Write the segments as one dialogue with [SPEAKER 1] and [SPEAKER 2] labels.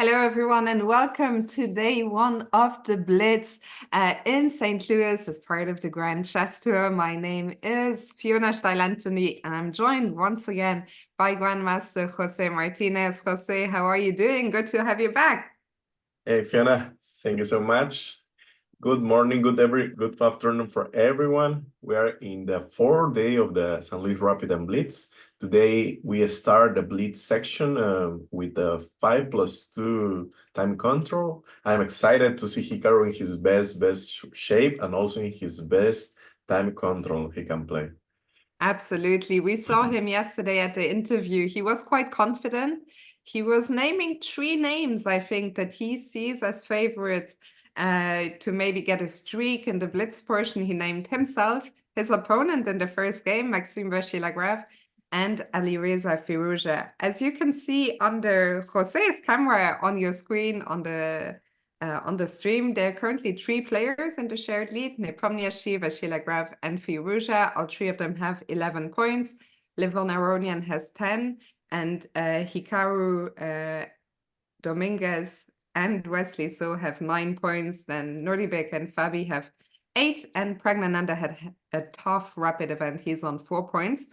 [SPEAKER 1] Hello, everyone, and welcome to day one of the Blitz in St. Louis as part of the Grand Chess Tour. My name is Fiona Anthony, and I'm joined once again by Grandmaster Jose Martinez. Jose, how are you doing? Good to have you back.
[SPEAKER 2] Hey Fiona, thank you so much. Good morning, good afternoon for everyone. We are in the fourth day of the San Luis Rapid and Blitz. Today we start the Blitz section with the 5+2 time control. I'm excited to see Hikaru in his best shape and also in his best time control he can play.
[SPEAKER 1] Absolutely. We saw him yesterday at the interview. He was quite confident. He was naming 3 names, I think, that he sees as favorites to maybe get a streak in the Blitz portion. He named himself, his opponent in the first game, Maxime Vachier-Lagrave, and Alireza Firouzja. As you can see under Jose's camera on your screen on the stream, there are currently 3 players in the shared lead: Nepomniachtchi, Vachier-Lagrave, and Firouzja. All 3 of them have 11 points. Livon Aronian has 10, and Hikaru, Dominguez, and Wesley So have 9 points. Then Nordibek and Fabi have 8, and Pragnananda had a tough rapid event. He's on 4 points.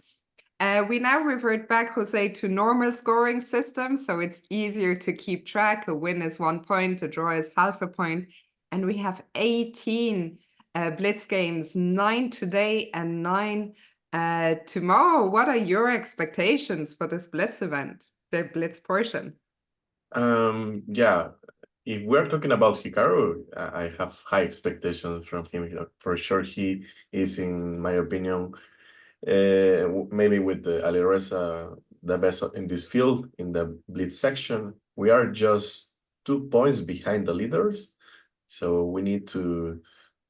[SPEAKER 1] We now revert back, Jose, to normal scoring systems, so it's easier to keep track. A win is 1 point, a draw is half a point, and we have 18 Blitz games, 9 today and 9 tomorrow. What are your expectations for this Blitz event, the Blitz portion?
[SPEAKER 2] Yeah, if we're talking about Hikaru, I have high expectations from him. For sure, he is, in my opinion, maybe with Alireza, the best in this field in the Blitz section. We are just 2 points behind the leaders, so we need to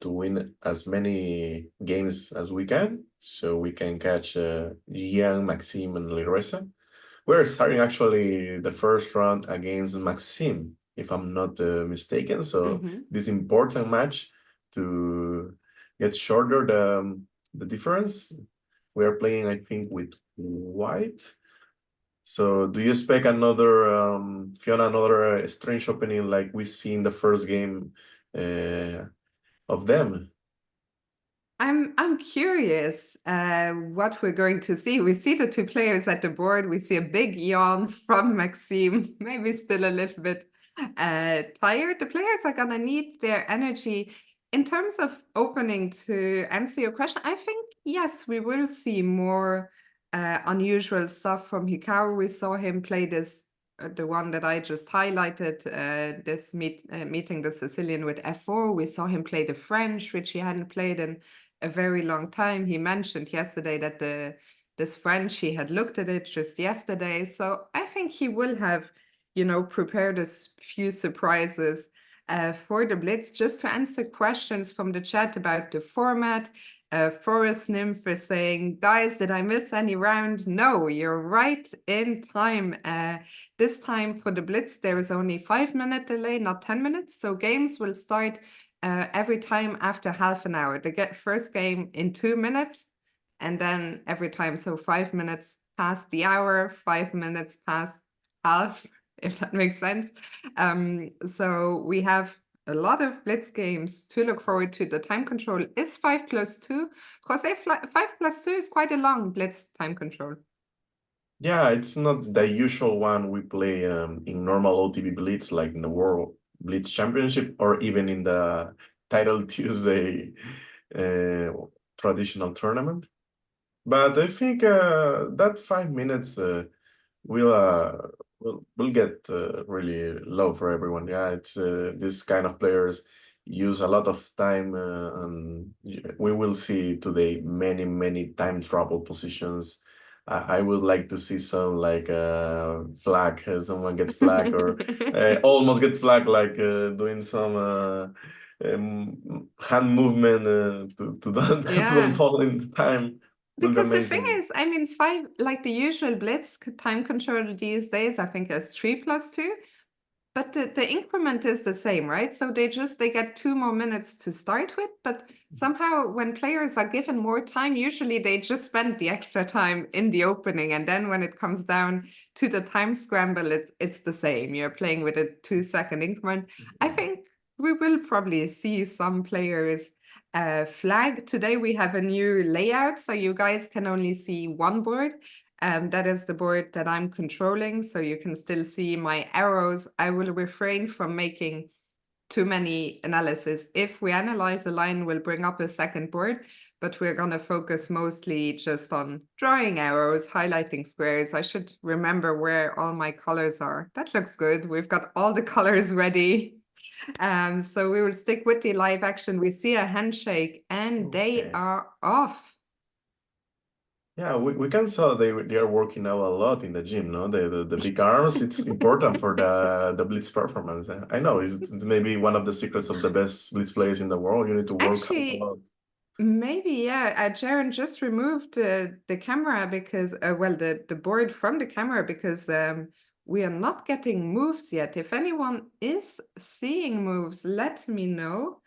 [SPEAKER 2] win as many games as we can, so we can catch Gian, Maxime, and Alireza. We're starting actually the first round against Maxime, if I'm not mistaken. So this important match to get shorter the difference. We are playing, I think, with white. So do you expect another, Fiona, another strange opening like we see in the first game of them?
[SPEAKER 1] I'm curious what we're going to see. We see the 2 players at the board. We see a big yawn from Maxime, maybe still a little bit tired. The players are gonna need their energy. In terms of opening, to answer your question, I think, yes, we will see more unusual stuff from Hikaru. We saw him play this, the one that I just highlighted, this meeting the Sicilian with F4. We saw him play the French, which he hadn't played in a very long time. He mentioned yesterday that this French, he had looked at it just yesterday. So I think he will have, prepared a few surprises for the Blitz. Just to answer questions from the chat about the format, Forest Nymph is saying, guys, did I miss any round? No, you're right in time. This time for the Blitz, there is only 5-minute delay, not 10 minutes. So games will start every time after half an hour. They get first game in 2 minutes, and then every time, so 5 minutes past the hour, 5 minutes past half, if that makes sense. So we have a lot of Blitz games to look forward to. The time control is 5+2. Jose, 5+2 is quite a long Blitz time control.
[SPEAKER 2] Yeah, it's not the usual one we play in normal OTB Blitz, like in the World Blitz Championship, or even in the Title Tuesday traditional tournament. But I think that 5 minutes will get really low for everyone. Yeah, it's this kind of players use a lot of time, and we will see today many time trouble positions. I would like to see some like flag, someone get flag or almost get flag, like doing some hand movement to don't to don't fall in the time. Will be
[SPEAKER 1] Because the thing
[SPEAKER 2] amazing.
[SPEAKER 1] is, I mean, 5, like the usual Blitz time control these days, I think is 3+2. But the increment is the same, right? So they get 2 more minutes to start with, but somehow when players are given more time, usually they just spend the extra time in the opening, and then when it comes down to the time scramble, it's the same. You're playing with a 2-second increment. I think we will probably see some players flag. Today we have a new layout, so you guys can only see one board. That is the board that I'm controlling, so you can still see my arrows. I will refrain from making too many analysis. If we analyze a line, we'll bring up a second board, but we're going to focus mostly just on drawing arrows, highlighting squares. I should remember where all my colors are. That looks good. We've got all the colors ready. So we will stick with the live action. We see a handshake and they are off.
[SPEAKER 2] Yeah, we can saw they are working out a lot in the gym, no? The big arms, it's important for the Blitz performance. I know it's maybe one of the secrets of the best Blitz players in the world. You need to work out a lot.
[SPEAKER 1] Maybe, yeah. Jaren just removed the camera because, well, the board from the camera because we are not getting moves yet. If anyone is seeing moves, let me know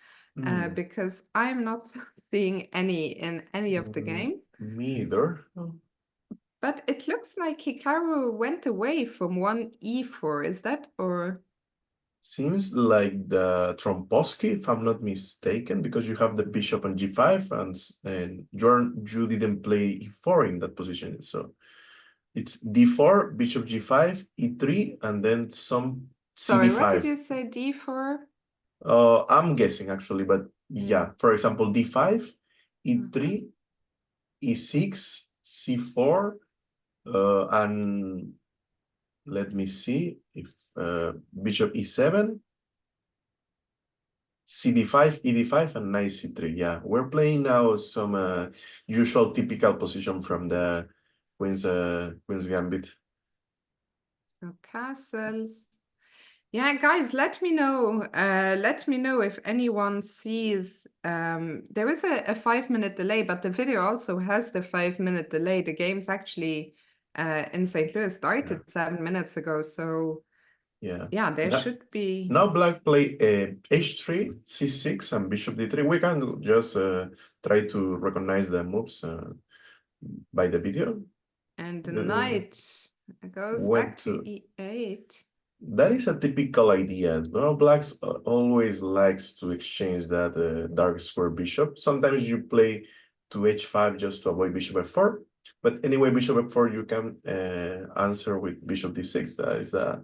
[SPEAKER 1] because I'm not seeing any in any of the game.
[SPEAKER 2] Me either.
[SPEAKER 1] But it looks like Hikaru went away from 1e4. Is that or?
[SPEAKER 2] Seems like the Tromboski, if I'm not mistaken, because you have the bishop on g5 and you didn't play e4 in that position. So it's d4, bishop g5, e3, and then some
[SPEAKER 1] Sorry,
[SPEAKER 2] cd5.
[SPEAKER 1] what did you say, d4?
[SPEAKER 2] I'm guessing actually, but yeah, for example, d5, e3, e6, c4, and let me see if bishop e7, cd5, ed5, and knight c3. Yeah, we're playing now some usual typical position from the Queen's Gambit.
[SPEAKER 1] So castles. Yeah, guys, let me know. Let me know if anyone sees. There is a 5-minute delay, but the video also has the 5-minute delay. The game's actually in St. Louis started 7 minutes ago, so yeah, there should be.
[SPEAKER 2] Now black play h3, c6, and bishop d3. We can just try to recognize the moves by the video.
[SPEAKER 1] And the knight goes back to e8.
[SPEAKER 2] That is a typical idea. Well, blacks always likes to exchange that dark square bishop. Sometimes you play to h5 just to avoid bishop f4. But anyway, bishop f4 you can answer with bishop d6. That is the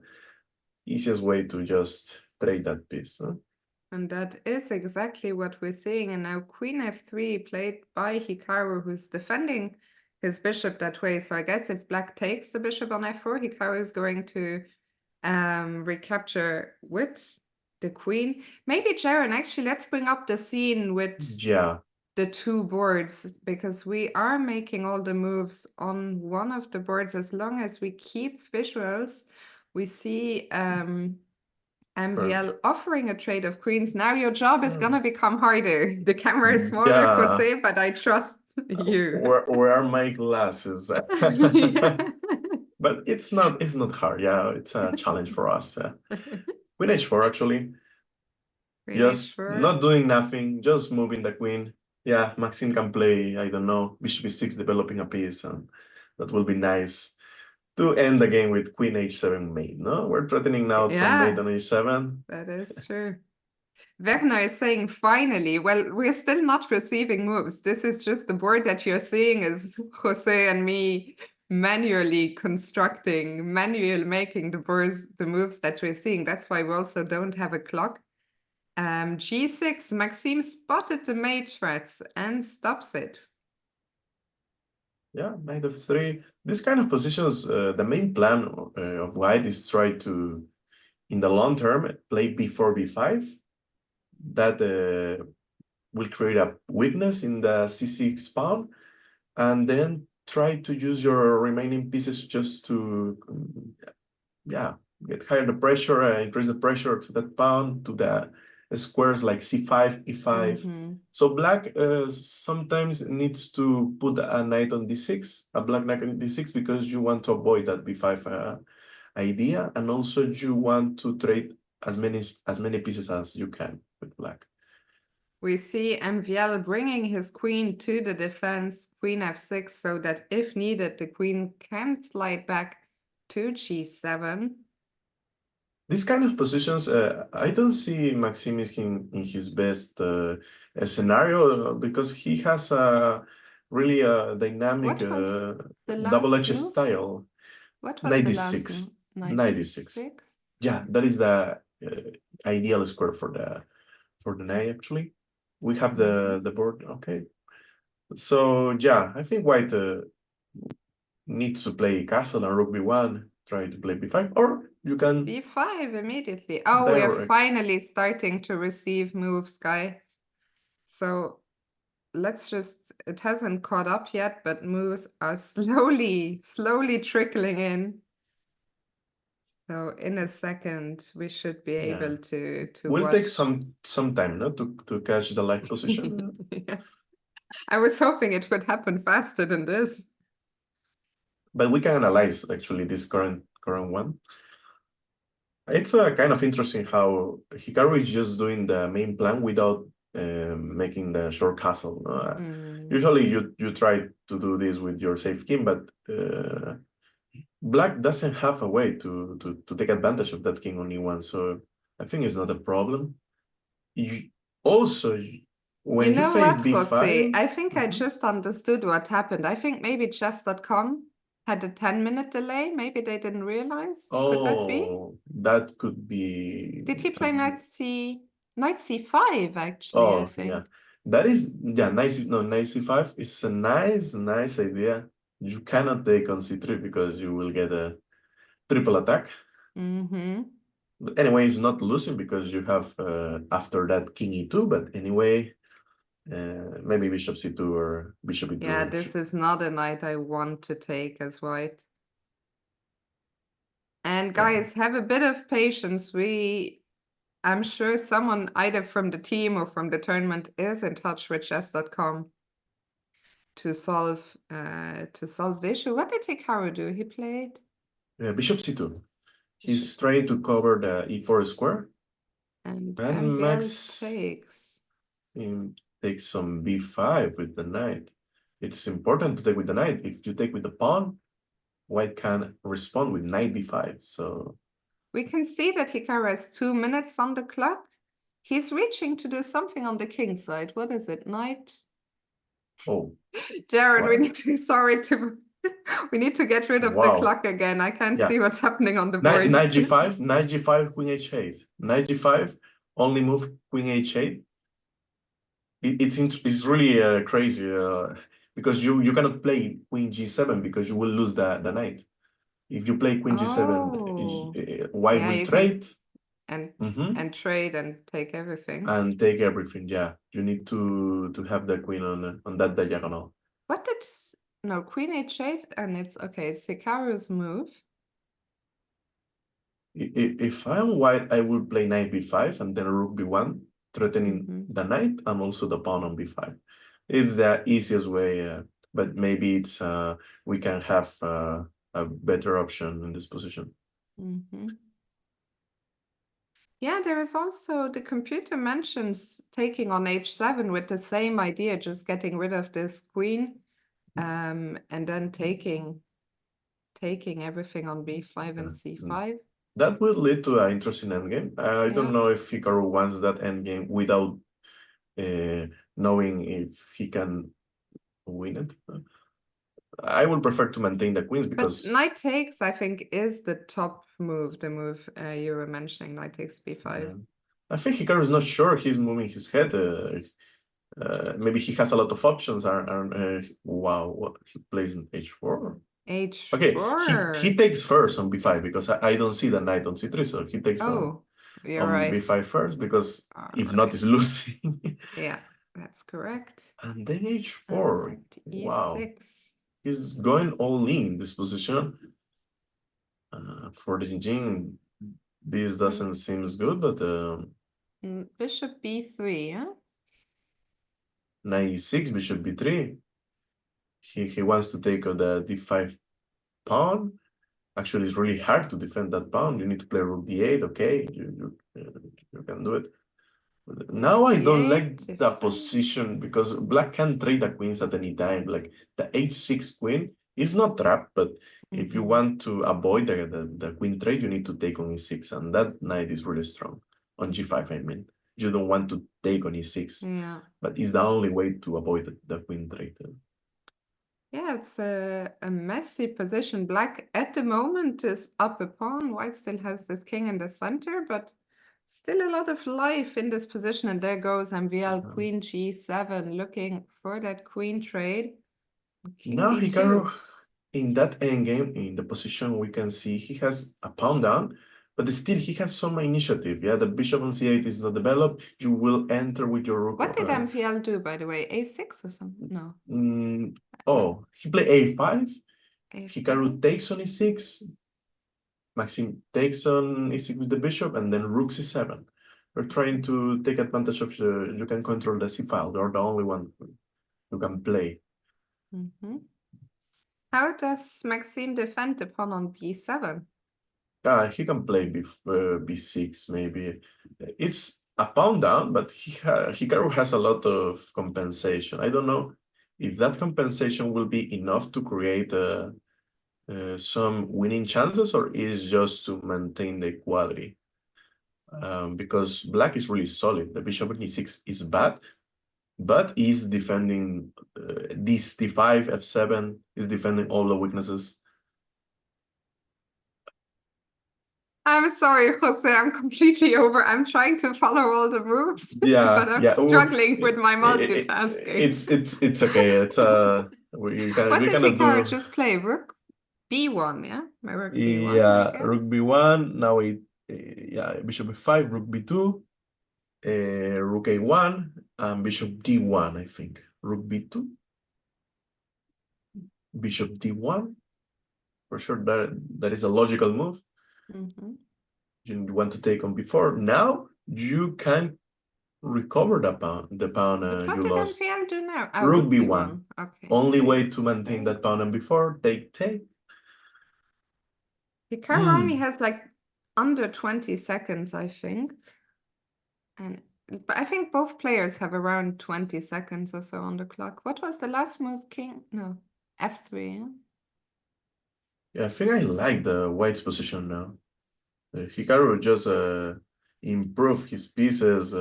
[SPEAKER 2] easiest way to just trade that piece. Huh?
[SPEAKER 1] And that is exactly what we're seeing. And now queen f3 played by Hikaru, who's defending his bishop that way. So I guess if black takes the bishop on f4, Hikaru is going to recapture with the queen. Maybe Jaren, actually, let's bring up the scene with the two boards because we are making all the moves on one of the boards. As long as we keep visuals, we see MVL offering a trade of queens. Now your job is gonna become harder. The camera is smaller, Jose, but I trust you.
[SPEAKER 2] Where are my glasses? But it's not hard. Yeah, it's a challenge for us. Queen h4 actually. Just not doing nothing, just moving the queen. Yeah, Maxime can play, I don't know, bishop e6 developing a piece, and that will be nice to end the game with queen h7 mate, no? We're threatening now some mate on h7.
[SPEAKER 1] That is true. Werner is saying, finally. Well, we're still not receiving moves. This is just the board that you're seeing is Jose and me manually constructing, making the moves that we're seeing. That's why we also don't have a clock. G6, Maxime spotted the mate threats and stops it.
[SPEAKER 2] Yeah, knight f3. This kind of positions, the main plan of white is try to, in the long term, play b4, b5. That will create a weakness in the c6 pawn, and then try to use your remaining pieces just to, get higher the pressure, increase the pressure to that pawn, to the squares like c5, e5. So black sometimes needs to put a knight on d6, a black knight on d6, because you want to avoid that b5 idea, and also you want to trade as many pieces as you can with black.
[SPEAKER 1] We see MVL bringing his queen to the defense, queen f6, so that if needed, the queen can slide back to g7.
[SPEAKER 2] These kind of positions, I don't see Maximus in his best scenario because he has a really dynamic
[SPEAKER 1] What was the last
[SPEAKER 2] double-edged
[SPEAKER 1] move?
[SPEAKER 2] style.
[SPEAKER 1] What was
[SPEAKER 2] 96.
[SPEAKER 1] the last move?
[SPEAKER 2] 96. Yeah, that is the ideal square for the knight. Actually, we have the board. Okay, so yeah, I think white needs to play castle and rook b1. Try to play b5, or you can
[SPEAKER 1] b5 immediately. Oh, we are finally starting to receive moves, guys. So let's just, it hasn't caught up yet, but moves are slowly trickling in. So in a second, we should be able to
[SPEAKER 2] Will
[SPEAKER 1] watch.
[SPEAKER 2] take some time, no, to catch the live position.
[SPEAKER 1] Yeah. I was hoping it would happen faster than this.
[SPEAKER 2] But we can analyze actually this current one. It's kind of interesting how Hikaru is just doing the main plan without making the short castle. Usually you try to do this with your safe king, but black doesn't have a way to take advantage of that king on e1, so I think it's not a problem. Also, when you face
[SPEAKER 1] what,
[SPEAKER 2] b5,
[SPEAKER 1] Jose? I think I just understood what happened. I think maybe chess.com had a 10-minute delay. Maybe they didn't realize. Could that be?
[SPEAKER 2] That could be.
[SPEAKER 1] Did he play knight c5 actually? I think.
[SPEAKER 2] Yeah, that is knight c5 is a nice idea. You cannot take on c3 because you will get a triple attack. But anyway, it's not losing because you have after that king e2. But anyway, maybe bishop c2 or bishop e2.
[SPEAKER 1] Yeah, this is not a knight I want to take as white. And guys, have a bit of patience. I'm sure someone either from the team or from the tournament is in touch with chess.com to solve the issue. What did Hikaru do? He played
[SPEAKER 2] bishop c2. He's trying to cover the e4 square.
[SPEAKER 1] And
[SPEAKER 2] Max
[SPEAKER 1] takes
[SPEAKER 2] some b5 with the knight. It's important to take with the knight. If you take with the pawn, white can respond with knight d5. So
[SPEAKER 1] we can see that Hikaru has 2 minutes on the clock. He's reaching to do something on the king side. What is it? Knight?
[SPEAKER 2] Oh.
[SPEAKER 1] Jared, we need to get rid of the clock again. I can't see what's happening on the board.
[SPEAKER 2] Knight g5, queen h8. Knight g5, only move queen h8. It's really crazy because you cannot play queen g7 because you will lose the knight. If you play queen g7, white will trade.
[SPEAKER 1] And trade and take everything.
[SPEAKER 2] And take everything, yeah. You need to have the queen on that diagonal.
[SPEAKER 1] What did... No, queen h8, and it's okay. It's Hikaru's move.
[SPEAKER 2] If I'm white, I will play knight b5 and then rook b1, threatening the knight and also the pawn on b5. It's the easiest way, but maybe it's we can have a better option in this position.
[SPEAKER 1] Yeah, there is also, the computer mentions taking on h7 with the same idea, just getting rid of this queen, and then taking everything on b5 and c5.
[SPEAKER 2] That will lead to an interesting endgame. I don't know if Hikaru wants that endgame without knowing if he can win it. I would prefer to maintain the queens because...
[SPEAKER 1] But knight takes, I think, is the top move, the move you were mentioning, knight takes b5.
[SPEAKER 2] I think Hikaru is not sure he's moving his head. Maybe he has a lot of options. Wow, he plays in h4.
[SPEAKER 1] h4.
[SPEAKER 2] Okay, he takes first on b5 because I don't see the knight on c3, so he takes on b5 first because if not, he's losing.
[SPEAKER 1] Yeah, that's correct.
[SPEAKER 2] And then h4. Wow, he's going all in this position. For the Jin, this doesn't seem good, but
[SPEAKER 1] bishop b3, huh?
[SPEAKER 2] Knight e6, bishop b3. He wants to take the d5 pawn. Actually, it's really hard to defend that pawn. You need to play rook d8. Okay, you can do it. Now I don't like
[SPEAKER 1] D8,
[SPEAKER 2] the
[SPEAKER 1] defend.
[SPEAKER 2] position because black can trade the queens at any time. Like the h6 queen is not trapped, but if you want to avoid the queen trade, you need to take on e6, and that knight is really strong on g5. I mean, you don't want to take on e6,
[SPEAKER 1] Yeah.
[SPEAKER 2] but it's the only way to avoid the queen trade.
[SPEAKER 1] Yeah, it's a messy position. Black at the moment is up a pawn. White still has this king in the center, but still a lot of life in this position. And there goes MVL, queen g7, looking for that queen trade. King
[SPEAKER 2] Now
[SPEAKER 1] d2.
[SPEAKER 2] Hikaru, in that endgame, in the position we can see he has a pawn down, but still he has some initiative. Yeah, the bishop on c8 is not developed. You will enter with your rook.
[SPEAKER 1] What did MVL do, by the way? A6 or something? No.
[SPEAKER 2] Oh, he played a5.
[SPEAKER 1] A5.
[SPEAKER 2] Hikaru takes on e6. Maxim takes on e6 with the bishop, and then rook c7. We're trying to take advantage of you can control the c file. You're the only one you can play.
[SPEAKER 1] How does Maxime defend the pawn on b7?
[SPEAKER 2] He can play b6 maybe. It's a pawn down, but Hikaru has a lot of compensation. I don't know if that compensation will be enough to create some winning chances, or is just to maintain the equality. Because black is really solid. The bishop on e6 is bad, but is defending this d5, f7, is defending all the weaknesses.
[SPEAKER 1] I'm sorry, Jose, I'm completely over. I'm trying to follow all the moves,
[SPEAKER 2] Yeah,
[SPEAKER 1] but I'm
[SPEAKER 2] yeah.
[SPEAKER 1] struggling with my multitasking.
[SPEAKER 2] It's okay. It's
[SPEAKER 1] What
[SPEAKER 2] we
[SPEAKER 1] did
[SPEAKER 2] cannot
[SPEAKER 1] Hikaru
[SPEAKER 2] do.
[SPEAKER 1] just play? Rook b1, yeah? My rook b1, I
[SPEAKER 2] Yeah,
[SPEAKER 1] guess.
[SPEAKER 2] rook b1. Now yeah, bishop b5, rook b2, rook a1, and bishop d1. I think rook b2, bishop d1. For sure, that is a logical move. You want to take on before. Now you can recover the pawn
[SPEAKER 1] But what
[SPEAKER 2] you
[SPEAKER 1] did
[SPEAKER 2] lost.
[SPEAKER 1] MPL do now? Oh,
[SPEAKER 2] Rook
[SPEAKER 1] rook
[SPEAKER 2] b1.
[SPEAKER 1] Okay.
[SPEAKER 2] Only way
[SPEAKER 1] Takes,
[SPEAKER 2] to maintain that pawn and before take.
[SPEAKER 1] Hikaru only has like under 20 seconds, I think. But I think both players have around 20 seconds or so on the clock. What was the last move, king? No, f3, yeah?
[SPEAKER 2] Yeah, I think I like the white's position now. Hikaru just improved his pieces.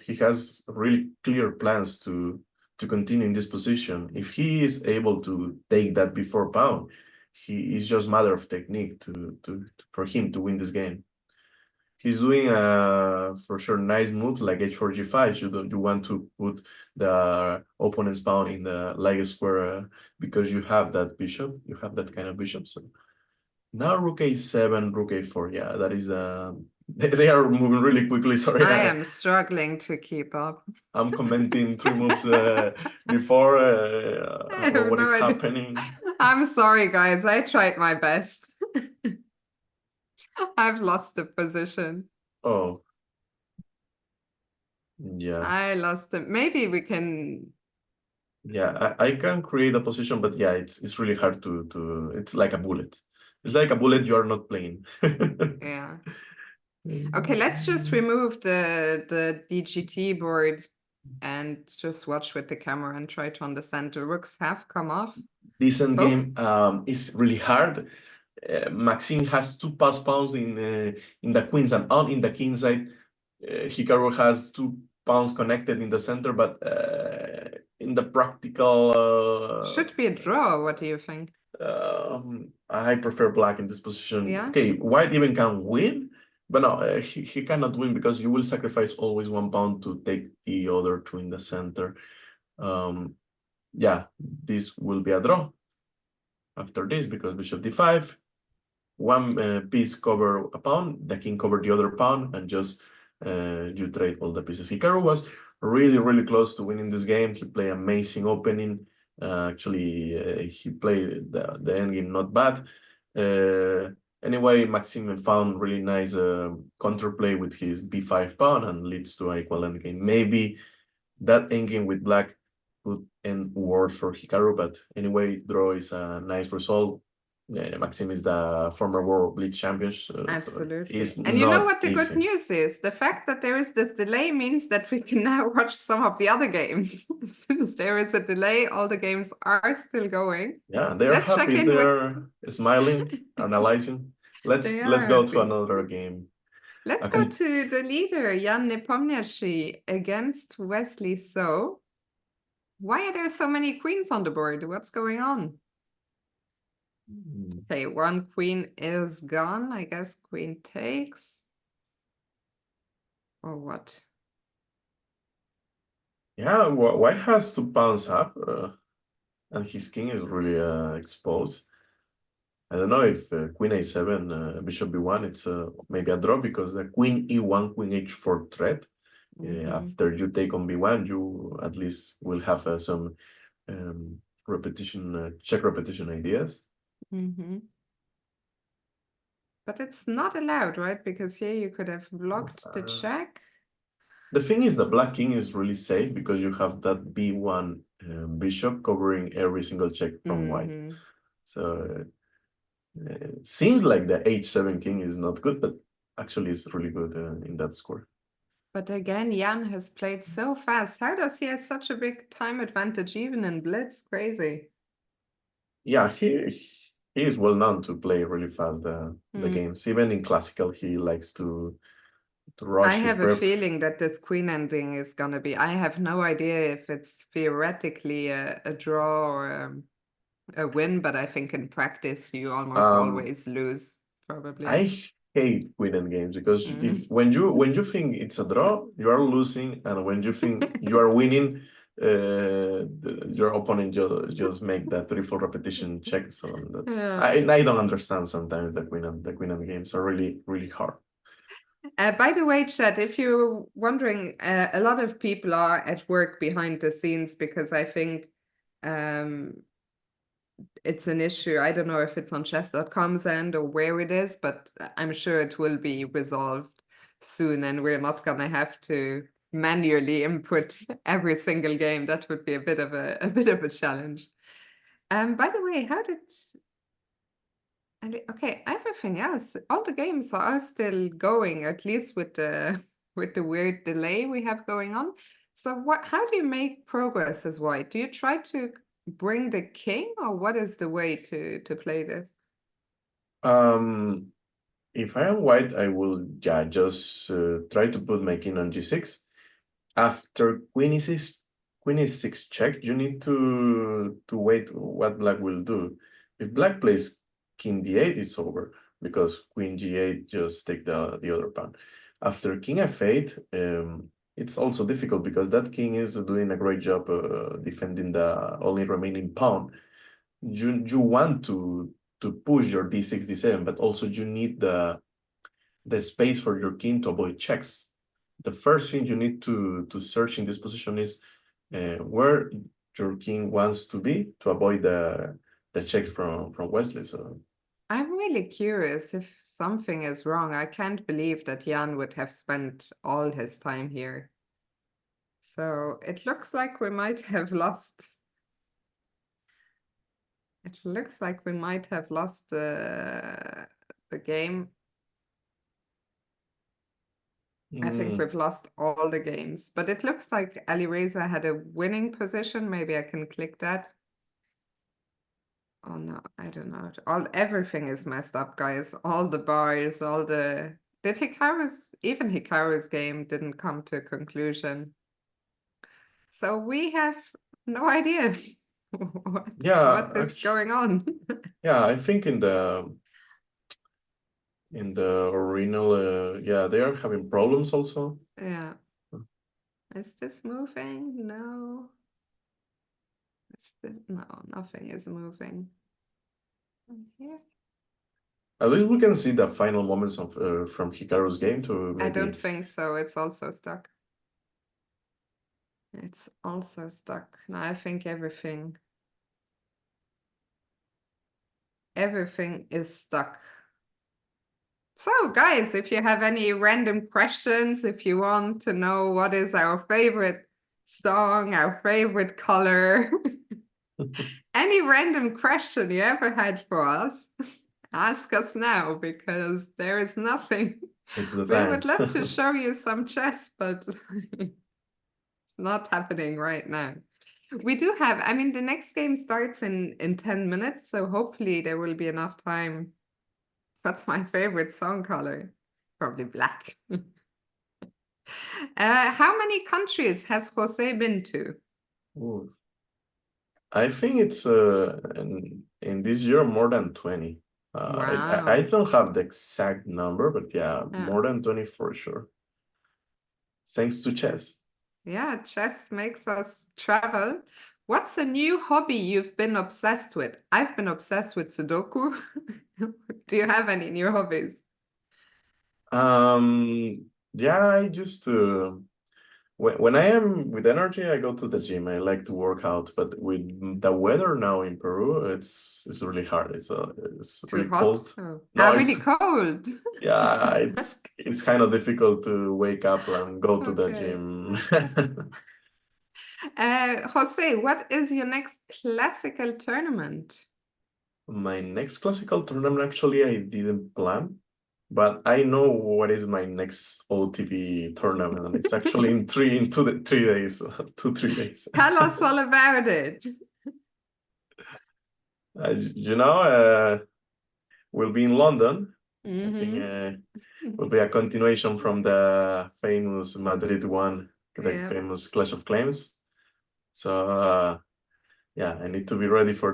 [SPEAKER 2] He has really clear plans to continue in this position. If he is able to take that before pawn, he is just matter of technique for him to win this game. He's doing for sure nice moves like h4 g5. You want to put the opponent's pawn in the like square because you have that bishop. You have that kind of bishop. So now rook a7, rook a4. Yeah, that is they are moving really quickly. Sorry,
[SPEAKER 1] I am struggling to keep up.
[SPEAKER 2] I'm commenting 3 moves before
[SPEAKER 1] I have
[SPEAKER 2] what
[SPEAKER 1] no
[SPEAKER 2] is
[SPEAKER 1] idea.
[SPEAKER 2] happening.
[SPEAKER 1] I'm sorry, guys. I tried my best. I've lost the position.
[SPEAKER 2] Oh, yeah.
[SPEAKER 1] I lost it. Maybe we can.
[SPEAKER 2] Yeah, I can create a position, but yeah, it's really hard to. It's like a bullet. It's like a bullet you are not playing.
[SPEAKER 1] Yeah. Okay, let's just remove the DGT board and just watch with the camera and try to understand. The rooks have come off.
[SPEAKER 2] This endgame is really hard. Maxine has 2 pass pawns in the queens and on in the king side. Hikaru has 2 pawns connected in the center, but in the practical.
[SPEAKER 1] Should be a draw. What do you think?
[SPEAKER 2] I prefer black in this position.
[SPEAKER 1] Yeah.
[SPEAKER 2] Okay, white even can win, but no, he cannot win because you will sacrifice always 1 pawn to take the other 2 in the center. Yeah, this will be a draw after this because bishop d5, 1 piece cover a pawn, the king cover the other pawn, and just you trade all the pieces. Hikaru was really close to winning this game. He played amazing opening. Actually, he played the endgame not bad. Anyway, Maxime found really nice counterplay with his b5 pawn and leads to an equal endgame. Maybe that endgame with black would end worse for Hikaru, but anyway, draw is a nice result. Yeah, Maxim is the former world Blitz champion, so it's
[SPEAKER 1] Absolutely. And you know
[SPEAKER 2] not
[SPEAKER 1] what the good
[SPEAKER 2] easy.
[SPEAKER 1] news is? The fact that there is this delay means that we can now watch some of the other games. Since there is a delay, all the games are still going.
[SPEAKER 2] Yeah, they are
[SPEAKER 1] Let's check
[SPEAKER 2] happy.
[SPEAKER 1] in
[SPEAKER 2] They
[SPEAKER 1] with
[SPEAKER 2] are smiling, analyzing.
[SPEAKER 1] they
[SPEAKER 2] Let's
[SPEAKER 1] are
[SPEAKER 2] go to
[SPEAKER 1] happy.
[SPEAKER 2] another game.
[SPEAKER 1] Let's
[SPEAKER 2] I
[SPEAKER 1] go
[SPEAKER 2] can.
[SPEAKER 1] to the leader, Jan Nepomniachtchi, against Wesley So. Why are there so many queens on the board? What's going on? Okay, one queen is gone. I guess queen takes. Or what?
[SPEAKER 2] Yeah, White has to bounce up, and his king is really exposed. I don't know if queen a7, bishop b1, it's maybe a draw because the queen e1, queen h4 threat. After you take on b1, you at least will have some repetition, check repetition ideas.
[SPEAKER 1] But it's not allowed, right? Because here you could have blocked the check.
[SPEAKER 2] The thing is, the black king is really safe because you have that b1 bishop covering every single check from white. So seems like the h7 king is not good, but actually it's really good in that score.
[SPEAKER 1] But again, Jan has played so fast. How does he have such a big time advantage even in Blitz? Crazy.
[SPEAKER 2] Yeah, he is well known to play really fast the games. Even in classical, he likes to rush
[SPEAKER 1] I
[SPEAKER 2] his
[SPEAKER 1] have a
[SPEAKER 2] prep.
[SPEAKER 1] feeling that this queen ending is going to be. I have no idea if it's theoretically a draw or a win, but I think in practice you almost always lose, probably.
[SPEAKER 2] I hate queen end games because when you think it's a draw, you are losing, and when you think you are winning, your opponent just make that triple repetition check. So that's I don't understand sometimes the queen end games are really hard.
[SPEAKER 1] By the way, chat, if you're wondering, a lot of people are at work behind the scenes because I think it's an issue. I don't know if it's on chess.com's end or where it is, but I'm sure it will be resolved soon and we're not going to have to manually input every single game. That would be a bit of a challenge. By the way, how did okay, everything else, all the games are still going, at least with the weird delay we have going on. So how do you make progress as white? Do you try to bring the king, or what is the way to play this?
[SPEAKER 2] If I am white, I will just try to put my king on g6. After queen e6 check, you need to wait what black will do. If black plays king d8, it's over because queen g8 just take the other pawn. After king f8, it's also difficult because that king is doing a great job defending the only remaining pawn. You want to push your d6, d7, but also you need the space for your king to avoid checks. The first thing you need to search in this position is where your king wants to be to avoid the checks from Wesley. So
[SPEAKER 1] I'm really curious if something is wrong. I can't believe that Jan would have spent all his time here. So it looks like we might have lost. It looks like we might have lost the game. I think we've lost all the games, but it looks like Alireza had a winning position. Maybe I can click that. Oh no, I don't know. Everything is messed up, guys. All the bars, even Hikaru's game didn't come to a conclusion. So we have no idea what is going on.
[SPEAKER 2] Yeah, I think in the original, yeah, they are having problems also.
[SPEAKER 1] Yeah. Is this moving? No. No, nothing is moving. Here.
[SPEAKER 2] At least we can see the final moments of from Hikaru's game to maybe.
[SPEAKER 1] I don't think so. It's also stuck. It's also stuck. No, I think everything is stuck. So guys, if you have any random questions, if you want to know what is our favorite song, our favorite color, Any random question you ever had for us, ask us now, because there is nothing.
[SPEAKER 2] It's the
[SPEAKER 1] We would
[SPEAKER 2] time.
[SPEAKER 1] love to show you some chess, but it's not happening right now. We do have, I mean, the next game starts in 10 minutes, so hopefully there will be enough time. What's my favorite song color? Probably black. How many countries has Jose been to?
[SPEAKER 2] Ooh. I think it's in this year more than 20. I
[SPEAKER 1] Wow.
[SPEAKER 2] don't have the exact number, but yeah,
[SPEAKER 1] Yeah.
[SPEAKER 2] more than 20 for sure. Thanks to chess.
[SPEAKER 1] Yeah, chess makes us travel. What's a new hobby you've been obsessed with? I've been obsessed with Sudoku. Do you have any new hobbies?
[SPEAKER 2] Yeah, I used to when I am with energy, I go to the gym. I like to work out, but with the weather now in Peru, it's really hard. It's
[SPEAKER 1] Too
[SPEAKER 2] really
[SPEAKER 1] hot?
[SPEAKER 2] cold.
[SPEAKER 1] Oh.
[SPEAKER 2] No,
[SPEAKER 1] Ah,
[SPEAKER 2] it's
[SPEAKER 1] really cold.
[SPEAKER 2] yeah, it's kind of difficult to wake up and go to the
[SPEAKER 1] Okay.
[SPEAKER 2] gym.
[SPEAKER 1] Jose, what is your next classical tournament?
[SPEAKER 2] My next classical tournament, actually, I didn't plan, but I know what is my next OTP tournament, and it's actually in 3 days, 2 3 days.
[SPEAKER 1] Tell us all about it.
[SPEAKER 2] You know, we'll be in London. I think
[SPEAKER 1] Mm-hmm.
[SPEAKER 2] will be a continuation from the famous Madrid one, the
[SPEAKER 1] Yeah.
[SPEAKER 2] famous Clash of Clans. So yeah, I need to be ready for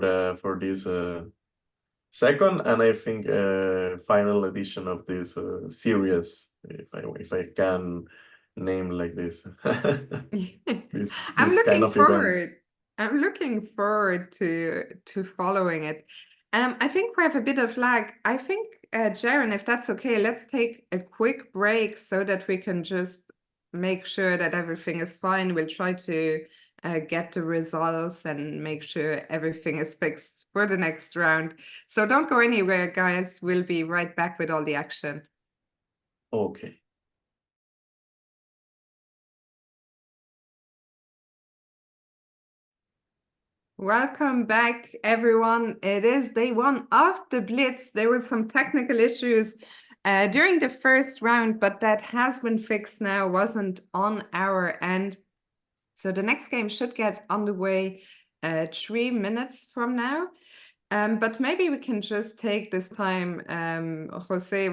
[SPEAKER 2] this second, and I think final edition of this series, if I can name like this,
[SPEAKER 1] I'm
[SPEAKER 2] this kind
[SPEAKER 1] looking
[SPEAKER 2] of event.
[SPEAKER 1] forward. I'm looking forward to following it. I think we have a bit of lag. I think, Jaren, if that's okay, let's take a quick break so that we can just make sure that everything is fine. We'll try to get the results and make sure everything is fixed for the next round. So don't go anywhere, guys. We'll be right back with all the action.
[SPEAKER 2] Okay.
[SPEAKER 1] Welcome back, everyone. It is day one of the Blitz. There were some technical issues during the first round, but that has been fixed now, wasn't on our end. So the next game should get underway 3 minutes from now. But maybe we can just take this time, Jose,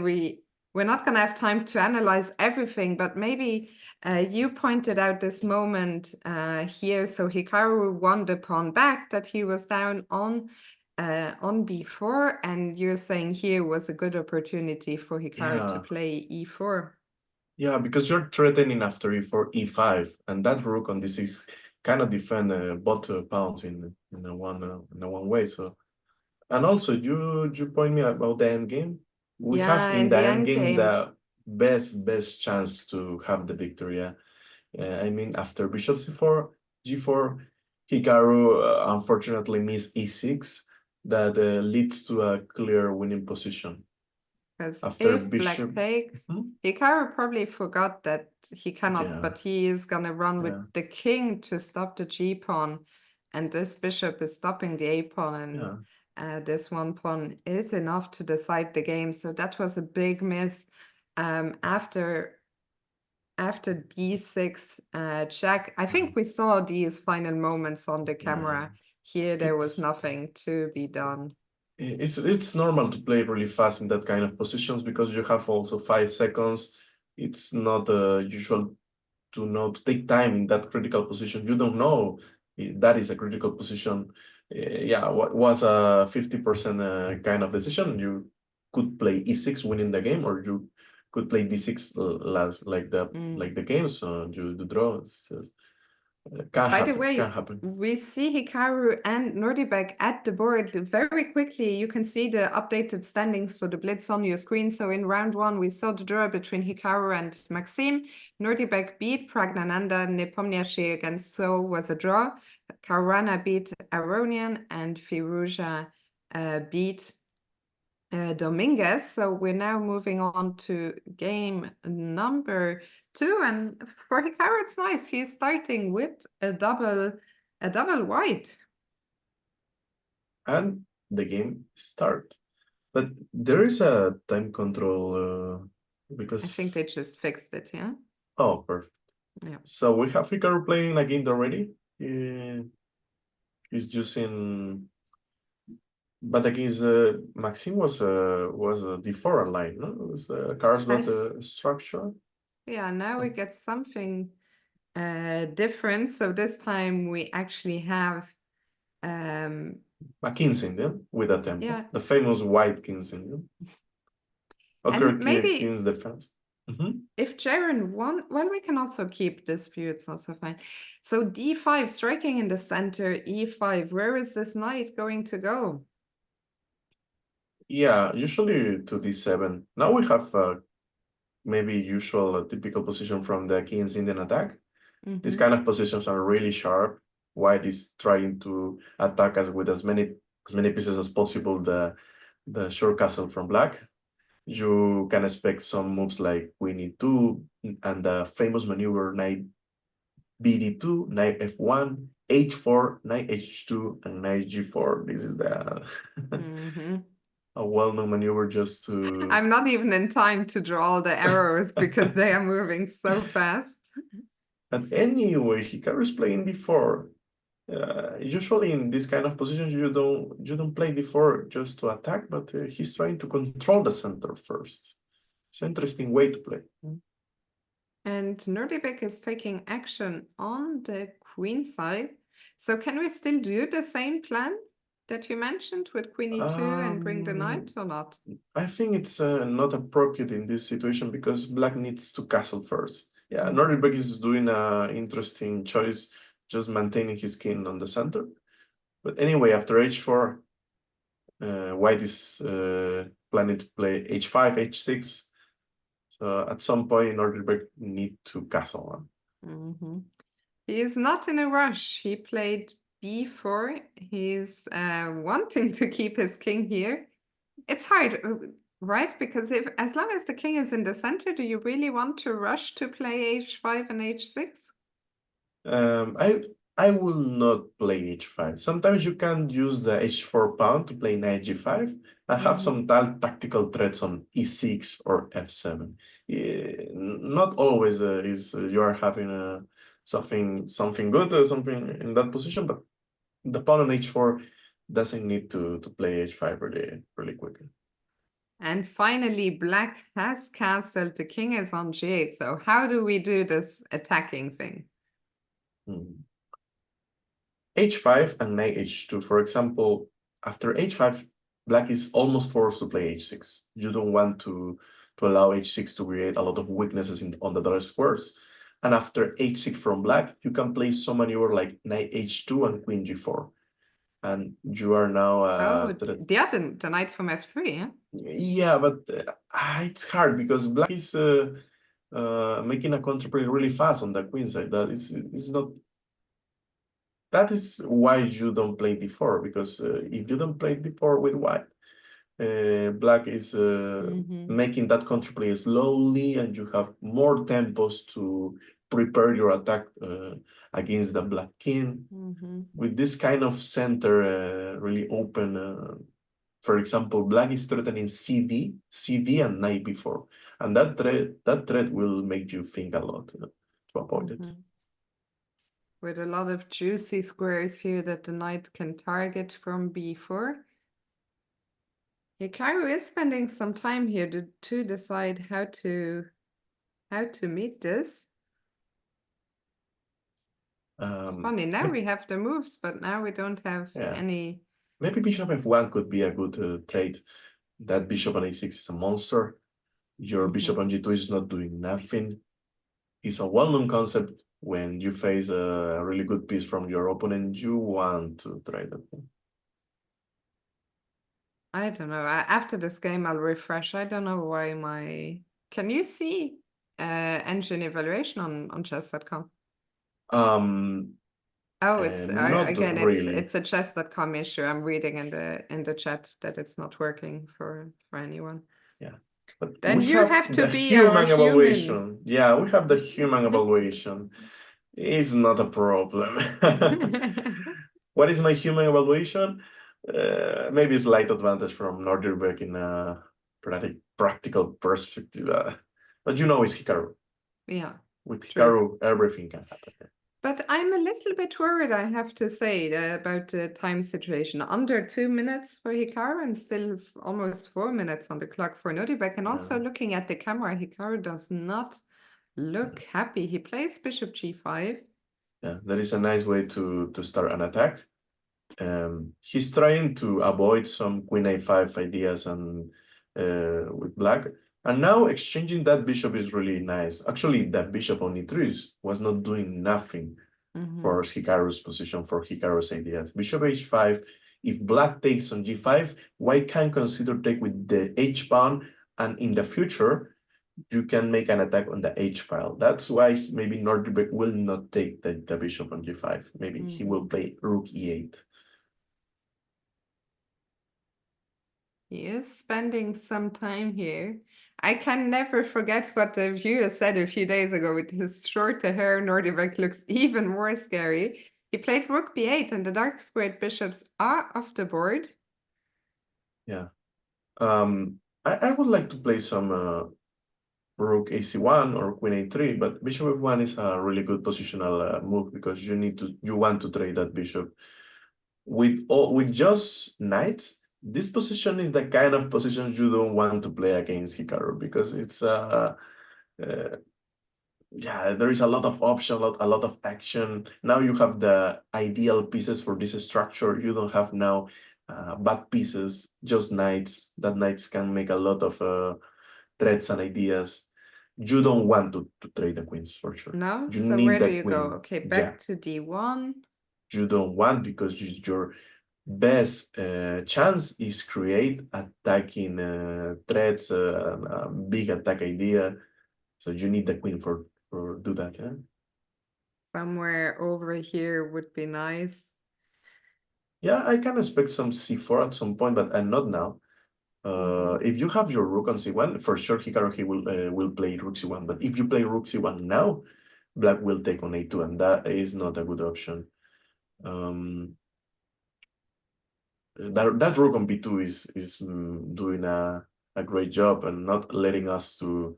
[SPEAKER 1] we're not going to have time to analyze everything, but maybe you pointed out this moment here. So Hikaru won the pawn back that he was down on b4, and you're saying here was a good opportunity for Hikaru to
[SPEAKER 2] Yeah.
[SPEAKER 1] play e4.
[SPEAKER 2] Yeah, because you're threatening after e4, e5, and that rook on d6 kind of defend both pawns in a one way. So, and also you point me about the end game. We have
[SPEAKER 1] Yeah,
[SPEAKER 2] in
[SPEAKER 1] in
[SPEAKER 2] the
[SPEAKER 1] the
[SPEAKER 2] end
[SPEAKER 1] end
[SPEAKER 2] game
[SPEAKER 1] game.
[SPEAKER 2] the best chance to have the victory. Yeah. I mean, after bishop c4, g4, Hikaru unfortunately missed e6, that leads to a clear winning position.
[SPEAKER 1] Because
[SPEAKER 2] After
[SPEAKER 1] if
[SPEAKER 2] bishop,
[SPEAKER 1] black takes,
[SPEAKER 2] Mhm.
[SPEAKER 1] Hikaru probably forgot that he cannot,
[SPEAKER 2] Yeah,
[SPEAKER 1] but he is gonna run with
[SPEAKER 2] yeah,
[SPEAKER 1] the king to stop the g pawn, and this bishop is stopping the a pawn, and
[SPEAKER 2] yeah.
[SPEAKER 1] this one pawn is enough to decide the game. So that was a big miss. After d6 check, I think we saw these final moments on the
[SPEAKER 2] Yeah,
[SPEAKER 1] camera. Here there was
[SPEAKER 2] it's
[SPEAKER 1] nothing to be done.
[SPEAKER 2] it's normal to play really fast in that kind of positions because you have also 5 seconds. It's not usual to know to take time in that critical position. You don't know that is a critical position. Yeah, what was a 50% kind of decision? You could play e6 winning the game, or you could play d6 last like the game, so you draw. It's just, can
[SPEAKER 1] By the
[SPEAKER 2] happen, can
[SPEAKER 1] way,
[SPEAKER 2] happen.
[SPEAKER 1] we see Hikaru and Nordibek at the board very quickly. You can see the updated standings for the Blitz on your screen. So in round one, we saw the draw between Hikaru and Maxime. Nordibek beat Pragnananda. Nepomniachtchi against So was a draw. Caruana beat Aronian, and Firouzja beat Dominguez. So we're now moving on to game number 2, and for Hikaru, it's nice. He's starting with a double white.
[SPEAKER 2] and the game start. But there is a time control
[SPEAKER 1] I think
[SPEAKER 2] because
[SPEAKER 1] they just fixed it, yeah?
[SPEAKER 2] oh, perfect.
[SPEAKER 1] Yeah.
[SPEAKER 2] So we have Hikaru playing a game already. He's using, but against Maxime was a D4 line, no? It was cars not a structure.
[SPEAKER 1] Yeah, now we get something different. So this time we actually have
[SPEAKER 2] A Kinsington with a tempo,
[SPEAKER 1] yeah,
[SPEAKER 2] the famous white Kinsington.
[SPEAKER 1] and
[SPEAKER 2] Okay,
[SPEAKER 1] maybe
[SPEAKER 2] King's defense.
[SPEAKER 1] if Jaren won, well, we can also keep disputes, also fine. So d5 striking in the center, e5. Where is this knight going to go?
[SPEAKER 2] Yeah, usually to d7. Now we have maybe usual typical position from the King's Indian attack. These kind of positions are really sharp. White is trying to attack us with as many pieces as possible. The short castle from black. You can expect some moves like Queen e2 and the famous maneuver knight bd2, knight f1, h4, knight h2, and knight g4. This is the a well-known maneuver just to.
[SPEAKER 1] I'm not even in time to draw all the arrows because they are moving so fast.
[SPEAKER 2] And anyway, Hikaru is playing d4. Usually in this kind of positions, you don't play d4 just to attack, but he's trying to control the center first. It's an interesting way to play.
[SPEAKER 1] And Nordibek is taking action on the queen side. So can we still do the same plan that you mentioned with queen e2 and bring the knight or not?
[SPEAKER 2] I think it's not appropriate in this situation because black needs to castle first. Yeah, Nordibek is doing an interesting choice, just maintaining his king on the center. But anyway, after h4, white is planning to play h5, h6. So at some point, Nordberg need to castle one.
[SPEAKER 1] He is not in a rush. He played b4. He's wanting to keep his king here. It's hard, right? Because if as long as the king is in the center, do you really want to rush to play h5 and h6?
[SPEAKER 2] I will not play h5. Sometimes you can use the h4 pawn to play knight g5. I have some tactical threats on e6 or f7. Not always is you are having something good or something in that position, but the pawn on h4 doesn't need to play h5 really quickly.
[SPEAKER 1] And finally, black has castled. The king is on g8. So how do we do this attacking thing?
[SPEAKER 2] h5 and knight h2. For example, after h5, black is almost forced to play h6. You don't want to allow h6 to create a lot of weaknesses on the dollar squares. And after h6 from black, you can play some maneuver like knight h2 and queen g4. And you are now...
[SPEAKER 1] the knight from f3, yeah?
[SPEAKER 2] Yeah, but it's hard because black is making a counterplay really fast on the queen side. That is why you don't play d4, because if you don't play d4 with white, black is making that counterplay slowly, and you have more tempos to prepare your attack against the black king. With this kind of center really open, for example, black is threatening CD and knight b4, and that threat will make you think a lot to avoid it.
[SPEAKER 1] With a lot of juicy squares here that the knight can target from b4. Hikaru is spending some time here to decide how to meet this. It's funny, now we have the moves, but now we don't have any.
[SPEAKER 2] Maybe bishop f1 could be a good trade. That bishop on a6 is a monster. Your bishop on g2 is not doing nothing. It's a well-known concept. When you face a really good piece from your opponent, you want to try that thing.
[SPEAKER 1] I don't know. After this game, I'll refresh. I don't know why my... Can you see engine evaluation on chess.com? Oh, it's again,
[SPEAKER 2] really.
[SPEAKER 1] it's a chess.com issue. I'm reading in the chat that it's not working for anyone.
[SPEAKER 2] Yeah. But
[SPEAKER 1] then you have to be our
[SPEAKER 2] evaluation. Yeah, we have the human evaluation. It's not a problem. What is my human evaluation? maybe slight advantage from Nordirbeck in a practical perspective. But you know, it's Hikaru.
[SPEAKER 1] Yeah,
[SPEAKER 2] With
[SPEAKER 1] true.
[SPEAKER 2] Hikaru, everything can happen.
[SPEAKER 1] But I'm a little bit worried, I have to say, about the time situation. Under 2 minutes for Hikaru and still almost 4 minutes on the clock for Nodibek. And also
[SPEAKER 2] Yeah.
[SPEAKER 1] looking at the camera, Hikaru does not look happy. He plays bishop g5.
[SPEAKER 2] Yeah, that is a nice way to start an attack. He's trying to avoid some queen a5 ideas and with black. And now exchanging that bishop is really nice. Actually, that bishop on e3 was not doing nothing for Hikaru's position, for Hikaru's ideas. Bishop h5, if black takes on g5, white can consider take with the h pawn, and in the future, you can make an attack on the h file. That's why maybe Nordberg will not take the bishop on g5. Maybe he will play rook e8.
[SPEAKER 1] He is spending some time here. I can never forget what the viewer said a few days ago. With his short hair, Nordibek looks even more scary. He played rook b8 and the dark squared bishops are off the board.
[SPEAKER 2] Yeah. I would like to play some rook ac1 or queen a3, but bishop f1 is a really good positional move because you want to trade that bishop. With just knights, this position is the kind of position you don't want to play against Hikaru because it's yeah, there is a lot of option, a lot of action. Now you have the ideal pieces for this structure. You don't have now bad pieces, just knights. That knights can make a lot of threats and ideas. You don't want to trade the queens for sure.
[SPEAKER 1] No?
[SPEAKER 2] You
[SPEAKER 1] So
[SPEAKER 2] need
[SPEAKER 1] where do
[SPEAKER 2] the
[SPEAKER 1] you go?
[SPEAKER 2] queen.
[SPEAKER 1] Okay,
[SPEAKER 2] Yeah,
[SPEAKER 1] back to d1.
[SPEAKER 2] you don't want because your best chance is create attacking threats, big attack idea. So you need the queen for do that. Yeah?
[SPEAKER 1] Somewhere over here would be nice.
[SPEAKER 2] Yeah, I can expect some c4 at some point, but not now. If you have your rook on c1, for sure Hikaru he will play rook c1. But if you play rook c1 now, black will take on a2, and that is not a good option. That rook on b2 is doing a great job and not letting us to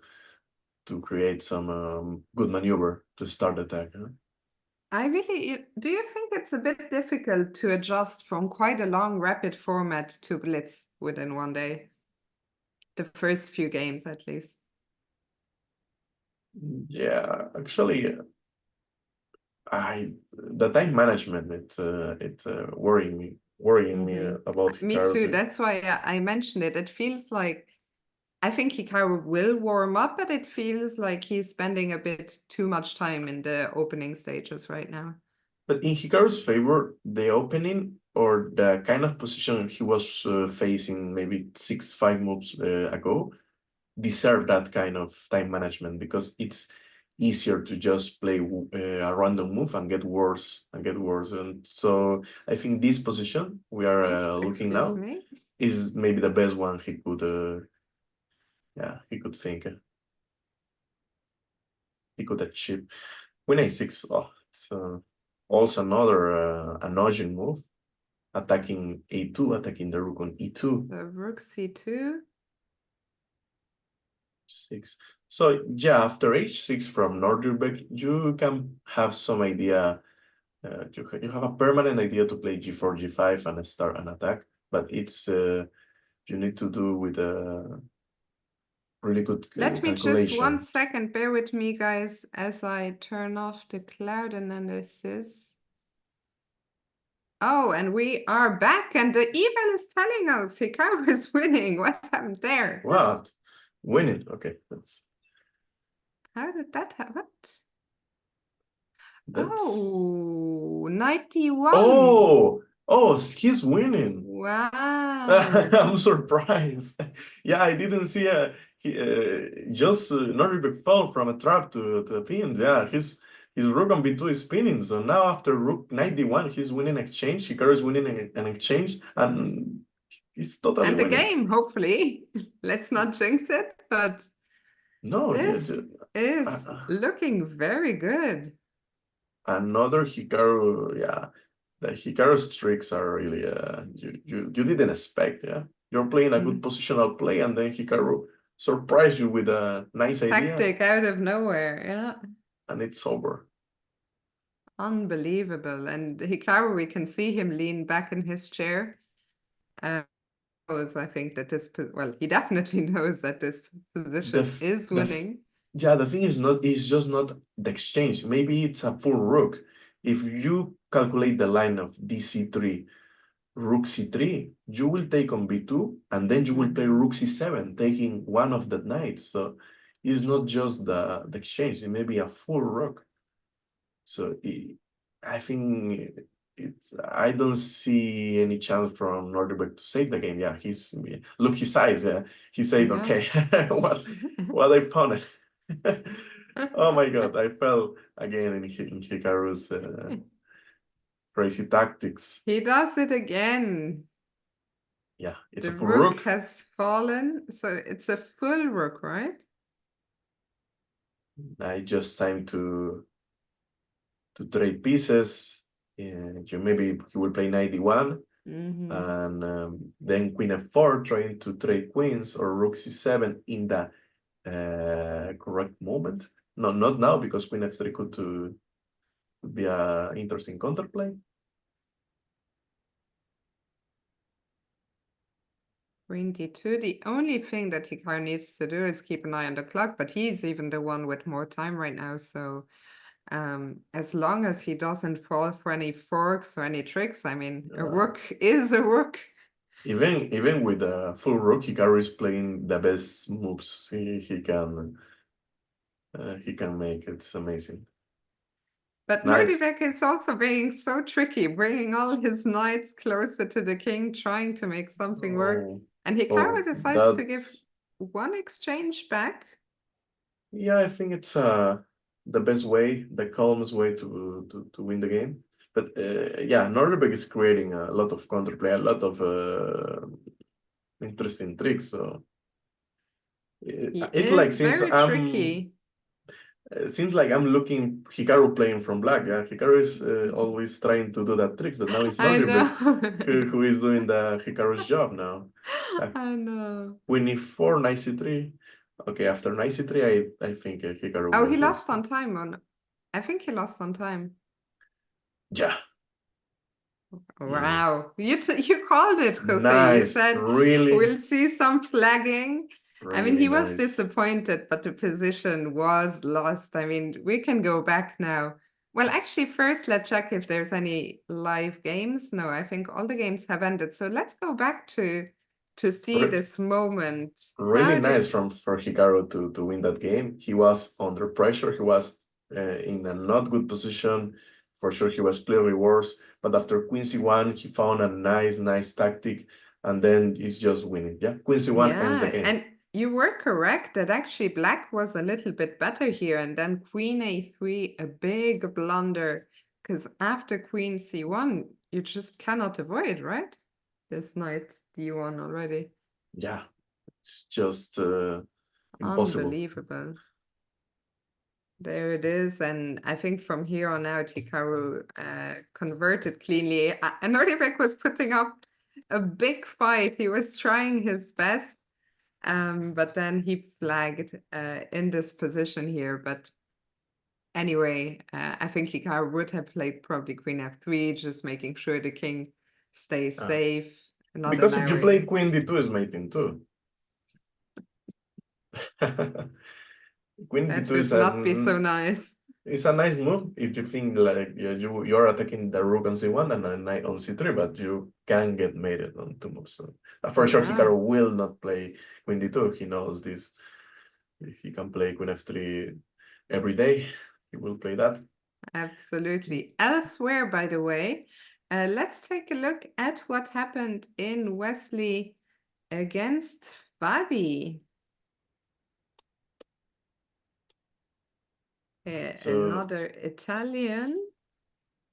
[SPEAKER 2] create some good maneuver to start the attack. Huh?
[SPEAKER 1] Do you think it's a bit difficult to adjust from quite a long rapid format to Blitz within one day? The first few games, at least.
[SPEAKER 2] Yeah, actually, the time management it's worrying me about
[SPEAKER 1] Me
[SPEAKER 2] Hikaru's.
[SPEAKER 1] too. That's why I mentioned it. It feels like I think Hikaru will warm up, but it feels like he's spending a bit too much time in the opening stages right now.
[SPEAKER 2] But in Hikaru's favor, the opening or the kind of position he was facing maybe 6-5 moves ago deserve that kind of time management because it's easier to just play a random move and get worse and get worse. And so I think this position we are looking
[SPEAKER 1] Excuse
[SPEAKER 2] now
[SPEAKER 1] me.
[SPEAKER 2] is maybe the best one he could he could think he could achieve. Queen a6, oh, it's also another annoying move, attacking a2, attacking the rook on e2.
[SPEAKER 1] The rook c2.
[SPEAKER 2] 6. So yeah, after h6 from Nordirbeck, you can have some idea. You have a permanent idea to play g4, g5 and start an attack, but it's you need to do with a really good
[SPEAKER 1] Let me just 1
[SPEAKER 2] calculation.
[SPEAKER 1] second, bear with me, guys, as I turn off the cloud analysis. Oh, and we are back, and the event is telling us Hikaru is winning. What happened there?
[SPEAKER 2] What? Winning. Okay,
[SPEAKER 1] How did that happen?
[SPEAKER 2] that's
[SPEAKER 1] Oh, 91.
[SPEAKER 2] oh, he's winning.
[SPEAKER 1] Wow.
[SPEAKER 2] I'm surprised. Yeah, I didn't see he just Norberg fell from a trap to a pin. Yeah, his rook on b2 is spinning. So now after rook 91, he's winning exchange. Hikaru is winning an exchange, and he's totally
[SPEAKER 1] And the
[SPEAKER 2] winning.
[SPEAKER 1] game, hopefully. Let's not jinx it, but
[SPEAKER 2] No, yeah,
[SPEAKER 1] this is looking very good.
[SPEAKER 2] another Hikaru. Yeah, The Hikaru's tricks are really you didn't expect, yeah. You're playing a good positional play, and then Hikaru surprise you with a nice idea,
[SPEAKER 1] Tactic out of nowhere, yeah.
[SPEAKER 2] and it's over.
[SPEAKER 1] Unbelievable. And Hikaru, we can see him lean back in his chair. I think that this, well, he definitely knows that this position is winning.
[SPEAKER 2] Yeah, the thing is not, it's just not the exchange. Maybe it's a full rook. If you calculate the line of dc3, rook c3, you will take on b2, and then you will play rook c7, taking one of the knights. So it's not just the exchange, it may be a full rook. So I think I don't see any chance from Norderberg to save the game. Yeah, look his eyes. He said, okay, what I found. Oh my God, I fell again in Hikaru's crazy tactics.
[SPEAKER 1] He does it again.
[SPEAKER 2] Yeah, it's
[SPEAKER 1] the
[SPEAKER 2] a full
[SPEAKER 1] rook has fallen, so it's a full rook, right?
[SPEAKER 2] I just time to trade pieces. Maybe he will play knight d1, and then queen f4, trying to trade queens, or rook c7 in the correct moment. No, not now, because queen f3 could be an interesting counterplay.
[SPEAKER 1] Queen d2. The only thing that Hikaru needs to do is keep an eye on the clock, but he's even the one with more time right now. So as long as he doesn't fall for any forks or any tricks, I mean, a rook is a rook.
[SPEAKER 2] Even with a full rook, Hikaru is playing the best moves he can make. It's amazing.
[SPEAKER 1] But
[SPEAKER 2] Nice.
[SPEAKER 1] Nordivek is also being so tricky, bringing all his knights closer to the king, trying to make something work. And Hikaru decides to give one exchange back.
[SPEAKER 2] Yeah, I think it's the best way, the calmest way to win the game. But yeah, Norderberg is creating a lot of counterplay, a lot of interesting tricks. So it's like
[SPEAKER 1] Tricky.
[SPEAKER 2] It seems like I'm looking Hikaru playing from black. Yeah, Hikaru is always trying to do that tricks, but now it's Norderberg who is doing the Hikaru's job now.
[SPEAKER 1] I know.
[SPEAKER 2] Queen e4, knight c3. Okay, after knight c3, I think Hikaru.
[SPEAKER 1] Oh, he lost on time. I think he lost on time.
[SPEAKER 2] Yeah.
[SPEAKER 1] Wow, you called it, Jose.
[SPEAKER 2] Nice.
[SPEAKER 1] You said
[SPEAKER 2] really.
[SPEAKER 1] We'll see some flagging.
[SPEAKER 2] Really
[SPEAKER 1] I mean, he was
[SPEAKER 2] nice.
[SPEAKER 1] disappointed, but the position was lost. I mean, we can go back now. Well, actually, first let's check if there's any live games. No, I think all the games have ended. So let's go back to see this moment.
[SPEAKER 2] Really nice for Hikaru to win that game. He was under pressure. He was in a not good position. For sure, he was clearly worse. But after Queen c1, he found a nice tactic, and then he's just winning. Yeah, Queen c1 ends the game.
[SPEAKER 1] And you were correct that actually black was a little bit better here, and then Queen a3, a big blunder, because after Queen c1, you just cannot avoid, right? This knight d1 already.
[SPEAKER 2] Yeah, it's just impossible.
[SPEAKER 1] Unbelievable. There it is, and I think from here on out, Hikaru converted cleanly. And Nordivek was putting up a big fight. He was trying his best, but then he flagged in this position here. But anyway, I think Hikaru would have played probably Queen f3, just making sure the king stays safe.
[SPEAKER 2] Because if you play Queen d2 is mating too. Queen d2 is not be so nice. It's a nice move if you think like you're attacking the rook on c1 and a knight on c3, but you can get mated on two moves. So, for sure, Hikaru will not play Queen d2. He knows this. If he can play Queen f3 every day, he will play that.
[SPEAKER 1] Absolutely. Elsewhere, by the way, let's take a look at what happened in Wesley against Fabi. Another Italian.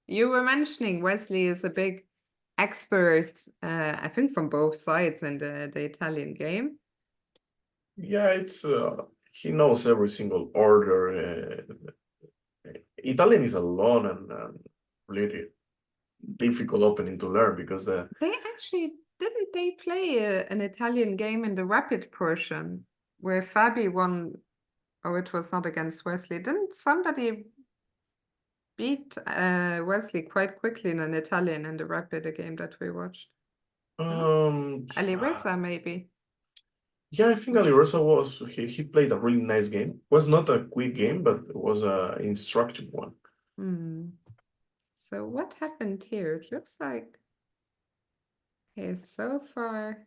[SPEAKER 1] You were mentioning Wesley is a big expert, I think, from both sides in the Italian game.
[SPEAKER 2] Yeah, it's he knows every single order. Italian is alone and really difficult opening to learn because
[SPEAKER 1] They actually didn't they play an Italian game in the rapid portion where Fabi won? Oh, it was not against Wesley. Didn't somebody beat Wesley quite quickly in an Italian in the rapid, a game that we watched? No? Alireza, maybe.
[SPEAKER 2] Yeah, I think Alireza was he played a really nice game. Was not a quick game, but it was a instructive one.
[SPEAKER 1] So what happened here? It looks like okay, so far.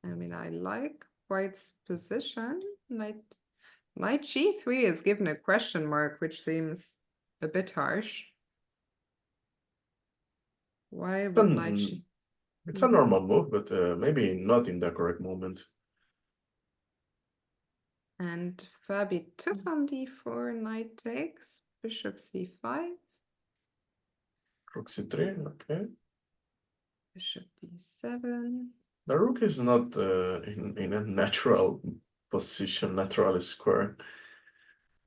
[SPEAKER 1] I mean, I like White's position. Knight G3 is given a question mark, which seems a bit harsh. Why would Knight G?
[SPEAKER 2] It's a normal move, but maybe not in the correct moment.
[SPEAKER 1] And Fabi took on d4, knight takes, bishop c5.
[SPEAKER 2] Rook c3, okay.
[SPEAKER 1] Bishop d7.
[SPEAKER 2] The rook is not in a natural position, natural square,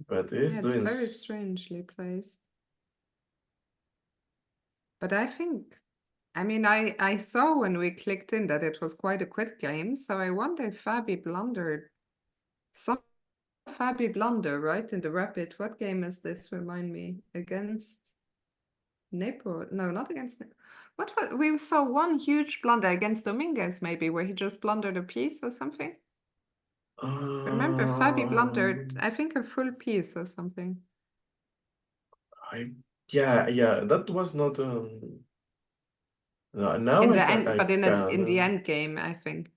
[SPEAKER 2] but it's doing
[SPEAKER 1] very strangely placed. But I think, I mean, I saw when we clicked in that it was quite a quick game, so I wonder if Fabi blundered. Some Fabi blunder, right, in the rapid. What game is this? Remind me. Against Nepo? No, not against Nepo. What was, we saw one huge blunder against Dominguez, maybe, where he just blundered a piece or something. Remember, Fabi blundered, I think, a full piece or something.
[SPEAKER 2] Yeah, that was not. Now
[SPEAKER 1] In
[SPEAKER 2] I
[SPEAKER 1] the
[SPEAKER 2] can,
[SPEAKER 1] end, but in the end game, I think.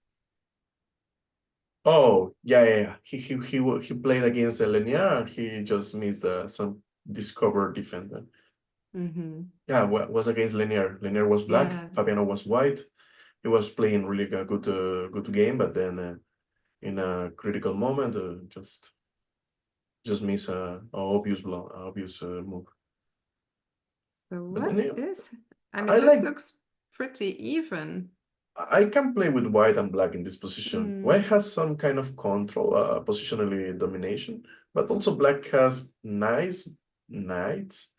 [SPEAKER 2] Oh yeah. He played against Elenia. He just missed some discovered defender. Yeah, was against Lanier. Lanier was black.
[SPEAKER 1] Yeah.
[SPEAKER 2] Fabiano was white. He was playing really a good game, but then in a critical moment, just miss a obvious move.
[SPEAKER 1] So
[SPEAKER 2] But
[SPEAKER 1] what
[SPEAKER 2] anyway,
[SPEAKER 1] is? I mean, this looks pretty even.
[SPEAKER 2] I can play with white and black in this position. White has some kind of control, positionally domination, but also black has nice knights.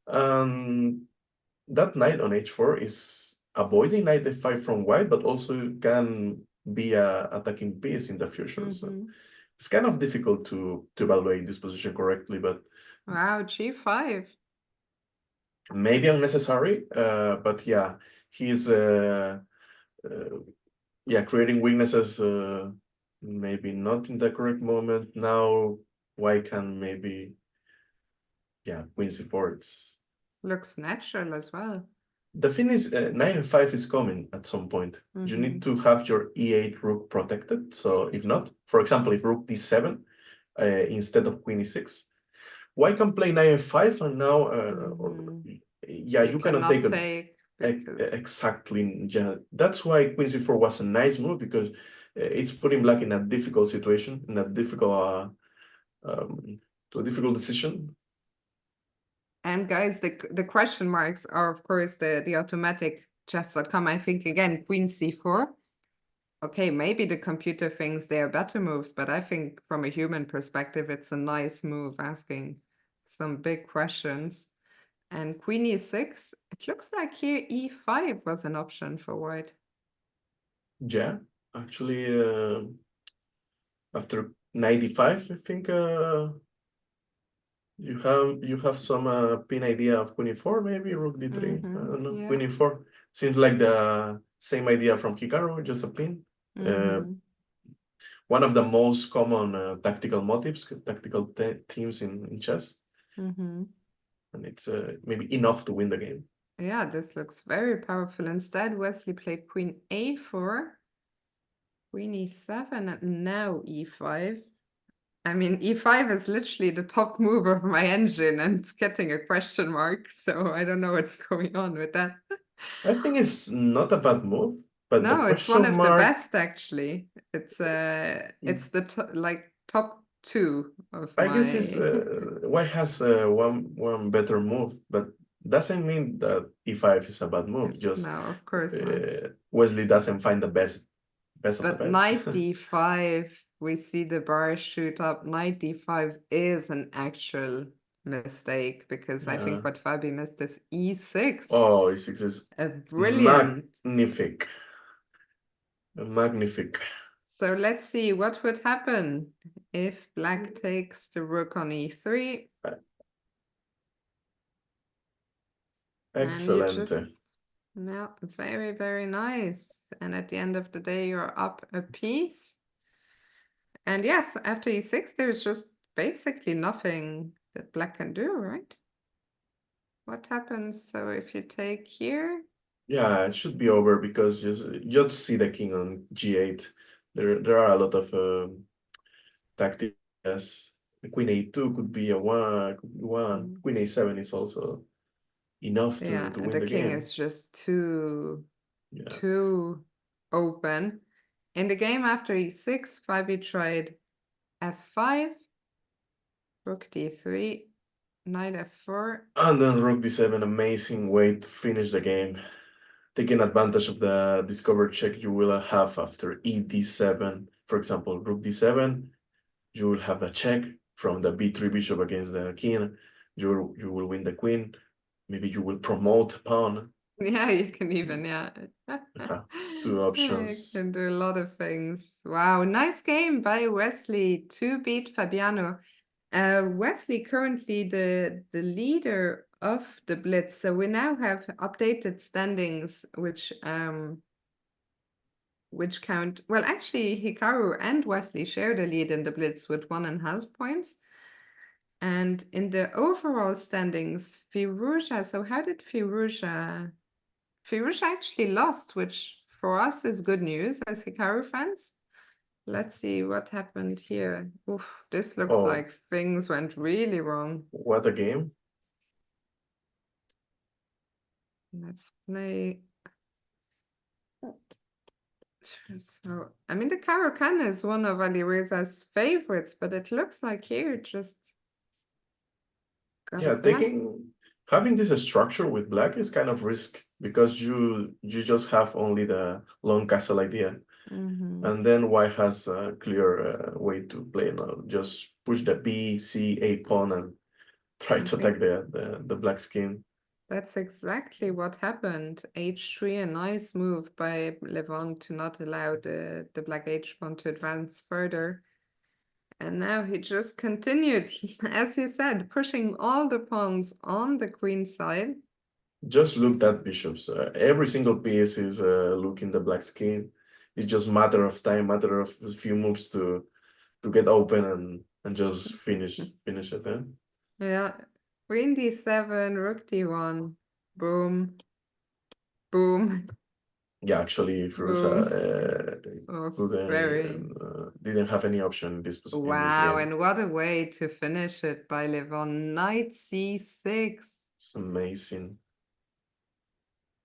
[SPEAKER 2] That knight on h4 is avoiding knight f5 from white, but also can be a attacking piece in the future. So it's kind of difficult to evaluate this position correctly, but
[SPEAKER 1] wow, g5.
[SPEAKER 2] Maybe unnecessary, but yeah, he's creating weaknesses, maybe not in the correct moment. Now white can maybe queen c4.
[SPEAKER 1] Looks natural as well.
[SPEAKER 2] The thing is, knight f5 is coming at some point. You need to have your e8 rook protected. So if not, for example, if rook d7 instead of queen e6, white can play knight f5 and now, you cannot take exactly. Yeah, that's why queen c4 was a nice move, because it's putting black in a difficult situation, in a difficult to a difficult decision.
[SPEAKER 1] And guys, the question marks are, of course, the automatic chess.com. I think, again, queen c4. Okay, maybe the computer thinks they are better moves, but I think from a human perspective, it's a nice move, asking some big questions. And queen e6, it looks like here e5 was an option for white.
[SPEAKER 2] Yeah, actually, after 95, I think you have some pin idea of queen e4, maybe rook d3. I don't know. Yeah. Queen e4 seems like the same idea from Hikaru, just a pin. One of the most common tactical motifs, tactical themes in chess. And it's maybe enough to win the game.
[SPEAKER 1] Yeah, this looks very powerful. Instead, Wesley played queen a4, queen e7, and now e5. I mean, e5 is literally the top move of my engine, and it's getting a question mark, so I don't know what's going on with that.
[SPEAKER 2] I think it's not a bad move, but
[SPEAKER 1] no, it's one of the best, actually. It's the top two of
[SPEAKER 2] I guess it's white has one better move, but doesn't mean that e5 is a bad move. Just
[SPEAKER 1] no, of course not.
[SPEAKER 2] Wesley doesn't find the best of the best.
[SPEAKER 1] Knight d5, we see the bar shoot up. Knight d5 is an actual mistake, because I
[SPEAKER 2] Yeah.
[SPEAKER 1] think what Fabi missed is e6.
[SPEAKER 2] Oh, e6 is
[SPEAKER 1] A brilliant.
[SPEAKER 2] magnific. Magnific.
[SPEAKER 1] So let's see what would happen if black takes the rook on e3. And you just,
[SPEAKER 2] Excelente.
[SPEAKER 1] no, very, very nice. And at the end of the day, you're up a piece. And yes, after e6, there's just basically nothing that black can do, right? What happens? So if you take here,
[SPEAKER 2] Yeah, it should be over because just see the king on g8. There are a lot of tactics. The queen a2 could be a one, could be one. Queen a7 is also enough
[SPEAKER 1] yeah,
[SPEAKER 2] to
[SPEAKER 1] and
[SPEAKER 2] win
[SPEAKER 1] the
[SPEAKER 2] the
[SPEAKER 1] king
[SPEAKER 2] game.
[SPEAKER 1] is just too
[SPEAKER 2] Yeah.
[SPEAKER 1] open. In the game after e6, Fabi tried f5, rook d3, knight f4.
[SPEAKER 2] And then rook d7, amazing way to finish the game. Taking advantage of the discovered check you will have after e d7. For example, rook d7, you will have a check from the b3 bishop against the king. You will win the queen. Maybe you will promote a pawn.
[SPEAKER 1] Yeah, you can even, yeah.
[SPEAKER 2] Two
[SPEAKER 1] You
[SPEAKER 2] options.
[SPEAKER 1] can do a lot of things. Wow, nice game by Wesley to beat Fabiano. Wesley currently the leader of the Blitz. So we now have updated standings, which count. Well, actually, Hikaru and Wesley share the lead in the Blitz with 1.5 points. And in the overall standings, Firouzja. So how did Firouzja? Firouzja actually lost, which for us is good news as Hikaru fans. Let's see what happened here. Oof, this looks
[SPEAKER 2] Oh,
[SPEAKER 1] like things went really wrong.
[SPEAKER 2] what a game.
[SPEAKER 1] Let's play. So, I mean, the Caruana is one of Alireza's favorites, but it looks like here it just got
[SPEAKER 2] Yeah, having this structure with black is kind of risk because you just have only the long castle idea. And then white has a clear way to play now. Just push the B, C, A pawn and try to attack the black skin.
[SPEAKER 1] That's exactly what happened. H3, a nice move by Levon to not allow the black H pawn to advance further. And now he just continued, as you said, pushing all the pawns on the queen side.
[SPEAKER 2] Just look at bishops. Every single piece is looking the black skin. It's just matter of time, matter of a few moves to get open and just finish it then.
[SPEAKER 1] Yeah, queen d7, rook d1, boom, boom,
[SPEAKER 2] Yeah, actually, Firouzja
[SPEAKER 1] boom. Oh, very.
[SPEAKER 2] didn't have any option in this
[SPEAKER 1] Wow,
[SPEAKER 2] game.
[SPEAKER 1] and what a way to finish it by Levon. Knight c6.
[SPEAKER 2] It's amazing.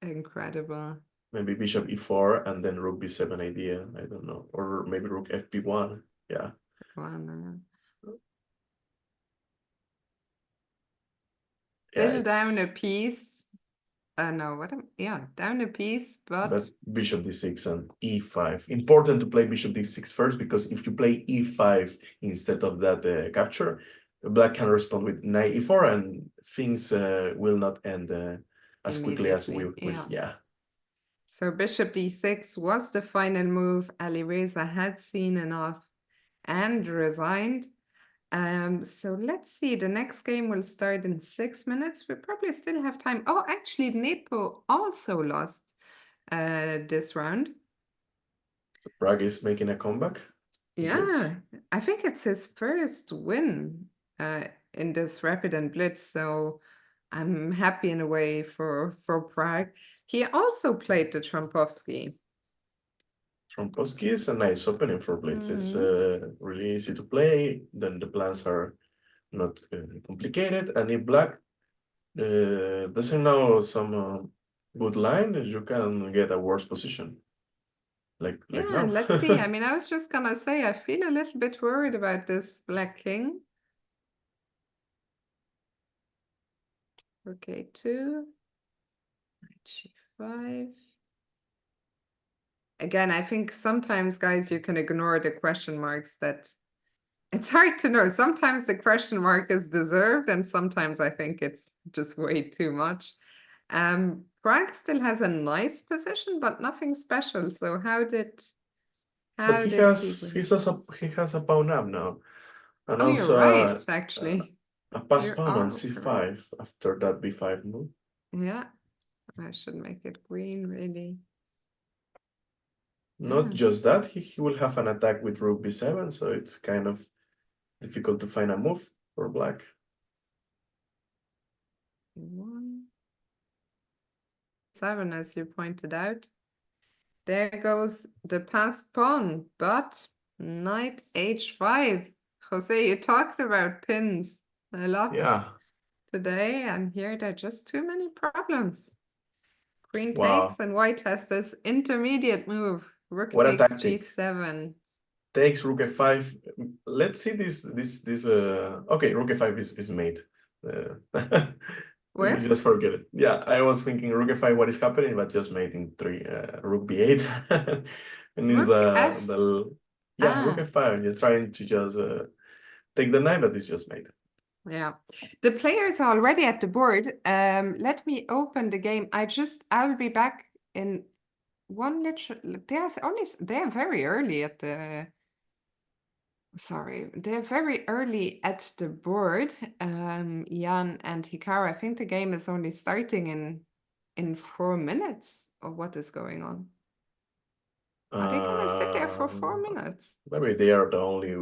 [SPEAKER 1] Incredible.
[SPEAKER 2] Maybe bishop e4 and then rook b7 idea. I don't know, or maybe rook fb1. Yeah. Yeah,
[SPEAKER 1] Still down a
[SPEAKER 2] it's
[SPEAKER 1] piece. No, what am, yeah, down a piece,
[SPEAKER 2] but
[SPEAKER 1] but
[SPEAKER 2] bishop d6 and e5. Important to play bishop d6 first because if you play e5 instead of that capture, black can respond with knight e4 and things will not end as quickly as
[SPEAKER 1] immediately, yeah.
[SPEAKER 2] yeah.
[SPEAKER 1] So bishop d6 was the final move. Alireza had seen enough and resigned. So let's see, the next game will start in 6 minutes. We probably still have time. Oh, actually, Nepo also lost this round.
[SPEAKER 2] So Prague is making a comeback.
[SPEAKER 1] Yeah, I think it's his first win in this Rapid and Blitz, so I'm happy in a way for Prague. He also played the Trompovsky.
[SPEAKER 2] Trompowski is a nice opening for Blitz. It's really easy to play. Then the plans are not complicated. And if black doesn't know some good line, you can get a worse position. Like
[SPEAKER 1] Yeah,
[SPEAKER 2] now.
[SPEAKER 1] let's see. I mean, I was just gonna say, I feel a little bit worried about this Black King. Okay, 2, knight g5. Again, I think sometimes, guys, you can ignore the question marks that It's hard to know. Sometimes the question mark is deserved, and sometimes I think it's just way too much. Frank still has a nice position, but nothing special. So
[SPEAKER 2] But
[SPEAKER 1] how did he win?
[SPEAKER 2] he has a pawn up now, and
[SPEAKER 1] Oh, you're
[SPEAKER 2] also
[SPEAKER 1] right, actually.
[SPEAKER 2] a pass
[SPEAKER 1] You
[SPEAKER 2] pawn on
[SPEAKER 1] are correct.
[SPEAKER 2] c5 after that b5 move.
[SPEAKER 1] Yeah, I should make it green, really.
[SPEAKER 2] Not
[SPEAKER 1] Yeah.
[SPEAKER 2] just that, he will have an attack with rook b7, so it's kind of difficult to find a move for black.
[SPEAKER 1] 1, 7, as you pointed out. There goes the passed pawn, but knight h5. Jose, you talked about pins a lot
[SPEAKER 2] Yeah,
[SPEAKER 1] today, and here there are just too many problems. Queen takes,
[SPEAKER 2] wow,
[SPEAKER 1] and white has this intermediate move. Rook
[SPEAKER 2] what a
[SPEAKER 1] takes
[SPEAKER 2] tactic.
[SPEAKER 1] g7.
[SPEAKER 2] Takes rook f5. Let's see this. Okay, rook f5 is made. You
[SPEAKER 1] Where?
[SPEAKER 2] just forget it. Yeah, I was thinking rook f5, what is happening, but just made in three. Rook b8, and is
[SPEAKER 1] Rook f.
[SPEAKER 2] the yeah, rook
[SPEAKER 1] Ah,
[SPEAKER 2] f5. You're trying to just take the knight, but it's just made.
[SPEAKER 1] yeah. The players are already at the board. Let me open the game. I'll be back in one literal. They're very early at the. Sorry, they're very early at the board. Jan and Hikaru. I think the game is only starting in 4 minutes. Or what is going on? Are they gonna sit there for 4 minutes?
[SPEAKER 2] Maybe they are the only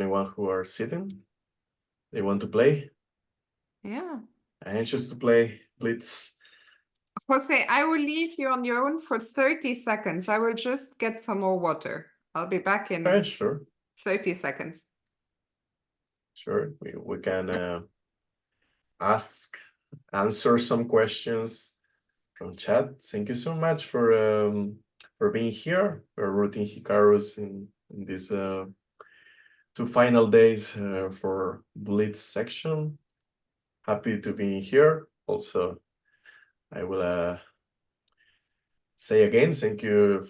[SPEAKER 2] one who are sitting. They want to play.
[SPEAKER 1] Yeah.
[SPEAKER 2] Anxious to play Blitz.
[SPEAKER 1] Jose, I will leave you on your own for 30 seconds. I will just get some more water. I'll be back in
[SPEAKER 2] Sure.
[SPEAKER 1] 30 seconds.
[SPEAKER 2] Sure. We can answer some questions from chat. Thank you so much for being here, for rooting Hikarus in these 2 final days for Blitz section. Happy to be here. Also, I will say again, thank you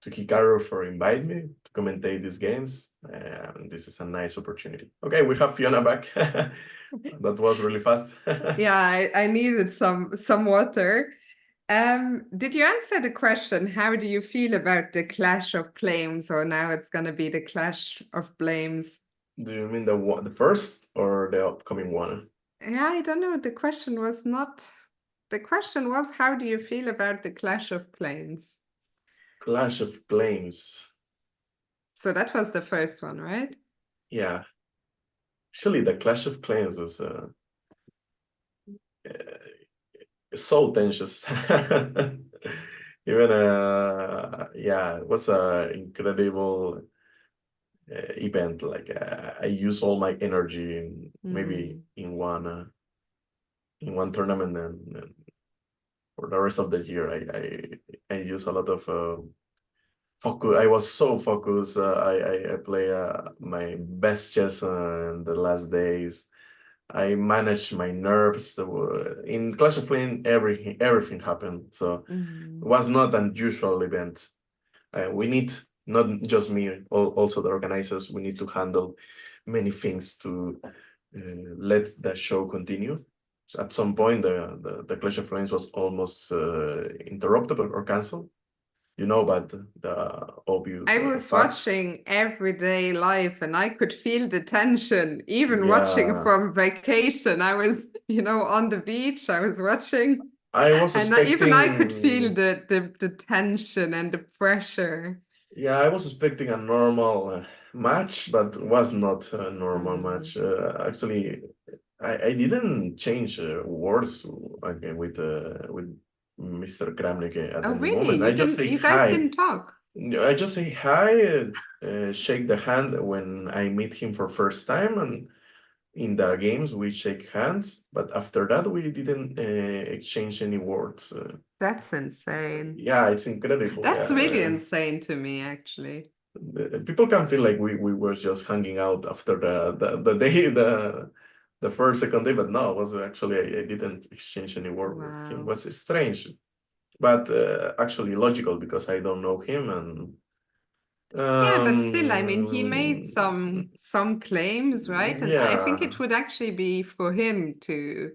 [SPEAKER 2] to Hikaru for inviting me to commentate these games. This is a nice opportunity. Okay, we have Fiona back. That was really fast.
[SPEAKER 1] Yeah, I needed some water. Did you answer the question? How do you feel about the clash of claims, or now it's gonna be the clash of blames?
[SPEAKER 2] Do you mean the first or the upcoming one?
[SPEAKER 1] Yeah, I don't know. The question was not. The question was, how do you feel about the clash of claims?
[SPEAKER 2] Clash of Claims.
[SPEAKER 1] So that was the first one, right?
[SPEAKER 2] Yeah. Actually, the Clash of Clans was so tense. Even yeah, it was a incredible event. Like I use all my energy in maybe in one tournament, and for the rest of the year, I use a lot of focus. I was so focused. I play my best chess in the last days. I managed my nerves. In Clash of Clans, everything happened. So it was not an usual event. We need, not just me, also the organizers, we need to handle many things to let the show continue. So at some point, the Clash of Clans was almost interrupted or canceled. You know, but the obvious
[SPEAKER 1] I was
[SPEAKER 2] facts.
[SPEAKER 1] watching everyday life and I could feel the tension, even watching
[SPEAKER 2] Yeah,
[SPEAKER 1] from vacation. I was, on the beach, I was watching,
[SPEAKER 2] I was
[SPEAKER 1] and even I could feel
[SPEAKER 2] expecting.
[SPEAKER 1] the tension and the pressure.
[SPEAKER 2] Yeah, I was expecting a normal match, but was not a normal
[SPEAKER 1] Mm.
[SPEAKER 2] match. Actually, I didn't change words with Mr. Kramnik at
[SPEAKER 1] Oh,
[SPEAKER 2] any
[SPEAKER 1] really?
[SPEAKER 2] moment. I just say
[SPEAKER 1] You guys
[SPEAKER 2] hi.
[SPEAKER 1] didn't talk?
[SPEAKER 2] I just say hi, shake the hand when I meet him for first time, and in the games we shake hands. But after that, we didn't exchange any words.
[SPEAKER 1] That's insane.
[SPEAKER 2] Yeah, it's incredible.
[SPEAKER 1] That's really
[SPEAKER 2] Yeah.
[SPEAKER 1] insane to me, actually.
[SPEAKER 2] People can feel like we were just hanging out after the day the first second day, but no, it was actually I didn't exchange any word with him. It
[SPEAKER 1] Wow.
[SPEAKER 2] was strange, but actually logical because I don't know him, and
[SPEAKER 1] Yeah, but still, I mean, he made some claims, right? And I think
[SPEAKER 2] Yeah,
[SPEAKER 1] it would actually be for him to,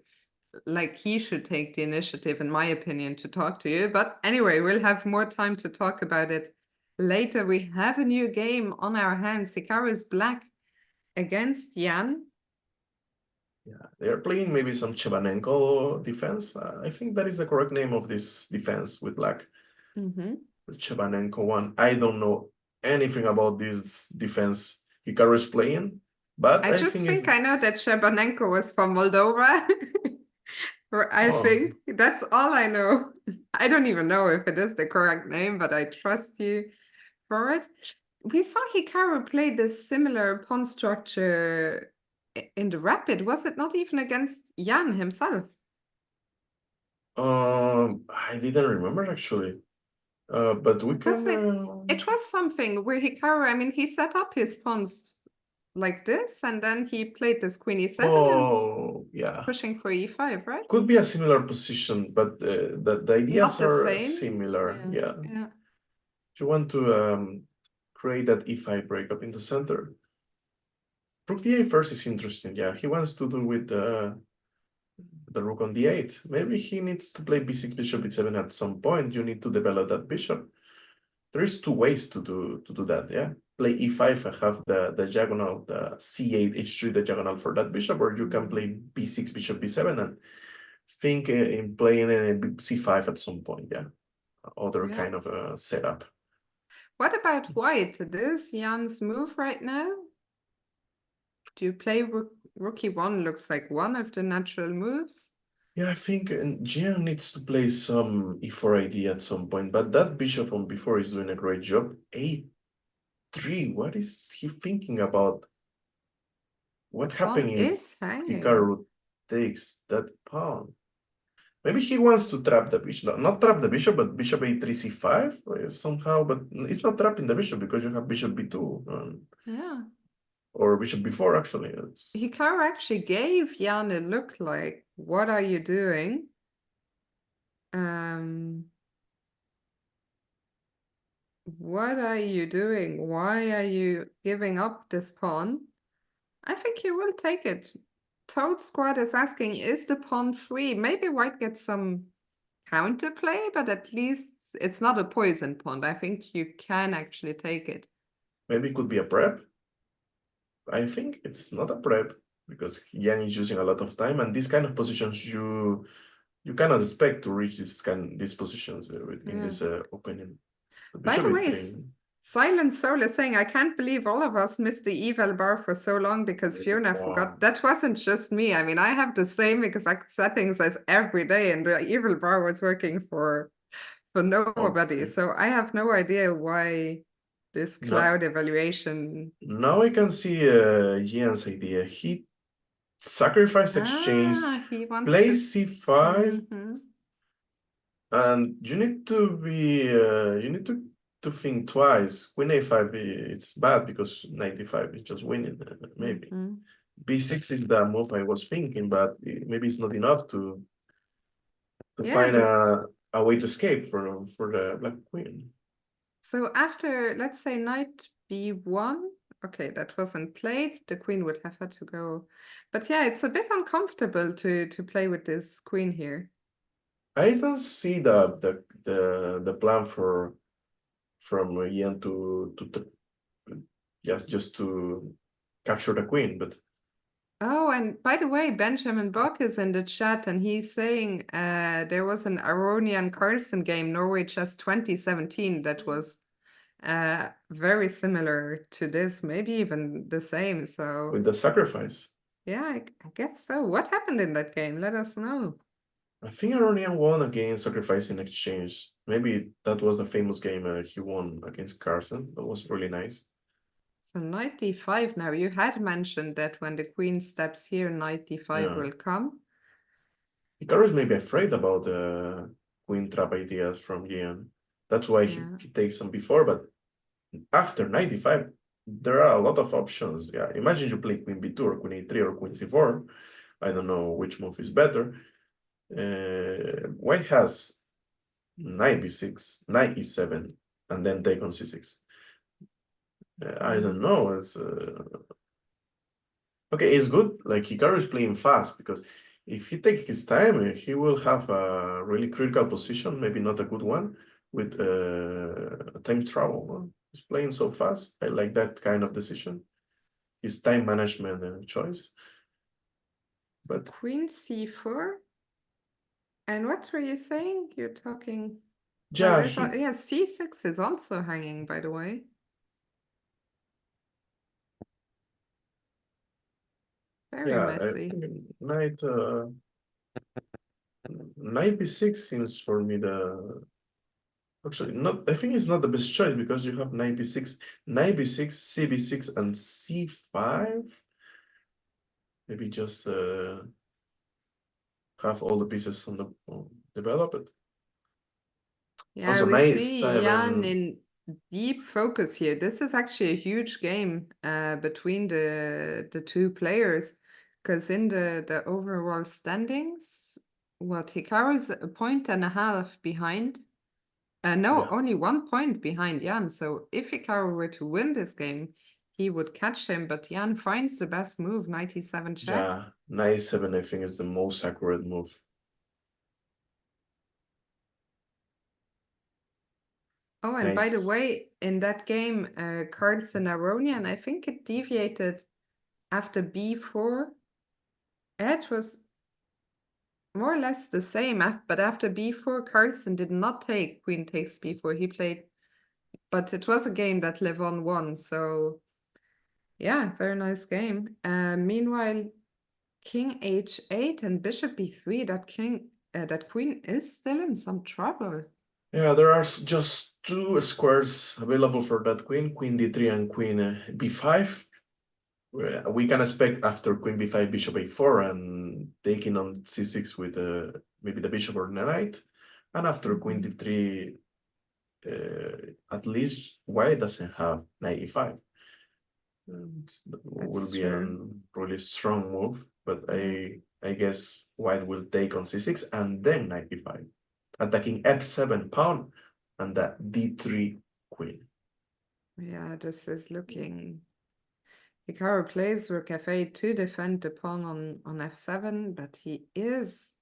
[SPEAKER 1] like, he should take the initiative, in my opinion, to talk to you. But anyway, we'll have more time to talk about it later. We have a new game on our hands. Hikaru is black against Jan.
[SPEAKER 2] yeah. They're playing maybe some Chebanenko defense. I think that is the correct name of this defense with black.
[SPEAKER 1] Mm-hmm.
[SPEAKER 2] The Chebanenko one. I don't know anything about this defense Hikaru is playing, but
[SPEAKER 1] I
[SPEAKER 2] I
[SPEAKER 1] just
[SPEAKER 2] think
[SPEAKER 1] think I know that
[SPEAKER 2] it's
[SPEAKER 1] Shebanenko was from Moldova. I
[SPEAKER 2] oh
[SPEAKER 1] think that's all I know. I don't even know if it is the correct name, but I trust you for it. We saw Hikaru play this similar pawn structure in the Rapid. Was it not even against Jan himself?
[SPEAKER 2] I didn't remember actually. But we
[SPEAKER 1] Was
[SPEAKER 2] can
[SPEAKER 1] it? It was something where Hikaru, I mean, he set up his pawns like this, and then he played this queen e7 and
[SPEAKER 2] oh yeah.
[SPEAKER 1] pushing for e5, right?
[SPEAKER 2] Could be a similar position, but the ideas
[SPEAKER 1] Not the
[SPEAKER 2] are
[SPEAKER 1] same.
[SPEAKER 2] similar.
[SPEAKER 1] Yeah,
[SPEAKER 2] Yeah.
[SPEAKER 1] yeah.
[SPEAKER 2] You want to create that e5 breakup in the center. Rook d8 first is interesting. Yeah, he wants to do with the rook on d8. Maybe he needs to play b6, bishop b7 at some point. You need to develop that bishop. There is two ways to do that. Yeah, play e5 and have the diagonal, the c8, h3, the diagonal for that bishop, or you can play b6, bishop b7, and think in playing c5 at some point. Yeah, other
[SPEAKER 1] Yeah.
[SPEAKER 2] kind of setup.
[SPEAKER 1] What about white? This Jan's move right now? Do you play rook e1? Looks like one of the natural moves.
[SPEAKER 2] Yeah, I think GM needs to play some e4 ID at some point, but that bishop on b4 is doing a great job. a3, what is he thinking about? What
[SPEAKER 1] Pawn
[SPEAKER 2] happened
[SPEAKER 1] is
[SPEAKER 2] if
[SPEAKER 1] hanging.
[SPEAKER 2] Hikaru takes that pawn? Maybe he wants to trap the bishop, not trap the bishop, but bishop a3 c5 somehow, but it's not trapping the bishop because you have bishop b2
[SPEAKER 1] Yeah.
[SPEAKER 2] or bishop b4 actually. It's
[SPEAKER 1] Hikaru actually gave Jan a look like, what are you doing? What are you doing? Why are you giving up this pawn? I think he will take it. Toad Squad is asking, is the pawn free? Maybe white gets some counterplay, but at least it's not a poison pawn. I think you can actually take it.
[SPEAKER 2] maybe it could be a prep. I think it's not a prep because Yang is using a lot of time, and these kind of positions you cannot expect to reach these positions in
[SPEAKER 1] Yeah.
[SPEAKER 2] this opening. The
[SPEAKER 1] By
[SPEAKER 2] bishop
[SPEAKER 1] the way,
[SPEAKER 2] e3.
[SPEAKER 1] Silent Soul is saying, I can't believe all of us missed the eval bar for so long because Fiona
[SPEAKER 2] Wow.
[SPEAKER 1] forgot. That wasn't just me. I mean, I have the same exact settings as every day, and the eval bar was working for nobody.
[SPEAKER 2] Okay.
[SPEAKER 1] So I have no idea why this
[SPEAKER 2] Now,
[SPEAKER 1] cloud evaluation.
[SPEAKER 2] now I can see Yan's idea. He sacrificed exchange,
[SPEAKER 1] He wants to.
[SPEAKER 2] plays c5,
[SPEAKER 1] Mhm.
[SPEAKER 2] and you need to be you need to think twice. Queen a5 it's bad because knight e5 is just winning maybe.
[SPEAKER 1] Mhm.
[SPEAKER 2] b6 is the move I was thinking, but maybe it's not enough to
[SPEAKER 1] Yeah,
[SPEAKER 2] find
[SPEAKER 1] this.
[SPEAKER 2] a way to escape for the black queen.
[SPEAKER 1] So after, let's say, knight b1, okay, that wasn't played. The queen would have had to go. But yeah, it's a bit uncomfortable to play with this queen here.
[SPEAKER 2] I don't see the plan from Ian to just to capture the queen, but
[SPEAKER 1] Oh, and by the way, Benjamin Bock is in the chat and he's saying there was an Aronian Carlsen game, Norway Chess 2017, that was very similar to this, maybe even the same. So
[SPEAKER 2] with the sacrifice.
[SPEAKER 1] yeah, I guess so. What happened in that game? Let us know.
[SPEAKER 2] I think Aronian won against Sacrifice in Exchange. Maybe that was the famous game he won against Carson. That was really nice.
[SPEAKER 1] So knight d5 now. You had mentioned that when the queen steps here, knight d5
[SPEAKER 2] Yeah.
[SPEAKER 1] will come.
[SPEAKER 2] Hikaru is maybe afraid about the queen trap ideas from Ian. That's why
[SPEAKER 1] Yeah.
[SPEAKER 2] he takes them before, but after 95, there are a lot of options. Yeah, imagine you play queen b2 or queen a3 or queen c4. I don't know which move is better. White has knight b6, knight e7, and then take on c6. I don't know. It's okay. It's good. Like Hikaru is playing fast because if he takes his time, he will have a really critical position. Maybe not a good one with time travel. He's playing so fast. I like that kind of decision. His time management choice. But
[SPEAKER 1] Queen c4. And what were you saying? You're talking. Oh,
[SPEAKER 2] yeah,
[SPEAKER 1] there's yeah, c6 is also hanging, by the way. Very messy.
[SPEAKER 2] knight knight b6 seems for me the actually not. I think it's not the best choice because you have knight b6, cb6, and c5. Maybe just have all the pieces on the developed.
[SPEAKER 1] Yeah,
[SPEAKER 2] Also,
[SPEAKER 1] we
[SPEAKER 2] knight
[SPEAKER 1] see Jan
[SPEAKER 2] 7.
[SPEAKER 1] in deep focus here. This is actually a huge game between the two players, because in the overall standings, what, Hikaru's a point and a half behind. No,
[SPEAKER 2] Yeah.
[SPEAKER 1] only 1 point behind Jan. So if Hikaru were to win this game, he would catch him. But Jan finds the best move, 97 check.
[SPEAKER 2] Yeah, knight 7 I think is the most accurate move.
[SPEAKER 1] Oh, and by the
[SPEAKER 2] Nice.
[SPEAKER 1] way, in that game, Carlsen Aronian, I think it deviated after b4. It was more or less the same, but after b4, Carlsen did not take queen takes b4. He played, but it was a game that Levon won. So yeah, very nice game. Meanwhile, king h8 and bishop b3. That queen is still in some trouble.
[SPEAKER 2] Yeah, there are just two squares available for that queen, queen d3 and queen b5. We can expect after queen b5, bishop a4, and taking on c6 with maybe the bishop or the knight. And after queen d3, at least white doesn't have knight e5. Will
[SPEAKER 1] That's
[SPEAKER 2] be a
[SPEAKER 1] true.
[SPEAKER 2] really strong move, but
[SPEAKER 1] Yeah.
[SPEAKER 2] I guess white will take on c6 and then knight e5, attacking f7 pawn and that d3 queen.
[SPEAKER 1] Yeah, this is looking. Hikaru plays rook f8 to defend the pawn on f7, but he is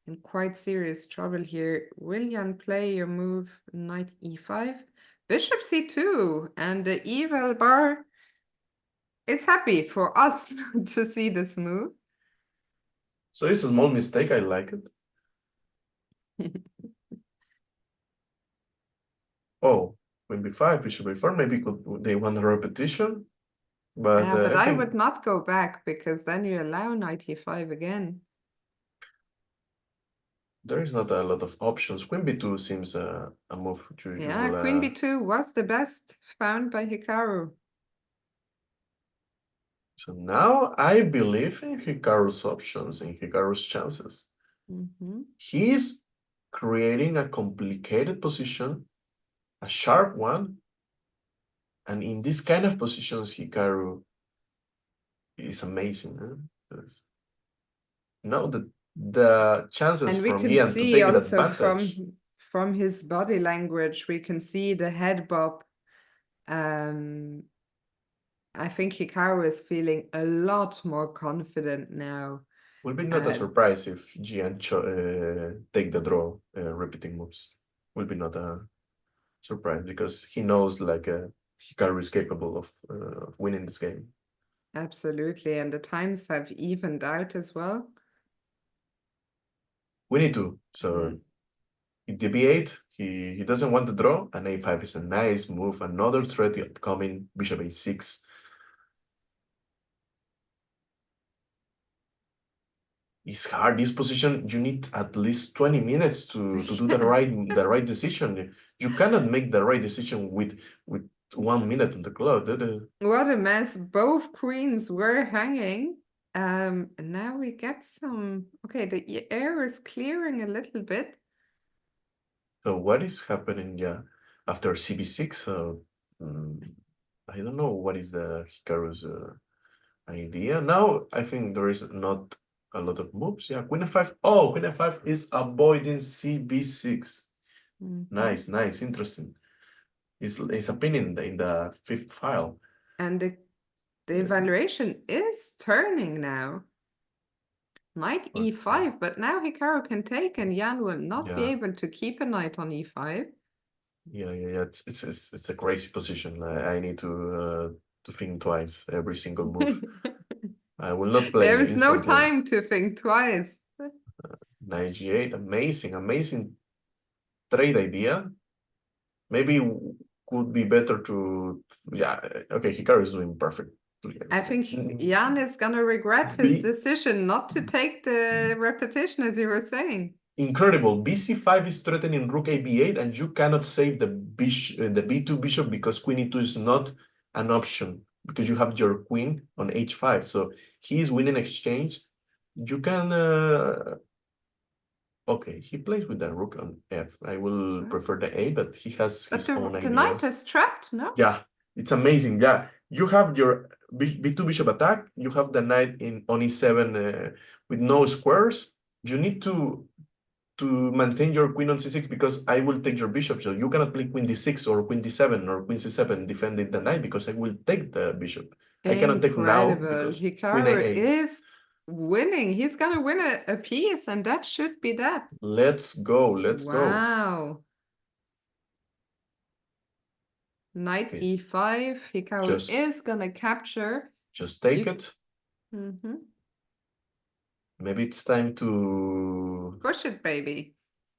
[SPEAKER 1] in quite serious trouble here. Will Jan play your move knight e5? Bishop c2, and the evil bar is happy for us to see this move.
[SPEAKER 2] So it's a small mistake, I like it. Oh, queen b5, bishop a4, maybe they want a repetition, but
[SPEAKER 1] But
[SPEAKER 2] I
[SPEAKER 1] I
[SPEAKER 2] think
[SPEAKER 1] would not go back because then you allow knight e5 again.
[SPEAKER 2] there is not a lot of options. Queen b2 seems a move you
[SPEAKER 1] Yeah,
[SPEAKER 2] will.
[SPEAKER 1] queen b2 was the best found by Hikaru.
[SPEAKER 2] So now I believe in Hikaru's options, in Hikaru's chances. He's creating a complicated position, a sharp one, and in this kind of positions, Hikaru is amazing. Huh? Now the chances
[SPEAKER 1] And we
[SPEAKER 2] for
[SPEAKER 1] can
[SPEAKER 2] me and to
[SPEAKER 1] see
[SPEAKER 2] take the
[SPEAKER 1] also
[SPEAKER 2] advantage.
[SPEAKER 1] from his body language, we can see the head bob. I think Hikaru is feeling a lot more confident now.
[SPEAKER 2] Will be not a surprise if Gian take the draw, repeating moves. Will be not a surprise because he knows like Hikaru is capable of winning this game.
[SPEAKER 1] Absolutely, and the times have evened out as well.
[SPEAKER 2] We need to. So the b8, he doesn't want to draw, and a5 is a nice move. Another threat upcoming, bishop a6. It's hard. This position, you need at least 20 minutes to do the right decision. You cannot make the right decision with 1 minute on the clock.
[SPEAKER 1] What a mess. Both queens were hanging. And now we get some. Okay, the air is clearing a little bit.
[SPEAKER 2] So what is happening? Yeah, after cb6, I don't know what is the Hikaru's idea. Now I think there is not a lot of moves. Yeah, queen f5. Oh, queen f5 is avoiding cb6. Nice, nice, interesting. It's a pin in the fifth file.
[SPEAKER 1] And the evaluation is turning now. Knight e5, but now Hikaru can take, and Jan will not be able to keep a knight on e5.
[SPEAKER 2] Yeah. It's a crazy position. I need to think twice every single move. I will not play
[SPEAKER 1] There is no
[SPEAKER 2] instantly.
[SPEAKER 1] time to think twice.
[SPEAKER 2] Knight g8, amazing trade idea. Maybe could be better to, yeah, okay, Hikaru is doing perfect.
[SPEAKER 1] I think Jan is gonna regret his decision not to take the repetition, as you were saying.
[SPEAKER 2] Incredible. bc5 is threatening rook a b8, and you cannot save the bishop, the b2 bishop, because queen e2 is not an option, because you have your queen on h5. So he is winning exchange. You can okay, he plays with the rook on f. I will prefer the a, but he has his own ideas.
[SPEAKER 1] The knight is trapped, no?
[SPEAKER 2] Yeah, it's amazing. Yeah, you have your b2 bishop attack. You have the knight on e7 with no squares. You need to maintain your queen on c6, because I will take your bishop. So you cannot play queen d6 or queen d7 or queen c7 defending the knight, because I will take the bishop. I cannot take now because queen
[SPEAKER 1] Hikaru
[SPEAKER 2] a8.
[SPEAKER 1] is winning. He's gonna win a piece, and that should be that.
[SPEAKER 2] Let's go. Let's go.
[SPEAKER 1] Wow. Knight e5. Hikaru is gonna capture.
[SPEAKER 2] Just take it.
[SPEAKER 1] Mm-hmm.
[SPEAKER 2] Maybe it's time to
[SPEAKER 1] push it, baby.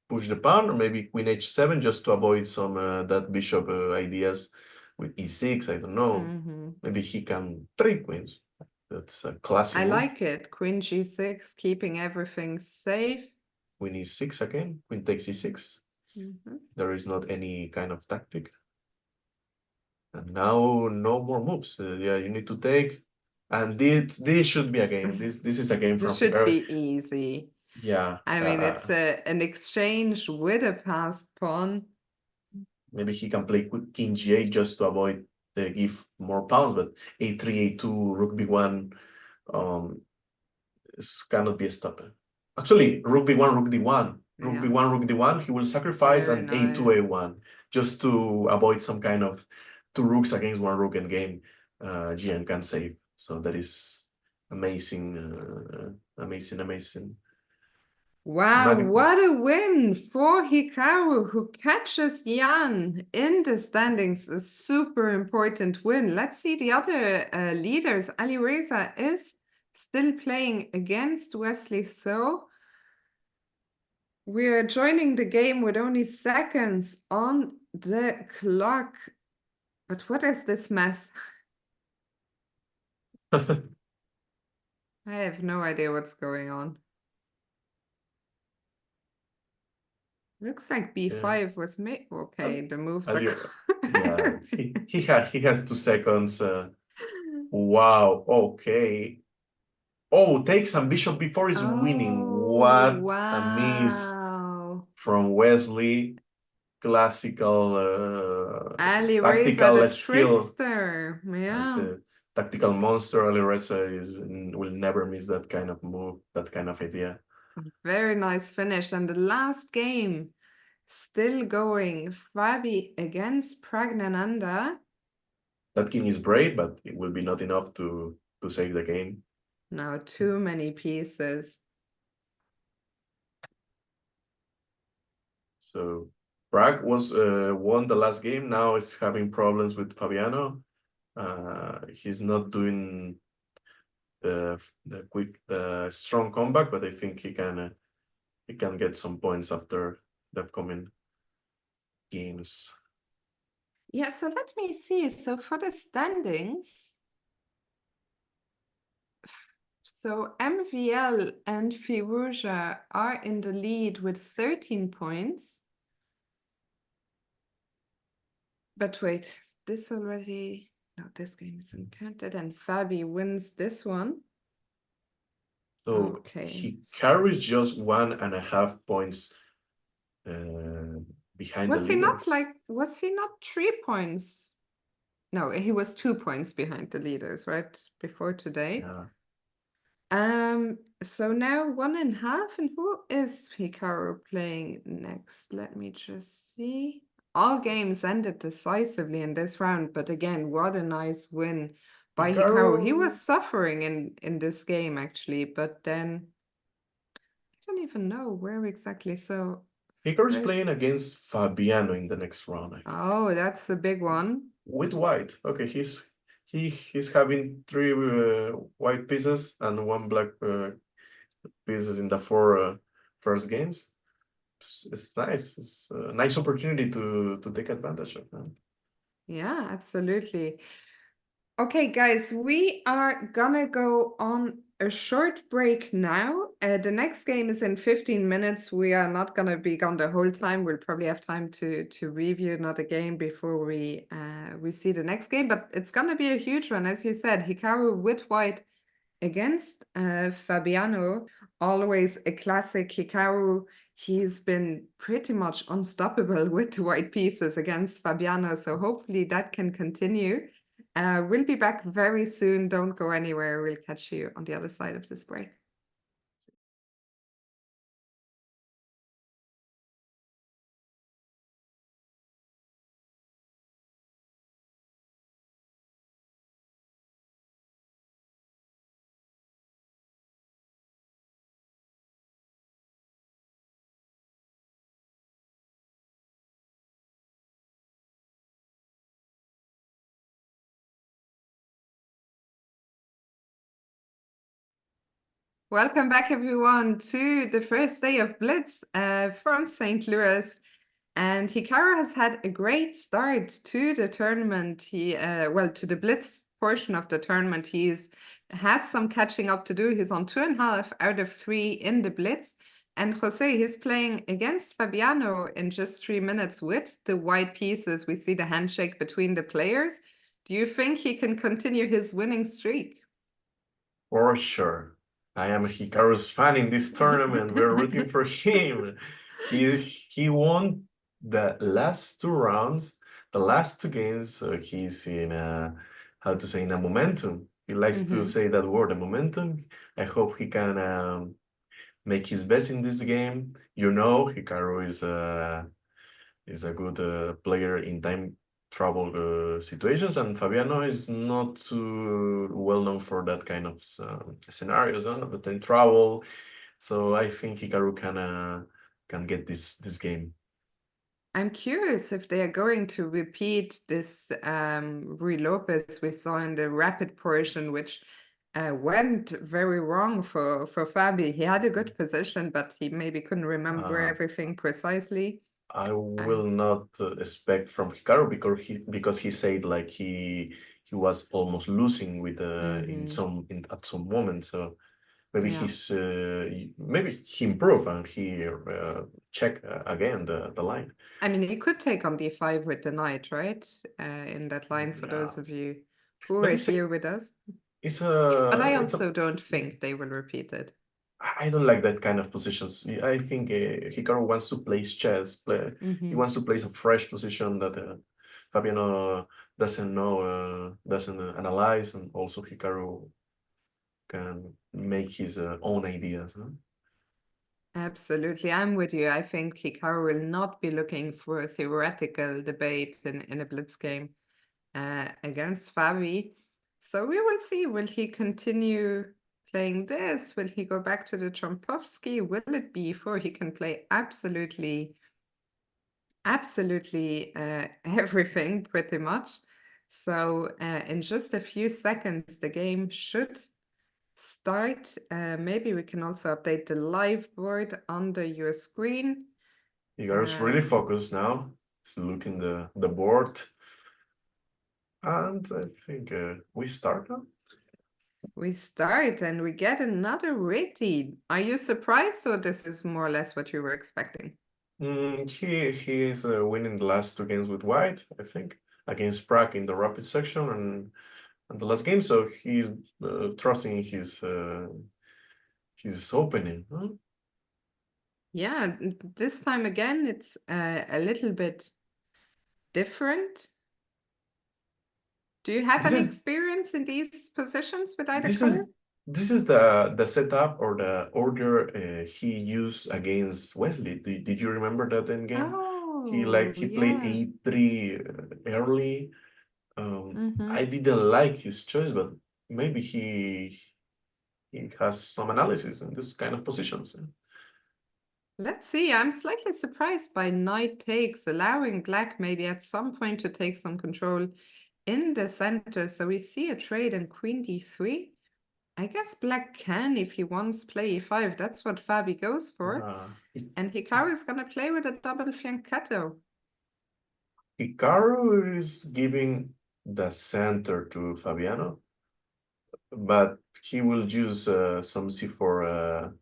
[SPEAKER 2] Push the pawn, or maybe queen h7, just to avoid some that bishop ideas with e6. I don't know. Maybe he can trade queens. That's a classic move.
[SPEAKER 1] Like it. Queen g6, keeping everything safe.
[SPEAKER 2] Queen e6 again. Queen takes e6. There is not any kind of tactic. And now no more moves. Yeah, you need to take. And this should be a game. This is a game from
[SPEAKER 1] This should be easy.
[SPEAKER 2] Yeah.
[SPEAKER 1] I mean, it's an exchange with a passed pawn.
[SPEAKER 2] Maybe he can play king g8 just to avoid the give more pawns, but a3, a2, rook b1 cannot be a stopper. Actually, rook b1, rook d1, rook b1, rook d1, he will sacrifice and a2, a1, just to avoid some kind of two rooks against one rook endgame. GM can save. So that is amazing, amazing.
[SPEAKER 1] Wow, what a win for Hikaru, who catches Jan in the standings. A super important win. Let's see the other leaders. Alireza is still playing against Wesley So. We're joining the game with only seconds on the clock. But what is this mess? I have no idea what's going on. Looks like b5 was made. Okay, the moves are.
[SPEAKER 2] Yeah, he has 2 seconds. Wow. Okay. Oh, take some bishop b4 is winning. What a miss from Wesley. Classical tactical skill.
[SPEAKER 1] Trickster. Yeah.
[SPEAKER 2] As a tactical monster, Alireza will never miss that kind of move, that kind of idea.
[SPEAKER 1] Very nice finish. And the last game still going. Fabi against Pragnananda.
[SPEAKER 2] That king is brave, but it will be not enough to save the game.
[SPEAKER 1] No, too many pieces.
[SPEAKER 2] So Prague was won the last game. Now is having problems with Fabiano. He's not doing the strong comeback, but I think he can get some points after the upcoming games.
[SPEAKER 1] Yeah, so let me see. So for the standings, so MVL and Firouzja are in the lead with 13 points. But wait, this already, no, this game isn't counted, and Fabi wins this one.
[SPEAKER 2] So he carries just 1.5 points behind the leaders.
[SPEAKER 1] Was he not 3 points? No, he was 2 points behind the leaders, right? Before today. Yeah. So now 1.5, and who is Hikaru playing next? Let me just see. all games ended decisively in this round. But again, what a nice win by Hikaru. He
[SPEAKER 2] Hikaru,
[SPEAKER 1] was suffering in this game actually, but then I don't even know where exactly. So
[SPEAKER 2] Hikaru's
[SPEAKER 1] first,
[SPEAKER 2] playing against Fabiano in the next round.
[SPEAKER 1] oh, that's the big one.
[SPEAKER 2] With white. Okay, he's having three white pieces and one black pieces in the four first games. It's nice. It's a nice opportunity to take advantage of.
[SPEAKER 1] Yeah, absolutely. Okay, guys, we are gonna go on a short break now. The next game is in 15 minutes. We are not gonna be gone the whole time. We'll probably have time to review another game before we see the next game. But it's gonna be a huge one, as you said. Hikaru with white against Fabiano, always a classic. Hikaru, he's been pretty much unstoppable with the white pieces against Fabiano, so hopefully that can continue. We'll be back very soon. Don't go anywhere. We'll catch you on the other side of this break. Welcome back, everyone, to the first day of Blitz from St. Louis. And Hikaru has had a great start to the tournament. To the Blitz portion of the tournament, has some catching up to do. He's on 2.5 out of 3 in the Blitz. And Jose, he's playing against Fabiano in just 3 minutes with the white pieces. We see the handshake between the players. Do you think he can continue his winning streak?
[SPEAKER 2] For sure. I am Hikaru's fan in this tournament. We're rooting for him. He won the last two rounds, the last two games. So he's in a, how to say, in a momentum. He likes to say that word, a momentum. I hope he can make his best in this game. You know, Hikaru is a good player in time trouble situations, and Fabiano is not too well known for that kind of scenarios, but in trouble. So I think Hikaru can get this game.
[SPEAKER 1] I'm curious if they are going to repeat this Rui Lopez we saw in the rapid portion, which went very wrong for Fabi. He had a good position, but he maybe couldn't remember
[SPEAKER 2] Uh,
[SPEAKER 1] everything precisely.
[SPEAKER 2] I
[SPEAKER 1] Uh,
[SPEAKER 2] will not expect from Hikaru because he said like he was almost losing with at some moment. So maybe
[SPEAKER 1] yeah.
[SPEAKER 2] maybe he improved and he check again the line.
[SPEAKER 1] I mean, he could take on d5 with the knight, right? In that line for
[SPEAKER 2] Yeah,
[SPEAKER 1] those of you who
[SPEAKER 2] but
[SPEAKER 1] are here with us. But I
[SPEAKER 2] it's a
[SPEAKER 1] also don't think they will repeat it.
[SPEAKER 2] I don't like that kind of positions. I think Hikaru wants to place chess. He wants to place a fresh position that Fabiano doesn't know, doesn't analyze, and also Hikaru can make his own ideas. Huh?
[SPEAKER 1] Absolutely, I'm with you. I think Hikaru will not be looking for a theoretical debate in a blitz game against Fabi. So we will see. Will he continue playing this? Will he go back to the Trompovsky? Will it be before he can play absolutely everything pretty much? So in just a few seconds, the game should start. Maybe we can also update the live board under your screen.
[SPEAKER 2] Hikaru's really focused now. He's looking the board, and I think we start now.
[SPEAKER 1] We start and we get another Ritty. Are you surprised, or this is more or less what you were expecting?
[SPEAKER 2] He is winning the last two games with white, I think, against Prague in the rapid section and the last game. So he's trusting his opening. Huh?
[SPEAKER 1] Yeah, this time again, it's a little bit different. Do you have
[SPEAKER 2] This
[SPEAKER 1] any
[SPEAKER 2] is
[SPEAKER 1] experience in these positions with either
[SPEAKER 2] this
[SPEAKER 1] color?
[SPEAKER 2] is this is the setup or the order he used against Wesley. Did you remember that in game? He played
[SPEAKER 1] yeah.
[SPEAKER 2] a3 early. I didn't like his choice, but maybe he has some analysis in this kind of positions.
[SPEAKER 1] Let's see. I'm slightly surprised by knight takes, allowing black maybe at some point to take some control in the center. So we see a trade in queen d3. I guess black can, if he wants, play e5. That's what Fabi goes for. And Hikaru is going to play with a double fianchetto.
[SPEAKER 2] Hikaru is giving the center to Fabiano, but he will use some c4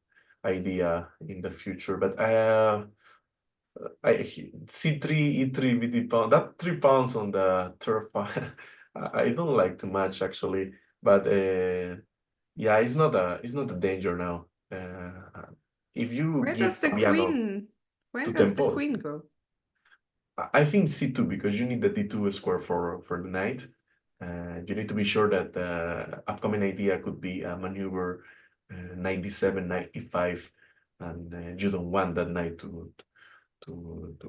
[SPEAKER 2] idea in the future. But c3, e3, vd pawn, that 3 pawns on the turf, I don't like too much actually. But yeah, it's not a danger now. If you
[SPEAKER 1] Where
[SPEAKER 2] give
[SPEAKER 1] does the
[SPEAKER 2] Fabiano
[SPEAKER 1] queen, where
[SPEAKER 2] to
[SPEAKER 1] does the
[SPEAKER 2] tempos,
[SPEAKER 1] queen go?
[SPEAKER 2] I think c2 because you need the d2 square for the knight. You need to be sure that the upcoming idea could be a maneuver knight d7, knight e5, and you don't want that knight to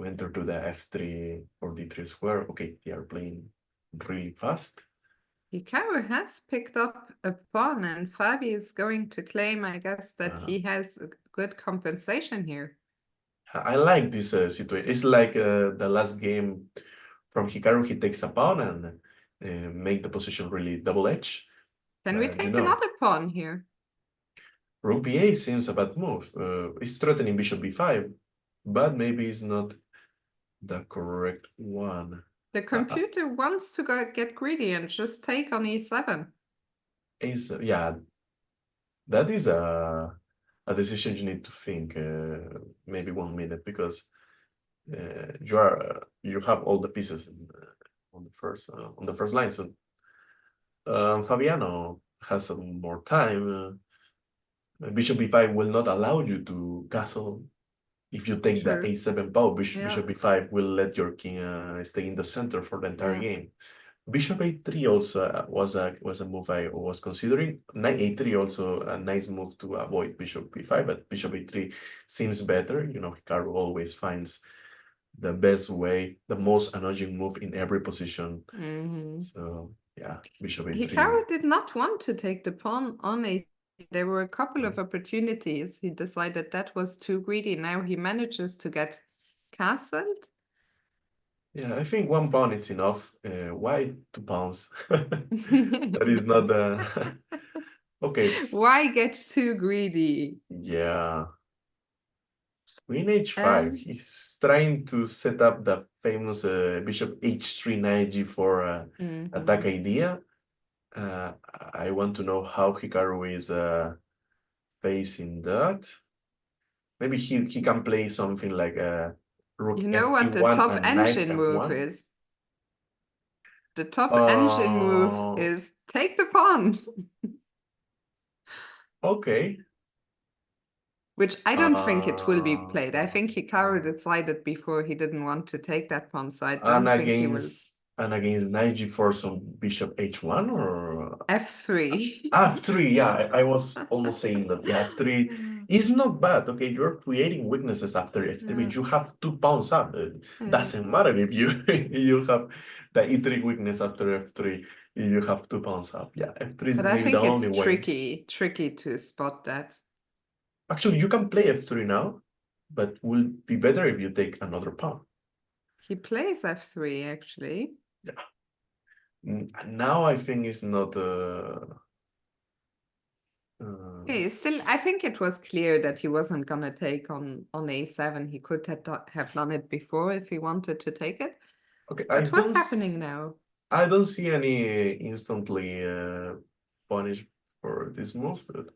[SPEAKER 2] enter to the f3 or d3 square. Okay, they are playing really fast.
[SPEAKER 1] Hikaru has picked up a pawn, and Fabi is going to claim, I guess, that he has a good compensation here.
[SPEAKER 2] I like this situation. It's like the last game from Hikaru. He takes a pawn and make the position really double edge.
[SPEAKER 1] Can we take another pawn here?
[SPEAKER 2] Rook b8 seems a bad move. It's threatening bishop b5, but maybe it's not the correct one.
[SPEAKER 1] The computer wants to get greedy and just take on e7.
[SPEAKER 2] Yeah, that is a decision you need to think maybe 1 minute because you have all the pieces on the first line. So Fabiano has some more time. Bishop b5 will not allow you to castle. If you take the a7 pawn, bishop b5 will let your king stay in the center for the entire game. Bishop a3 also was a move I was considering. Knight a3 also a nice move to avoid bishop b5, but bishop a3 seems better. You know, Hikaru always finds the best way, the most annoying move in every position. So yeah, bishop a3.
[SPEAKER 1] Hikaru did not want to take the pawn on a. There were a couple of opportunities. He decided that was too greedy. Now he manages to get castled.
[SPEAKER 2] Yeah, I think 1 pawn is enough. Why 2 pawns? That is not the okay.
[SPEAKER 1] Why get too greedy?
[SPEAKER 2] Yeah. Queen h5. He's trying to set up the famous bishop h3 knight g4 attack idea. I want to know how Hikaru is facing that. Maybe he can play something like rook
[SPEAKER 1] You know
[SPEAKER 2] f
[SPEAKER 1] what the
[SPEAKER 2] e1
[SPEAKER 1] top
[SPEAKER 2] and knight
[SPEAKER 1] engine move
[SPEAKER 2] f1.
[SPEAKER 1] is? The top engine move is take the pawn.
[SPEAKER 2] Okay.
[SPEAKER 1] Which I don't think it will be played. I think Hikaru decided before he didn't want to take that pawn, so I don't think he will.
[SPEAKER 2] And against knight g4, some bishop h1 or
[SPEAKER 1] f3.
[SPEAKER 2] f3. Yeah, I was almost saying that. Yeah, f3 is not bad. Okay, you're creating weaknesses after f3. You have 2 pawns up. It doesn't matter if you you have the e3 weakness after f3. If you have 2 pawns up. Yeah, f3 is
[SPEAKER 1] But I
[SPEAKER 2] maybe the
[SPEAKER 1] think
[SPEAKER 2] only
[SPEAKER 1] it's
[SPEAKER 2] way.
[SPEAKER 1] tricky to spot that.
[SPEAKER 2] Actually, you can play f3 now, but will be better if you take another pawn.
[SPEAKER 1] He plays f3 actually.
[SPEAKER 2] Yeah. Now I think it's not.
[SPEAKER 1] Okay, still, I think it was clear that he wasn't gonna take on a7. He could have done it before if he wanted to take it.
[SPEAKER 2] Okay,
[SPEAKER 1] But what's happening now?
[SPEAKER 2] I don't see any instantly punish for this move. But,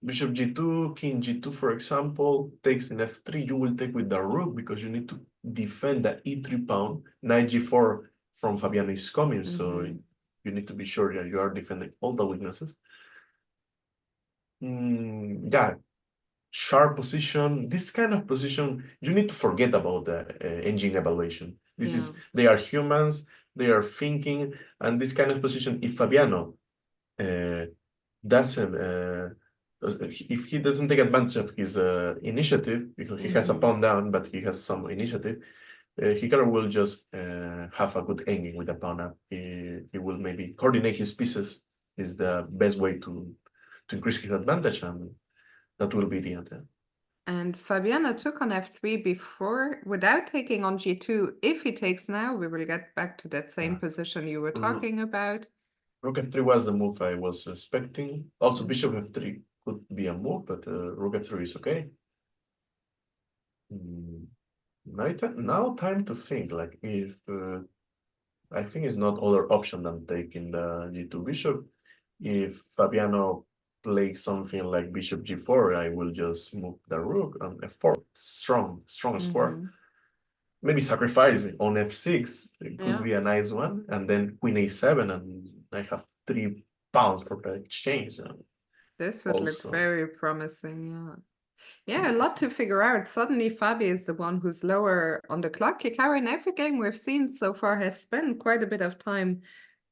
[SPEAKER 2] bishop g2, king g2, for example, takes in f3. You will take with the rook because you need to defend the e3 pawn. Knight g4 from Fabiano is coming, so you need to be sure that you are defending all the weaknesses. Yeah, sharp position. This kind of position, you need to forget about the engine evaluation. They are humans, they are thinking, and this kind of position, if Fabiano doesn't if he doesn't take advantage of his initiative, because he has a pawn down, but he has some initiative, Hikaru will just have a good ending with the pawn up. He will maybe coordinate his pieces is the best way to increase his advantage, and that will be the end.
[SPEAKER 1] And Fabiano took on f3 before without taking on g2. If he takes now, we will get back to that same position you were talking about.
[SPEAKER 2] Rook f3 was the move I was expecting. Also, bishop f3 could be a move, but rook f3 is okay. Now time to think, like if I think it's not other option than taking the g2 bishop. If Fabiano plays something like bishop g4, I will just move the rook on f4. Strong square. Maybe sacrifice on f6. It could be a nice one. And then queen a7, and I have 3 pawns for the exchange.
[SPEAKER 1] This would look very promising, yeah. A lot to figure out. Suddenly, Fabi is the one who's lower on the clock. Hikaru, in every game we've seen so far, has spent quite a bit of time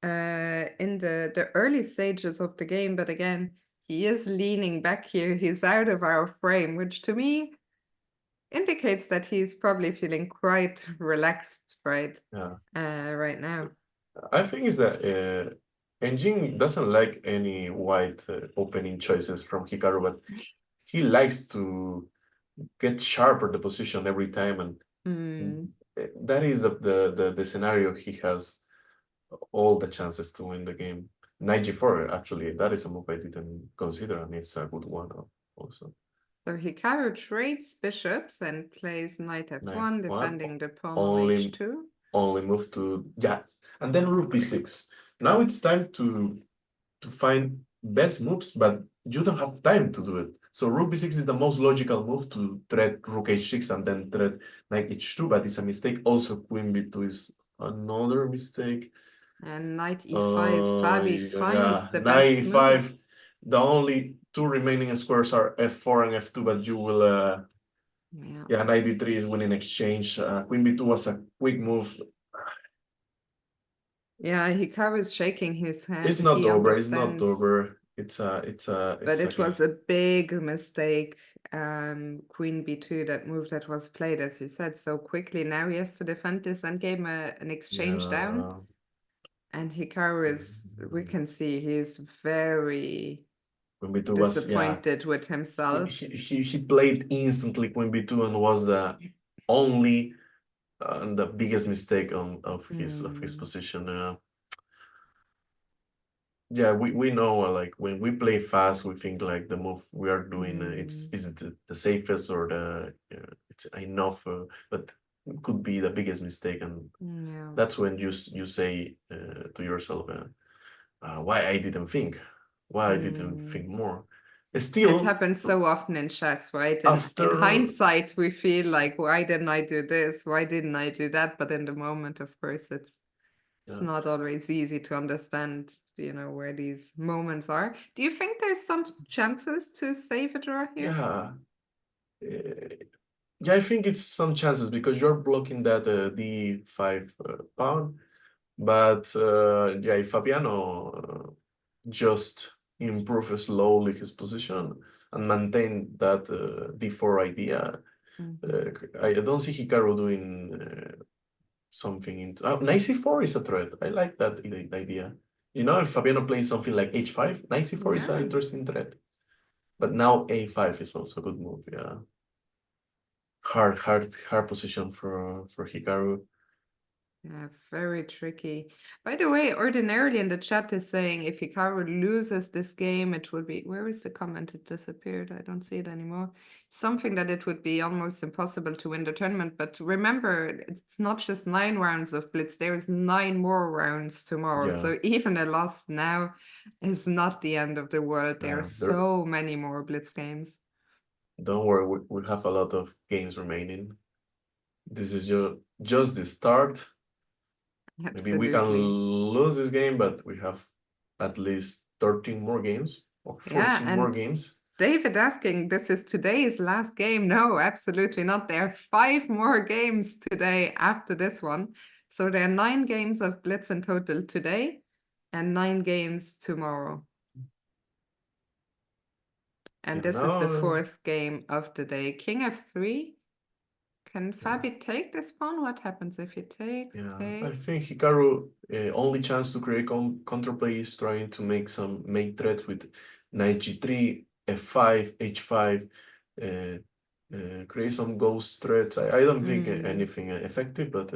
[SPEAKER 1] in the early stages of the game. But again, he is leaning back here. He's out of our frame, which to me indicates that he's probably feeling quite relaxed right now.
[SPEAKER 2] I think is that Engine doesn't like any wide opening choices from Hikaru, but he likes to get sharper the position every time, and that is the scenario he has all the chances to win the game. Knight g4, actually, that is a move I didn't consider, and it's a good one also.
[SPEAKER 1] So Hikaru trades bishops and plays knight f1, defending the pawn on h2.
[SPEAKER 2] Only move to, and then rook b6. Now it's time to find best moves, but you don't have time to do it. So rook b6 is the most logical move to threat rook h6 and then threat knight h2, but it's a mistake. Also, queen b2 is another mistake.
[SPEAKER 1] And knight e5, Fabi finds the
[SPEAKER 2] knight
[SPEAKER 1] best
[SPEAKER 2] e5.
[SPEAKER 1] move.
[SPEAKER 2] The only 2 remaining squares are f4 and f2, but you will knight d3 is winning exchange. Queen b2 was a quick move.
[SPEAKER 1] Yeah, Hikaru is shaking his head.
[SPEAKER 2] It's not over. It's not over.
[SPEAKER 1] But it was a big mistake. Queen b2, that move that was played, as you said, so quickly. Now he has to defend this endgame, an exchange down. And Hikaru is, we can see he's very disappointed with himself.
[SPEAKER 2] He played instantly Queen b2 and was the only and the biggest mistake of his position. We know like when we play fast, we think like the move we are doing is the safest or it's enough, but it could be the biggest mistake, and that's when you say to yourself, why I didn't think more. Still,
[SPEAKER 1] it happens so often in chess, right? In hindsight, we feel like, why didn't I do this? Why didn't I do that? But in the moment, of course, it's not always easy to understand, where these moments are. Do you think there's some chances to save a draw here?
[SPEAKER 2] I think it's some chances because you're blocking that d5 pawn. But if Fabiano just improve slowly his position and maintain that d4 idea, I don't see Hikaru doing something. Knight c4 is a threat. I like that idea. If Fabiano plays something like h5, knight c4 is an interesting threat. But now a5 is also a good move. Hard position for Hikaru.
[SPEAKER 1] Yeah, very tricky. By the way, ordinarily in the chat is saying if Hikaru loses this game, it would be, where is the comment? It disappeared. I don't see it anymore. Something that it would be almost impossible to win the tournament. But remember, it's not just 9 rounds of Blitz. There's 9 more rounds tomorrow. So even a loss now is not the end of the world. There are so many more Blitz games.
[SPEAKER 2] Don't worry, we have a lot of games remaining. This is just the start.
[SPEAKER 1] Absolutely.
[SPEAKER 2] Maybe we can lose this game, but we have at least 13 more games or 14 more games.
[SPEAKER 1] David asking, this is today's last game. No, absolutely not. There are 5 more games today after this one. So there are 9 games of Blitz in total today and 9 games tomorrow. And
[SPEAKER 2] Yeah,
[SPEAKER 1] this is the
[SPEAKER 2] now,
[SPEAKER 1] 4th game of the day. King f3. Can
[SPEAKER 2] yeah,
[SPEAKER 1] Fabi take this pawn? What happens if he takes?
[SPEAKER 2] I think Hikaru only chance to create counterplay is trying to make some mate threat with knight g3, f5, h5, create some ghost threats. I don't think anything effective, but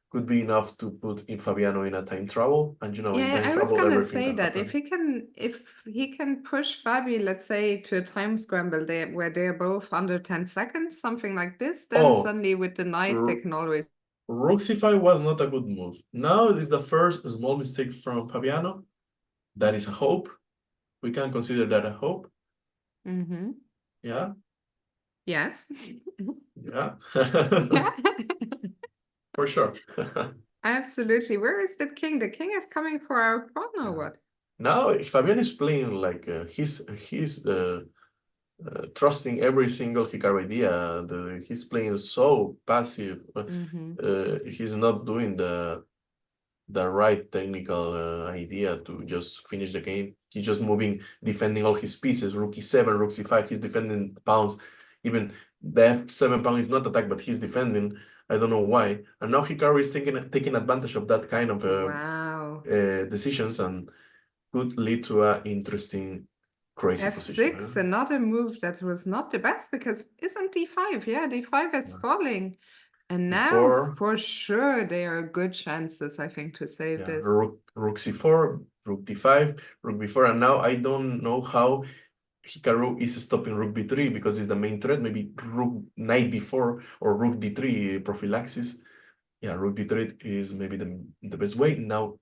[SPEAKER 2] could be enough to put in Fabiano in a time trouble. And in
[SPEAKER 1] Yeah,
[SPEAKER 2] time
[SPEAKER 1] I was
[SPEAKER 2] trouble,
[SPEAKER 1] gonna
[SPEAKER 2] everything
[SPEAKER 1] say
[SPEAKER 2] can
[SPEAKER 1] that
[SPEAKER 2] happen.
[SPEAKER 1] if he can push Fabi, let's say, to a time scramble where they're both under 10 seconds, something like this, then
[SPEAKER 2] Oh,
[SPEAKER 1] suddenly with the knight they can always.
[SPEAKER 2] Rook c5 was not a good move. Now it is the first small mistake from Fabiano. That is a hope. We can consider that a hope. Yeah.
[SPEAKER 1] Yes.
[SPEAKER 2] Yeah.
[SPEAKER 1] Yeah.
[SPEAKER 2] For sure.
[SPEAKER 1] Absolutely. Where is the king? The king is coming for our pawn or
[SPEAKER 2] Yeah.
[SPEAKER 1] what?
[SPEAKER 2] Now Fabian is playing like he's trusting every single Hikaru idea. He's playing so passive. He's not doing the right technical idea to just finish the game. He's just moving, defending all his pieces. Rook e7, rook c5. He's defending pawns. Even the f7 pawn is not attacked, but he's defending. I don't know why. And now Hikaru is taking advantage of that kind of
[SPEAKER 1] Wow.
[SPEAKER 2] decisions and could lead to an interesting, crazy position.
[SPEAKER 1] F6, another move that was not the best because isn't d5? Yeah, d5 is falling. And now
[SPEAKER 2] Before,
[SPEAKER 1] for sure there are good chances, I think, to save
[SPEAKER 2] yeah,
[SPEAKER 1] this.
[SPEAKER 2] rook c4, rook d5, rook b4, and now I don't know how Hikaru is stopping rook b3 because it's the main threat. Maybe rook knight d4 or rook d3 prophylaxis. Yeah, rook d3 is maybe the best way. Now,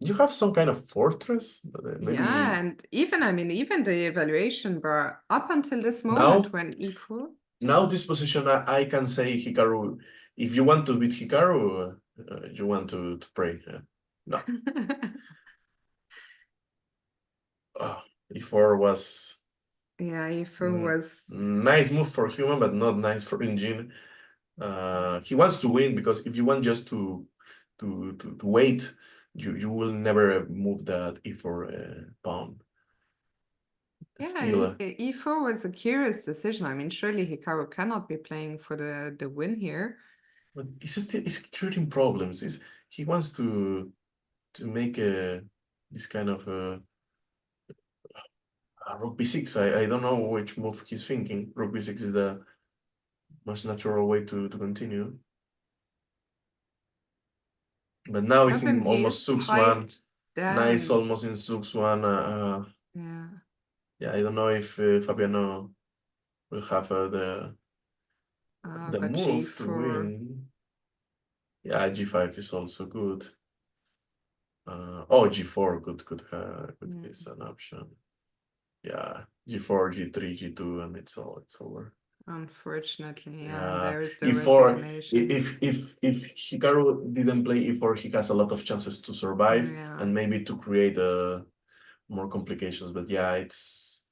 [SPEAKER 2] you have some kind of fortress? Maybe
[SPEAKER 1] Yeah, and even, I mean, even the evaluation bar up until this
[SPEAKER 2] now,
[SPEAKER 1] moment when e4.
[SPEAKER 2] now this position, I can say Hikaru, if you want to beat Hikaru, you want to pray. No. E4 was
[SPEAKER 1] Yeah, e4 was.
[SPEAKER 2] nice move for human, but not nice for engine. He wants to win because if you want just to wait, you will never move that e4 pawn.
[SPEAKER 1] Yeah,
[SPEAKER 2] Still,
[SPEAKER 1] e4 was a curious decision. I mean, surely Hikaru cannot be playing for the win here.
[SPEAKER 2] but it's creating problems. He wants to make this kind of rook b6. I don't know which move he's thinking. Rook b6 is the most natural way to continue. But now it's in
[SPEAKER 1] He
[SPEAKER 2] almost
[SPEAKER 1] is
[SPEAKER 2] Sux one.
[SPEAKER 1] tied
[SPEAKER 2] Nice,
[SPEAKER 1] down.
[SPEAKER 2] almost in Sux one.
[SPEAKER 1] Yeah.
[SPEAKER 2] Yeah, I don't know if Fabiano will have the
[SPEAKER 1] But
[SPEAKER 2] move to
[SPEAKER 1] g4.
[SPEAKER 2] win. Yeah, g5 is also good. Oh, g4 could is an option. Yeah, g4, g3, g2, and it's over.
[SPEAKER 1] Unfortunately, yeah, and
[SPEAKER 2] Yeah,
[SPEAKER 1] there is the
[SPEAKER 2] e4.
[SPEAKER 1] resignation.
[SPEAKER 2] If Hikaru didn't play e4, he has a lot of chances to survive
[SPEAKER 1] Yeah.
[SPEAKER 2] and maybe to create more complications. But yeah,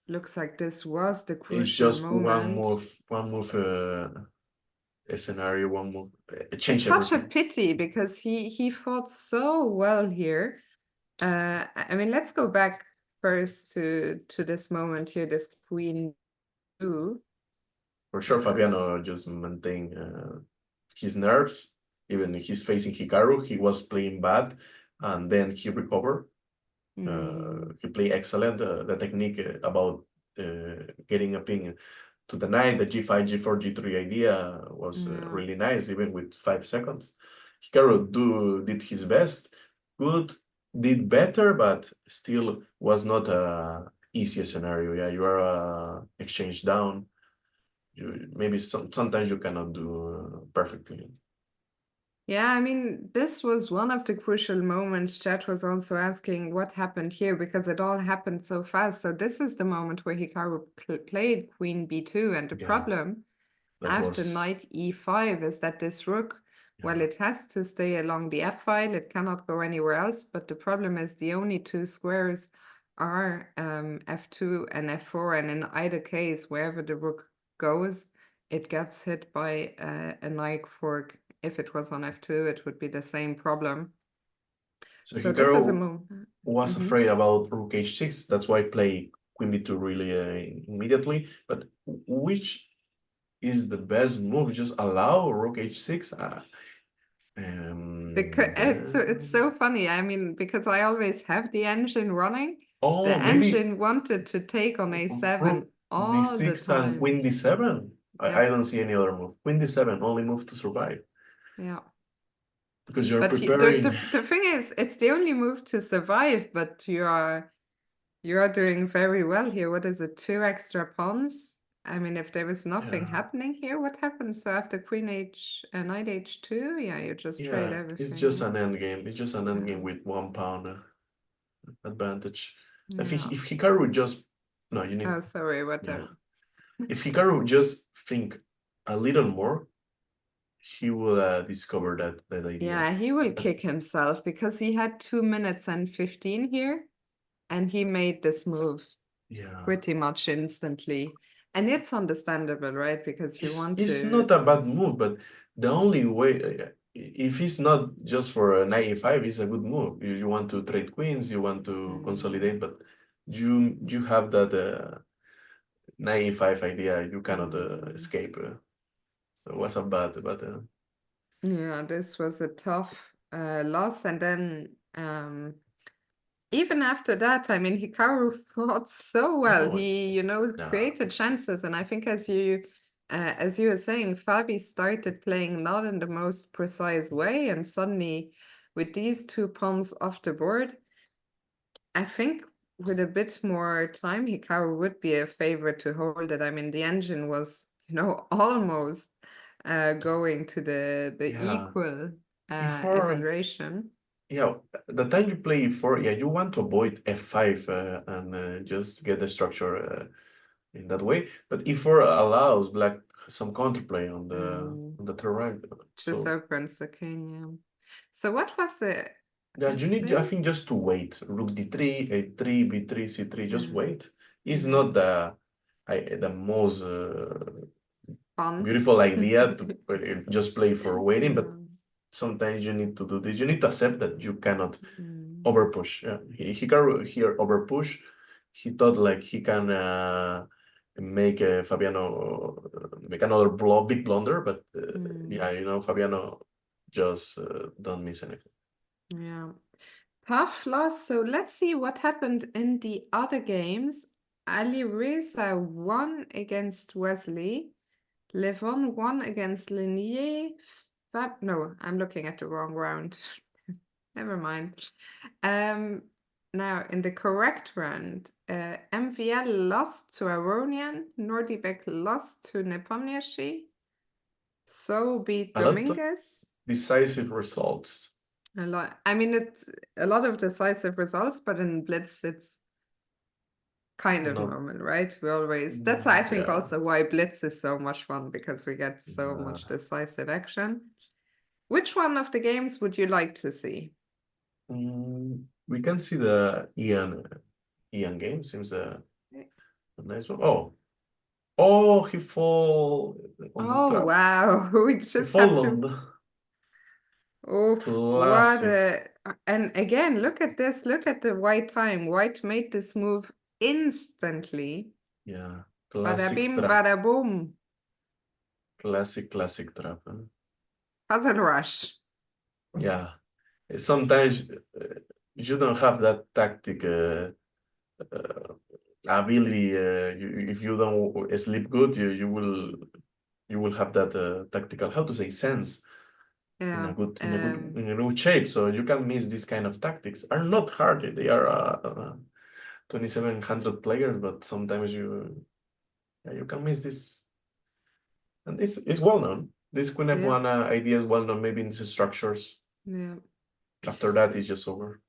[SPEAKER 1] Looks like this was the
[SPEAKER 2] it's
[SPEAKER 1] crucial
[SPEAKER 2] just
[SPEAKER 1] moment.
[SPEAKER 2] one move a scenario, one move change
[SPEAKER 1] It's such a
[SPEAKER 2] everything.
[SPEAKER 1] pity because he fought so well here. I mean, let's go back first to this moment here, this queen two.
[SPEAKER 2] For sure, Fabiano just maintained his nerves. Even he's facing Hikaru, he was playing bad, and then he recovered. He played excellent. The technique about getting a ping to the knight, the g5, g4, g3 idea was really nice, even with 5 seconds. Hikaru did his best. Good, did better, but still was not a easy scenario. Yeah, you are exchange down. Maybe sometimes you cannot do perfectly.
[SPEAKER 1] Yeah, I mean, this was one of the crucial moments. Chat was also asking what happened here because it all happened so fast. So this is the moment where Hikaru played queen b2, and the problem after knight e5 is that this rook, well, it has to stay along the f file. It cannot go anywhere else. But the problem is the only two squares are f2 and f4, and in either case, wherever the rook goes, it gets hit by a knight fork. If it was on f2, it would be the same problem.
[SPEAKER 2] So
[SPEAKER 1] So this is a
[SPEAKER 2] Hikaru
[SPEAKER 1] move.
[SPEAKER 2] was afraid about rook h6. That's why play queen b2 really immediately. But which is the best move? Just allow rook h6?
[SPEAKER 1] Because it's
[SPEAKER 2] Then...
[SPEAKER 1] so funny. I mean, because I always have the engine running. The
[SPEAKER 2] Oh, maybe
[SPEAKER 1] engine wanted to take on a7
[SPEAKER 2] rook
[SPEAKER 1] all the
[SPEAKER 2] d6 and
[SPEAKER 1] time.
[SPEAKER 2] queen d7. I
[SPEAKER 1] Yeah,
[SPEAKER 2] don't see any other move. Queen d7, only move to survive.
[SPEAKER 1] yeah.
[SPEAKER 2] Because you're
[SPEAKER 1] But
[SPEAKER 2] preparing.
[SPEAKER 1] the thing is, it's the only move to survive, but you are doing very well here. What is it? 2 extra pawns? I mean, if there was nothing
[SPEAKER 2] Yeah,
[SPEAKER 1] happening here, what happens? So after queen h, knight h2, yeah, you just trade
[SPEAKER 2] yeah, it's
[SPEAKER 1] everything,
[SPEAKER 2] just
[SPEAKER 1] yeah.
[SPEAKER 2] an end game. It's just an end game
[SPEAKER 1] Yeah,
[SPEAKER 2] with 1 pawn advantage. I think
[SPEAKER 1] yeah.
[SPEAKER 2] if Hikaru just no, you need
[SPEAKER 1] Oh, sorry,
[SPEAKER 2] yeah.
[SPEAKER 1] whatever.
[SPEAKER 2] If Hikaru just think a little more, he will discover that idea.
[SPEAKER 1] Yeah, he will
[SPEAKER 2] But
[SPEAKER 1] kick himself because he had 2 minutes and 15 here, and he made this move
[SPEAKER 2] yeah,
[SPEAKER 1] pretty much instantly. And it's understandable, right? Because you want
[SPEAKER 2] it's
[SPEAKER 1] to.
[SPEAKER 2] not a bad move, but the only way if it's not just for a knight e5, it's a good move. You want to trade queens, you want to
[SPEAKER 1] Mm,
[SPEAKER 2] consolidate, but you have that knight e5 idea. You cannot
[SPEAKER 1] mm.
[SPEAKER 2] escape. So it was a bad, but
[SPEAKER 1] Yeah, this was a tough loss. And then even after that, I mean, Hikaru fought so well.
[SPEAKER 2] oh
[SPEAKER 1] He, you know,
[SPEAKER 2] yeah,
[SPEAKER 1] created chances. And I think as you were saying, Fabi started playing not in the most precise way. And suddenly, with these 2 pawns off the board, I think with a bit more time, Hikaru would be a favorite to hold it. I mean, the engine was, you know, almost going to the
[SPEAKER 2] yeah.
[SPEAKER 1] equal
[SPEAKER 2] Before
[SPEAKER 1] evaluation.
[SPEAKER 2] yeah, the time you play e4, yeah, you want to avoid f5 and just get the structure in that way. But e4 allows black some counterplay
[SPEAKER 1] Mm,
[SPEAKER 2] on the third rank.
[SPEAKER 1] just
[SPEAKER 2] So
[SPEAKER 1] opens the king, yeah. So what was the,
[SPEAKER 2] yeah, you
[SPEAKER 1] let's
[SPEAKER 2] need I
[SPEAKER 1] see.
[SPEAKER 2] think just to wait. Rook d3, a3, b3, c3. Just
[SPEAKER 1] Yeah,
[SPEAKER 2] wait. It's
[SPEAKER 1] yeah.
[SPEAKER 2] not the most
[SPEAKER 1] Fun.
[SPEAKER 2] beautiful idea to just play for waiting, but
[SPEAKER 1] Yeah.
[SPEAKER 2] sometimes you need to do this. You need to accept that you cannot
[SPEAKER 1] Mm,
[SPEAKER 2] overpush. Yeah. Hikaru here overpush. He thought like he can make Fabiano make another big blunder, but
[SPEAKER 1] mm,
[SPEAKER 2] yeah, you know, Fabiano just don't miss anything.
[SPEAKER 1] yeah. Tough loss. So let's see what happened in the other games. Ali Reza won against Wesley. Levon won against Linier. No, I'm looking at the wrong round. Never mind. Um, Now in the correct round, MVL lost to Aronian. Nordibek lost to Nepomniachtchi. So beat
[SPEAKER 2] A lot of
[SPEAKER 1] Dominguez.
[SPEAKER 2] decisive results.
[SPEAKER 1] A lot. I mean, it's a lot of decisive results, but in Blitz, it's kind of
[SPEAKER 2] Not
[SPEAKER 1] normal, right? We always, that's I think
[SPEAKER 2] yeah.
[SPEAKER 1] also why Blitz is so much fun because we get so much
[SPEAKER 2] Uh,
[SPEAKER 1] decisive action. Which one of the games would you like to see?
[SPEAKER 2] we can see the Ian game. Seems a nice one. Oh, he fall on the
[SPEAKER 1] Oh
[SPEAKER 2] trap.
[SPEAKER 1] wow, we
[SPEAKER 2] He
[SPEAKER 1] just have
[SPEAKER 2] fall on
[SPEAKER 1] to.
[SPEAKER 2] the
[SPEAKER 1] Oof, what
[SPEAKER 2] classic.
[SPEAKER 1] a. And again, look at this. Look at the white time. White made this move instantly.
[SPEAKER 2] Yeah,
[SPEAKER 1] Bada
[SPEAKER 2] classic
[SPEAKER 1] bim,
[SPEAKER 2] trap.
[SPEAKER 1] bada boom.
[SPEAKER 2] Classic trap. Huh?
[SPEAKER 1] Puzzle rush.
[SPEAKER 2] Yeah, sometimes you don't have that tactic uh, ability. If you don't sleep good, you will have that tactical how to say sense in
[SPEAKER 1] Yeah.
[SPEAKER 2] a good in a good shape. So you can miss this kind of tactics. Are not hard. They are 2,700 players, but sometimes you can miss this, and it's well known. This Queen
[SPEAKER 1] Yeah.
[SPEAKER 2] F1 idea is well known. Maybe in the structures.
[SPEAKER 1] Yeah.
[SPEAKER 2] After that, it's just over.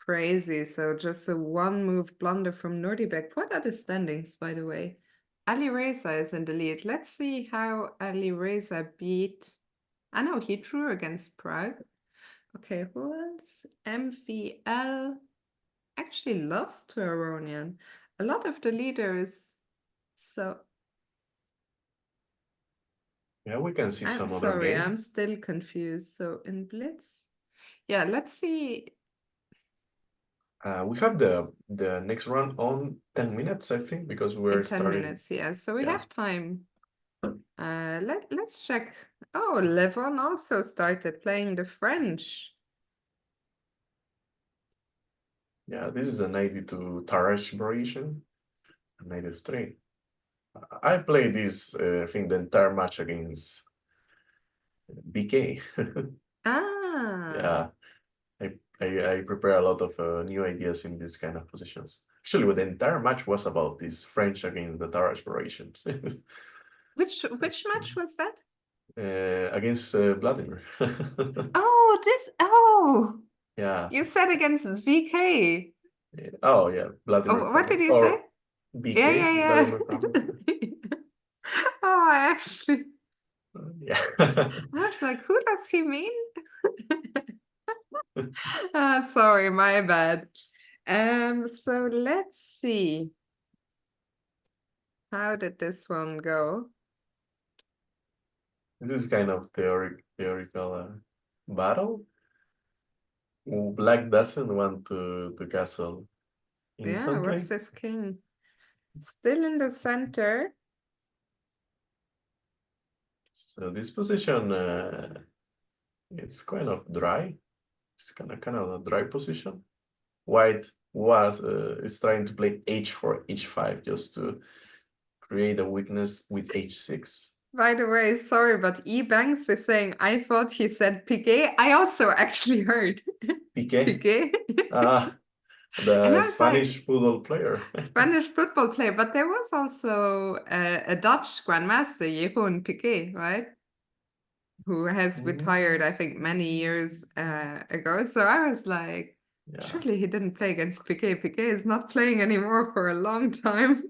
[SPEAKER 1] Crazy. So just a one move blunder from Nordibek. What are the standings, by the way? Ali Reza is in the lead. Let's see how Ali Reza beat. I know he drew against Prague. Okay, who else? MVL actually lost to Aronian. A lot of the leaders. So
[SPEAKER 2] Yeah, we can see
[SPEAKER 1] I'm
[SPEAKER 2] some other
[SPEAKER 1] sorry, I'm
[SPEAKER 2] game.
[SPEAKER 1] still confused. So in Blitz, yeah, let's see.
[SPEAKER 2] We have the next round on 10 minutes, I think, because we're
[SPEAKER 1] In 10
[SPEAKER 2] starting.
[SPEAKER 1] minutes, yeah. So we
[SPEAKER 2] Yeah.
[SPEAKER 1] have time. Let's check. Oh, Levon also started playing the French.
[SPEAKER 2] Yeah, this is a 92 Tarash variation, 93. I played this, I think, the entire match against BK.
[SPEAKER 1] Ah,
[SPEAKER 2] Yeah, I prepare a lot of new ideas in these kind of positions. Actually, the entire match was about this French against the Tarash variation.
[SPEAKER 1] which
[SPEAKER 2] Let's see.
[SPEAKER 1] match was that?
[SPEAKER 2] Against Vladimir.
[SPEAKER 1] Oh, oh,
[SPEAKER 2] Yeah.
[SPEAKER 1] you said against VK.
[SPEAKER 2] Oh, yeah, Vladimir
[SPEAKER 1] Oh, what did
[SPEAKER 2] Kramnik.
[SPEAKER 1] you say?
[SPEAKER 2] Or
[SPEAKER 1] Yeah,
[SPEAKER 2] BK,
[SPEAKER 1] yeah,
[SPEAKER 2] Vladimir Kramnik.
[SPEAKER 1] yeah. Oh, I actually,
[SPEAKER 2] Yeah.
[SPEAKER 1] I was like, who does he mean? Sorry, my bad. So let's see. How did this one go?
[SPEAKER 2] This is kind of theoretical battle. Black doesn't want to castle
[SPEAKER 1] Yeah, what's
[SPEAKER 2] instantly.
[SPEAKER 1] this king? Still in the center.
[SPEAKER 2] So this position, it's kind of dry. It's kind of a dry position. White was is trying to play h4, h5 just to create a weakness with h6.
[SPEAKER 1] By the way, sorry, but Banks is saying, I thought he said Piqué. I also actually heard
[SPEAKER 2] Piqué,
[SPEAKER 1] Piqué. And
[SPEAKER 2] the
[SPEAKER 1] I was like,
[SPEAKER 2] Spanish football player.
[SPEAKER 1] Spanish football player, but there was also a Dutch grandmaster, Jeroen Piqué, right? Who has retired, I think, many years ago. So I was like,
[SPEAKER 2] Yeah.
[SPEAKER 1] surely he didn't play against Piqué. Piqué is not playing anymore for a long time.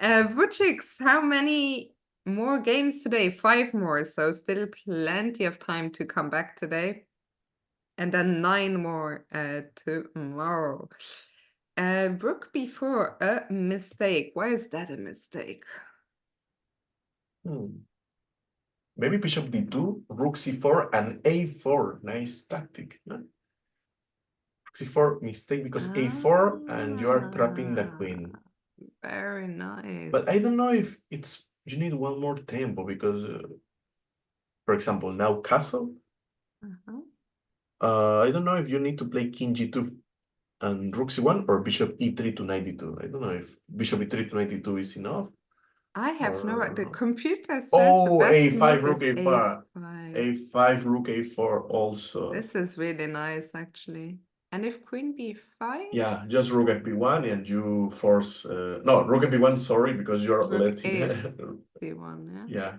[SPEAKER 1] Vucix, how many more games today? 5 more, so still plenty of time to come back today. And then 9 more tomorrow. Rook before a mistake. Why is that a mistake?
[SPEAKER 2] Maybe bishop d2, rook c4, and a4. Nice tactic. No? C4 mistake because a4 and you are trapping the queen.
[SPEAKER 1] Very
[SPEAKER 2] But I
[SPEAKER 1] nice.
[SPEAKER 2] don't know if you need one more tempo because, for example, now castle. I don't know if you need to play king g2 and rook c1 or bishop e3 to 92. I don't know if bishop e3 to 92 is enough.
[SPEAKER 1] I have no idea. The
[SPEAKER 2] Or
[SPEAKER 1] computer says the
[SPEAKER 2] oh,
[SPEAKER 1] best
[SPEAKER 2] a5
[SPEAKER 1] move
[SPEAKER 2] rook
[SPEAKER 1] is
[SPEAKER 2] a5,
[SPEAKER 1] a5.
[SPEAKER 2] a5 rook a4 also.
[SPEAKER 1] This is really nice, actually. And if queen b5?
[SPEAKER 2] Yeah, just rook fb1 and you force no rook fb1. Sorry, because you're
[SPEAKER 1] Rook
[SPEAKER 2] letting
[SPEAKER 1] a c1, yeah?
[SPEAKER 2] yeah.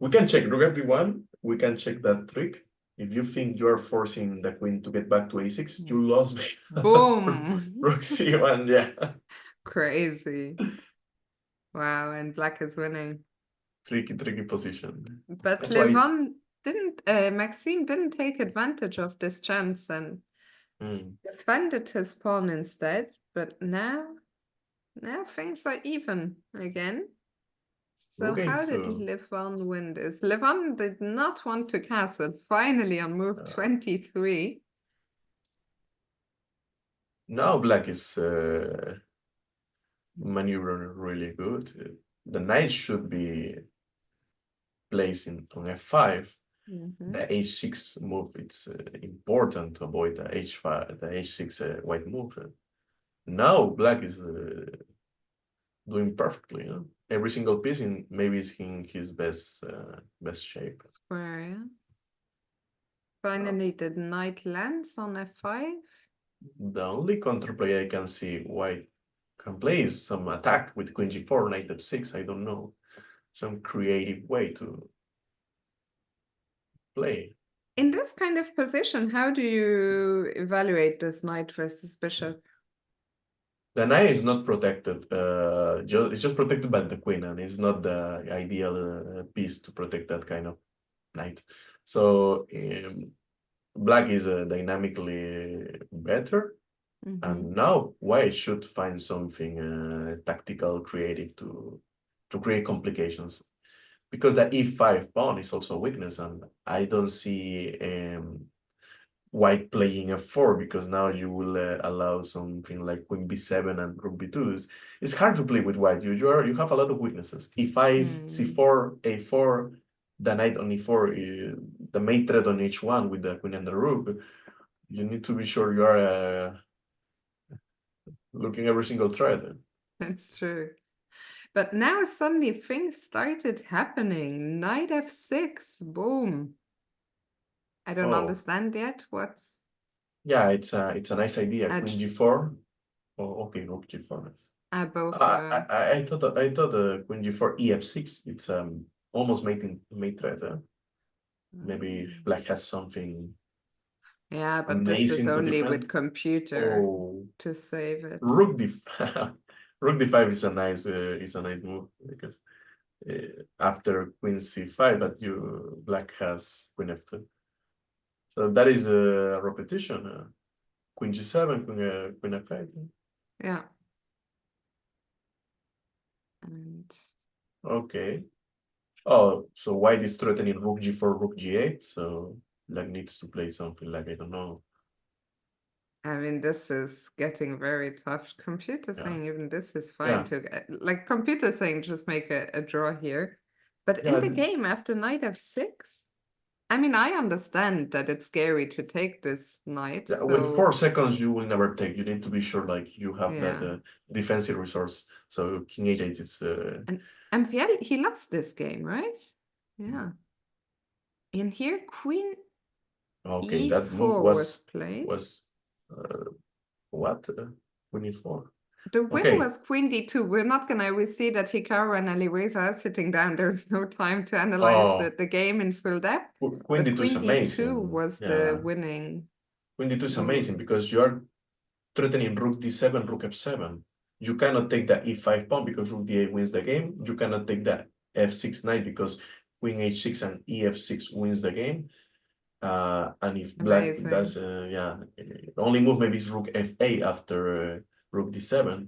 [SPEAKER 2] We can check rook fb1. We can check that trick. If you think you are forcing the queen to get back to a6, you lost because
[SPEAKER 1] Boom!
[SPEAKER 2] rook c1. Yeah,
[SPEAKER 1] Crazy. Wow, and black is winning.
[SPEAKER 2] tricky position.
[SPEAKER 1] But
[SPEAKER 2] That's why.
[SPEAKER 1] Maxime didn't take advantage of this chance and defended his pawn instead. But now things are even again. So
[SPEAKER 2] Rook
[SPEAKER 1] how did
[SPEAKER 2] a2.
[SPEAKER 1] Levon win this? Levon did not want to castle, finally on move 23.
[SPEAKER 2] Now black is maneuvering really good. The knight should be placed on f5. The h6 move, it's important to avoid the h5, the h6 white move. Now black is doing perfectly. Every single piece in maybe is in his best shape.
[SPEAKER 1] Square, yeah. Finally, the knight lands on f5.
[SPEAKER 2] The only counterplay I can see white can play is some attack with queen g4, knight f6. I don't know, some creative way to play.
[SPEAKER 1] In this kind of position, how do you evaluate this knight versus bishop?
[SPEAKER 2] The knight is not protected. It's just protected by the queen, and it's not the ideal piece to protect that kind of knight. So black is dynamically better, and now white should find something tactical, creative to create complications. Because the e5 pawn is also a weakness, and I don't see white playing f4 because now you will allow something like queen b7 and rook b2. It's hard to play with white. You have a lot of weaknesses. e5, c4, a4, the knight on e4, the mate threat on h1 with the queen and the rook. You need to be sure you are looking every single thread.
[SPEAKER 1] That's true. But now suddenly things started happening. Knight f6, boom. I don't understand yet what's...
[SPEAKER 2] Yeah, it's a nice idea. Queen g4. Oh, okay, rook g4.
[SPEAKER 1] both.
[SPEAKER 2] I thought queen g4 ef6. It's almost mate threat. Maybe black has something
[SPEAKER 1] Yeah, but this is
[SPEAKER 2] amazing to
[SPEAKER 1] only with
[SPEAKER 2] defend.
[SPEAKER 1] computer
[SPEAKER 2] Oh,
[SPEAKER 1] to save it.
[SPEAKER 2] rook d5. Rook d5 is a nice move because after queen c5, but black has queen f2. So that is a repetition. Queen g7, queen f8.
[SPEAKER 1] Yeah. And
[SPEAKER 2] Okay. Oh, so white is threatening rook g4, rook g8. So black needs to play something like, I don't know.
[SPEAKER 1] I mean, this is getting very tough. Computer saying even this is fine to like computer saying just make a draw here. But in the game after knight f6, I mean, I understand that it's scary to take this knight.
[SPEAKER 2] Yeah,
[SPEAKER 1] so...
[SPEAKER 2] with 4 seconds, you will never take. You need to be sure like you have
[SPEAKER 1] Yeah.
[SPEAKER 2] that defensive resource. So king h8 is...
[SPEAKER 1] And he lost this game, right? Yeah. And here queen
[SPEAKER 2] Okay,
[SPEAKER 1] e4
[SPEAKER 2] that move
[SPEAKER 1] was played.
[SPEAKER 2] What? Queen e4.
[SPEAKER 1] The win
[SPEAKER 2] Okay.
[SPEAKER 1] was queen d2. We're not gonna... We see that Hikaru and Alireza are sitting down. There's no time to analyze the game in full depth.
[SPEAKER 2] Queen
[SPEAKER 1] But
[SPEAKER 2] d2 is
[SPEAKER 1] queen
[SPEAKER 2] amazing.
[SPEAKER 1] d2 was
[SPEAKER 2] Yeah.
[SPEAKER 1] the winning.
[SPEAKER 2] Queen d2 is amazing because you are threatening rook d7, rook f7. You cannot take the e5 pawn because rook d8 wins the game. You cannot take the f6 knight because queen h6 and ef6 wins the game. And if black does, the only move maybe is rook f8 after rook d7.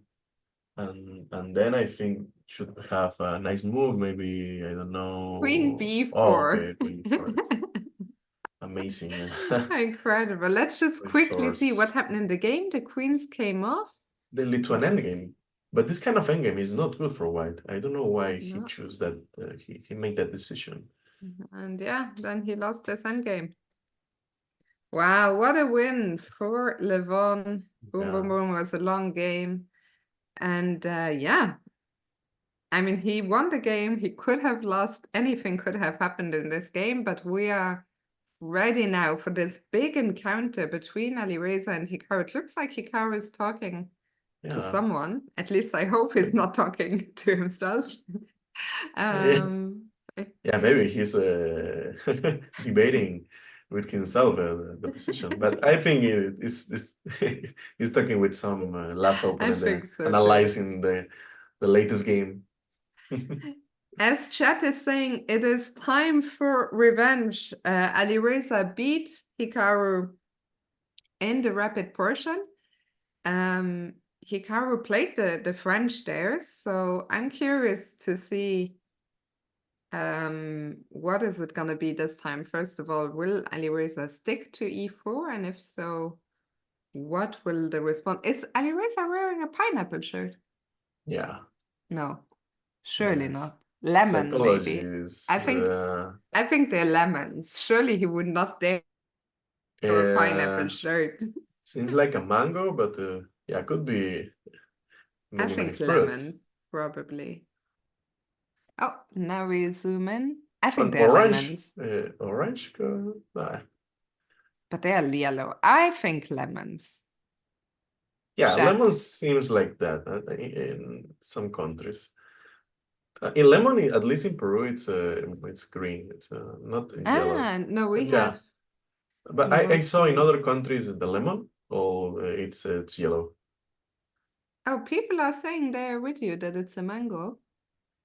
[SPEAKER 2] And then I think should have a nice move, maybe, I don't know.
[SPEAKER 1] Queen b4.
[SPEAKER 2] Oh, okay, queen b4. Amazing.
[SPEAKER 1] Incredible. Let's just quickly see what happened in the game. The queens came off.
[SPEAKER 2] They lead to an endgame. But this kind of endgame is not good for white. I don't know why he chose that. He made that decision.
[SPEAKER 1] And yeah, then he lost his endgame. Wow, what a win for Levon. Boom, boom, boom. It was a long game. And yeah, I mean, he won the game. He could have lost. Anything could have happened in this game, but we are ready now for this big encounter between Alireza and Hikaru. It looks like Hikaru is talking to someone. At least I hope he's not talking to himself.
[SPEAKER 2] Yeah, maybe he's debating with himself the position. But I think he's talking with some last opponent there, analyzing the latest game.
[SPEAKER 1] As chat is saying, it is time for revenge. Alireza beat Hikaru in the rapid portion. Hikaru played the French there, so I'm curious to see what is it going to be this time. First of all, will Alireza stick to e4? And if so, what will the response... Is Alireza wearing a pineapple shirt?
[SPEAKER 2] Yeah.
[SPEAKER 1] No, surely not. Lemon, maybe. I think they're lemons. Surely he would not dare wear a pineapple shirt.
[SPEAKER 2] Seems like a mango, but yeah, could be many, many fruits.
[SPEAKER 1] Lemon, probably. Oh, now we zoom in. I think they're
[SPEAKER 2] orange,
[SPEAKER 1] lemons.
[SPEAKER 2] Orange? Nah.
[SPEAKER 1] But they're yellow. I think lemons.
[SPEAKER 2] Yeah, lemons seems like that in some countries. In lemon, at least in Peru, it's green. It's not yellow.
[SPEAKER 1] No, we have.
[SPEAKER 2] But I saw in other countries the lemon, it's yellow.
[SPEAKER 1] Oh, people are saying they're with you that it's a mango.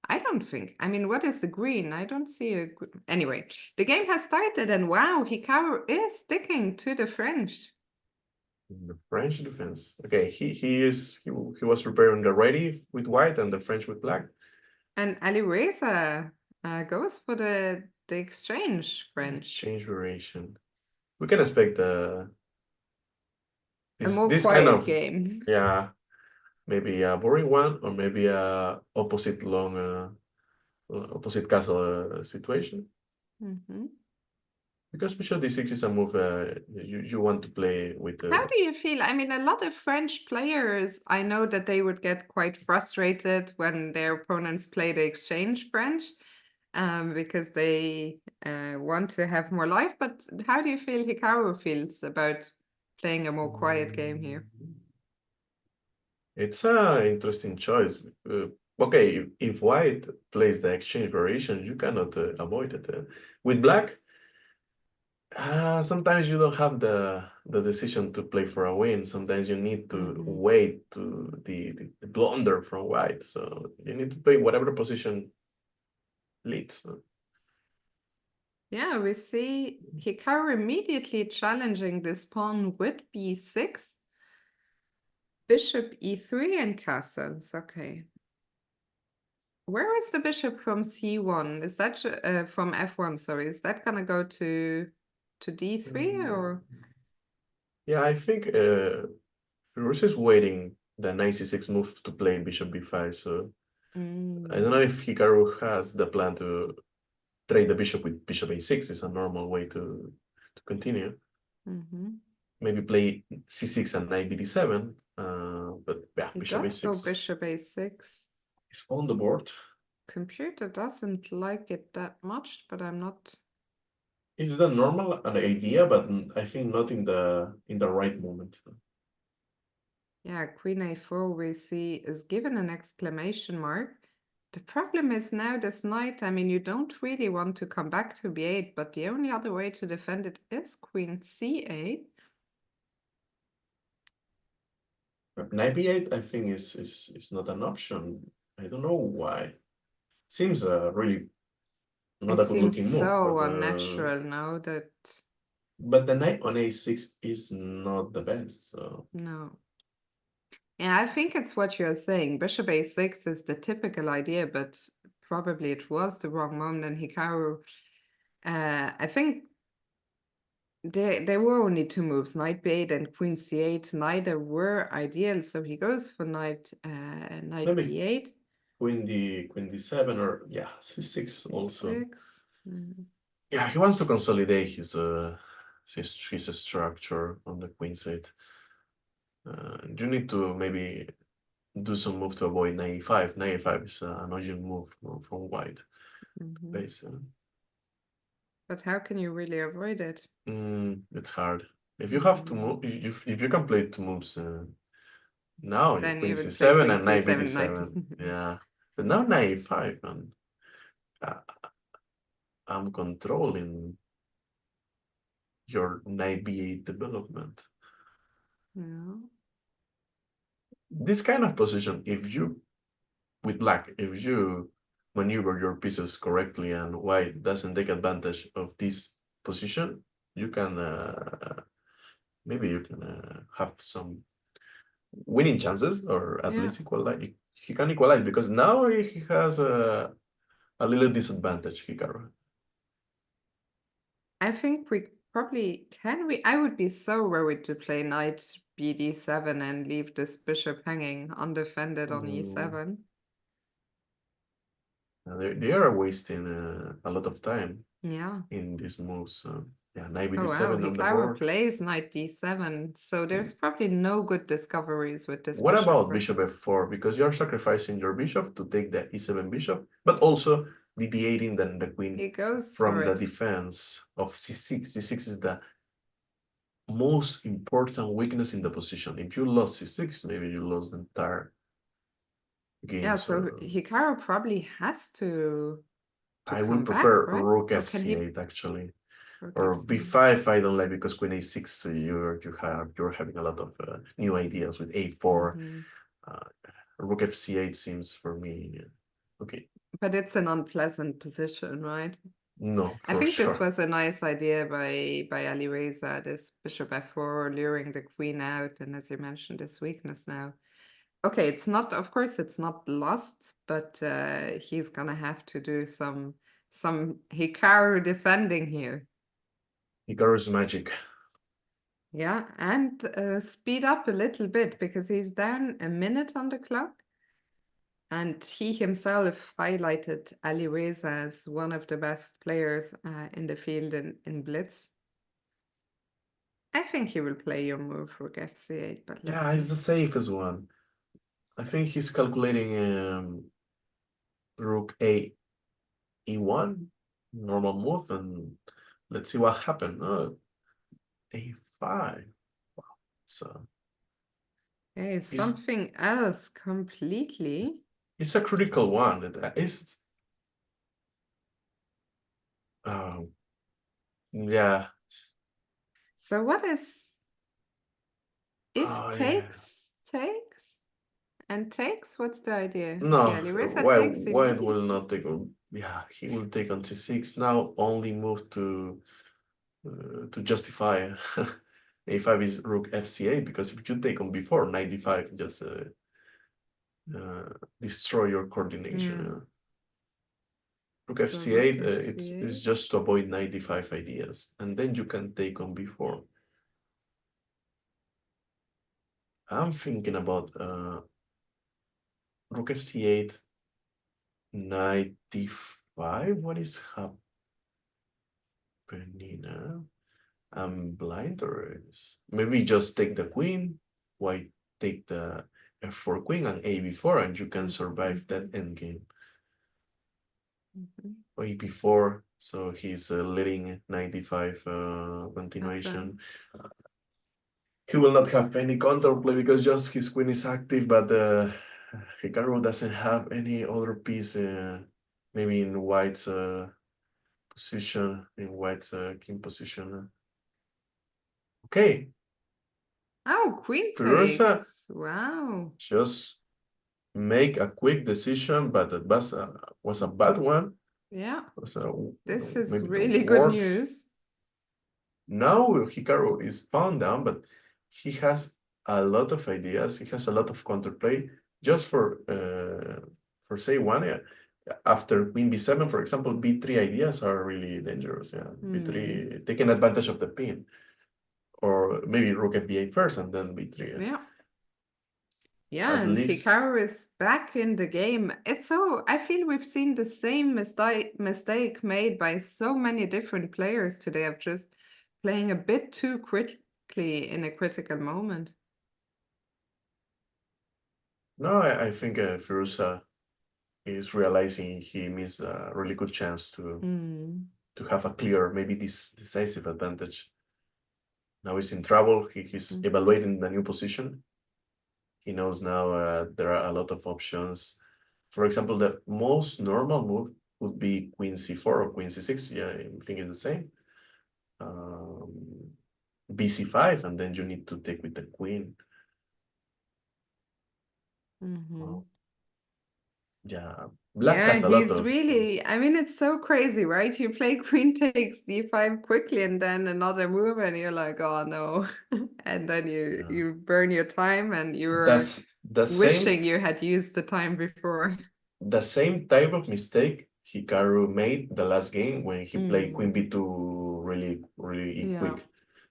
[SPEAKER 1] I don't think. I mean, what is the green? I don't see a... Anyway, the game has started and wow, Hikaru is sticking to the French.
[SPEAKER 2] The French defense. Okay, he was preparing already with white and the French with black.
[SPEAKER 1] And Alireza goes for the exchange French.
[SPEAKER 2] Exchange variation. we can expect
[SPEAKER 1] a
[SPEAKER 2] this
[SPEAKER 1] more
[SPEAKER 2] this kind
[SPEAKER 1] quiet
[SPEAKER 2] of,
[SPEAKER 1] game.
[SPEAKER 2] yeah, maybe a boring one, or maybe a opposite castle situation.
[SPEAKER 1] Mhm.
[SPEAKER 2] Because bishop d6 is a move you want to play with.
[SPEAKER 1] How do you feel? I mean, a lot of French players, I know that they would get quite frustrated when their opponents play the exchange French, because they want to have more life. But how do you feel Hikaru feels about playing a more quiet game here?
[SPEAKER 2] It's an interesting choice. Okay, if white plays the exchange variation, you cannot avoid it. With black, sometimes you don't have the decision to play for a win. Sometimes you need to
[SPEAKER 1] Mhm.
[SPEAKER 2] wait to the blunder from white. So you need to play whatever position leads.
[SPEAKER 1] Yeah, we see Hikaru immediately challenging this pawn with b6, bishop e3, and castles. Okay. Where is the bishop from c1? Is that from f1? Sorry, is that gonna go to d3 or?
[SPEAKER 2] Yeah, I think Firouzja is waiting the knight c6 move to play bishop b5. So I don't know if Hikaru has the plan to trade the bishop with bishop a6. Is a normal way to continue. Maybe play c6 and knight bd7. But yeah,
[SPEAKER 1] He
[SPEAKER 2] bishop
[SPEAKER 1] does go
[SPEAKER 2] a6
[SPEAKER 1] bishop a6.
[SPEAKER 2] is on the board.
[SPEAKER 1] Computer doesn't like it that much, but I'm not.
[SPEAKER 2] Is that normal an idea, but I think not in the right moment.
[SPEAKER 1] Yeah, queen a4 we see is given an exclamation mark. The problem is now this knight, I mean, you don't really want to come back to b8, but the only other way to defend it is queen c8.
[SPEAKER 2] Knight b8, I think is not an option. I don't know why. Seems really not
[SPEAKER 1] It
[SPEAKER 2] a good looking
[SPEAKER 1] seems
[SPEAKER 2] move,
[SPEAKER 1] so unnatural now that
[SPEAKER 2] but the knight on a6 is not the best. So
[SPEAKER 1] no. Yeah, I think it's what you're saying. Bishop a6 is the typical idea, but probably it was the wrong moment. And Hikaru, I think there were only two moves, knight b8 and queen c8. Neither were ideal, so he goes for knight
[SPEAKER 2] maybe
[SPEAKER 1] b8.
[SPEAKER 2] queen d7, or yeah, c6 also.
[SPEAKER 1] c6.
[SPEAKER 2] Yeah, he wants to consolidate his structure on the queen side. You need to maybe do some move to avoid knight e5. Knight e5 is an annoying move from white. Base.
[SPEAKER 1] But how can you really avoid it?
[SPEAKER 2] It's hard. If you have to move, if you can play two moves now, you
[SPEAKER 1] Then
[SPEAKER 2] queen
[SPEAKER 1] you would play
[SPEAKER 2] c7
[SPEAKER 1] queen
[SPEAKER 2] and knight
[SPEAKER 1] c7, knight.
[SPEAKER 2] bd7. Yeah, but now knight e5, and I'm controlling your knight b8 development.
[SPEAKER 1] Yeah.
[SPEAKER 2] This kind of position, if you with black, if you maneuver your pieces correctly and white doesn't take advantage of this position, you can maybe you can have some winning chances, or at
[SPEAKER 1] Yeah.
[SPEAKER 2] least equalize. He can equalize because now he has a little disadvantage, Hikaru.
[SPEAKER 1] I think we probably I would be so worried to play knight bd7 and leave this bishop hanging undefended on e7.
[SPEAKER 2] They are wasting a lot of time
[SPEAKER 1] Yeah.
[SPEAKER 2] in these moves. So yeah, knight
[SPEAKER 1] Oh wow,
[SPEAKER 2] bd7 on the
[SPEAKER 1] Hikaru
[SPEAKER 2] board.
[SPEAKER 1] plays knight d7, so there's probably no good discoveries with this
[SPEAKER 2] What
[SPEAKER 1] bishop,
[SPEAKER 2] about
[SPEAKER 1] right?
[SPEAKER 2] bishop f4? Because you're sacrificing your bishop to take the e7 bishop, but also deviating the queen
[SPEAKER 1] He goes
[SPEAKER 2] from
[SPEAKER 1] for
[SPEAKER 2] the
[SPEAKER 1] it.
[SPEAKER 2] defense of c6. c6 is the most important weakness in the position. If you lost c6, maybe you lost the entire game.
[SPEAKER 1] Yeah, so
[SPEAKER 2] So
[SPEAKER 1] Hikaru probably has to
[SPEAKER 2] I will
[SPEAKER 1] come back,
[SPEAKER 2] prefer
[SPEAKER 1] right?
[SPEAKER 2] rook
[SPEAKER 1] Or can he
[SPEAKER 2] fc8 actually,
[SPEAKER 1] rook
[SPEAKER 2] or
[SPEAKER 1] f7?
[SPEAKER 2] b5. I don't like because queen a6 you're having a lot of new ideas with a4. Uh, rook fc8 seems for me okay.
[SPEAKER 1] But it's an unpleasant position, right?
[SPEAKER 2] No,
[SPEAKER 1] I
[SPEAKER 2] for
[SPEAKER 1] think this
[SPEAKER 2] sure.
[SPEAKER 1] was a nice idea by Ali Reza, this bishop f4 luring the queen out, and as you mentioned, this weakness now. Okay, it's not, of course, it's not lost, but he's gonna have to do some Hikaru defending here.
[SPEAKER 2] Hikaru's magic.
[SPEAKER 1] Yeah, and speed up a little bit because he's down a minute on the clock. And he himself highlighted Alireza as one of the best players in the field in Blitz. I think he will play your move for FC8, but let's
[SPEAKER 2] Yeah,
[SPEAKER 1] see.
[SPEAKER 2] it's the safest one. I think he's calculating rook a e1 normal move, and let's see what happened. A5. Wow, so
[SPEAKER 1] Hey, something else completely.
[SPEAKER 2] it's a critical one. It's yeah.
[SPEAKER 1] So what is if
[SPEAKER 2] Oh yeah.
[SPEAKER 1] takes and takes? What's the idea? Okay,
[SPEAKER 2] No,
[SPEAKER 1] Alireza
[SPEAKER 2] why
[SPEAKER 1] takes
[SPEAKER 2] it will
[SPEAKER 1] immediately.
[SPEAKER 2] not take on? Yeah, he will take on c6 now. Only move to justify a5 is rook fc8, because if you take on before knight d5, just destroy your coordination.
[SPEAKER 1] Mm.
[SPEAKER 2] Rook
[SPEAKER 1] So rook
[SPEAKER 2] fc8, it's
[SPEAKER 1] FC8.
[SPEAKER 2] just to avoid knight d5 ideas, and then you can take on b4. I'm thinking about rook fc8, knight d5. What is happening now? I'm blind, or maybe just take the queen. Why take the f4 queen and a b4, and you can survive that endgame. Or e b4, so he's letting 95 continuation. He will not have any counterplay because just his queen is active, but Hikaru doesn't have any other piece, maybe in white's position, in white's king position. Okay,
[SPEAKER 1] Oh, queen
[SPEAKER 2] Firouzja
[SPEAKER 1] takes. Wow.
[SPEAKER 2] just make a quick decision, but it was a bad one.
[SPEAKER 1] Yeah,
[SPEAKER 2] Was
[SPEAKER 1] this is
[SPEAKER 2] maybe the
[SPEAKER 1] really good
[SPEAKER 2] worst.
[SPEAKER 1] news.
[SPEAKER 2] Now Hikaru is bound down, but he has a lot of ideas. He has a lot of counterplay. Just for say one, after queen b7, for example, b3 ideas are really dangerous. Yeah, b3 taking advantage of the pin, or maybe rook at b8 first and then b3.
[SPEAKER 1] Yeah. Yeah,
[SPEAKER 2] At
[SPEAKER 1] and
[SPEAKER 2] least,
[SPEAKER 1] Hikaru is back in the game. It's so, I feel we've seen the same mistake made by so many different players today of just playing a bit too quickly in a critical moment.
[SPEAKER 2] no, I think Firouzja is realizing he missed a really good chance to have a clear, maybe this decisive advantage. Now he's in trouble. He's evaluating the new position. He knows now there are a lot of options. For example, the most normal move would be queen c4 or queen c6. Yeah, I think it's the same. bc5, and then you need to take with the queen. Well, yeah, black
[SPEAKER 1] Yeah,
[SPEAKER 2] has a lot
[SPEAKER 1] he's
[SPEAKER 2] of.
[SPEAKER 1] really, I mean, it's so crazy, right? You play queen takes d5 quickly and then another move and you're like, oh no. And then you burn your time and you're
[SPEAKER 2] That's the same.
[SPEAKER 1] wishing you had used the time before.
[SPEAKER 2] The same type of mistake Hikaru made the last game when he played queen b2 really
[SPEAKER 1] Yeah.
[SPEAKER 2] quick,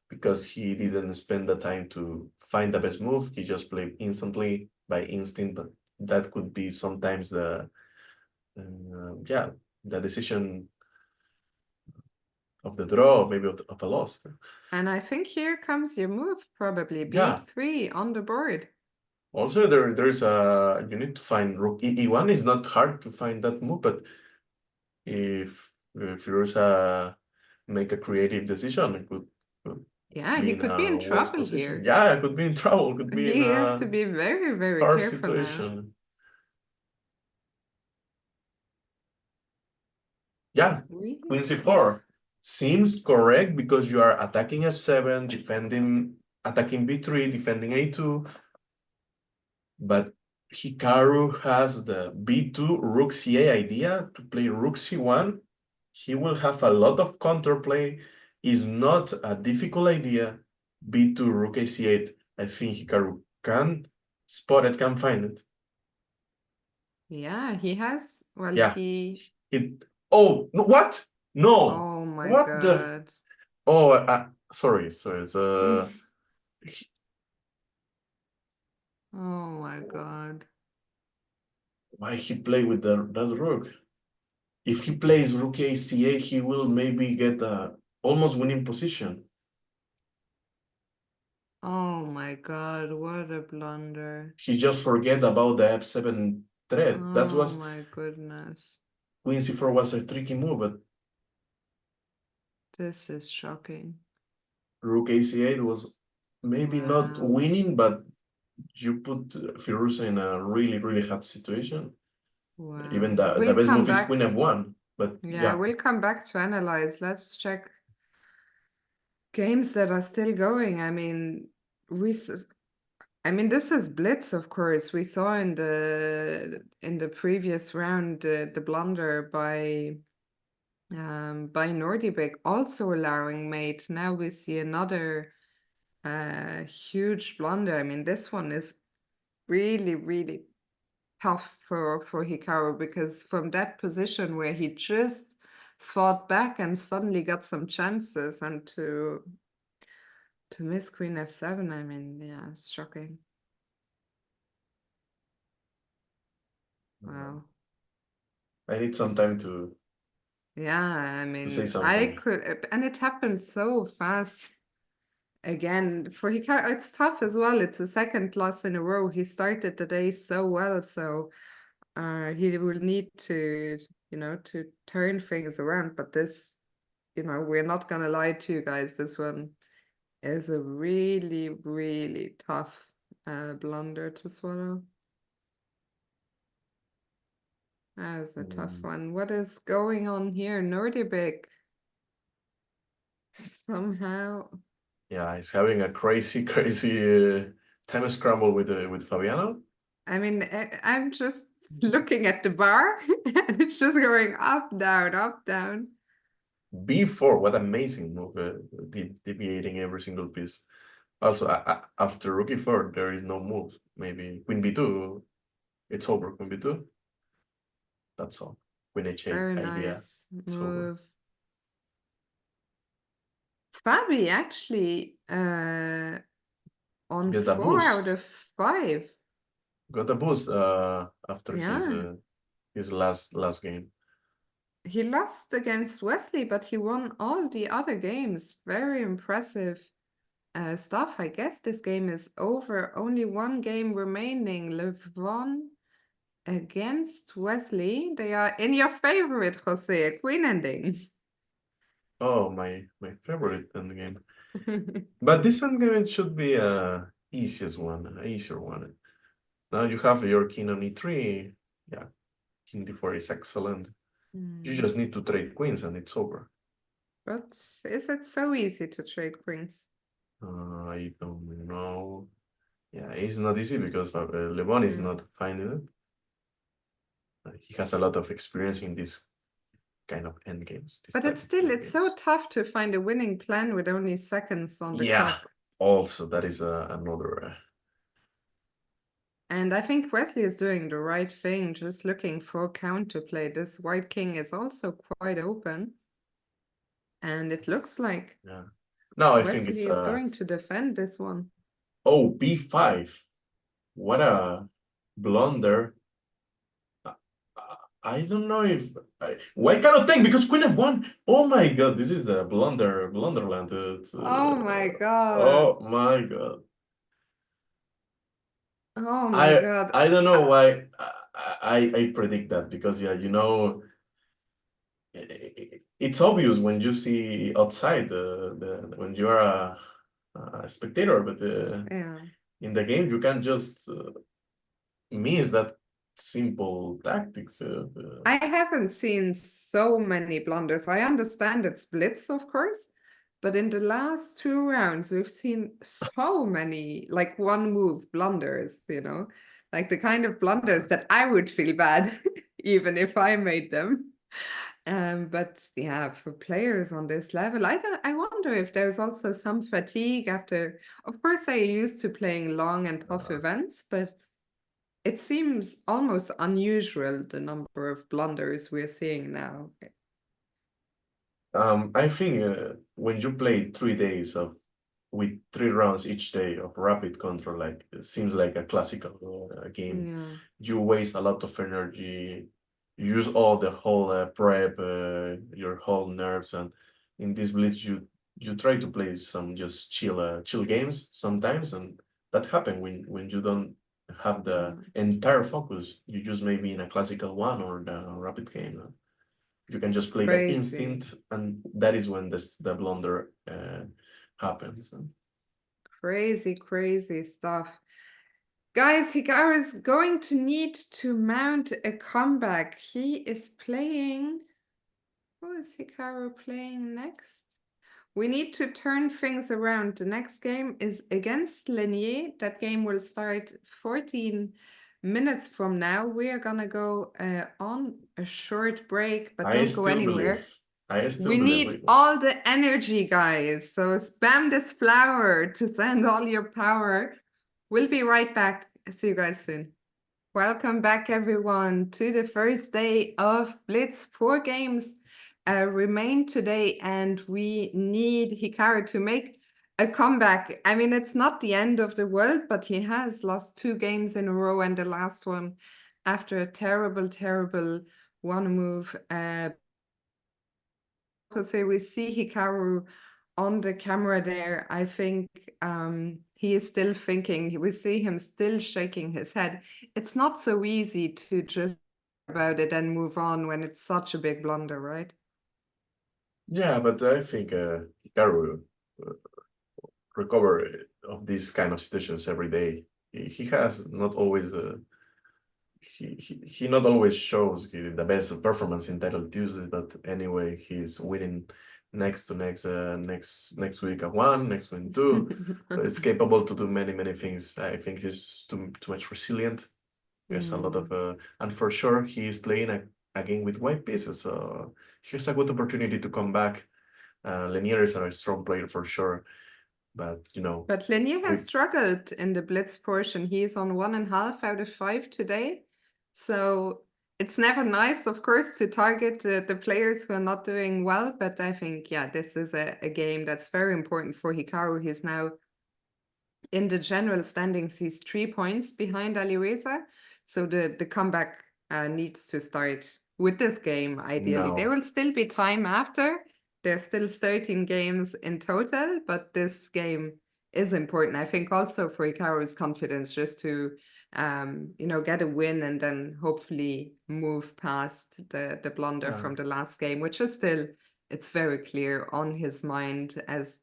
[SPEAKER 2] because he didn't spend the time to find the best move. He just played instantly by instinct, but that could be sometimes yeah, the decision of the draw, maybe of a loss.
[SPEAKER 1] And I think here comes your move, probably
[SPEAKER 2] Yeah.
[SPEAKER 1] b3 on the board.
[SPEAKER 2] Also, there's a you need to find rook e1 is not hard to find that move, but if Firouzja make a creative decision, it could
[SPEAKER 1] Yeah,
[SPEAKER 2] be
[SPEAKER 1] he
[SPEAKER 2] in
[SPEAKER 1] could be
[SPEAKER 2] a
[SPEAKER 1] in
[SPEAKER 2] worse
[SPEAKER 1] trouble
[SPEAKER 2] position.
[SPEAKER 1] here.
[SPEAKER 2] Yeah, it could be in trouble. Could be in
[SPEAKER 1] He has
[SPEAKER 2] a
[SPEAKER 1] to be very, very
[SPEAKER 2] hard
[SPEAKER 1] careful now.
[SPEAKER 2] situation. Yeah,
[SPEAKER 1] Really?
[SPEAKER 2] queen
[SPEAKER 1] Yeah.
[SPEAKER 2] c4 seems correct because you are attacking f7, defending, attacking b3, defending a2. But Hikaru has the b2 rook ca idea to play rook c1. He will have a lot of counterplay. Is not a difficult idea. b2 rook a c8. I think Hikaru can spot it, can find it.
[SPEAKER 1] Yeah, he has, well,
[SPEAKER 2] Yeah.
[SPEAKER 1] he,
[SPEAKER 2] It. Oh, no, what? No.
[SPEAKER 1] oh my
[SPEAKER 2] What the?
[SPEAKER 1] God.
[SPEAKER 2] Oh, sorry. So it's
[SPEAKER 1] Oh my God.
[SPEAKER 2] Why he play with that rook? If he plays rook a8, he will maybe get a almost winning position.
[SPEAKER 1] Oh my God, what a blunder.
[SPEAKER 2] He just forget about the f7 threat. That
[SPEAKER 1] Oh
[SPEAKER 2] was
[SPEAKER 1] my goodness.
[SPEAKER 2] queen c4 was a tricky move, but
[SPEAKER 1] This is shocking.
[SPEAKER 2] rook ac8 was maybe not
[SPEAKER 1] Wow.
[SPEAKER 2] winning, but you put Firouzja in a really hard situation. Even
[SPEAKER 1] Wow.
[SPEAKER 2] the
[SPEAKER 1] We'll
[SPEAKER 2] best
[SPEAKER 1] come
[SPEAKER 2] move is queen
[SPEAKER 1] back.
[SPEAKER 2] f1, but
[SPEAKER 1] Yeah,
[SPEAKER 2] yeah.
[SPEAKER 1] we'll come back to analyze. Let's check games that are still going. I mean, this is Blitz, of course. We saw in the previous round the blunder by Nordibek, also allowing mate. Now we see another huge blunder. I mean, this one is really tough for Hikaru, because from that position where he just fought back and suddenly got some chances, and to miss queen f7, I mean, yeah, it's shocking. Wow.
[SPEAKER 2] I need some time to
[SPEAKER 1] Yeah, I
[SPEAKER 2] say
[SPEAKER 1] mean, I
[SPEAKER 2] something.
[SPEAKER 1] could, and it happened so fast. Again, for Hikaru, it's tough as well. It's a second loss in a row. He started the day so well, so he will need to turn things around. But this, we're not gonna lie to you guys. This one is a really tough blunder to swallow. That was a tough one. What is going on here? Nordibik somehow.
[SPEAKER 2] Yeah, he's having a crazy time scramble with Fabiano.
[SPEAKER 1] I mean, I'm just looking at the bar and it's just going up, down, up, down.
[SPEAKER 2] b4, what amazing move, deviating every single piece. Also, after rook e4, there is no move. Maybe queen b2, it's over. Queen b2, that's all. Queen h8
[SPEAKER 1] Very
[SPEAKER 2] idea,
[SPEAKER 1] nice
[SPEAKER 2] it's over.
[SPEAKER 1] move. Fabi actually on
[SPEAKER 2] Get a
[SPEAKER 1] 4 out of 5.
[SPEAKER 2] got a boost after
[SPEAKER 1] Yeah,
[SPEAKER 2] his last game.
[SPEAKER 1] he lost against Wesley, but he won all the other games. Very impressive stuff. I guess this game is over. Only one game remaining. Levon against Wesley. They are in your favorite, Jose, queen ending.
[SPEAKER 2] Oh, my favorite endgame. But this endgame should be a easiest one, an easier one. Now you have your king on e3. Yeah, king d4 is excellent. You just need to trade queens and it's over.
[SPEAKER 1] But is it so easy to trade queens?
[SPEAKER 2] I don't know. Yeah, it's not easy because Levon is not finding it. He has a lot of experience in this kind of endgames, this
[SPEAKER 1] But
[SPEAKER 2] type
[SPEAKER 1] it's
[SPEAKER 2] of
[SPEAKER 1] still, it's so
[SPEAKER 2] endgames.
[SPEAKER 1] tough to find a winning plan with only seconds on the
[SPEAKER 2] Yeah,
[SPEAKER 1] clock.
[SPEAKER 2] also that is another.
[SPEAKER 1] And I think Wesley is doing the right thing, just looking for counterplay. This white king is also quite open. And it looks like
[SPEAKER 2] Yeah. Now I think
[SPEAKER 1] Wesley
[SPEAKER 2] it's
[SPEAKER 1] is going to defend this one.
[SPEAKER 2] oh, b5. What a blunder. I, I don't know if why cannot take because queen f1. Oh my god, this is the blunderland.
[SPEAKER 1] Oh my God.
[SPEAKER 2] Oh my god.
[SPEAKER 1] Oh my God.
[SPEAKER 2] I don't know why I predict that because yeah, it's obvious when you see outside the when you are a spectator, but
[SPEAKER 1] Yeah.
[SPEAKER 2] in the game you can just miss that simple tactics.
[SPEAKER 1] I haven't seen so many blunders. I understand it's Blitz, of course, but in the last 2 rounds, we've seen so many, like one move blunders, like the kind of blunders that I would feel bad even if I made them. But yeah, for players on this level, I wonder if there's also some fatigue after, of course, I used to playing long and tough events, but it seems almost unusual, the number of blunders we're seeing now.
[SPEAKER 2] I think when you play 3 days of with 3 rounds each day of rapid control, like it seems like a classical game.
[SPEAKER 1] Yeah.
[SPEAKER 2] You waste a lot of energy, you use all the whole prep, your whole nerves, and in this Blitz you try to play some just chill games sometimes, and that happen when you don't have the
[SPEAKER 1] Yeah.
[SPEAKER 2] entire focus. You just maybe in a classical one or the rapid game. You can just play by
[SPEAKER 1] Crazy.
[SPEAKER 2] instinct, and that is when the blunder happens.
[SPEAKER 1] Crazy, crazy stuff. Guys, Hikaru is going to need to mount a comeback. He is playing. Who is Hikaru playing next? We need to turn things around. The next game is against Lenier. That game will start 14 minutes from now. We are gonna go on a short break, but
[SPEAKER 2] I
[SPEAKER 1] don't go
[SPEAKER 2] still believe.
[SPEAKER 1] anywhere.
[SPEAKER 2] I still
[SPEAKER 1] We
[SPEAKER 2] believe.
[SPEAKER 1] need all the energy, guys. So spam this flower to send all your power. We'll be right back. See you guys soon. Welcome back, everyone, to the first day of Blitz. 4 games remain today, and we need Hikaru to make a comeback. I mean, it's not the end of the world, but he has lost 2 games in a row, and the last one after a terrible, terrible one move. Jose, we see Hikaru on the camera there. I think he is still thinking. We see him still shaking his head. It's not so easy to just about it and move on when it's such a big blunder, right?
[SPEAKER 2] Yeah, but I think Hikaru uh, recover of these kind of situations every day. He has not always he not always shows the best performance in Title Tuesday, but anyway, he's winning next week at one, next week two. So it's capable to do many things. I think he's too much resilient. There's a lot of
[SPEAKER 1] Mm.
[SPEAKER 2] and for sure he is playing a game with white pieces. So here's a good opportunity to come back. Lenier is a strong player for sure, but
[SPEAKER 1] But Lenier has
[SPEAKER 2] with
[SPEAKER 1] struggled in the blitz portion. He is on 1.5 out of 5 today. So it's never nice, of course, to target the players who are not doing well. But I think, yeah, this is a game that's very important for Hikaru. He's now in the general standings, he's 3 points behind Alireza. So the comeback needs to start with this game, ideally. There
[SPEAKER 2] now.
[SPEAKER 1] will still be time after. There's still 13 games in total, but this game is important. I think also for Hikaru's confidence, just to get a win and then hopefully move past the blunder
[SPEAKER 2] Yeah.
[SPEAKER 1] from the last game, which is still, it's very clear on his mind as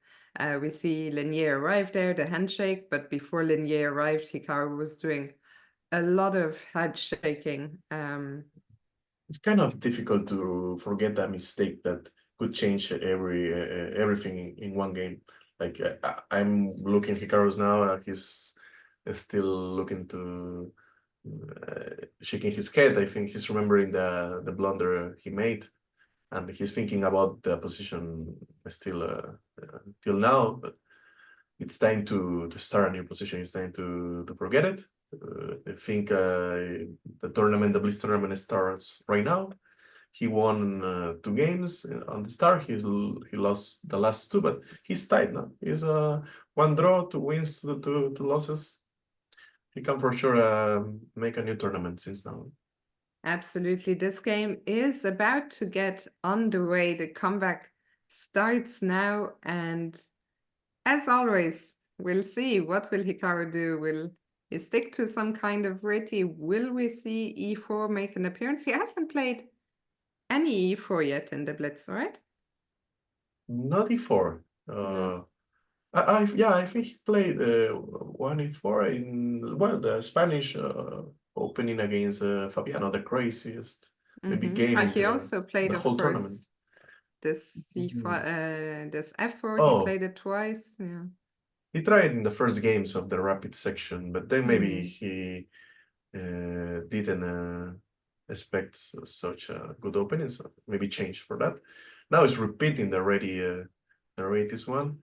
[SPEAKER 1] we see Lenier arrive there, the handshake, but before Lenier arrived, Hikaru was doing a lot of head shaking.
[SPEAKER 2] It's kind of difficult to forget that mistake that could change everything in one game. Like I'm looking Hikaru's now, he's still looking to shaking his head. I think he's remembering the blunder he made, and he's thinking about the position still till now. But it's time to start a new position. It's time to forget it. I think the Blitz tournament starts right now. He won 2 games on the start. He lost the last 2, but he's tied now. He's 1 draw, 2 wins, two losses. He can for sure make a new tournament since now.
[SPEAKER 1] Absolutely. This game is about to get underway. The comeback starts now, and as always, we'll see. What will Hikaru do? Will he stick to some kind of Riti? Will we see E4 make an appearance? He hasn't played any E4 yet in the Blitz, right?
[SPEAKER 2] Not E4.
[SPEAKER 1] No.
[SPEAKER 2] Yeah, I think he played 1 E4 in the Spanish opening against Fabiano, the craziest maybe game in
[SPEAKER 1] He also played,
[SPEAKER 2] the
[SPEAKER 1] of
[SPEAKER 2] whole tournament.
[SPEAKER 1] course, this
[SPEAKER 2] Mhm.
[SPEAKER 1] this F4. He
[SPEAKER 2] Oh,
[SPEAKER 1] played it twice. Yeah.
[SPEAKER 2] he tried in the first games of the rapid section, but then maybe
[SPEAKER 1] Hmm.
[SPEAKER 2] he didn't expect such a good opening, so maybe change for that. Now he's repeating the this one.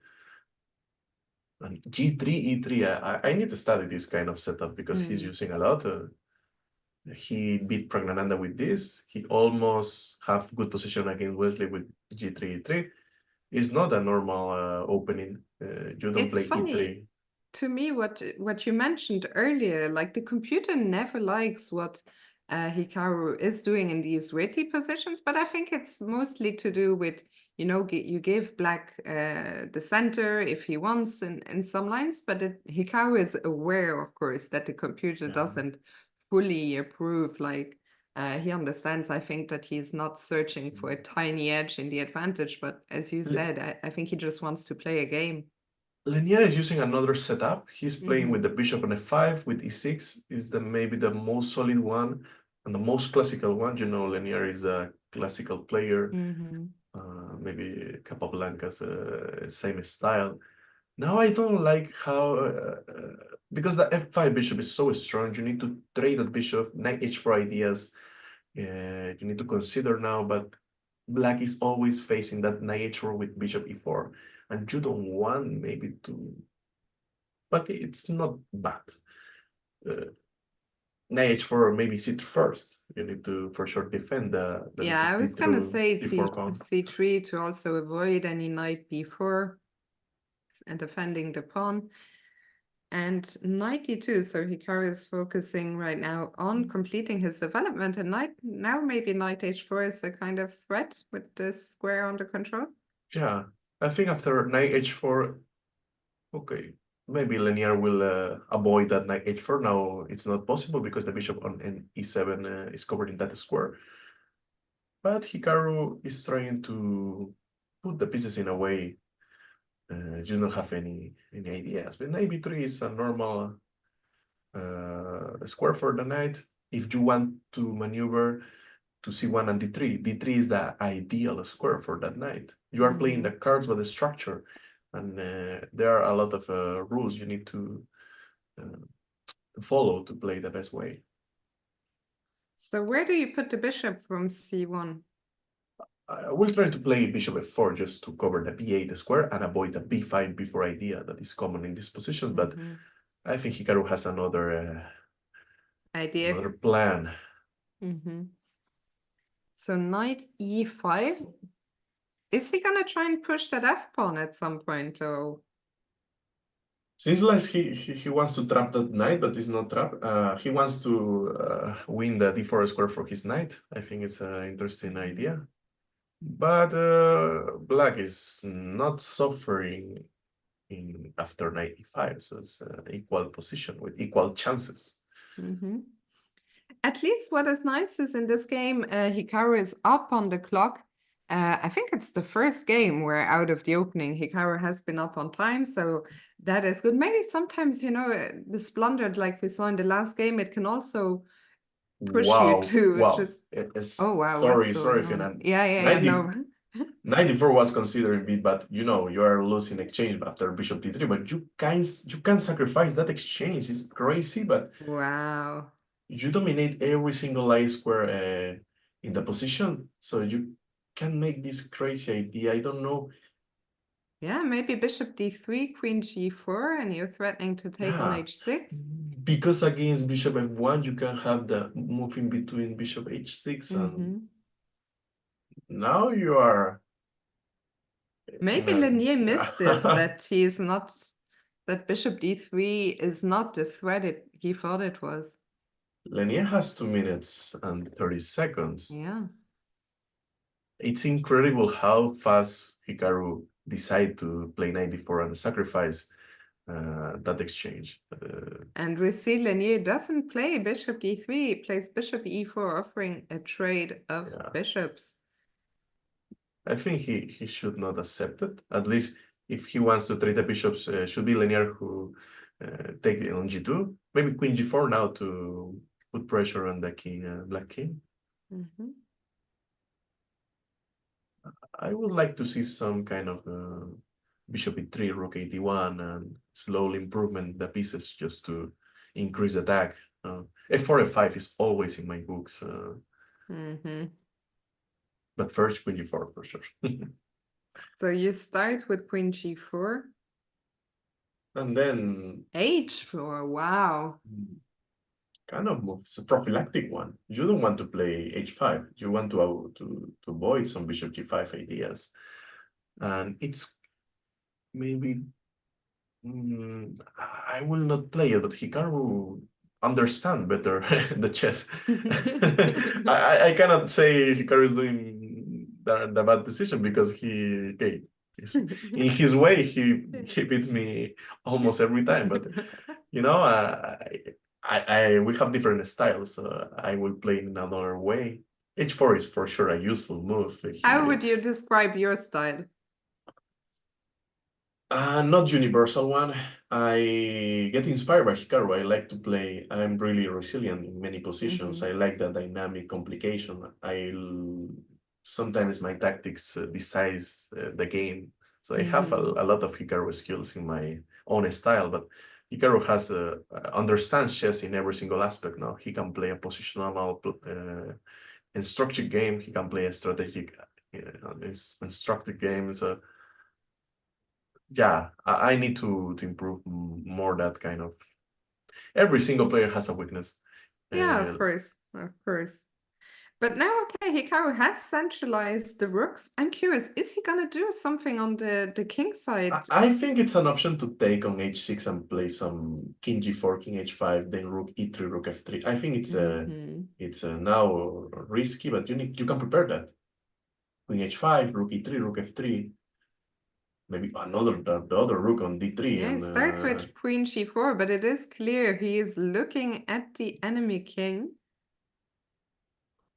[SPEAKER 2] And G3, E3, I need to study this kind of setup because he's
[SPEAKER 1] Hmm.
[SPEAKER 2] using a lot. He beat Pragnananda with this. He almost have good position against Wesley with G3, E3. It's not a normal opening. You don't
[SPEAKER 1] It's
[SPEAKER 2] play
[SPEAKER 1] funny
[SPEAKER 2] e3.
[SPEAKER 1] to me what you mentioned earlier. Like the computer never likes what Hikaru is doing in these witty positions, but I think it's mostly to do with, you know, you give black the center if he wants in some lines, but Hikaru is aware, of course, that the computer
[SPEAKER 2] Yeah.
[SPEAKER 1] doesn't fully approve. Like he understands, I think, that he's not searching for a tiny edge in the advantage, but as you said, I think he just wants to play a game.
[SPEAKER 2] Lenier is using another setup. He's playing with
[SPEAKER 1] Mm-hmm.
[SPEAKER 2] the bishop on f5 with e6 is maybe the most solid one and the most classical one. You know, Lenier is a classical player.
[SPEAKER 1] Mm-hmm.
[SPEAKER 2] Maybe Capablanca's same style. Now I don't like how because the f5 bishop is so strong. You need to trade that bishop, knight h4 ideas. You need to consider now, but black is always facing that knight h4 with bishop e4, and you don't want maybe to. But it's not bad. Uh, Knight h4 maybe c3 first. You need to for sure defend the
[SPEAKER 1] Yeah, I was gonna
[SPEAKER 2] d2
[SPEAKER 1] say
[SPEAKER 2] d4 pawn.
[SPEAKER 1] C3 to also avoid any knight b4 and defending the pawn. And knight d2, so Hikaru is focusing right now on completing his development, and now maybe knight h4 is a kind of threat with this square under control.
[SPEAKER 2] Yeah, I think after knight h4, okay, maybe Lenier will avoid that knight h4. Now it's not possible because the bishop on e7 is covered in that square. But Hikaru is trying to put the pieces in a way you don't have any ideas. But knight b3 is a normal square for the knight. If you want to maneuver to c1 and d3, d3 is the ideal square for that knight. You are playing the cards with the structure, and there are a lot of rules you need to follow to play the best way.
[SPEAKER 1] So where do you put the bishop from c1?
[SPEAKER 2] I will try to play bishop f4 just to cover the b8 square and avoid the b5 b4 idea that is common in this position. But I think Hikaru has another
[SPEAKER 1] Idea.
[SPEAKER 2] plan.
[SPEAKER 1] So knight e5. Is he gonna try and push that f pawn at some point, or?
[SPEAKER 2] Seems like he wants to trap that knight, but it's not trap. He wants to win the d4 square for his knight. I think it's an interesting idea. But black is not suffering after knight e5, so it's an equal position with equal chances.
[SPEAKER 1] At least what is nice is in this game, Hikaru is up on the clock. I think it's the first game where out of the opening, Hikaru has been up on time, so that is good. Maybe sometimes, you know, this blunder like we saw in the last game, it can also push you to just, oh wow, what's
[SPEAKER 2] Sorry,
[SPEAKER 1] going on?
[SPEAKER 2] Finan.
[SPEAKER 1] Yeah, no.
[SPEAKER 2] 94 was considered beat, but you know you are losing exchange after bishop d3. But you can't sacrifice that exchange. It's crazy, but
[SPEAKER 1] Wow.
[SPEAKER 2] you dominate every single light square in the position, so you can make this crazy idea. I don't know.
[SPEAKER 1] Yeah, maybe bishop d3, queen g4, and you're threatening to take on h6.
[SPEAKER 2] Because against bishop f1, you can have the moving between bishop h6 and now you are.
[SPEAKER 1] Maybe Lenier missed this, that he's not, that bishop d3 is not the threat he thought it was.
[SPEAKER 2] Lenier has 2 minutes and 30 seconds.
[SPEAKER 1] Yeah.
[SPEAKER 2] It's incredible how fast Hikaru decided to play 94 and sacrifice that exchange.
[SPEAKER 1] And we see Lenier doesn't play bishop d3, he plays bishop e4, offering a trade of bishops.
[SPEAKER 2] I think he should not accept it. At least if he wants to trade the bishops, should be Lenier who take it on g2. Maybe queen g4 now to put pressure on the king, black king. I would like to see some kind of bishop e3, rook e1, and slowly improvement the pieces just to increase the attack. f4, f5 is always in my books. But first, queen g4 for sure.
[SPEAKER 1] So you start with queen g4.
[SPEAKER 2] And then
[SPEAKER 1] h4, wow.
[SPEAKER 2] Kind of move. It's a prophylactic one. You don't want to play h5. You want to avoid some bishop g5 ideas. and it's maybe I will not play it, but Hikaru understand better the chess. I cannot say Hikaru is doing the bad decision because in his way he beats me almost every time. But you know, we have different styles. So I will play in another way. H4 is for sure a useful move.
[SPEAKER 1] How would you describe your style?
[SPEAKER 2] Not universal one. I get inspired by Hikaru. I like to play. I'm really resilient in many positions. I like the dynamic complication. Sometimes my tactics decides the game. So I have a lot of Hikaru skills in my own style, but Hikaru has understands chess in every single aspect. Now he can play a positional and structured game. He can play a strategic, instructed game. So yeah, I need to improve more that kind of. Every single player has a weakness.
[SPEAKER 1] Yeah, of course, of course. But now, okay, Hikaru has centralized the rooks. I'm curious, is he gonna do something on the king side?
[SPEAKER 2] I think it's an option to take on h6 and play some king g4, king h5, then rook e3, rook f3. I think it's now risky, but you can prepare that. Queen h5, rook e3, rook f3. Maybe the other rook on d3
[SPEAKER 1] Yeah, it
[SPEAKER 2] and
[SPEAKER 1] starts with queen g4, but it is clear he is looking at the enemy king.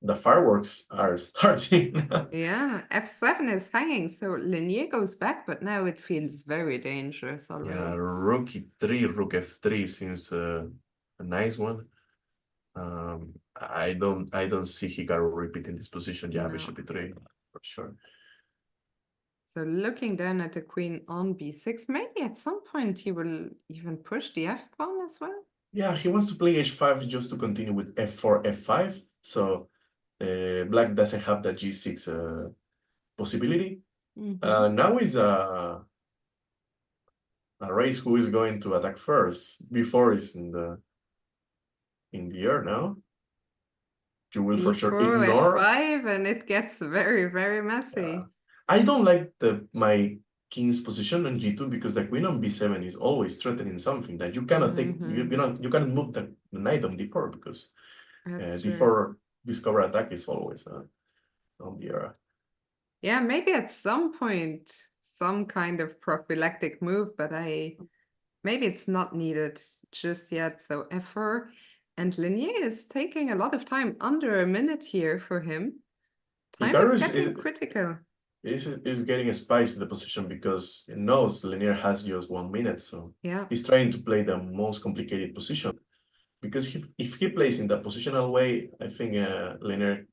[SPEAKER 2] the fireworks are starting.
[SPEAKER 1] Yeah, f7 is hanging, so Linier goes back, but now it feels very dangerous already.
[SPEAKER 2] Yeah, rook e3, rook f3 seems a nice one. I don't see Hikaru repeating this position. Yeah,
[SPEAKER 1] No.
[SPEAKER 2] bishop e3 for sure.
[SPEAKER 1] So looking down at the queen on b6, maybe at some point he will even push the f pawn as well.
[SPEAKER 2] Yeah, he wants to play h5 just to continue with f4, f5. So black doesn't have the g6 possibility. Now is a race who is going to attack first. Before is in the air now. You will for sure
[SPEAKER 1] b4,
[SPEAKER 2] ignore.
[SPEAKER 1] f5, and it gets very, very messy.
[SPEAKER 2] I don't like my king's position on g2 because the queen on b7 is always threatening something that you cannot take. You cannot move the knight on d4 because d4 discover attack is always on the era.
[SPEAKER 1] Yeah, maybe at some point some kind of prophylactic move, but maybe it's not needed just yet. So f4, and Linier is taking a lot of time, under a minute here for him. Time is getting critical.
[SPEAKER 2] Is getting a spice in the position because it knows Linier has just 1 minute, so
[SPEAKER 1] yeah,
[SPEAKER 2] he's trying to play the most complicated position. Because if he plays in the positional way, I think Linier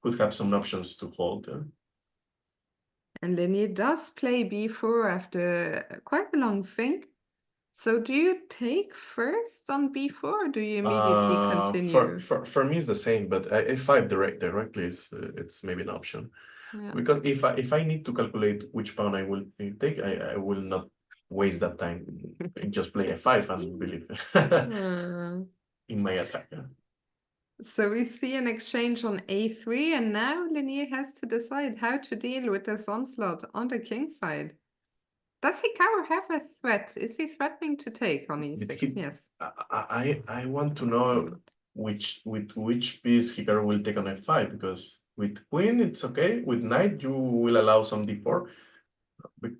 [SPEAKER 2] could have some options to hold.
[SPEAKER 1] And Linier does play b4 after quite a long think. So do you take first on b4, or do you immediately continue?
[SPEAKER 2] For me, it's the same, but f5 directly is it's maybe an option.
[SPEAKER 1] Yeah.
[SPEAKER 2] Because if I need to calculate which pawn I will take, I will not waste that time. Just play f5 and believe in my attack. Yeah.
[SPEAKER 1] So we see an exchange on a3, and now Linier has to decide how to deal with this onslaught on the king side. Does Hikaru have a threat? Is he threatening to take on e6? Yes.
[SPEAKER 2] I want to know which piece Hikaru will take on f5, because with queen it's okay. With knight you will allow some d4,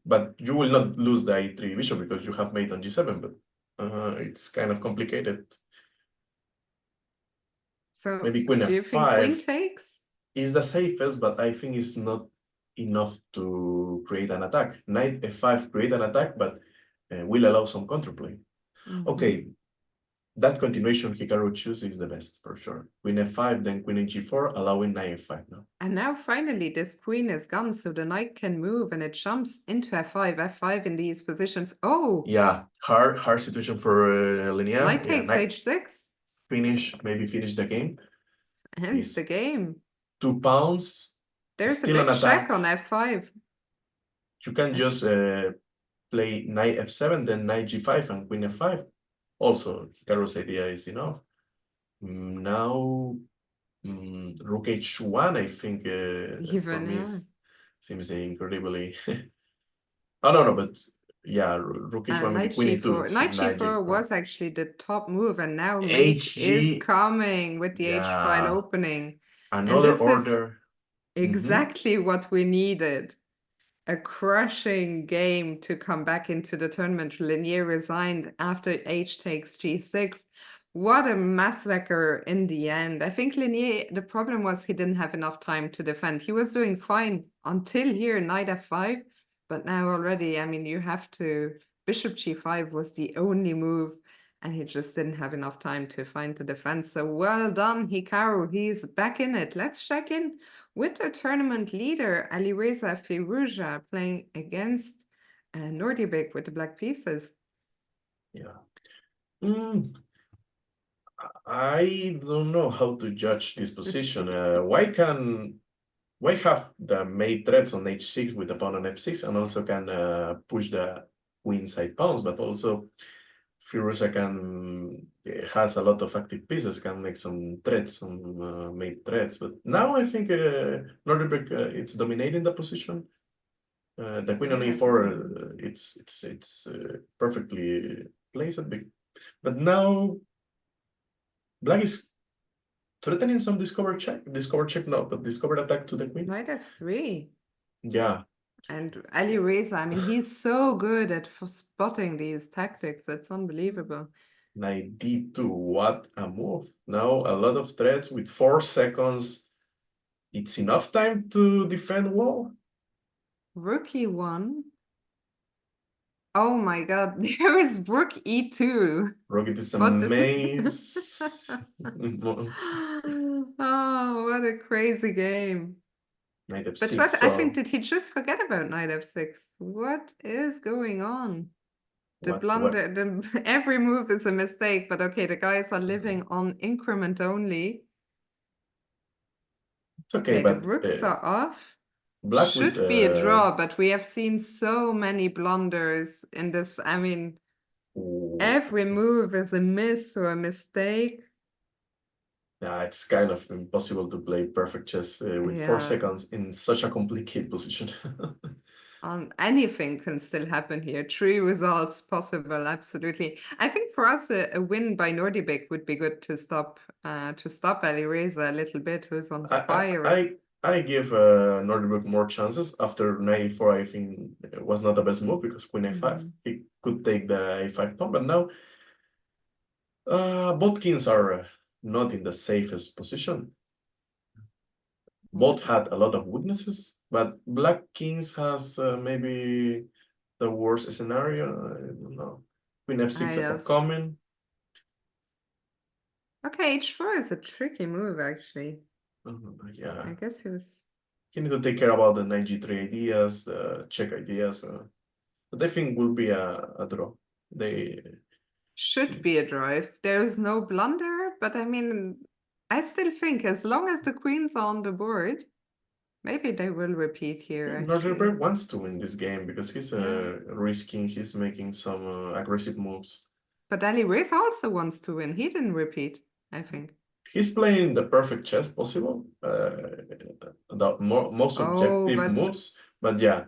[SPEAKER 2] but you will not lose the a3 bishop because you have mate on g7. But it's kind of complicated.
[SPEAKER 1] So
[SPEAKER 2] maybe queen
[SPEAKER 1] do you think queen
[SPEAKER 2] f5
[SPEAKER 1] takes?
[SPEAKER 2] is the safest, but I think it's not enough to create an attack. Knight f5 create an attack, but will allow some counterplay. Okay, that continuation Hikaru chooses is the best for sure. Queen f5, then queen in g4, allowing knight f5 now.
[SPEAKER 1] And now finally this queen is gone, so the knight can move, and it jumps into f5, f5 in these positions. Oh!
[SPEAKER 2] Yeah, hard situation for Linier.
[SPEAKER 1] Knight takes h6.
[SPEAKER 2] Maybe finish the game.
[SPEAKER 1] Ends the game.
[SPEAKER 2] 2 pounds.
[SPEAKER 1] There's
[SPEAKER 2] still
[SPEAKER 1] a big
[SPEAKER 2] an attack.
[SPEAKER 1] check on f5.
[SPEAKER 2] You can just play knight f7, then knight g5 and queen f5. Also, Hikaru's idea is enough. Now, rook h1, I think,
[SPEAKER 1] Even,
[SPEAKER 2] for me
[SPEAKER 1] yeah.
[SPEAKER 2] seems incredibly Oh no, but yeah, rook h1 with the
[SPEAKER 1] Knight
[SPEAKER 2] queen e2,
[SPEAKER 1] g4.
[SPEAKER 2] so
[SPEAKER 1] Knight
[SPEAKER 2] knight
[SPEAKER 1] g4
[SPEAKER 2] g4.
[SPEAKER 1] was actually the top move, and now mate is
[SPEAKER 2] HG,
[SPEAKER 1] coming with the h file
[SPEAKER 2] yeah,
[SPEAKER 1] opening. And
[SPEAKER 2] another
[SPEAKER 1] this is
[SPEAKER 2] order.
[SPEAKER 1] exactly what we needed. A crushing game to come back into the tournament. Linier resigned after h takes g6. What a massacre in the end. I think Linier, the problem was he didn't have enough time to defend. He was doing fine until here, knight f5. But now already, I mean, you have to... Bishop g5 was the only move, and he just didn't have enough time to find the defense. So well done, Hikaru. He's back in it. Let's check in with the tournament leader, Alireza Firouzja, playing against Nordibik with the black pieces.
[SPEAKER 2] Yeah. I don't know how to judge this position. Why have the mate threats on h6 with the pawn on f6 and also can push the queen side pawns, but also Firouzja can has a lot of active pieces, can make some threats, some mate threats. But now I think Nordic it's dominating the position. The queen on
[SPEAKER 1] Yeah,
[SPEAKER 2] e4, it's perfectly placed. But now black is threatening some discover check no, but discover attack to the queen.
[SPEAKER 1] knight f3.
[SPEAKER 2] Yeah.
[SPEAKER 1] And Alireza, I mean, he's so good at spotting these tactics. It's unbelievable.
[SPEAKER 2] Knight d2, what a move. Now a lot of threats with 4 seconds. It's enough time to defend wall.
[SPEAKER 1] Rook e1. Oh my god, there is rook e2.
[SPEAKER 2] Rook, it is a
[SPEAKER 1] But
[SPEAKER 2] maze.
[SPEAKER 1] oh, what a crazy game.
[SPEAKER 2] Knight
[SPEAKER 1] But
[SPEAKER 2] f6,
[SPEAKER 1] what, I think,
[SPEAKER 2] so
[SPEAKER 1] did he just forget about knight f6? What is going on? The
[SPEAKER 2] what
[SPEAKER 1] blunder, every move is a mistake, but okay, the guys are living on increment only.
[SPEAKER 2] it's okay,
[SPEAKER 1] Okay, the
[SPEAKER 2] but
[SPEAKER 1] rooks are off.
[SPEAKER 2] black with
[SPEAKER 1] Should be a draw, but we have seen so many blunders in this. I mean, every move is a miss or a mistake.
[SPEAKER 2] yeah, it's kind of impossible to play perfect chess with 4
[SPEAKER 1] Yeah,
[SPEAKER 2] seconds in such a complicated position.
[SPEAKER 1] anything can still happen here. 3 results possible, absolutely. I think for us a win by Nordibik would be good to stop Alireza a little bit, who's on fire.
[SPEAKER 2] I give Nordic more chances after knight e4. I think was not the best move because queen a5. He could take the a5 pawn, but now both kings are not in the safest position. Both had a lot of weaknesses, but black kings has maybe the worst scenario. I don't know. Queen f6 attack
[SPEAKER 1] Yes.
[SPEAKER 2] coming.
[SPEAKER 1] Okay, h4 is a tricky move, actually.
[SPEAKER 2] Yeah.
[SPEAKER 1] I guess he was...
[SPEAKER 2] You need to take care about the knight g3 ideas, the check ideas. But I think will be a draw. They
[SPEAKER 1] Should be a draw if there's no blunder, but I mean, I still think as long as the queen's on the board, maybe they will repeat here, actually.
[SPEAKER 2] Norderberg wants to win this game because he's
[SPEAKER 1] Yeah.
[SPEAKER 2] risking, he's making some aggressive moves.
[SPEAKER 1] But Ali Reyes also wants to win. He didn't repeat, I think.
[SPEAKER 2] He's playing the perfect chess possible, the most
[SPEAKER 1] Oh,
[SPEAKER 2] objective
[SPEAKER 1] but
[SPEAKER 2] moves. But yeah,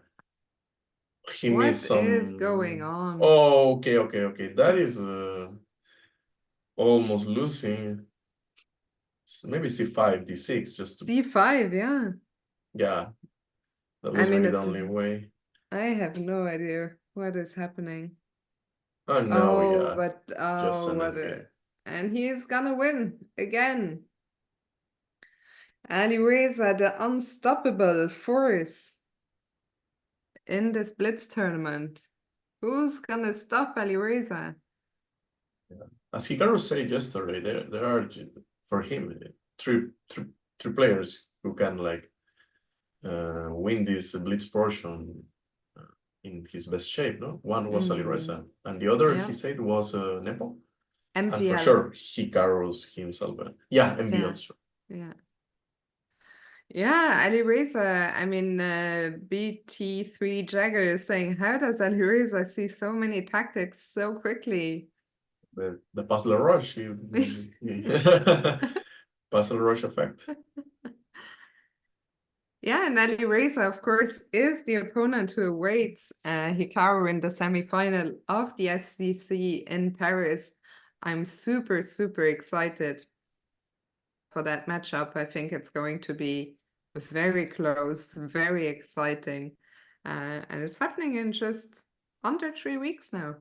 [SPEAKER 2] he missed
[SPEAKER 1] what is going
[SPEAKER 2] some.
[SPEAKER 1] on?
[SPEAKER 2] Oh, okay. That is almost losing. Maybe c5, d6, just to.
[SPEAKER 1] C5, yeah.
[SPEAKER 2] Yeah, that
[SPEAKER 1] I
[SPEAKER 2] was
[SPEAKER 1] mean,
[SPEAKER 2] maybe the
[SPEAKER 1] it's...
[SPEAKER 2] only way.
[SPEAKER 1] I have no idea what is happening.
[SPEAKER 2] Oh no,
[SPEAKER 1] Oh,
[SPEAKER 2] yeah,
[SPEAKER 1] but
[SPEAKER 2] just
[SPEAKER 1] oh,
[SPEAKER 2] an
[SPEAKER 1] what a...
[SPEAKER 2] endgame.
[SPEAKER 1] And he is gonna win again. Ali Reza, the unstoppable force in this Blitz tournament. Who's gonna stop Ali Reza?
[SPEAKER 2] Yeah. As Hikaru said yesterday, there are for him three players who can like win this Blitz portion in his best shape. No, one was Alireza, and the other he
[SPEAKER 1] Yeah,
[SPEAKER 2] said was Nepo, and for
[SPEAKER 1] MVL.
[SPEAKER 2] sure Hikaru's himself. Yeah,
[SPEAKER 1] Yeah,
[SPEAKER 2] MBL. Sure.
[SPEAKER 1] yeah. Yeah, Ali Reza, I mean, BT3 Jagger is saying, how does Ali Reza see so many tactics so quickly?
[SPEAKER 2] The puzzle rush, puzzle rush effect.
[SPEAKER 1] Yeah, and Alireza, of course, is the opponent who awaits Hikaru in the semifinal of the SCC in Paris. I'm super, super excited for that matchup. I think it's going to be very close, very exciting. And it's happening in just under 3 weeks now.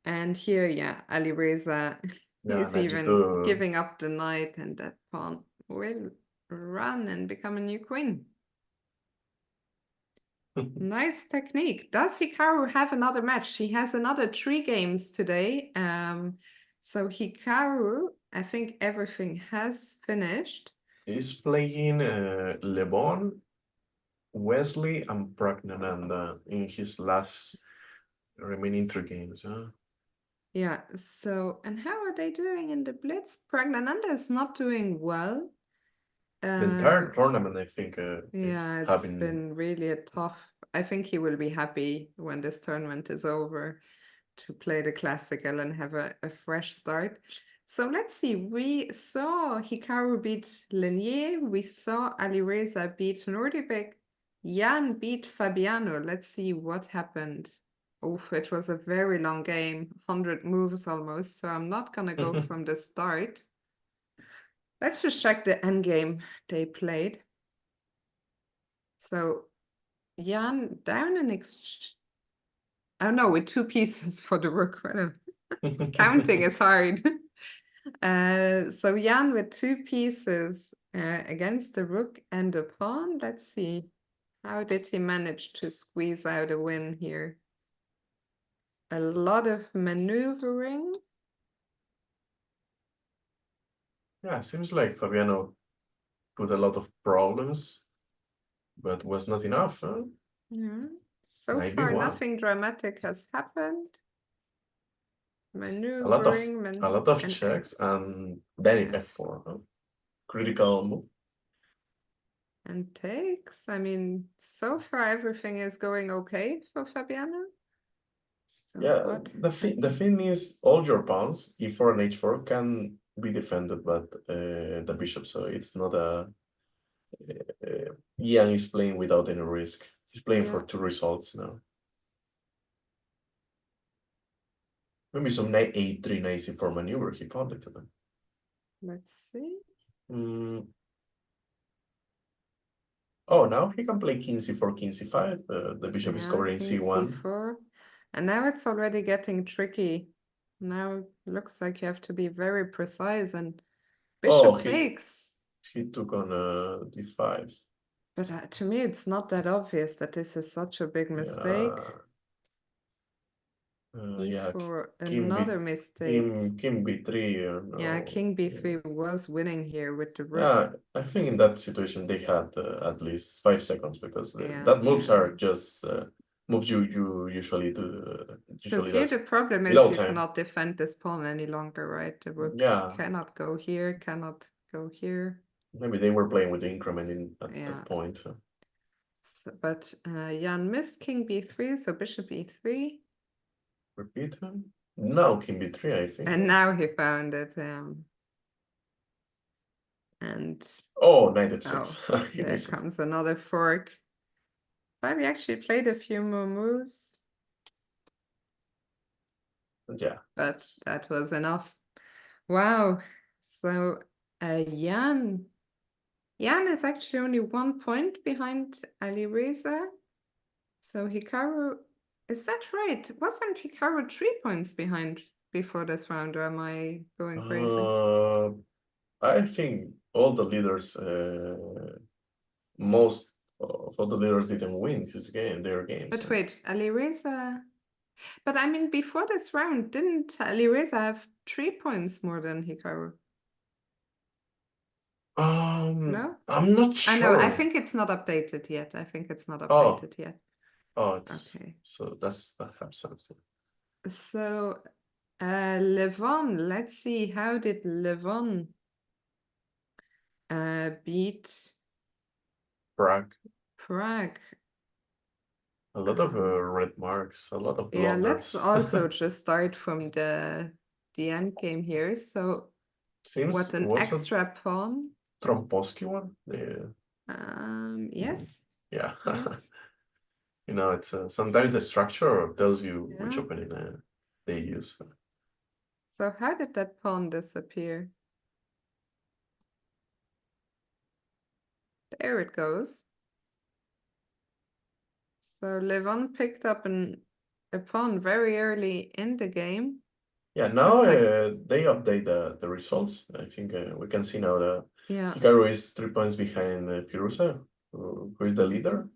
[SPEAKER 1] And here, yeah, Alireza,
[SPEAKER 2] Yeah,
[SPEAKER 1] he's
[SPEAKER 2] knight
[SPEAKER 1] even
[SPEAKER 2] g2.
[SPEAKER 1] giving up the knight, and that pawn will run and become a new queen. Nice technique. Does Hikaru have another match? She has another 3 games today. So Hikaru, I think everything has finished.
[SPEAKER 2] He's playing Lebon, Wesley, and Pragnananda in his last remaining 3 games. Huh?
[SPEAKER 1] Yeah, so, and how are they doing in the Blitz? Pragnananda is not doing well.
[SPEAKER 2] The entire tournament, I think, is
[SPEAKER 1] Yeah, it's
[SPEAKER 2] having.
[SPEAKER 1] been really a tough. I think he will be happy when this tournament is over to play the classical and have a fresh start. So let's see. We saw Hikaru beat Lenier. We saw Alireza beat Nordibek. Jan beat Fabiano. Let's see what happened. Oof, it was a very long game, 100 moves almost. So I'm not gonna go from the start. Let's just check the end game they played. So Jan down an exchange. Oh no, with 2 pieces for the rook. Counting is hard. So Jan with 2 pieces against the rook and the pawn. Let's see. How did he manage to squeeze out a win here? A lot of maneuvering.
[SPEAKER 2] Yeah, seems like Fabiano put a lot of problems, but was not enough. Huh?
[SPEAKER 1] Yeah. So
[SPEAKER 2] Knight
[SPEAKER 1] far,
[SPEAKER 2] b1.
[SPEAKER 1] nothing dramatic has happened.
[SPEAKER 2] A
[SPEAKER 1] Maneuvering,
[SPEAKER 2] lot of
[SPEAKER 1] and
[SPEAKER 2] checks, and then f4. Huh? Critical move.
[SPEAKER 1] And takes. I mean, so far everything is going okay for Fabiano. So
[SPEAKER 2] Yeah,
[SPEAKER 1] what
[SPEAKER 2] the thing is, all your pawns, e4 and h4, can be defended by the bishop, so it's not a. Ian is playing without any risk. He's playing for 2 results now. Maybe some knight a3, knight c4 maneuver. He found it to them.
[SPEAKER 1] Let's see.
[SPEAKER 2] Oh, now he can play king c4, king c5. The bishop is covering
[SPEAKER 1] King
[SPEAKER 2] c1.
[SPEAKER 1] c4. And now it's already getting tricky. Now it looks like you have to be very precise, and bishop takes.
[SPEAKER 2] He took on d5.
[SPEAKER 1] But to me, it's not that obvious that this is such a big mistake.
[SPEAKER 2] Yeah,
[SPEAKER 1] E4,
[SPEAKER 2] king
[SPEAKER 1] another mistake.
[SPEAKER 2] king b3.
[SPEAKER 1] Yeah,
[SPEAKER 2] No.
[SPEAKER 1] king b3 was winning here with the rook.
[SPEAKER 2] Yeah, I think in that situation they had at least 5 seconds, because
[SPEAKER 1] Yeah,
[SPEAKER 2] that moves
[SPEAKER 1] yeah.
[SPEAKER 2] are just moves you usually do.
[SPEAKER 1] Because
[SPEAKER 2] Usually
[SPEAKER 1] here
[SPEAKER 2] that's
[SPEAKER 1] the problem is
[SPEAKER 2] without
[SPEAKER 1] you
[SPEAKER 2] time.
[SPEAKER 1] cannot defend this pawn any longer, right? The rook
[SPEAKER 2] Yeah,
[SPEAKER 1] cannot go here, cannot go here.
[SPEAKER 2] maybe they were playing with the increment at
[SPEAKER 1] Yeah.
[SPEAKER 2] that point.
[SPEAKER 1] So, but Jan missed king b3, so bishop e3.
[SPEAKER 2] Repeat him. Now king b3, I think.
[SPEAKER 1] And now he found it. And
[SPEAKER 2] oh, knight f6.
[SPEAKER 1] oh, there comes another fork. But we actually played a few more moves.
[SPEAKER 2] Yeah.
[SPEAKER 1] But that was enough. Wow. So Jan is actually only 1 point behind Alireza. So Hikaru, is that right? Wasn't Hikaru 3 points behind before this round, or am I going crazy?
[SPEAKER 2] I think all the leaders, most of all the leaders didn't win their games.
[SPEAKER 1] But wait, Alireza. But I mean, before this round, didn't Alireza have 3 points more than Hikaru? No?
[SPEAKER 2] I'm not sure.
[SPEAKER 1] I know, I think it's not updated yet. I think it's not updated yet.
[SPEAKER 2] Oh, it's
[SPEAKER 1] okay.
[SPEAKER 2] So that has sense.
[SPEAKER 1] So Levon, let's see, how did Levon beat
[SPEAKER 2] Prague? A lot of red marks, a lot of blunders.
[SPEAKER 1] Yeah, let's also just start from the end game here. So
[SPEAKER 2] Seems
[SPEAKER 1] what an extra pawn.
[SPEAKER 2] Tromposky one? Yeah.
[SPEAKER 1] Yes.
[SPEAKER 2] Yeah.
[SPEAKER 1] Yes.
[SPEAKER 2] You know, it's sometimes the structure tells you which
[SPEAKER 1] Yeah.
[SPEAKER 2] opening they use.
[SPEAKER 1] So how did that pawn disappear? There it goes. So Levon picked up a pawn very early in the game.
[SPEAKER 2] Yeah, now
[SPEAKER 1] Looks like,
[SPEAKER 2] they update the results. I think we can see now the
[SPEAKER 1] yeah.
[SPEAKER 2] Hikaru is 3 points behind Firouzja, who is the leader.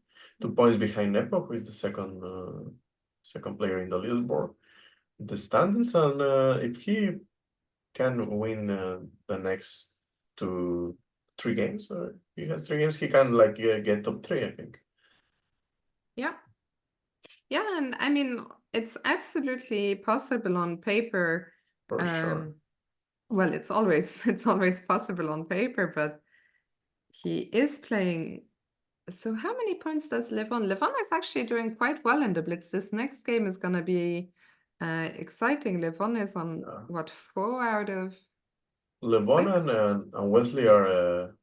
[SPEAKER 2] 2 points behind Nepo, who is the second player in the leaderboard. The standings, and if he can win the next 3 games, he has 3 games, he can like get top 3, I think.
[SPEAKER 1] Yeah. Yeah, and I mean, it's absolutely possible on paper.
[SPEAKER 2] For sure.
[SPEAKER 1] Well, it's always it's always possible on paper, but he is playing. So how many points does Levon? Levon is actually doing quite well in the Blitz. This next game is gonna be exciting. Levon is on what, 4 out of
[SPEAKER 2] Levon
[SPEAKER 1] 6?
[SPEAKER 2] And Wesley are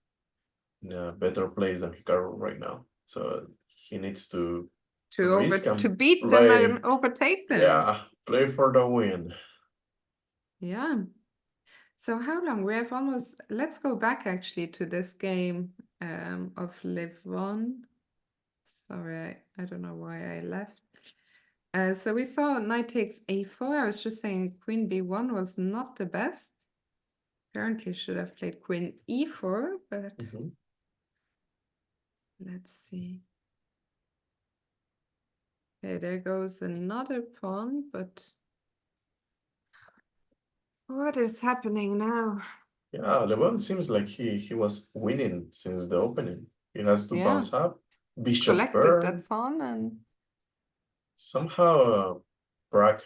[SPEAKER 2] in a better place than Hikaru right now. So he needs to risk
[SPEAKER 1] To
[SPEAKER 2] and
[SPEAKER 1] beat them
[SPEAKER 2] play.
[SPEAKER 1] and overtake them.
[SPEAKER 2] Yeah, play for the win.
[SPEAKER 1] Yeah. So how long? We have almost, let's go back actually to this game of Levon. Sorry, I don't know why I left. So we saw knight takes a4. I was just saying queen b1 was not the best. Apparently should have played queen e4, but let's see. Okay, there goes another pawn, but what is happening now?
[SPEAKER 2] Yeah, Levon seems like he was winning since the opening. He has to
[SPEAKER 1] Yeah,
[SPEAKER 2] bounce up. Bishop
[SPEAKER 1] collected
[SPEAKER 2] burn.
[SPEAKER 1] that pawn and
[SPEAKER 2] Somehow Brack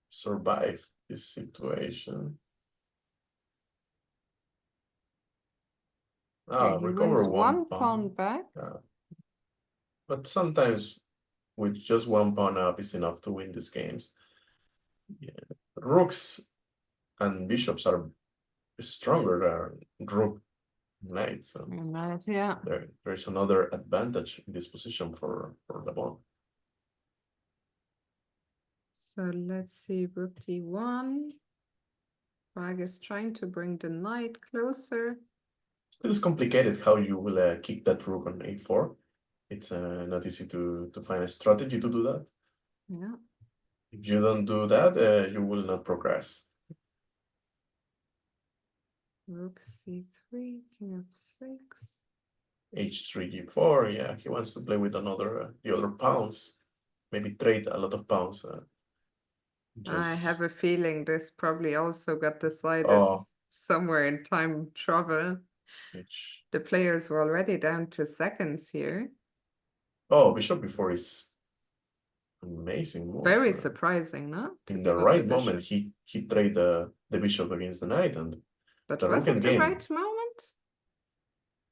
[SPEAKER 2] survived this situation.
[SPEAKER 1] okay, he
[SPEAKER 2] Recover
[SPEAKER 1] wins
[SPEAKER 2] one
[SPEAKER 1] one pawn
[SPEAKER 2] pawn.
[SPEAKER 1] back.
[SPEAKER 2] But sometimes with just one pawn up is enough to win these games. Yeah. Rooks and bishops are stronger than rook knight, so
[SPEAKER 1] Right, yeah.
[SPEAKER 2] there's another advantage in this position for Levon.
[SPEAKER 1] So let's see, rook d1. Brag is trying to bring the knight closer.
[SPEAKER 2] Still, it's complicated how you will kick that rook on a4. It's not easy to find a strategy to do that.
[SPEAKER 1] Yeah.
[SPEAKER 2] If you don't do that, you will not progress.
[SPEAKER 1] Rook c3, king f6.
[SPEAKER 2] H3, g4. Yeah, he wants to play with the other pawns. Maybe trade a lot of pawns.
[SPEAKER 1] I
[SPEAKER 2] Just
[SPEAKER 1] have a feeling this probably also got decided
[SPEAKER 2] oh,
[SPEAKER 1] somewhere in time travel.
[SPEAKER 2] H.
[SPEAKER 1] The players were already down to seconds here.
[SPEAKER 2] Oh, bishop before is amazing move.
[SPEAKER 1] Very surprising, no? To
[SPEAKER 2] In the
[SPEAKER 1] give up the
[SPEAKER 2] right moment,
[SPEAKER 1] bishop.
[SPEAKER 2] he trade the bishop against the knight and
[SPEAKER 1] But
[SPEAKER 2] the
[SPEAKER 1] was
[SPEAKER 2] rook
[SPEAKER 1] it the
[SPEAKER 2] endgame.
[SPEAKER 1] right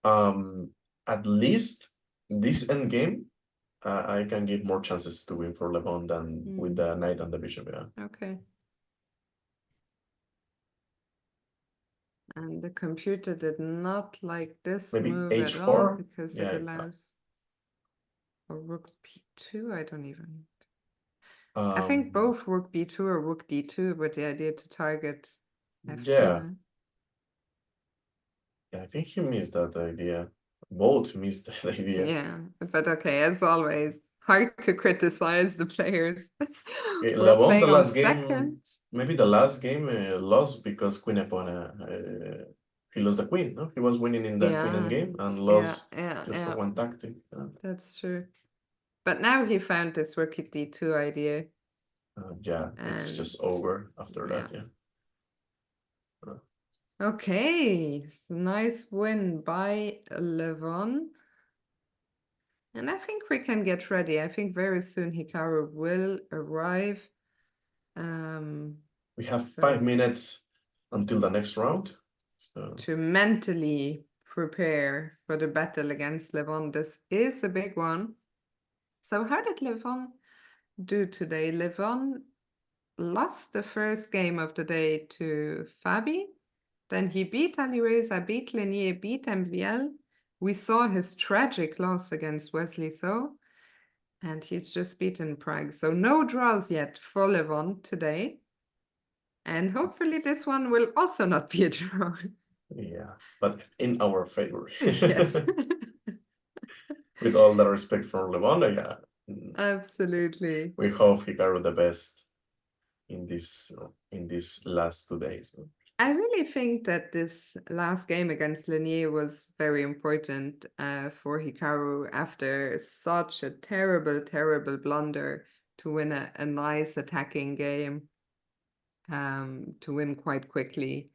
[SPEAKER 1] moment?
[SPEAKER 2] At least this endgame, I can give more chances to win for Levon than with the knight and the bishop. Yeah.
[SPEAKER 1] Okay. And the computer did not like this
[SPEAKER 2] Maybe
[SPEAKER 1] move at all
[SPEAKER 2] h4.
[SPEAKER 1] because it
[SPEAKER 2] Yeah.
[SPEAKER 1] allows a rook b2. I don't even. I think both rook b2 or rook d2 with the idea to target f2.
[SPEAKER 2] Yeah. Yeah, I think he missed that idea. Both missed that idea.
[SPEAKER 1] Yeah, but okay, as always, hard to criticize the players.
[SPEAKER 2] Okay,
[SPEAKER 1] We're
[SPEAKER 2] Levon, the
[SPEAKER 1] playing on
[SPEAKER 2] last game,
[SPEAKER 1] seconds.
[SPEAKER 2] maybe the last game lost because Queen F1, he lost the queen. No? He was winning in the queen
[SPEAKER 1] Yeah,
[SPEAKER 2] endgame and
[SPEAKER 1] yeah,
[SPEAKER 2] lost just for one tactic.
[SPEAKER 1] That's true. But now he found this rook d2 idea.
[SPEAKER 2] Yeah, it's
[SPEAKER 1] And
[SPEAKER 2] just over after that. Yeah.
[SPEAKER 1] Okay, nice win by Levon. And I think we can get ready. I think very soon Hikaru will arrive.
[SPEAKER 2] We have 5 minutes until the next round. So
[SPEAKER 1] to mentally prepare for the battle against Levon. This is a big one. So how did Levon do today? Levon lost the first game of the day to Fabi. Then he beat Alireza, beat Lenier, beat MVL. We saw his tragic loss against Wesley So, and he's just beaten Prague. So no draws yet for Levon today. And hopefully this one will also not be a draw.
[SPEAKER 2] Yeah, but in our favor.
[SPEAKER 1] Yes.
[SPEAKER 2] With all the respect for Levon, yeah.
[SPEAKER 1] Absolutely.
[SPEAKER 2] We hope Hikaru the best in these last 2 days.
[SPEAKER 1] I really think that this last game against Lanier was very important for Hikaru after such a terrible, terrible blunder to win a nice attacking game, to win quite quickly.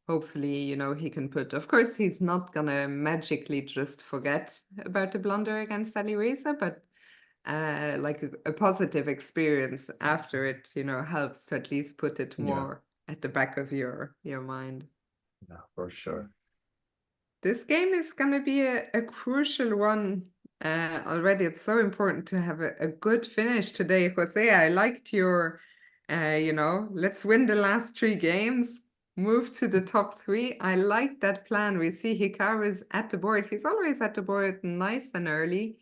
[SPEAKER 1] Hopefully, you know, he can put, of course, he's not gonna magically just forget about the blunder against Alireza, but like a positive experience after it, you know, helps to at least put it more at the back of your mind.
[SPEAKER 2] Yeah, for sure.
[SPEAKER 1] This game is going to be a crucial one already. It's so important to have a good finish today. Jose, I liked your, you know, let's win the last 3 games, move to the top 3. I like that plan. We see Hikaru is at the board. He's always at the board nice and early.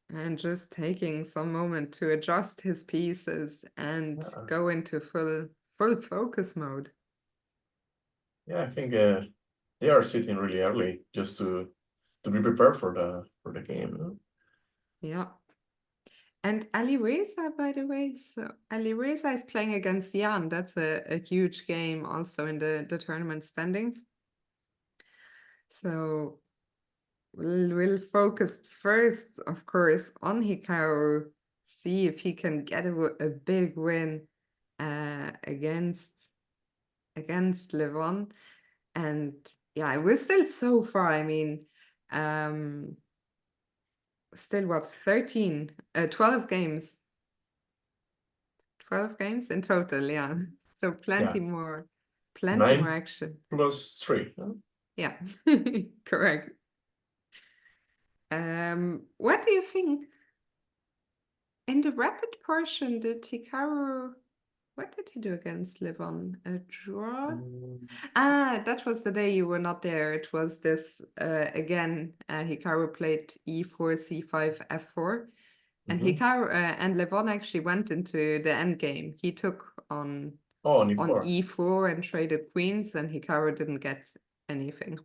[SPEAKER 1] And just taking some moment to adjust his pieces and go into full focus mode.
[SPEAKER 2] Yeah, I think they are sitting really early just to be prepared for the game.
[SPEAKER 1] Yeah. And Alireza, by the way, so Alireza is playing against Jan. That's a huge game also in the tournament standings. So we'll focus first, of course, on Hikaru, see if he can get a big win against Levon. And yeah, we're still so far. I mean, still what, 12 games. 12 games in total, yeah. So plenty more
[SPEAKER 2] 9
[SPEAKER 1] action.
[SPEAKER 2] plus 3. Huh?
[SPEAKER 1] Yeah, correct. What do you think? In the rapid portion, did Hikaru, what did he do against Levon? A draw? Ah, that was the day you were not there. It was this, again, Hikaru played e4, c5, f4. And Hikaru and Levon actually went into the end game. He took on e4 and traded queens, and Hikaru didn't get anything.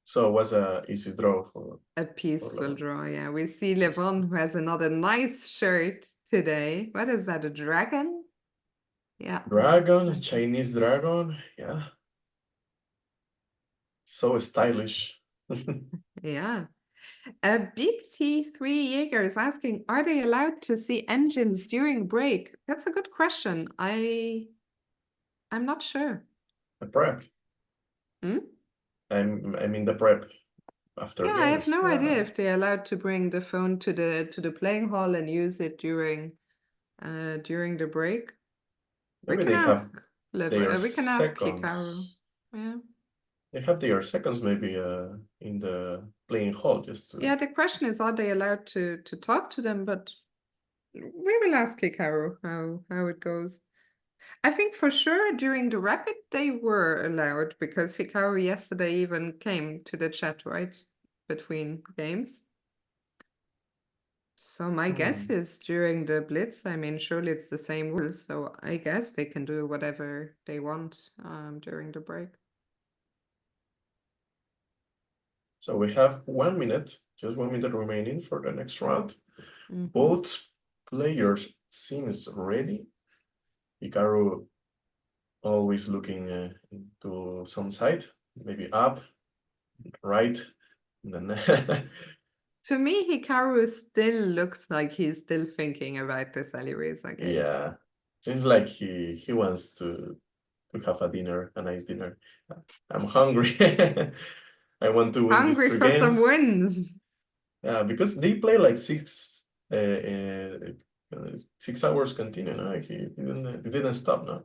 [SPEAKER 2] So it was a easy draw for
[SPEAKER 1] a peaceful draw. Yeah, we see Levon who has another nice shirt today. What is that? A dragon? Yeah,
[SPEAKER 2] dragon, a Chinese dragon. Yeah, so stylish.
[SPEAKER 1] Yeah. Big T3 Jaeger is asking, are they allowed to see engines during break? That's a good question. I'm not sure.
[SPEAKER 2] The prep.
[SPEAKER 1] Hmm?
[SPEAKER 2] I'm in the prep after
[SPEAKER 1] Yeah,
[SPEAKER 2] games.
[SPEAKER 1] I have no idea if they're allowed to bring the phone to the playing hall and use it during the break.
[SPEAKER 2] Maybe they have their
[SPEAKER 1] we can ask Hikaru.
[SPEAKER 2] seconds.
[SPEAKER 1] Yeah.
[SPEAKER 2] They have their seconds maybe in the playing hall just to.
[SPEAKER 1] Yeah, the question is, are they allowed to talk to them? But we will ask Hikaru how it goes. I think for sure during the rapid they were allowed because Hikaru yesterday even came to the chat, right? Between games. So my guess is during the Blitz, I mean, surely it's the same rules, so I guess they can do whatever they want during the break.
[SPEAKER 2] So we have 1 minute, just 1 minute remaining for the next round. Both players seems ready. Hikaru always looking to some side, maybe up, right, and then.
[SPEAKER 1] To me, Hikaru still looks like he's still thinking about this Alireza game.
[SPEAKER 2] Yeah, seems like he wants to have a nice dinner. I'm hungry. I want to win these 3
[SPEAKER 1] Hungry for
[SPEAKER 2] games.
[SPEAKER 1] some wins.
[SPEAKER 2] Yeah, because they play like 6 hours continuous. No? He didn't stop. No.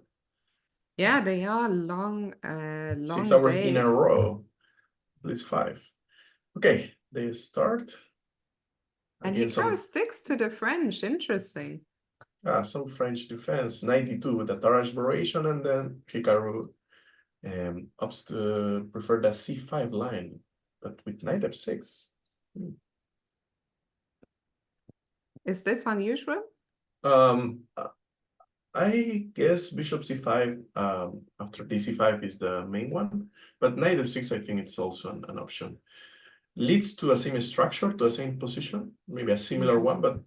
[SPEAKER 1] Yeah, they are long
[SPEAKER 2] 6 hours
[SPEAKER 1] days.
[SPEAKER 2] in a row. At least 5. Okay, they start.
[SPEAKER 1] And Hikaru sticks to the French. Interesting.
[SPEAKER 2] Some French defense, 92 with the Tarrasch variation, and then Hikaru opts to prefer the c5 line. but with knight f6.
[SPEAKER 1] Is this unusual?
[SPEAKER 2] I guess bishop c5 after dc5 is the main one, but knight f6 I think it's also an option. Leads to a same structure, to a same position, maybe a similar one, but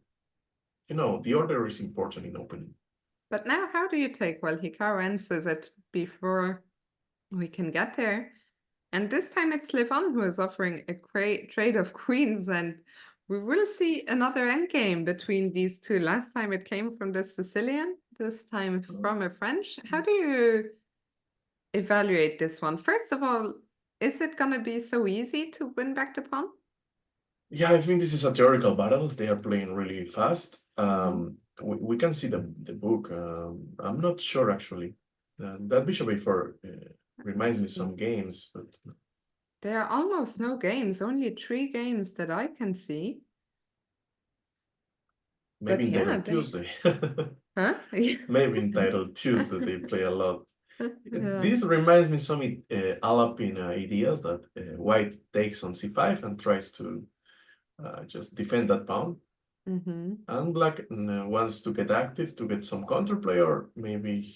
[SPEAKER 2] you know, the order is important in opening.
[SPEAKER 1] But now how do you take? Well, Hikaru answers it before we can get there. And this time it's Levon who is offering a trade of queens, and we will see another endgame between these two. Last time it came from the Sicilian, this time from a French. How do you evaluate this one? First of all, is it going to be so easy to win back the pawn?
[SPEAKER 2] Yeah, I think this is a theoretical battle. They are playing really fast. We can see the book. I'm not sure actually. That bishop a4 reminds me some games, but
[SPEAKER 1] there are almost no games, only 3 games that I can see.
[SPEAKER 2] maybe
[SPEAKER 1] But
[SPEAKER 2] entitled Tuesday.
[SPEAKER 1] Huh?
[SPEAKER 2] Maybe entitled Tuesday they play a lot.
[SPEAKER 1] Yeah.
[SPEAKER 2] This reminds me some Alapin ideas that White takes on c5 and tries to just defend that pawn. And Black wants to get active to get some counterplay, or maybe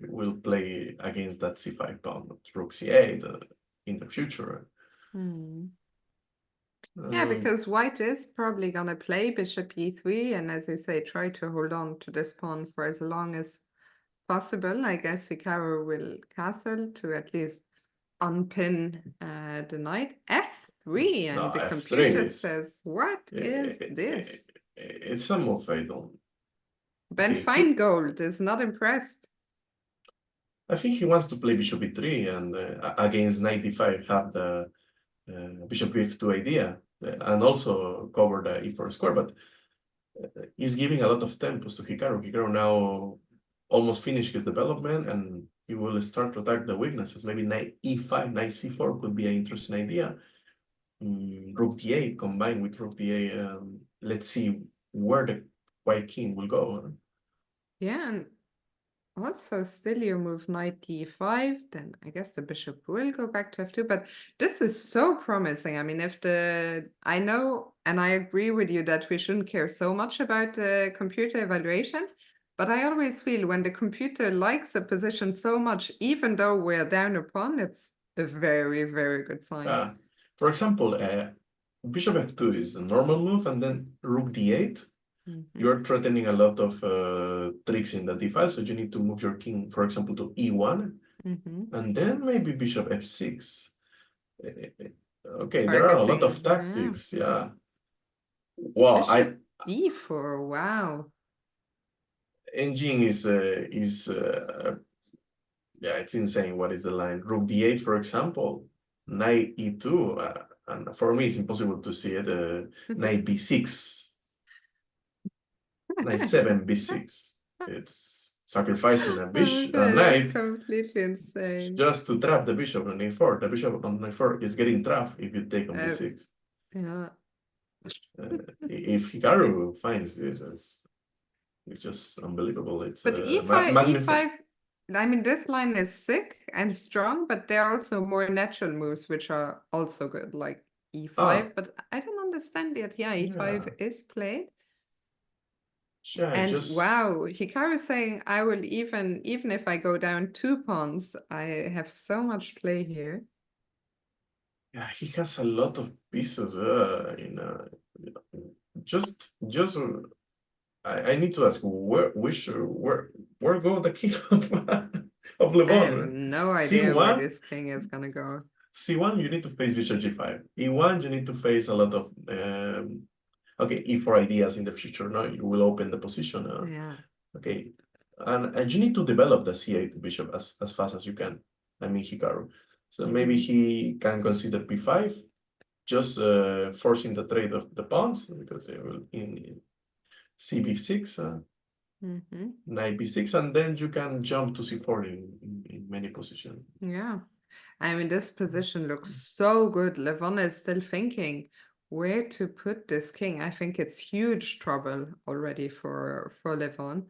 [SPEAKER 2] will play against that c5 pawn, rook c8 in the future.
[SPEAKER 1] Yeah, because White is probably going to play bishop e3, and as you say, try to hold on to this pawn for as long as possible. I guess Hikaru will castle to at least unpin the knight. f3, and
[SPEAKER 2] No,
[SPEAKER 1] the
[SPEAKER 2] f3
[SPEAKER 1] computer
[SPEAKER 2] is,
[SPEAKER 1] says, what is this?
[SPEAKER 2] It's a move I don't.
[SPEAKER 1] Ben
[SPEAKER 2] Okay,
[SPEAKER 1] Feingold is not impressed.
[SPEAKER 2] I think he wants to play bishop e3 and against knight d5 have the bishop f2 idea and also cover the e4 square, but he's giving a lot of tempos to Hikaru. Hikaru now almost finished his development and he will start to attack the weaknesses. Maybe knight e5, knight c4 could be an interesting idea. Rook d8 combined with rook d8. Let's see where the white king will go.
[SPEAKER 1] Yeah, and also still you move knight d5, then I guess the bishop will go back to f2, but this is so promising. I mean, I know, and I agree with you that we shouldn't care so much about the computer evaluation, but I always feel when the computer likes a position so much, even though we're down a pawn, it's a very, very good sign.
[SPEAKER 2] For example, bishop f2 is a normal move, and then rook d8. You're threatening a lot of tricks in the d-file, so you need to move your king, for example, to e1, and then maybe bishop f6. Okay, there are a lot of tactics, yeah. Wow,
[SPEAKER 1] bishop d4, wow.
[SPEAKER 2] Engine is yeah, it's insane. What is the line? Rook d8, for example, knight e2, and for me it's impossible to see it. Knight b6, knight 7 b6. It's sacrificing a bishop, a knight,
[SPEAKER 1] it's completely insane.
[SPEAKER 2] just to trap the bishop on a4. The bishop on a4 is getting trapped if you take on b6.
[SPEAKER 1] Yeah.
[SPEAKER 2] If Hikaru finds this, it's just unbelievable. It's
[SPEAKER 1] but e5, I mean, this line is sick and strong, but there are also more natural moves which are also good, like e5. But I don't understand yet. Yeah, e5 is played.
[SPEAKER 2] Yeah,
[SPEAKER 1] and wow, Hikaru is saying, I will even if I go down 2 pawns, I have so much play here.
[SPEAKER 2] Yeah, he has a lot of pieces just I need to ask where go the king of Levon?
[SPEAKER 1] I have no idea where this king is gonna go.
[SPEAKER 2] C1 you need to face bishop g5. E1 you need to face a lot of okay, E4 ideas in the future. No, you will open the position.
[SPEAKER 1] Yeah.
[SPEAKER 2] Okay, and you need to develop the c8 bishop as fast as you can. I mean Hikaru. So maybe he can consider b5, just forcing the trade of the pawns because they will in cb6, knight b6, and then you can jump to c4 in many positions.
[SPEAKER 1] Yeah, I mean, this position looks so good. Levon is still thinking where to put this king. I think it's huge trouble already for Levon.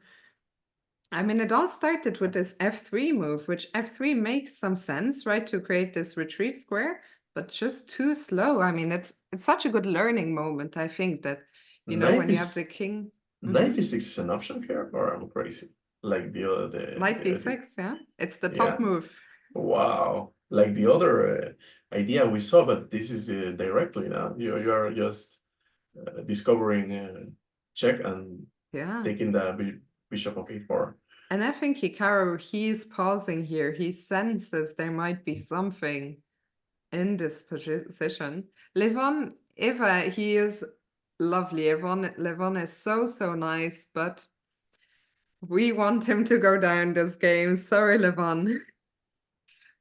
[SPEAKER 1] I mean, it all started with this f3 move, which f3 makes some sense, right? To create this retreat square. but just too slow. I mean, it's such a good learning moment, I think, that, you know,
[SPEAKER 2] Knight
[SPEAKER 1] when you have the
[SPEAKER 2] is
[SPEAKER 1] king.
[SPEAKER 2] knight b6 is an option here, or I'm crazy? Like the other
[SPEAKER 1] Knight b6, yeah? It's the top
[SPEAKER 2] yeah.
[SPEAKER 1] move.
[SPEAKER 2] Wow, like the other idea we saw, but this is directly now. You are just discovering check and
[SPEAKER 1] Yeah.
[SPEAKER 2] taking the bishop of e4.
[SPEAKER 1] And I think Hikaru, he's pausing here. He senses there might be something in this position. Levon, Eva, he is lovely. Levon is so, so nice, but we want him to go down this game. Sorry, Levon.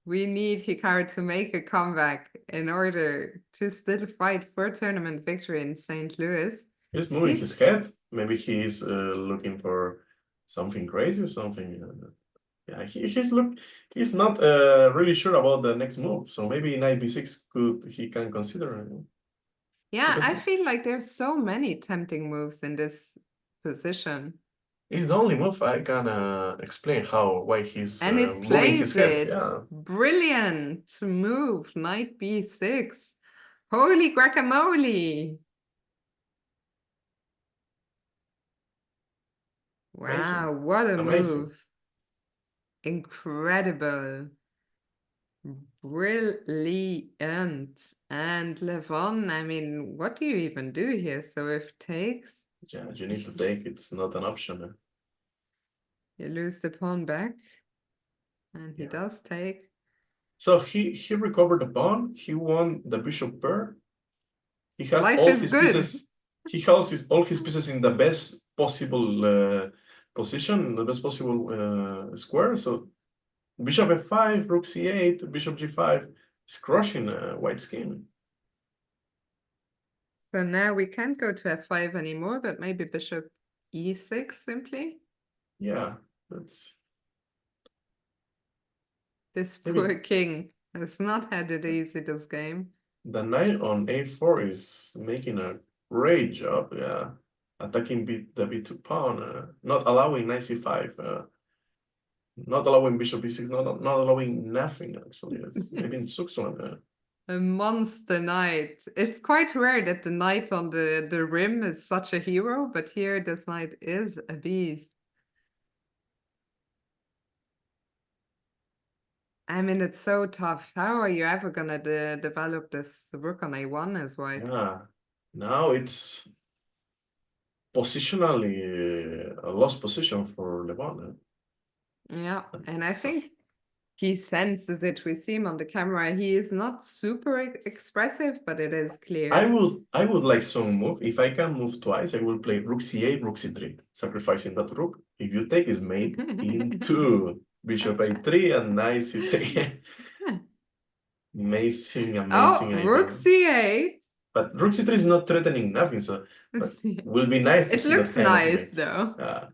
[SPEAKER 1] We need Hikaru to make a comeback in order to still fight for a tournament victory in St. Louis.
[SPEAKER 2] He's moving his head. Maybe he's looking for something crazy, something. Yeah, he's not really sure about the next move. So maybe knight b6 he can consider.
[SPEAKER 1] Yeah,
[SPEAKER 2] Because
[SPEAKER 1] I feel like there's so many tempting moves in this position.
[SPEAKER 2] it's the only move I can explain why he's
[SPEAKER 1] And it
[SPEAKER 2] moving his
[SPEAKER 1] plays
[SPEAKER 2] head.
[SPEAKER 1] it.
[SPEAKER 2] Yeah.
[SPEAKER 1] Brilliant move, knight b6. Holy guacamole.
[SPEAKER 2] Amazing.
[SPEAKER 1] Wow, what a
[SPEAKER 2] Amazing.
[SPEAKER 1] move. Incredible. Brilliant. And Levon, I mean, what do you even do here? So if takes,
[SPEAKER 2] Yeah, you need to take. It's not an option.
[SPEAKER 1] you lose the pawn back. And he
[SPEAKER 2] Yeah.
[SPEAKER 1] does take.
[SPEAKER 2] So he recovered the pawn. He won the bishop pair. He has
[SPEAKER 1] Life
[SPEAKER 2] all
[SPEAKER 1] is
[SPEAKER 2] his
[SPEAKER 1] good.
[SPEAKER 2] pieces. He holds all his pieces in the best possible position, the best possible square. So bishop f5, rook c8, bishop g5 is crushing white's game.
[SPEAKER 1] So now we can't go to f5 anymore, but maybe bishop e6 simply.
[SPEAKER 2] Yeah, that's
[SPEAKER 1] This
[SPEAKER 2] maybe
[SPEAKER 1] poor king has not had it easy this game.
[SPEAKER 2] the knight on a4 is making a great job. Yeah, attacking the b2 pawn, not allowing knight c5. Not allowing bishop e6, not allowing nothing actually. It's maybe in Suxuan.
[SPEAKER 1] A monster knight. It's quite rare that the knight on the rim is such a hero, but here this knight is a beast. I mean, it's so tough. How are you ever gonna develop this rook on a1 as white?
[SPEAKER 2] Yeah, now it's positionally a lost position for Levon.
[SPEAKER 1] Yeah, and I think he senses it. We see him on the camera. He is not super expressive, but it is clear.
[SPEAKER 2] I would like some move. If I can move twice, I will play rook c8, rook c3, sacrificing that rook. If you take, is made into bishop a3 and knight c3. Amazing,
[SPEAKER 1] Oh,
[SPEAKER 2] amazing
[SPEAKER 1] rook
[SPEAKER 2] idea.
[SPEAKER 1] c8.
[SPEAKER 2] But rook c3 is not threatening nothing, so but will be nice to
[SPEAKER 1] It
[SPEAKER 2] see that
[SPEAKER 1] looks
[SPEAKER 2] kind of
[SPEAKER 1] nice
[SPEAKER 2] mate.
[SPEAKER 1] though.
[SPEAKER 2] Uh,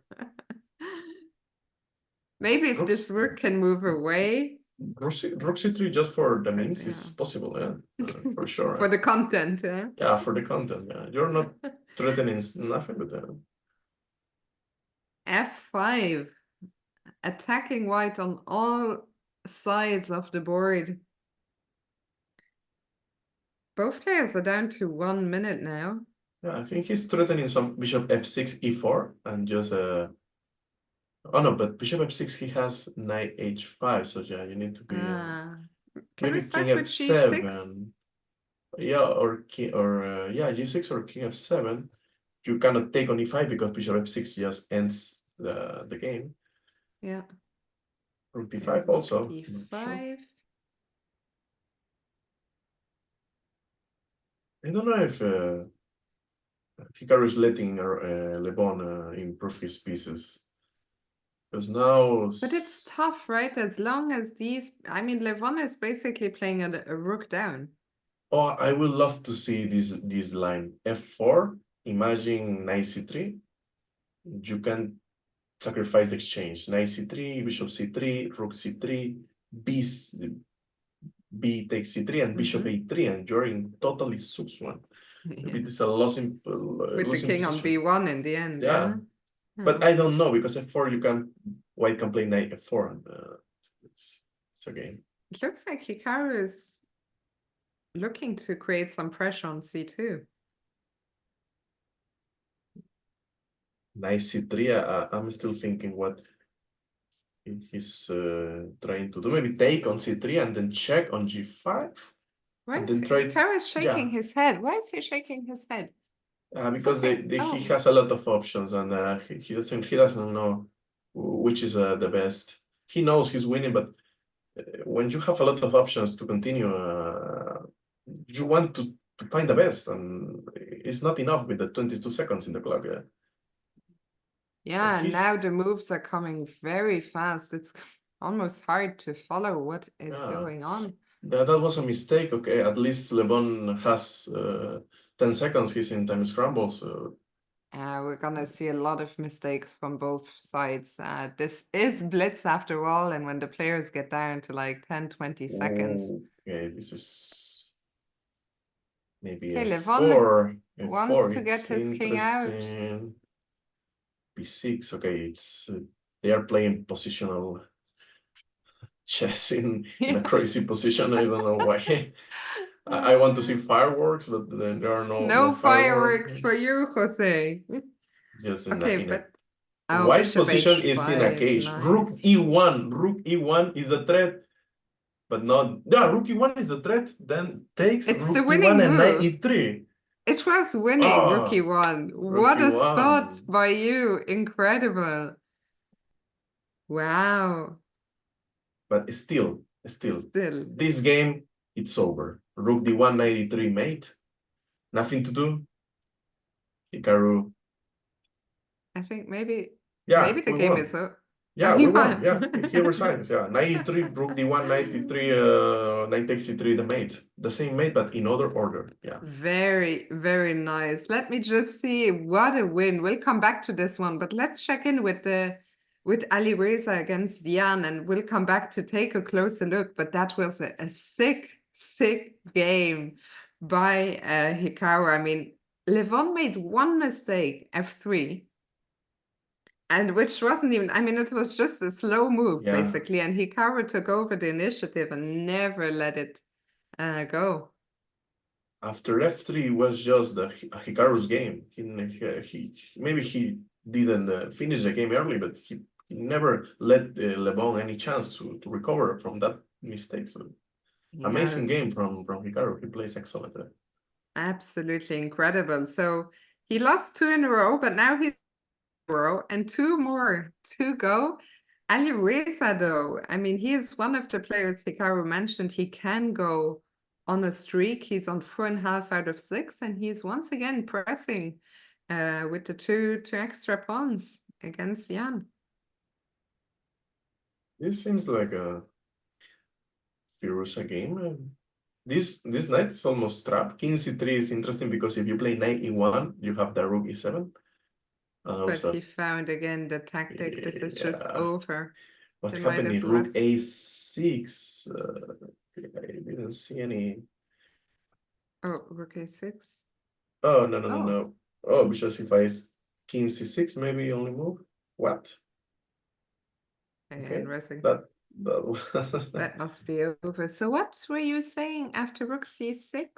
[SPEAKER 1] Maybe if this rook can move away.
[SPEAKER 2] Rook c3 just for the
[SPEAKER 1] But
[SPEAKER 2] memes
[SPEAKER 1] yeah.
[SPEAKER 2] is possible, yeah, for sure.
[SPEAKER 1] For the content, yeah.
[SPEAKER 2] Yeah, for the content, yeah. You're not threatening nothing with that.
[SPEAKER 1] f5. Attacking white on all sides of the board. Both players are down to 1 minute now.
[SPEAKER 2] Yeah, I think he's threatening some bishop f6, e4, and just oh no, but bishop f6 he has knight h5, so yeah, you need to be
[SPEAKER 1] Can we
[SPEAKER 2] maybe king
[SPEAKER 1] start with g6?
[SPEAKER 2] f7. Yeah, or king or yeah, g6 or king f7. You cannot take on e5 because bishop f6 just ends the game.
[SPEAKER 1] Yeah.
[SPEAKER 2] Rook d5 also.
[SPEAKER 1] d5.
[SPEAKER 2] Sure. I don't know if Hikaru is letting Lebon improve his pieces. Because now...
[SPEAKER 1] But it's tough, right? As long as these... I mean, Levon is basically playing a rook down.
[SPEAKER 2] Oh, I would love to see this line. f4, imagine knight c3. You can sacrifice the exchange. Knight c3, bishop c3, rook c3, b takes c3, and bishop a3, and you're in totally Suxuan. Maybe this is a losing
[SPEAKER 1] With the king
[SPEAKER 2] position.
[SPEAKER 1] on b1 in the end,
[SPEAKER 2] Yeah. But I don't know, because f4 white can play knight f4, and it's a game.
[SPEAKER 1] It looks like Hikaru is looking to create some pressure on c2.
[SPEAKER 2] Knight c3. I'm still thinking what he's trying to do. Maybe take on c3 and then check on g5,
[SPEAKER 1] Why
[SPEAKER 2] and
[SPEAKER 1] is
[SPEAKER 2] then try.
[SPEAKER 1] Hikaru shaking
[SPEAKER 2] Yeah,
[SPEAKER 1] his head? Why is he shaking his head? It's
[SPEAKER 2] because
[SPEAKER 1] okay.
[SPEAKER 2] he
[SPEAKER 1] Oh,
[SPEAKER 2] has a lot of options, and he doesn't know which is the best. He knows he's winning, but when you have a lot of options to continue, you want to find the best, and it's not enough with the 22 seconds in the clock. So
[SPEAKER 1] yeah, now the moves are coming very fast. It's almost hard to follow what is going on.
[SPEAKER 2] That was a mistake. Okay, at least Lebon has 10 seconds. He's in time scramble, so
[SPEAKER 1] We're gonna see a lot of mistakes from both sides. This is Blitz after all, and when the players get down to like 10, 20 seconds.
[SPEAKER 2] okay, this is maybe
[SPEAKER 1] Okay, Levon
[SPEAKER 2] f4.
[SPEAKER 1] wants
[SPEAKER 2] f4,
[SPEAKER 1] to get
[SPEAKER 2] it's
[SPEAKER 1] his king out.
[SPEAKER 2] interesting. b6, okay, it's they are playing positional chess in a crazy position. I don't know why. I want to see fireworks, but then there are no
[SPEAKER 1] No
[SPEAKER 2] fireworks.
[SPEAKER 1] fireworks for you, Jose.
[SPEAKER 2] Just
[SPEAKER 1] Okay,
[SPEAKER 2] in a
[SPEAKER 1] but oh,
[SPEAKER 2] White's
[SPEAKER 1] bishop
[SPEAKER 2] position is in a
[SPEAKER 1] h5,
[SPEAKER 2] cage. Rook
[SPEAKER 1] nice.
[SPEAKER 2] e1. Rook e1 is a threat, but not. Yeah, rook e1 is a threat. Then takes
[SPEAKER 1] It's the
[SPEAKER 2] rook
[SPEAKER 1] winning
[SPEAKER 2] e1 and knight
[SPEAKER 1] move.
[SPEAKER 2] e3.
[SPEAKER 1] It was winning, rook
[SPEAKER 2] Oh,
[SPEAKER 1] e1.
[SPEAKER 2] rook
[SPEAKER 1] What a spot
[SPEAKER 2] e1.
[SPEAKER 1] by you. Incredible. Wow.
[SPEAKER 2] But still,
[SPEAKER 1] Still,
[SPEAKER 2] this game, it's over. Rook d1, knight e3 mate. Nothing to do. Hikaru.
[SPEAKER 1] I think maybe
[SPEAKER 2] Yeah,
[SPEAKER 1] the
[SPEAKER 2] we
[SPEAKER 1] game
[SPEAKER 2] won.
[SPEAKER 1] is over. Oh,
[SPEAKER 2] Yeah,
[SPEAKER 1] he
[SPEAKER 2] we won.
[SPEAKER 1] won.
[SPEAKER 2] Yeah, he resigns. Yeah, knight e3, rook d1, knight e3, knight takes e3, the mate. The same mate, but in other order. Yeah.
[SPEAKER 1] Very, very nice. Let me just see what a win. We'll come back to this one, but let's check in with Ali Reza against Jan, and we'll come back to take a closer look. But that was a sick, sick game by Hikaru. I mean, Levon made one mistake, f3, and which wasn't even, I mean, it was just a slow move,
[SPEAKER 2] Yeah.
[SPEAKER 1] basically, and Hikaru took over the initiative and never let it go.
[SPEAKER 2] After f3 was just Hikaru's game. He maybe he didn't finish the game early, but he never let Le Bon any chance to recover from that mistake. So amazing
[SPEAKER 1] Yeah,
[SPEAKER 2] game from Hikaru. He plays excellent.
[SPEAKER 1] absolutely incredible. So he lost two in a row, but now he's in a row and two more to go. Ali Reza, though, I mean, he is one of the players Hikaru mentioned. He can go on a streak. He's on 4.5 out of 6, and he's once again pressing with the two extra pawns against Jan.
[SPEAKER 2] This seems like a Firouzja game. This knight is almost trapped. King c3 is interesting because if you play knight e1, you have the rook e7. And
[SPEAKER 1] But
[SPEAKER 2] also,
[SPEAKER 1] he found again the tactic. This is just
[SPEAKER 2] yeah,
[SPEAKER 1] over.
[SPEAKER 2] what
[SPEAKER 1] The knight
[SPEAKER 2] happened
[SPEAKER 1] is
[SPEAKER 2] if rook
[SPEAKER 1] lost.
[SPEAKER 2] a6? I didn't see any.
[SPEAKER 1] Oh, rook a6.
[SPEAKER 2] Oh, no, no, no,
[SPEAKER 1] Oh,
[SPEAKER 2] no. Oh, bishop c5 is king c6, maybe only move. What? Okay,
[SPEAKER 1] and resing.
[SPEAKER 2] that was
[SPEAKER 1] That must be over. So what were you saying after rook c6?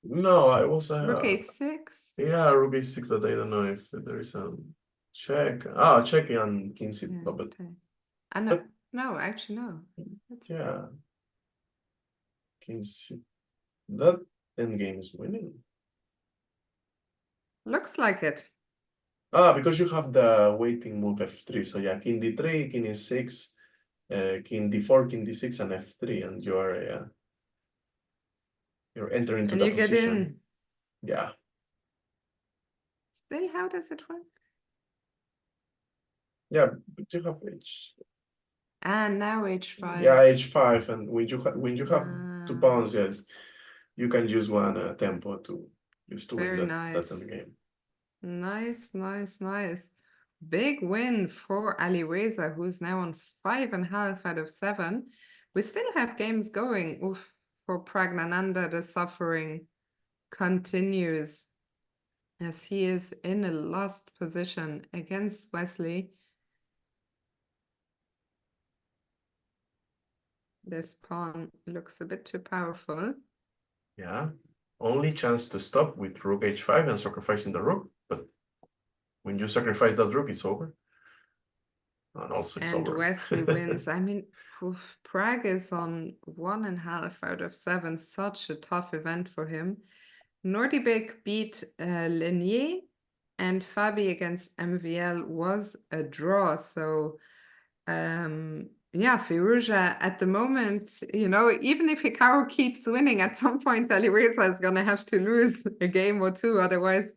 [SPEAKER 2] no, I was
[SPEAKER 1] Rook a6?
[SPEAKER 2] yeah, rook a6, but I don't know if there is a check. Ah, check on king c,
[SPEAKER 1] Yeah,
[SPEAKER 2] but
[SPEAKER 1] okay. No,
[SPEAKER 2] but
[SPEAKER 1] no, actually no.
[SPEAKER 2] yeah, king c, that endgame is winning.
[SPEAKER 1] Looks like it.
[SPEAKER 2] Ah, because you have the waiting move f3. So yeah, king d3, king e6, king d4, king d6, and f3, and you're entering into
[SPEAKER 1] And
[SPEAKER 2] the
[SPEAKER 1] you get
[SPEAKER 2] position.
[SPEAKER 1] in.
[SPEAKER 2] Yeah.
[SPEAKER 1] Still, how does it work?
[SPEAKER 2] Yeah, but you have
[SPEAKER 1] And now h5.
[SPEAKER 2] yeah, h5, and when you have 2 pawns, yes, you can use one tempo to use to win
[SPEAKER 1] Very
[SPEAKER 2] that
[SPEAKER 1] nice.
[SPEAKER 2] endgame.
[SPEAKER 1] Nice, nice, nice. Big win for Ali Reza, who's now on 5.5 out of 7. We still have games going. Oof, for Pragnananda, the suffering continues as he is in a lost position against Wesley. This pawn looks a bit too powerful.
[SPEAKER 2] Yeah. Only chance to stop with rook h5 and sacrificing the rook. But when you sacrifice that rook, it's over. And also it's
[SPEAKER 1] And
[SPEAKER 2] over.
[SPEAKER 1] Wesley wins. I mean, oof, Prague is on 1.5 out of 7. Such a tough event for him. Nordibek beat Lenier, and Fabi against MVL was a draw. So, yeah, Firouzja at the moment, you know, even if Hikaru keeps winning, at some point Alireza is going to have to lose a game or two. Otherwise,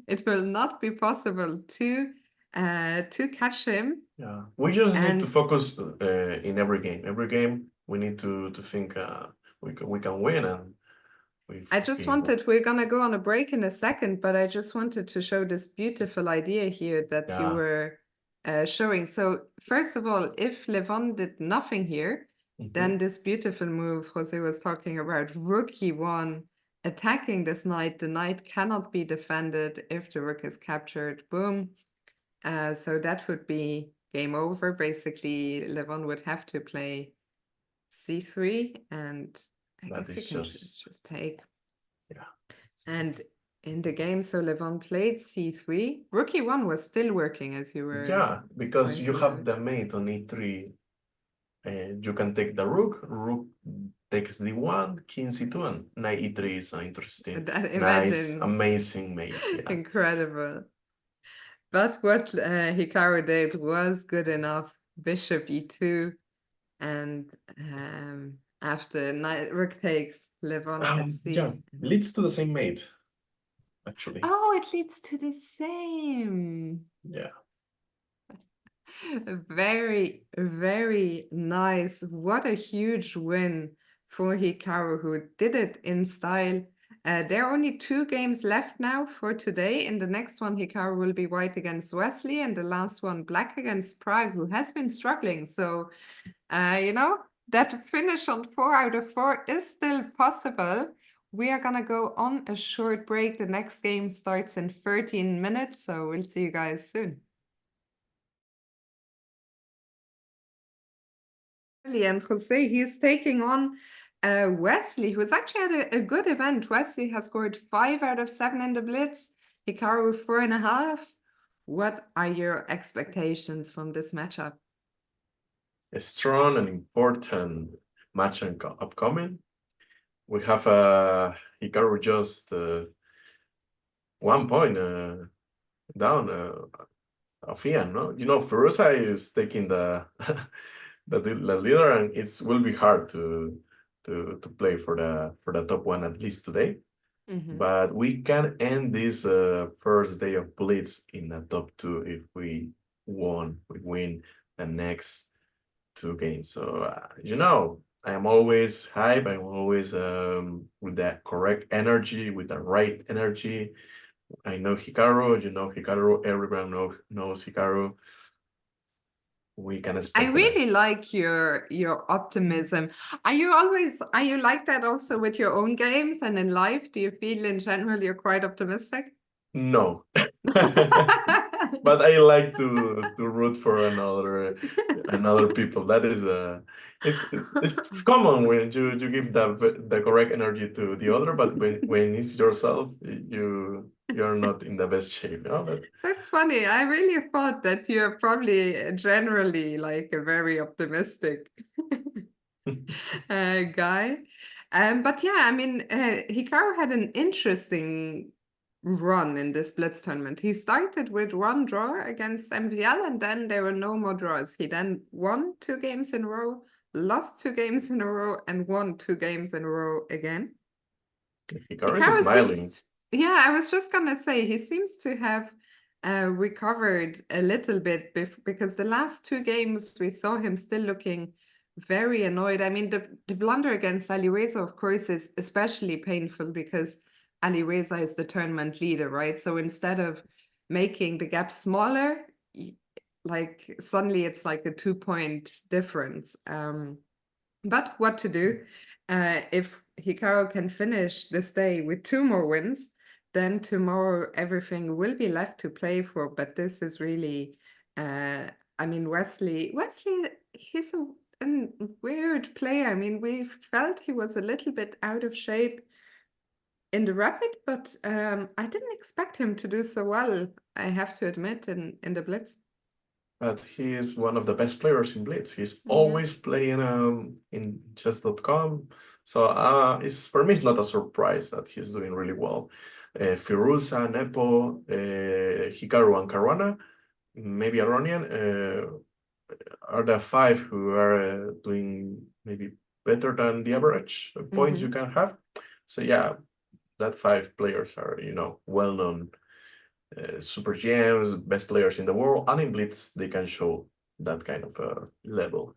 [SPEAKER 1] it will not be possible to catch him.
[SPEAKER 2] Yeah, we just need to
[SPEAKER 1] And
[SPEAKER 2] focus in every game. Every game, we need to think we can win, and
[SPEAKER 1] I just wanted, we're gonna go on a break in a second, but I just wanted to show this beautiful idea here that you
[SPEAKER 2] yeah.
[SPEAKER 1] were showing. So first of all, if Levon did nothing here, then this beautiful move Jose was talking about, rook e1, attacking this knight. The knight cannot be defended if the rook is captured. Boom. So that would be game over. Basically, Levon would have to play c3, and I
[SPEAKER 2] That
[SPEAKER 1] guess you
[SPEAKER 2] is
[SPEAKER 1] can
[SPEAKER 2] just
[SPEAKER 1] just take.
[SPEAKER 2] yeah.
[SPEAKER 1] And in the game, so Levon played c3. Rook e1 was still working, as you were
[SPEAKER 2] Yeah, because you
[SPEAKER 1] pointing
[SPEAKER 2] have
[SPEAKER 1] out.
[SPEAKER 2] the mate on e3, and you can take the rook. Rook takes d1, king c2, and knight e3 is an interesting, nice,
[SPEAKER 1] Imagine,
[SPEAKER 2] amazing mate. Yeah.
[SPEAKER 1] incredible. But what Hikaru did was good enough. Bishop e2, and after knight rook takes, Levon at
[SPEAKER 2] Yeah,
[SPEAKER 1] c.
[SPEAKER 2] leads to the same mate, actually.
[SPEAKER 1] Oh, it leads to the same.
[SPEAKER 2] Yeah.
[SPEAKER 1] Very, very nice. What a huge win for Hikaru, who did it in style. There are only 2 games left now for today. In the next one, Hikaru will be white against Wesley, and the last one, black against Prague, who has been struggling. So, you know, that finish on 4 out of 4 is still possible. We are going to go on a short break. The next game starts in 13 minutes, so we'll see you guys soon. And Jose, he's taking on Wesley, who's actually had a good event. Wesley has scored 5 out of 7 in the Blitz, Hikaru 4.5. What are your expectations from this matchup?
[SPEAKER 2] A strong and important match upcoming. We have Hikaru just 1 point down of Ian, no? You know, Firouzja is taking the the leader, and it will be hard to play for the top one at least today. But we can end this first day of Blitz in the top 2 if we win the next 2 games. So you know, I am always hype. I'm always with that correct energy, with the right energy. I know Hikaru, you know Hikaru, everyone knows Hikaru. We can
[SPEAKER 1] I
[SPEAKER 2] expect the
[SPEAKER 1] really
[SPEAKER 2] best.
[SPEAKER 1] like your optimism. Are you like that also with your own games and in life? Do you feel in general you're quite optimistic?
[SPEAKER 2] No. But I like to root for another people. That is it's common when you give the correct energy to the other, but when it's yourself, you're not in the best shape. No, but
[SPEAKER 1] That's funny. I really thought that you're probably generally like a very optimistic guy. But yeah, I mean, Hikaru had an interesting run in this Blitz tournament. He started with 1 draw against MVL, and then there were no more draws. He then won 2 games in a row, lost 2 games in a row, and won 2 games in a row again.
[SPEAKER 2] Hikaru is
[SPEAKER 1] Hikaru
[SPEAKER 2] smiling.
[SPEAKER 1] seems, yeah, I was just gonna say, he seems to have recovered a little bit because the last 2 games we saw him still looking very annoyed. I mean, the blunder against Alireza, of course, is especially painful because Alireza is the tournament leader, right? So instead of making the gap smaller, like suddenly it's like a 2-point difference. But what to do? If Hikaru can finish this day with 2 more wins, then tomorrow everything will be left to play for. But this is really, I mean, Wesley, he's a weird player. I mean, we felt he was a little bit out of shape in the rapid, but I didn't expect him to do so well, I have to admit, in the Blitz.
[SPEAKER 2] But he is one of the best players in Blitz. He's
[SPEAKER 1] Yeah.
[SPEAKER 2] always playing in chess.com. So it's for me, it's not a surprise that he's doing really well. Firouzja, Nepo, Hikaru, and Caruana, maybe Aronian, are the five who are doing maybe better than the average points you can have. So yeah, that five players are, well-known super GMs, best players in the world, and in Blitz they can show that kind of level.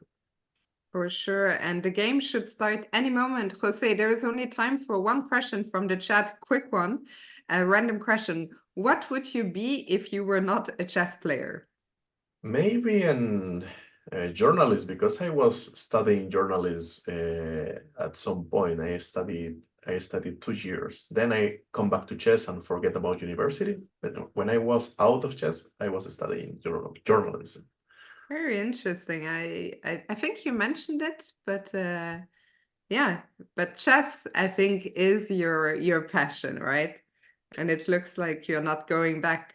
[SPEAKER 1] For sure. And the game should start any moment. Jose, there is only time for one question from the chat. Quick one, a random question. What would you be if you were not a chess player?
[SPEAKER 2] Maybe a journalist, because I was studying journalism at some point. I studied 2 years. Then I come back to chess and forget about university. But when I was out of chess, I was studying journalism.
[SPEAKER 1] Very interesting. I think you mentioned it, but yeah, but chess, I think, is your passion, right? And it looks like you're not going back.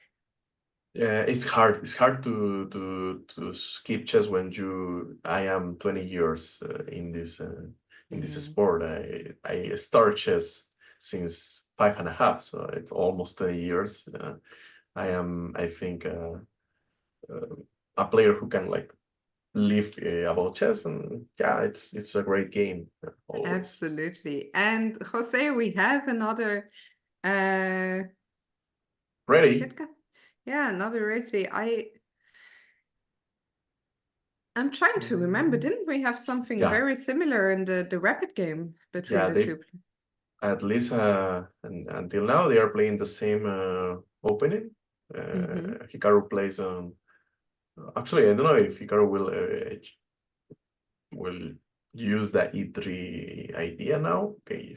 [SPEAKER 2] Yeah, it's hard. It's hard to skip chess when I am 20 years in this sport. I start chess since 5.5, so it's almost 20 years. I think, a player who can like live about chess, and yeah, it's a great game always.
[SPEAKER 1] Absolutely. And Jose, we have another uh
[SPEAKER 2] Ready?
[SPEAKER 1] Sitka. Yeah, another racy. I'm trying to remember, didn't we have something
[SPEAKER 2] Yeah,
[SPEAKER 1] very similar in the rapid game between
[SPEAKER 2] yeah.
[SPEAKER 1] the
[SPEAKER 2] They
[SPEAKER 1] two?
[SPEAKER 2] at least until now they are playing the same opening. Hikaru plays on. Actually, I don't know if Hikaru will use the E3 idea now. Okay,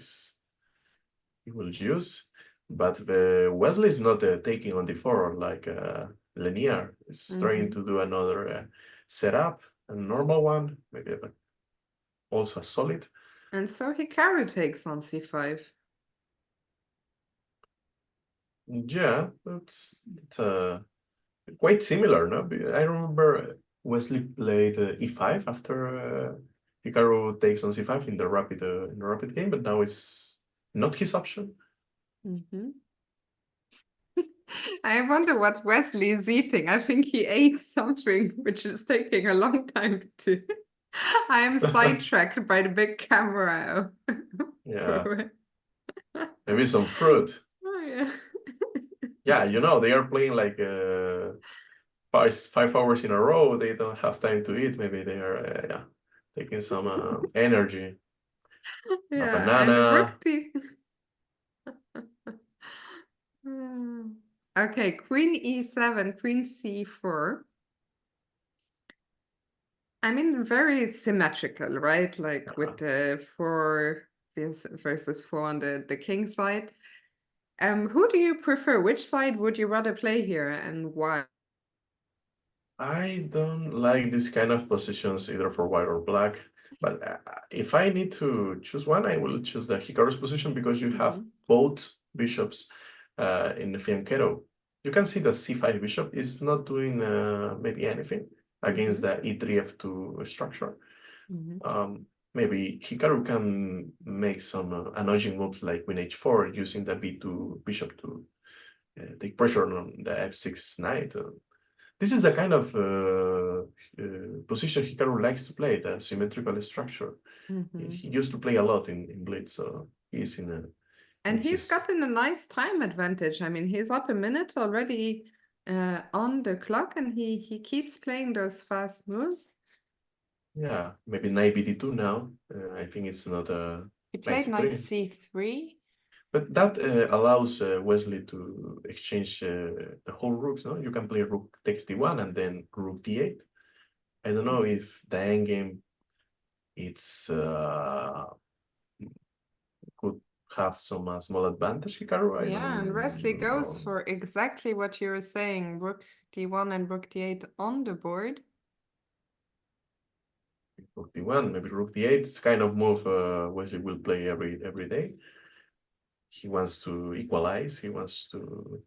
[SPEAKER 2] he will use, but the Wesley is not taking on D4 like Linear. Is trying to do another setup, a normal one, maybe also a solid.
[SPEAKER 1] And so Hikaru takes on c5.
[SPEAKER 2] Yeah, it's quite similar, no? I remember Wesley played e5 after Hikaru takes on c5 in the rapid game, but now it's not his option.
[SPEAKER 1] I wonder what Wesley is eating. I think he ate something which is taking a long time to. I am sidetracked by the big camera.
[SPEAKER 2] Yeah, maybe some fruit.
[SPEAKER 1] Oh, yeah.
[SPEAKER 2] Yeah, they are playing like 5 hours in a row. They don't have time to eat. Maybe they are yeah, taking some energy. A
[SPEAKER 1] Yeah, and
[SPEAKER 2] banana.
[SPEAKER 1] Rook Hmm. Okay, Queen E7, Queen C4. I mean, very symmetrical, right? Like with the 4 versus 4 on the king side. Who do you prefer? Which side would you rather play here and why?
[SPEAKER 2] I don't like this kind of positions either for white or black. But if I need to choose one, I will choose the Hikaru's position, because you have both bishops in the fianchetto. You can see the c5 bishop is not doing maybe anything against the e3 f2 structure. Maybe Hikaru can make some annoying moves like queen h4 using the b2 bishop to take pressure on the f6 knight. This is the kind of position Hikaru likes to play, the symmetrical structure. He used to play a lot in Blitz, so he's in
[SPEAKER 1] And he's
[SPEAKER 2] his.
[SPEAKER 1] gotten a nice time advantage. I mean, he's up a minute already on the clock, and he keeps playing those fast moves.
[SPEAKER 2] Yeah, maybe knight bd2 now. I think it's not a
[SPEAKER 1] He
[SPEAKER 2] knight
[SPEAKER 1] played knight
[SPEAKER 2] c3.
[SPEAKER 1] c3.
[SPEAKER 2] But that allows Wesley to exchange the whole rooks, no? You can play rook takes d1 and then rook d8. I don't know if the endgame it's could have some small advantage, Hikaru. I
[SPEAKER 1] Yeah, and Wesley
[SPEAKER 2] don't
[SPEAKER 1] goes
[SPEAKER 2] know.
[SPEAKER 1] for exactly what you were saying, rook d1 and rook d8 on the board.
[SPEAKER 2] Rook d1, maybe rook d8. It's kind of move Wesley will play every day. he wants to equalize. He wants to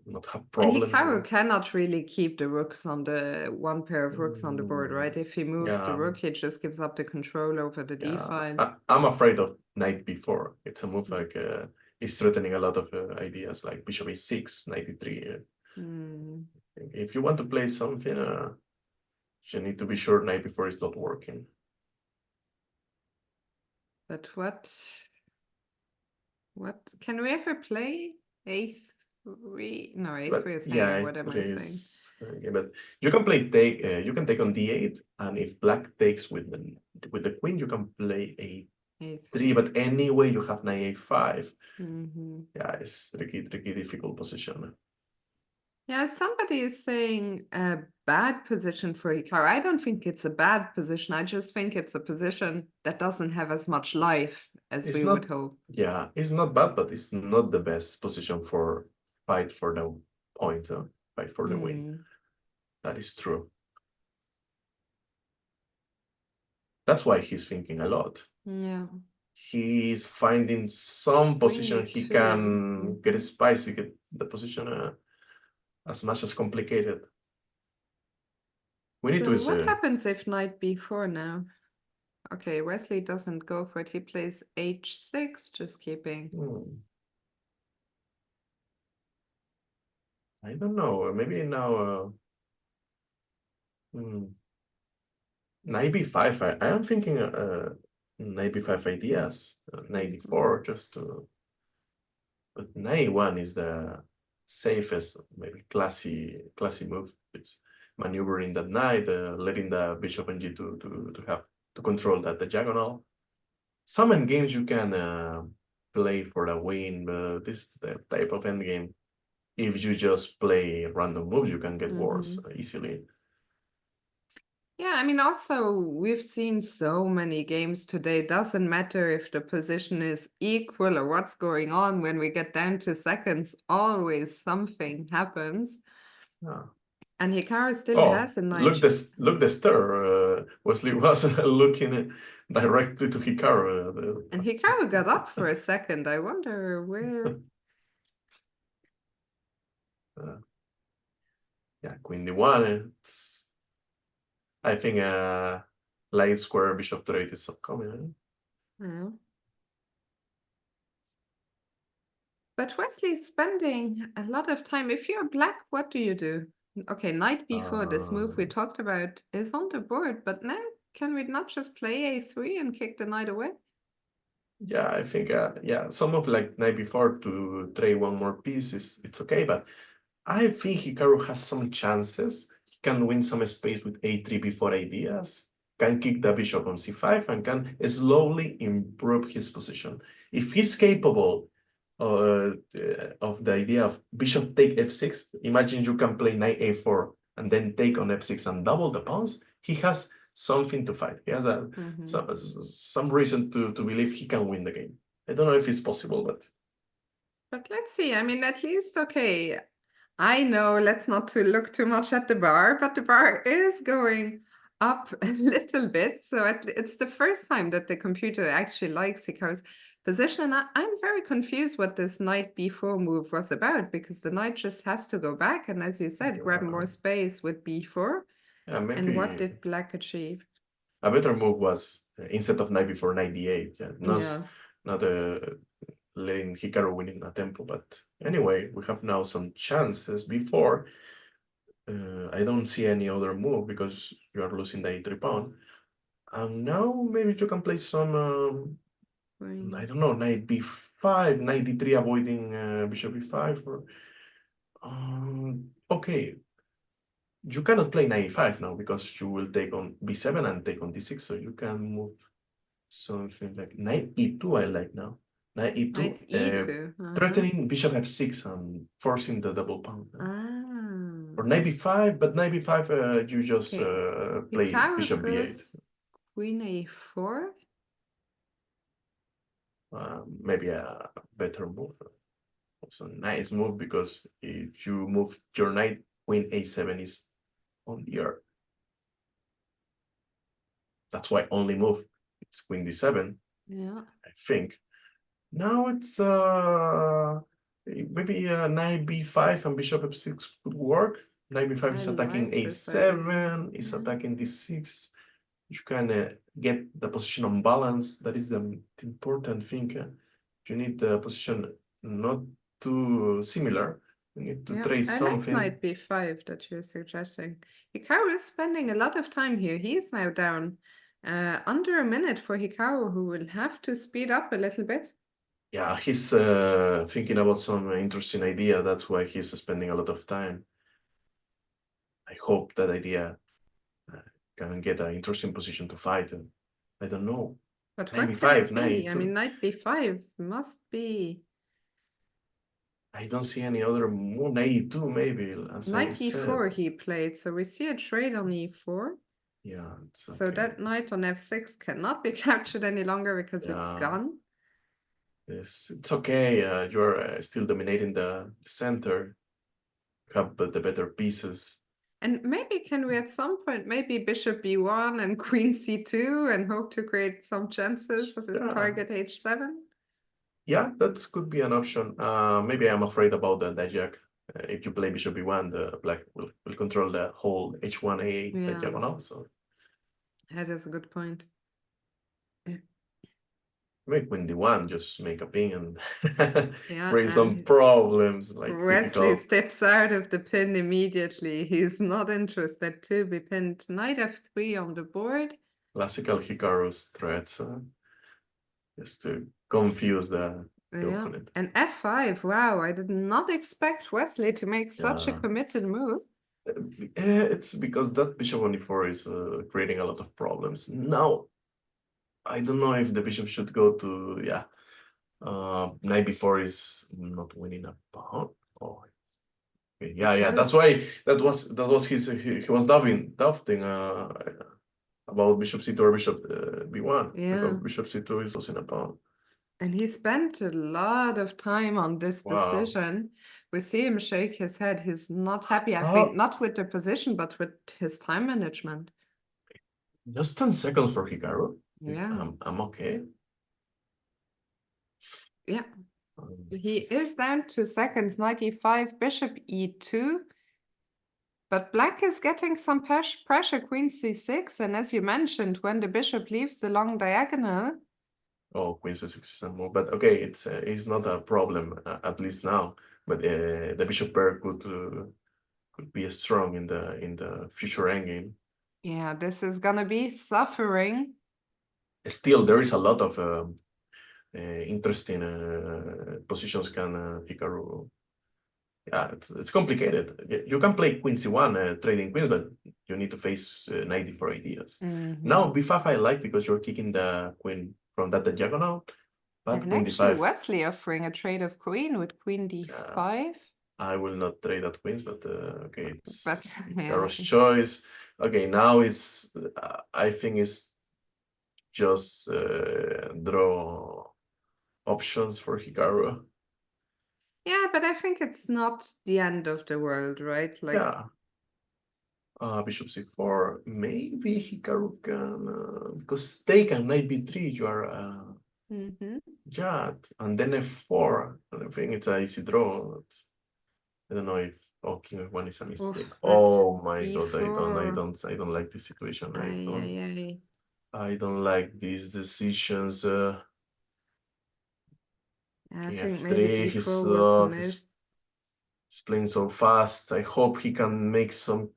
[SPEAKER 2] not have
[SPEAKER 1] And
[SPEAKER 2] problems.
[SPEAKER 1] Hikaru cannot really keep the rooks on the one pair of rooks on the board, right? If he moves the
[SPEAKER 2] Yeah,
[SPEAKER 1] rook, he just gives up the control over the d
[SPEAKER 2] yeah.
[SPEAKER 1] file.
[SPEAKER 2] I'm afraid of knight b4. It's a move like it's threatening a lot of ideas like bishop a6, knight e3. If you want to play something, you need to be sure knight b4 is not working.
[SPEAKER 1] But what can we ever play a3? No, a3
[SPEAKER 2] But
[SPEAKER 1] is
[SPEAKER 2] yeah,
[SPEAKER 1] hanging. What am I saying?
[SPEAKER 2] okay, but you can play take. You can take on d8, and if black takes with the queen, you can play a3. But anyway, you have knight a5. Yeah, it's tricky, difficult position.
[SPEAKER 1] Yeah, somebody is saying a bad position for Hikaru. I don't think it's a bad position. I just think it's a position that doesn't have as much life as
[SPEAKER 2] It's
[SPEAKER 1] we
[SPEAKER 2] not,
[SPEAKER 1] would hope.
[SPEAKER 2] yeah, it's not bad, but it's not the best position for fight for the point, fight for the win. That is true. That's why he's thinking a lot.
[SPEAKER 1] Yeah.
[SPEAKER 2] He's finding some position he can get spicy, get the position as much as complicated. We need
[SPEAKER 1] So
[SPEAKER 2] to
[SPEAKER 1] what happens if knight b4 now? Okay, Wesley doesn't go for it. He plays h6, just keeping.
[SPEAKER 2] I don't know. Maybe now knight b5. I am thinking knight b5 ideas. Knight d4 just to. But knight e1 is the safest, maybe classy move. It's maneuvering that knight, letting the bishop and g2 to have to control that the diagonal. Some endgames you can play for the win, but this the type of endgame. If you just play random moves, you can get worse easily.
[SPEAKER 1] Yeah, I mean, also, we've seen so many games today. It doesn't matter if the position is equal or what's going on. When we get down to seconds, always something happens. And Hikaru still has a knight.
[SPEAKER 2] Look the stir. Wesley was looking directly to Hikaru.
[SPEAKER 1] And Hikaru got up for a second. I wonder where.
[SPEAKER 2] Yeah, queen d1. I think light square bishop to 8 is upcoming.
[SPEAKER 1] Yeah. But Wesley's spending a lot of time. If you're black, what do you do? Okay, knight b4, this move we talked about is on the board, but now can we not just play a3 and kick the knight away?
[SPEAKER 2] Yeah, I think yeah, some of like knight b4 to trade one more piece it's okay, but I think Hikaru has some chances. He can win some space with a3 b4 ideas, can kick the bishop on c5, and can slowly improve his position. If he's capable of the idea of bishop take f6, imagine you can play knight a4 and then take on f6 and double the pawns. He has something to fight. He has some reason to believe he can win the game. I don't know if it's possible, but
[SPEAKER 1] let's see. I mean, at least, okay, I know let's not to look too much at the bar, but the bar is going up a little bit. So it's the first time that the computer actually likes Hikaru's position. And I'm very confused what this knight b4 move was about, because the knight just has to go back. And as you said, grab more space with b4.
[SPEAKER 2] yeah, maybe.
[SPEAKER 1] And what did black achieve?
[SPEAKER 2] A better move was instead of knight b4, knight d8. Yeah, not letting Hikaru winning a tempo. But anyway, we have now some chances before. I don't see any other move because you are losing the e3 pawn. And now maybe you can play some, I don't know, knight b5, knight d3, avoiding bishop b5. Or, okay, you cannot play knight e5 now because you will take on b7 and take on d6. So you can move something like knight e2. I like now. Knight e2,
[SPEAKER 1] Knight e2.
[SPEAKER 2] threatening bishop f6 and forcing the double pawn.
[SPEAKER 1] Ah.
[SPEAKER 2] Or knight b5, but knight b5 you just play
[SPEAKER 1] Hikaru
[SPEAKER 2] bishop b8.
[SPEAKER 1] Queen a4.
[SPEAKER 2] Maybe a better move. Also nice move because if you move your knight, queen a7 is on the earth. That's why only move it's queen d7.
[SPEAKER 1] Yeah.
[SPEAKER 2] I think. Now it's maybe knight b5 and bishop f6 would work. Knight b5
[SPEAKER 1] I
[SPEAKER 2] is attacking
[SPEAKER 1] like this idea.
[SPEAKER 2] a7, is
[SPEAKER 1] Yeah.
[SPEAKER 2] attacking d6. You can get the position on balance. That is the important thing. You need the position not too similar. You need to
[SPEAKER 1] Yeah,
[SPEAKER 2] trade
[SPEAKER 1] I like
[SPEAKER 2] something.
[SPEAKER 1] knight b5 that you're suggesting. Hikaru is spending a lot of time here. He is now down under a minute for Hikaru, who will have to speed up a little bit.
[SPEAKER 2] Yeah, he's thinking about some interesting idea. That's why he's spending a lot of time. I hope that idea can get an interesting position to fight. I don't know.
[SPEAKER 1] But
[SPEAKER 2] Knight
[SPEAKER 1] what can
[SPEAKER 2] b5,
[SPEAKER 1] it
[SPEAKER 2] knight
[SPEAKER 1] be? I
[SPEAKER 2] e2.
[SPEAKER 1] mean, knight b5 must be
[SPEAKER 2] I don't see any other move. Knight e2 maybe, as I
[SPEAKER 1] knight e4
[SPEAKER 2] said.
[SPEAKER 1] he played. So we see a trade on e4.
[SPEAKER 2] Yeah, it's
[SPEAKER 1] So
[SPEAKER 2] okay.
[SPEAKER 1] that knight on f6 cannot be captured any longer because it's
[SPEAKER 2] Yeah,
[SPEAKER 1] gone.
[SPEAKER 2] it's okay. You're still dominating the center. You have the better pieces.
[SPEAKER 1] And maybe can we at some point maybe bishop b1 and queen c2 and hope to create some chances as a
[SPEAKER 2] Yeah,
[SPEAKER 1] target h7?
[SPEAKER 2] yeah, that could be an option. Maybe I'm afraid about the jack. If you play bishop b1, the black will control the whole h1 a8
[SPEAKER 1] Yeah,
[SPEAKER 2] diagonal. So
[SPEAKER 1] that is a good point.
[SPEAKER 2] maybe queen d1, just make a ping and
[SPEAKER 1] Yeah,
[SPEAKER 2] bring some
[SPEAKER 1] and
[SPEAKER 2] problems, like
[SPEAKER 1] Wesley
[SPEAKER 2] typical
[SPEAKER 1] steps out of the pin immediately. He's not interested to be pinned. Knight f3 on the board.
[SPEAKER 2] classical Hikaru's threats, just to confuse the
[SPEAKER 1] Yeah,
[SPEAKER 2] opponent.
[SPEAKER 1] and f5. Wow, I did not expect Wesley to make such a
[SPEAKER 2] Yeah.
[SPEAKER 1] committed move.
[SPEAKER 2] It's because that bishop on e4 is creating a lot of problems. Now, I don't know if the bishop should go to, yeah, knight b4 is not winning a pawn. Oh, okay. Yeah, that's
[SPEAKER 1] Because,
[SPEAKER 2] why that was he was doubting about bishop c2 or bishop b1
[SPEAKER 1] yeah,
[SPEAKER 2] because bishop c2 is losing a pawn.
[SPEAKER 1] and he spent a lot of time on this
[SPEAKER 2] Wow.
[SPEAKER 1] decision. We see him shake his head. He's not happy, I think,
[SPEAKER 2] How?
[SPEAKER 1] not with the position, but with his time management.
[SPEAKER 2] Just 10 seconds for Hikaru.
[SPEAKER 1] Yeah,
[SPEAKER 2] I'm okay.
[SPEAKER 1] yeah.
[SPEAKER 2] Let's
[SPEAKER 1] He
[SPEAKER 2] see.
[SPEAKER 1] is down to seconds, 95, bishop e2. But black is getting some pressure, queen c6. And as you mentioned, when the bishop leaves the long diagonal,
[SPEAKER 2] Oh, queen c6 is a move, but okay, it's not a problem at least now. But the bishop pair could be strong in the future endgame.
[SPEAKER 1] yeah, this is gonna be suffering.
[SPEAKER 2] Still, there is a lot of interesting positions can Hikaru. Yeah, it's complicated. You can play queen c1, trading queen, but you need to face 94 ideas. Now b5 I like because you're kicking the queen from that diagonal, but
[SPEAKER 1] And
[SPEAKER 2] queen
[SPEAKER 1] actually,
[SPEAKER 2] d5.
[SPEAKER 1] Wesley offering a trade of queen with queen d5.
[SPEAKER 2] I will not trade that queens, but okay, it's
[SPEAKER 1] But yeah,
[SPEAKER 2] Hikaru's choice. Okay, now it's I think it's just draw options for Hikaru.
[SPEAKER 1] yeah, but I think it's not the end of the world, right? Like,
[SPEAKER 2] Yeah, bishop c4. Maybe Hikaru can because take and knight b3. You are
[SPEAKER 1] mhm.
[SPEAKER 2] Jad, and then f4. I think it's an easy draw. I don't know if king f1 is a mistake.
[SPEAKER 1] Oof, but
[SPEAKER 2] Oh my god,
[SPEAKER 1] e4.
[SPEAKER 2] I don't like this situation.
[SPEAKER 1] Ay, ay, ay.
[SPEAKER 2] I don't like these decisions.
[SPEAKER 1] I
[SPEAKER 2] King
[SPEAKER 1] think maybe
[SPEAKER 2] f3.
[SPEAKER 1] d4 was
[SPEAKER 2] He's
[SPEAKER 1] missed.
[SPEAKER 2] playing so fast. I hope he can make some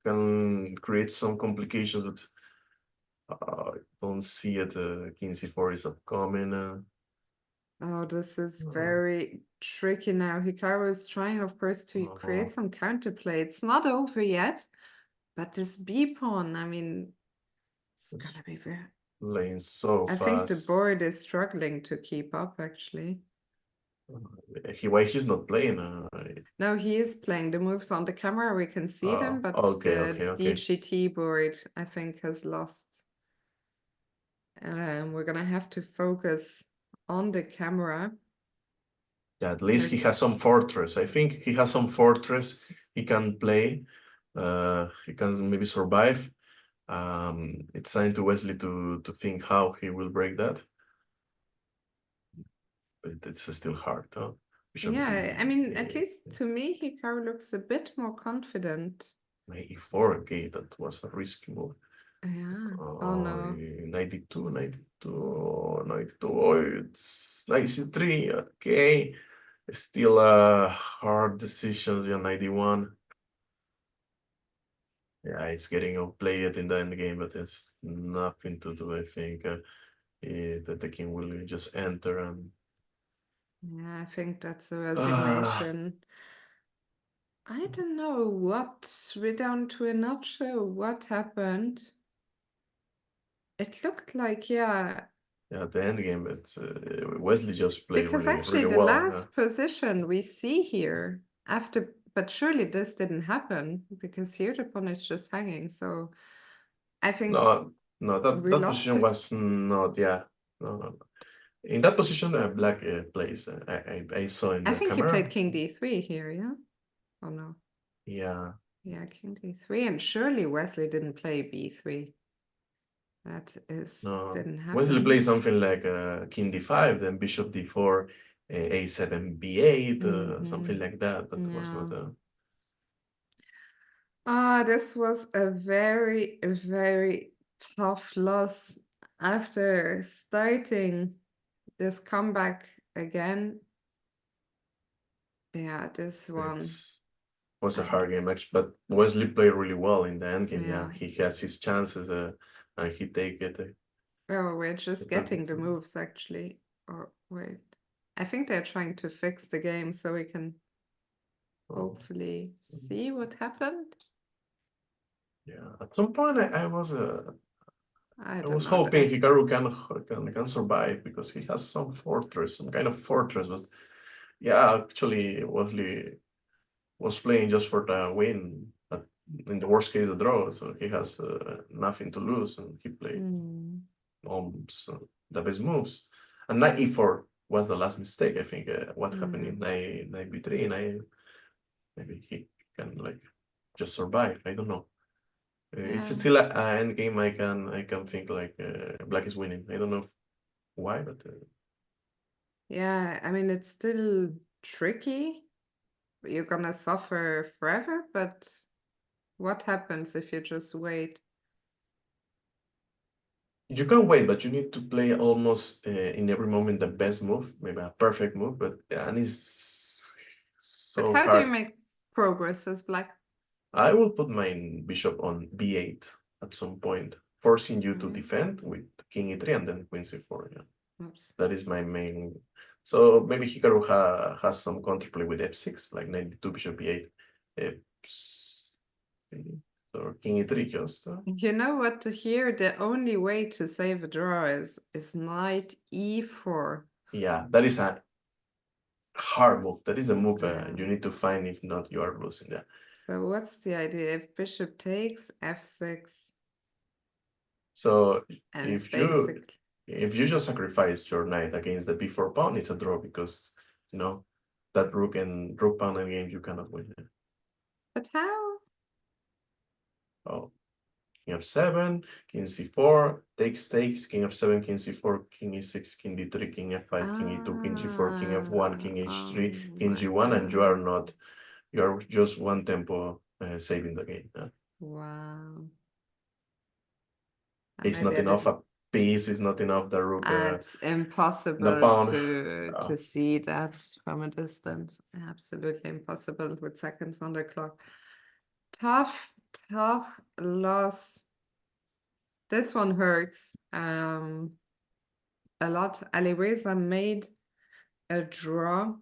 [SPEAKER 2] can create some complications, but I don't see it. King c4 is upcoming.
[SPEAKER 1] Oh, this is
[SPEAKER 2] Uh,
[SPEAKER 1] very tricky now. Hikaru is trying, of course, to
[SPEAKER 2] uh,
[SPEAKER 1] create some counterplay. It's not over yet, but this B pawn, I mean, it's
[SPEAKER 2] it's
[SPEAKER 1] gonna be very.
[SPEAKER 2] playing so
[SPEAKER 1] I think the
[SPEAKER 2] fast.
[SPEAKER 1] board is struggling to keep up, actually.
[SPEAKER 2] Why he's not playing?
[SPEAKER 1] No, he is playing the moves on the camera. We can see them, but
[SPEAKER 2] Okay,
[SPEAKER 1] the
[SPEAKER 2] okay.
[SPEAKER 1] DGT board, I think, has lost. We're gonna have to focus on the camera.
[SPEAKER 2] Yeah, at least he
[SPEAKER 1] There's
[SPEAKER 2] has some fortress. I think he has some fortress he can play. He can maybe survive. It's time to Wesley to think how he will break that. it's still hard, huh? Bishop
[SPEAKER 1] Yeah, I mean, at
[SPEAKER 2] D,
[SPEAKER 1] least to me, Hikaru looks a bit more confident.
[SPEAKER 2] knight E4, okay, that was a risky move.
[SPEAKER 1] Yeah. Oh no.
[SPEAKER 2] 92, 92, 92. Oh, it's 93. Okay. Still hard decisions. Yeah, 91. Yeah, it's getting outplayed in the end game, but there's nothing to do. I think that the king will just enter and.
[SPEAKER 1] Yeah, I think that's a
[SPEAKER 2] Ah,
[SPEAKER 1] resignation. I don't know what we're down to. We're not sure what happened. It looked like, yeah,
[SPEAKER 2] yeah, the end game. It's Wesley just played
[SPEAKER 1] because
[SPEAKER 2] really,
[SPEAKER 1] actually
[SPEAKER 2] really
[SPEAKER 1] the
[SPEAKER 2] well. Yeah.
[SPEAKER 1] last position we see here after, but surely this didn't happen because here the pawn is just hanging. So I think
[SPEAKER 2] No, no, that
[SPEAKER 1] we
[SPEAKER 2] that
[SPEAKER 1] lost
[SPEAKER 2] position
[SPEAKER 1] it.
[SPEAKER 2] was not. Yeah, no, no. In that position, Black plays. I saw in
[SPEAKER 1] I
[SPEAKER 2] the
[SPEAKER 1] think he
[SPEAKER 2] camera.
[SPEAKER 1] played King D3 here, yeah? Oh no.
[SPEAKER 2] Yeah.
[SPEAKER 1] Yeah, King D3. And surely Wesley didn't play B3. That
[SPEAKER 2] No.
[SPEAKER 1] didn't
[SPEAKER 2] Wesley
[SPEAKER 1] happen.
[SPEAKER 2] plays something like King D5, then Bishop D4, A7, B8, something like that. That was
[SPEAKER 1] Yeah.
[SPEAKER 2] not a.
[SPEAKER 1] Ah, this was a very tough loss after starting this comeback again. Yeah, this one.
[SPEAKER 2] It's was a
[SPEAKER 1] I,
[SPEAKER 2] hard game actually, but Wesley played really well in the end game.
[SPEAKER 1] yeah.
[SPEAKER 2] Yeah, he has his chances, and he take it.
[SPEAKER 1] Oh, we're
[SPEAKER 2] He
[SPEAKER 1] just
[SPEAKER 2] took
[SPEAKER 1] getting
[SPEAKER 2] it.
[SPEAKER 1] the moves actually. Or wait. I think they're trying to fix the game so we can
[SPEAKER 2] Oh,
[SPEAKER 1] hopefully see what happened.
[SPEAKER 2] yeah. At some point,
[SPEAKER 1] I
[SPEAKER 2] I
[SPEAKER 1] don't
[SPEAKER 2] was
[SPEAKER 1] know.
[SPEAKER 2] hoping Hikaru can survive because he has some fortress, some kind of fortress. But yeah, actually, Wesley was playing just for the win. But in the worst case, a draw. So he has nothing to lose, and he played almost the best moves. And knight e4 was the last mistake. I think what happened in knight b3, maybe he can like just survive. I don't know. It's
[SPEAKER 1] Yeah.
[SPEAKER 2] still an end game. I can think like black is winning. I don't know why, but
[SPEAKER 1] Yeah, I mean, it's still tricky. You're gonna suffer forever, but what happens if you just wait?
[SPEAKER 2] you can wait, but you need to play almost in every moment the best move, maybe a perfect move, but and it's
[SPEAKER 1] But
[SPEAKER 2] so
[SPEAKER 1] how do you
[SPEAKER 2] hard.
[SPEAKER 1] make progress as black?
[SPEAKER 2] I will put my bishop on b8 at some point, forcing you to
[SPEAKER 1] Okay.
[SPEAKER 2] defend with king e3 and then queen c4. Yeah,
[SPEAKER 1] Oops.
[SPEAKER 2] that is my main. So maybe Hikaru has some counterplay with f6, like 92 bishop b8, f6, or king e3 just.
[SPEAKER 1] You know what to hear? The only way to save a draw is knight e4.
[SPEAKER 2] Yeah, that is a hard move. That is a move
[SPEAKER 1] Yeah.
[SPEAKER 2] you need to find. If not, you are losing. Yeah.
[SPEAKER 1] So what's the idea? If bishop takes f6
[SPEAKER 2] So
[SPEAKER 1] and
[SPEAKER 2] if you
[SPEAKER 1] basic.
[SPEAKER 2] if you just sacrifice your knight against the b4 pawn, it's a draw because you know that rook pawn game you cannot win.
[SPEAKER 1] But how?
[SPEAKER 2] Oh, king f7, king c4, takes, king f7, king c4, king e6, king d3, king f5, king e2, king g4, king f1, king h3,
[SPEAKER 1] Oh
[SPEAKER 2] king
[SPEAKER 1] my
[SPEAKER 2] g1, and you are
[SPEAKER 1] God.
[SPEAKER 2] not. You are just one tempo saving the game.
[SPEAKER 1] Wow.
[SPEAKER 2] It's
[SPEAKER 1] Maybe
[SPEAKER 2] not
[SPEAKER 1] I
[SPEAKER 2] enough.
[SPEAKER 1] didn't.
[SPEAKER 2] A piece is not enough. The rook,
[SPEAKER 1] It's
[SPEAKER 2] the
[SPEAKER 1] impossible
[SPEAKER 2] pawn.
[SPEAKER 1] to see that from a distance. Absolutely impossible with seconds on the clock. Tough, tough loss. This one hurts a lot. Alireza made a draw.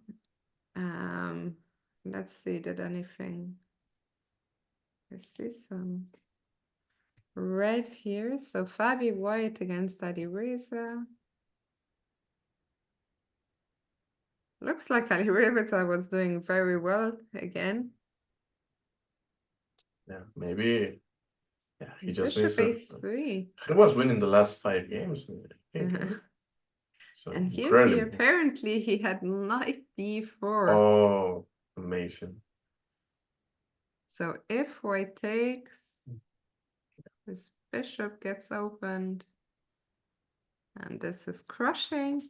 [SPEAKER 1] Um, let's see, did anything? I see some red here. So Fabi White against Alireza. Looks like Alireza was doing very well again.
[SPEAKER 2] Yeah, maybe. Yeah, he just needs.
[SPEAKER 1] Bishop a3.
[SPEAKER 2] He was winning the last 5 games. I think. So
[SPEAKER 1] And here
[SPEAKER 2] incredible.
[SPEAKER 1] he had knight d4.
[SPEAKER 2] Oh, amazing.
[SPEAKER 1] So if white takes, this bishop gets opened. And this is crushing.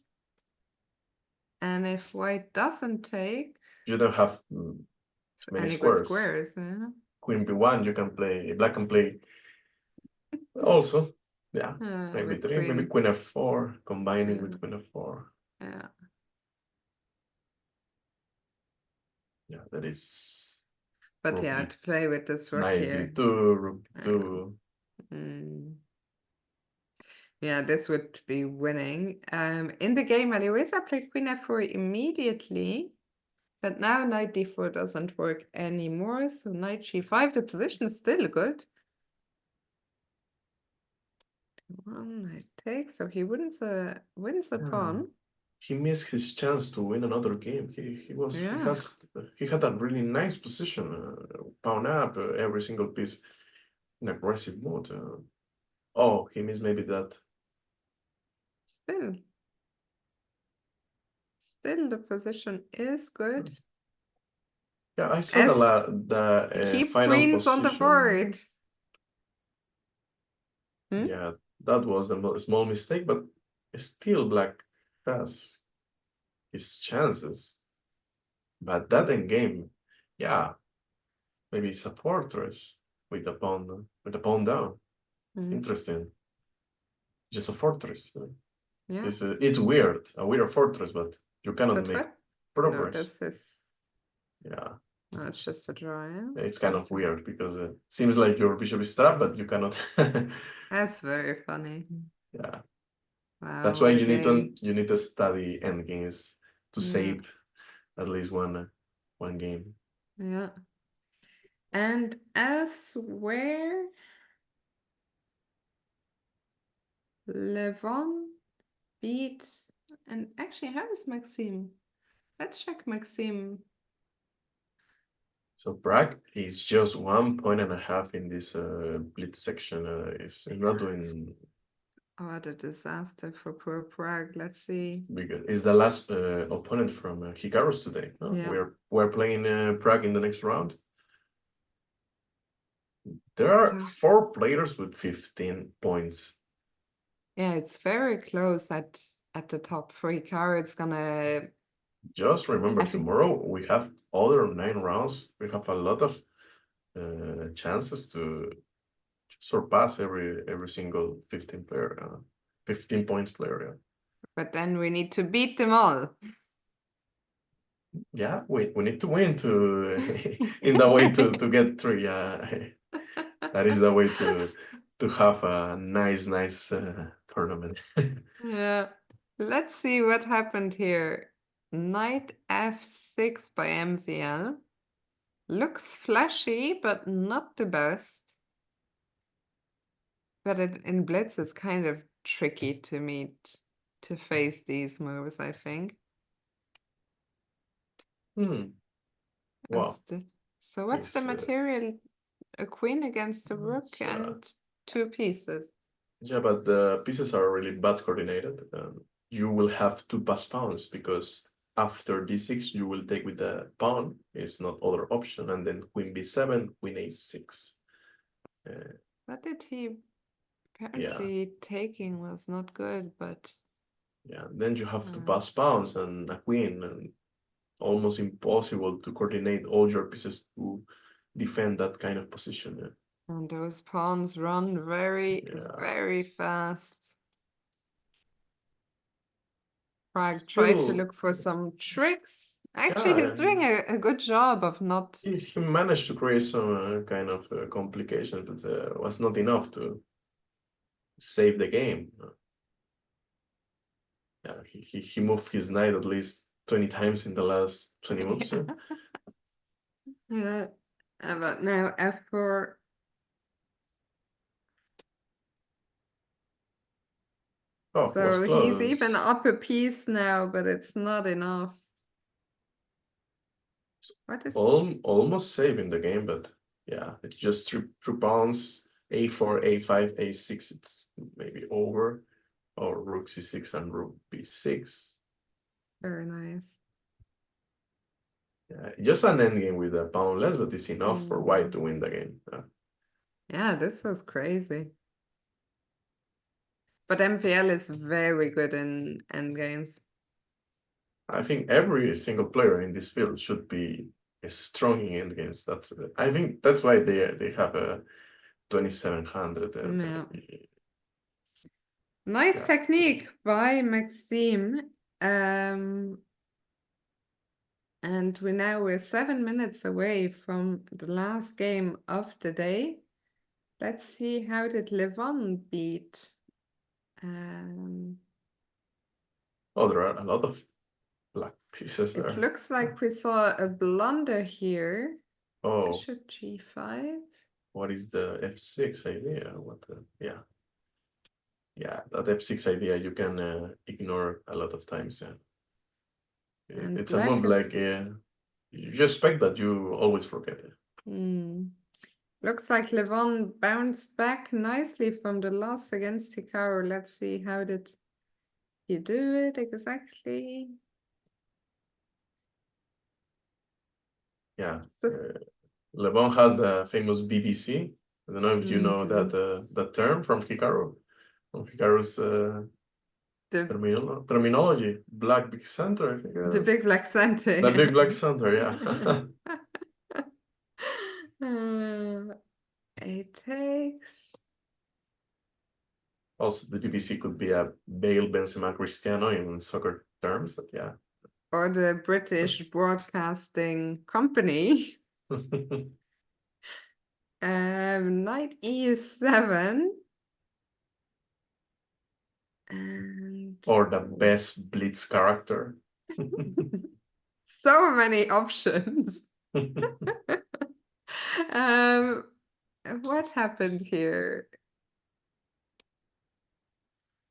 [SPEAKER 1] And if white doesn't take
[SPEAKER 2] You don't have many
[SPEAKER 1] any good
[SPEAKER 2] squares.
[SPEAKER 1] squares, yeah.
[SPEAKER 2] Queen b1, you can play, black can play also. Yeah, maybe
[SPEAKER 1] With
[SPEAKER 2] 3, maybe queen f4, combining with queen f4.
[SPEAKER 1] Yeah.
[SPEAKER 2] Yeah, that is.
[SPEAKER 1] But yeah, to play with this rook
[SPEAKER 2] knight
[SPEAKER 1] here.
[SPEAKER 2] d2, rook 2.
[SPEAKER 1] Yeah, this would be winning. In the game, Alireza played queen f4 immediately, but now knight d4 doesn't work anymore. So knight g5, the position is still good. One knight takes, so he wins a pawn.
[SPEAKER 2] He missed his chance to win another game. He had a really nice position, pawn up, every single piece in aggressive mode. Oh, he missed maybe that.
[SPEAKER 1] Still, the position is good.
[SPEAKER 2] Yeah, I saw the final
[SPEAKER 1] queens
[SPEAKER 2] position.
[SPEAKER 1] on the board.
[SPEAKER 2] Yeah, that was a small mistake, but still black has his chances. But that endgame, yeah, maybe it's a fortress with the pawn down. Interesting. Just a fortress.
[SPEAKER 1] Yeah.
[SPEAKER 2] It's weird, a weird fortress, but you cannot make progress.
[SPEAKER 1] No, this is.
[SPEAKER 2] Yeah.
[SPEAKER 1] No, it's just a draw. Yeah?
[SPEAKER 2] It's kind of weird because it seems like your bishop is trapped, but you cannot.
[SPEAKER 1] That's very funny.
[SPEAKER 2] Yeah.
[SPEAKER 1] Wow.
[SPEAKER 2] That's why you need to study endgames to save at least one game.
[SPEAKER 1] Yeah. And elsewhere, Levon beat, and actually, how is Maxime? Let's check Maxime.
[SPEAKER 2] So Prague is just 1.5 points in this Blitz section. It's not doing.
[SPEAKER 1] What a disaster for poor Prague. Let's see.
[SPEAKER 2] Because it's the last opponent from Hikaru's today. No?
[SPEAKER 1] Yeah.
[SPEAKER 2] We're playing Prague in the next round. There are 4 players with 15 points.
[SPEAKER 1] Yeah, it's very close at the top for Hikaru. It's gonna.
[SPEAKER 2] Just remember, tomorrow we have other 9 rounds. We have a lot of chances to surpass every single 15 points player. Yeah.
[SPEAKER 1] But then we need to beat them all.
[SPEAKER 2] Yeah, we need to win to in the way to get 3. That is the way to have a nice tournament.
[SPEAKER 1] Yeah. Let's see what happened here. Knight f6 by MVL. Looks flashy, but not the best. But in Blitz, it's kind of tricky to face these moves, I think.
[SPEAKER 2] Wow.
[SPEAKER 1] So what's the material? A queen against a rook and 2 pieces.
[SPEAKER 2] Yeah, but the pieces are really bad coordinated. You will have to pass pawns because after d6 you will take with the pawn. It's not other option, and then queen b7, queen a6.
[SPEAKER 1] What did he? Apparently taking was not good, but
[SPEAKER 2] yeah, then you have to pass pawns and a queen, and almost impossible to coordinate all your pieces to defend that kind of position. Yeah.
[SPEAKER 1] And those pawns run very, very fast. Prague tried to look for some tricks. Actually, he's doing a good job of not.
[SPEAKER 2] He managed to create some kind of complication, but was not enough to save the game. Yeah, he moved his knight at least 20 times in the last 20 moves.
[SPEAKER 1] Yeah, but now f4.
[SPEAKER 2] Oh,
[SPEAKER 1] so he's even up a piece now, but it's not enough. What is
[SPEAKER 2] almost saving the game, but yeah, it's just three pawns, a4, a5, a6. It's maybe over, or rook c6 and rook b6.
[SPEAKER 1] Very nice.
[SPEAKER 2] Yeah, just an endgame with a pawn less, but it's enough for white to win the game.
[SPEAKER 1] Yeah, this was crazy. But MVL is very good in endgames.
[SPEAKER 2] I think every single player in this field should be strong in endgames. I think that's why they have a 2700.
[SPEAKER 1] Yeah. Nice
[SPEAKER 2] Yeah.
[SPEAKER 1] technique by Maxime. And we're 7 minutes away from the last game of the day. Let's see, how did Levon beat?
[SPEAKER 2] Oh, there are a lot of black pieces
[SPEAKER 1] It
[SPEAKER 2] there.
[SPEAKER 1] looks like we saw a blunder here.
[SPEAKER 2] Oh,
[SPEAKER 1] Bishop g5.
[SPEAKER 2] what is the f6 idea? Yeah. Yeah, that f6 idea you can ignore a lot of times. Yeah.
[SPEAKER 1] And
[SPEAKER 2] It's a
[SPEAKER 1] black
[SPEAKER 2] move
[SPEAKER 1] is...
[SPEAKER 2] like you expect that you always forget it.
[SPEAKER 1] Looks like Levon bounced back nicely from the loss against Hikaru. Let's see, how did he do it exactly?
[SPEAKER 2] Yeah.
[SPEAKER 1] So,
[SPEAKER 2] Levon has the famous BBC. I don't know if you know that term from Hikaru, from Hikaru's
[SPEAKER 1] the
[SPEAKER 2] terminology. Black big center, I think it
[SPEAKER 1] the
[SPEAKER 2] is.
[SPEAKER 1] big black center.
[SPEAKER 2] The big black center, yeah.
[SPEAKER 1] It takes.
[SPEAKER 2] Also, the BBC could be a Bale, Benzema, Cristiano in soccer terms, but yeah.
[SPEAKER 1] Or the British Broadcasting Company. Knight e7. And
[SPEAKER 2] Or the best Blitz character.
[SPEAKER 1] so many options. What happened here?